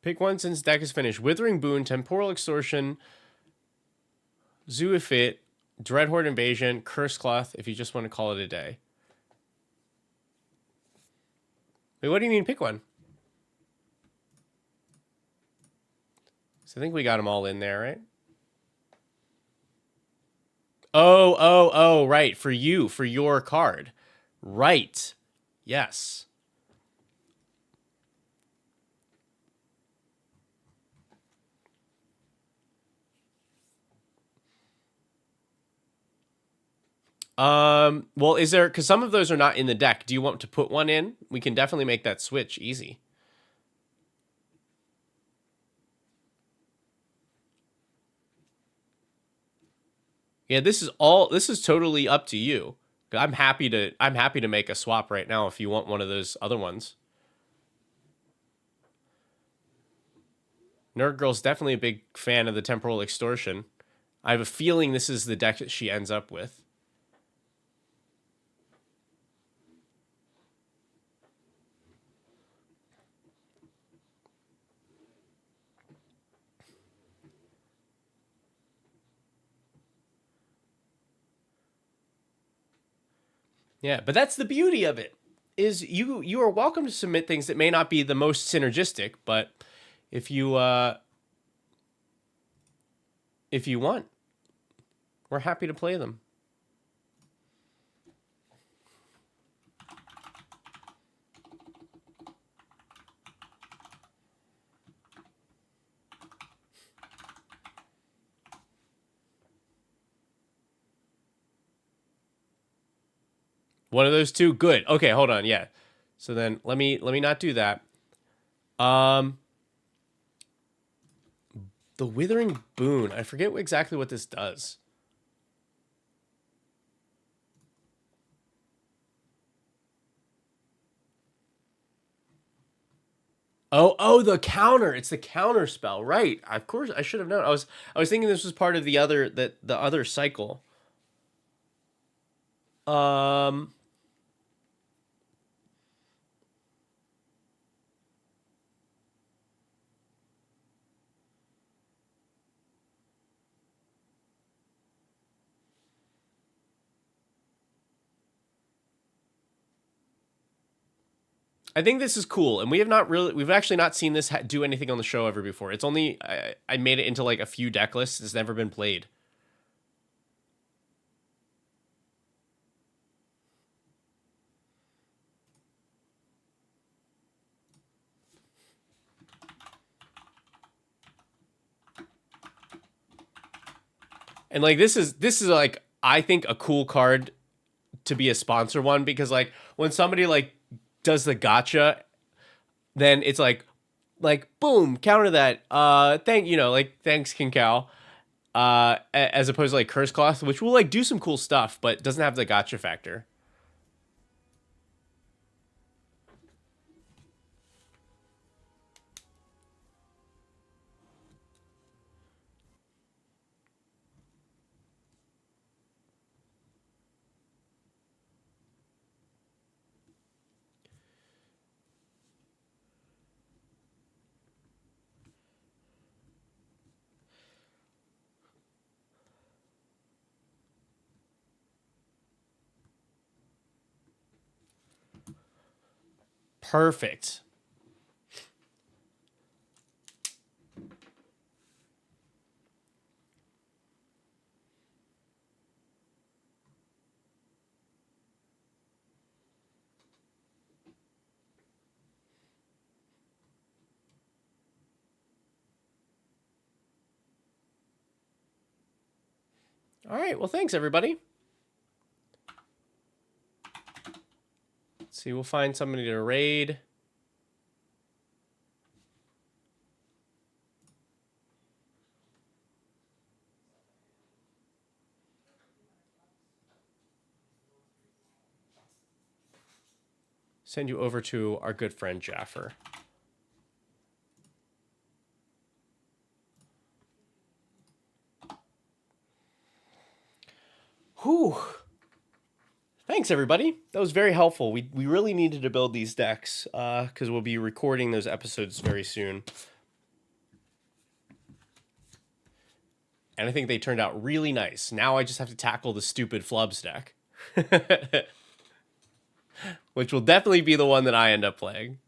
Pick one since deck is finished. Withering Boon, Temporal Extortion, Zooifit, Dreadhorde Invasion, Curse Cloth, if you just want to call it a day. Wait, what do you mean pick one? So I think we got them all in there, right? Oh, right. For you, for your card. Right. Yes. Well, is there, because some of those are not in the deck. Do you want to put one in? We can definitely make that switch easy. Yeah, this is totally up to you. I'm happy to make a swap right now if you want one of those other ones. Nerd Girl's definitely a big fan of the Temporal Extortion. I have a feeling this is the deck that she ends up with. Yeah, but that's the beauty of it. Is you are welcome to submit things that may not be the most synergistic, but if you want, we're happy to play them. One of those two, good. Okay, hold on. Yeah. So then let me not do that. The Withering Boon. I forget exactly what this does. Oh, the counter. It's the counter spell, right? Of course, I should have known. I was thinking this was part of the other cycle. I think this is cool, and we've actually not seen this do anything on the show ever before. It's only I made it into like a few deck lists. It's never been played. And like this is like I think a cool card to be a sponsor one, because like when somebody like does the gotcha, then it's like boom, counter that. Thanks King Cow. As opposed to like Curse Cloth, which will like do some cool stuff, but doesn't have the gotcha factor. Perfect. All right. Well, thanks everybody. Let's see. We'll find somebody to raid. Send you over to our good friend Jaffer. Whew. Thanks, everybody. That was very helpful. We really needed to build these decks because we'll be recording those episodes very soon. And I think they turned out really nice. Now I just have to tackle the stupid Flubs deck. Which will definitely be the one that I end up playing.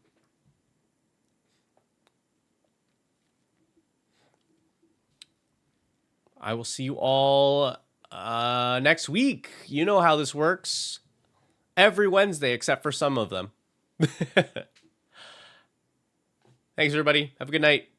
I will see you all next week. You know how this works. Every Wednesday, except for some of them. Thanks, everybody. Have a good night.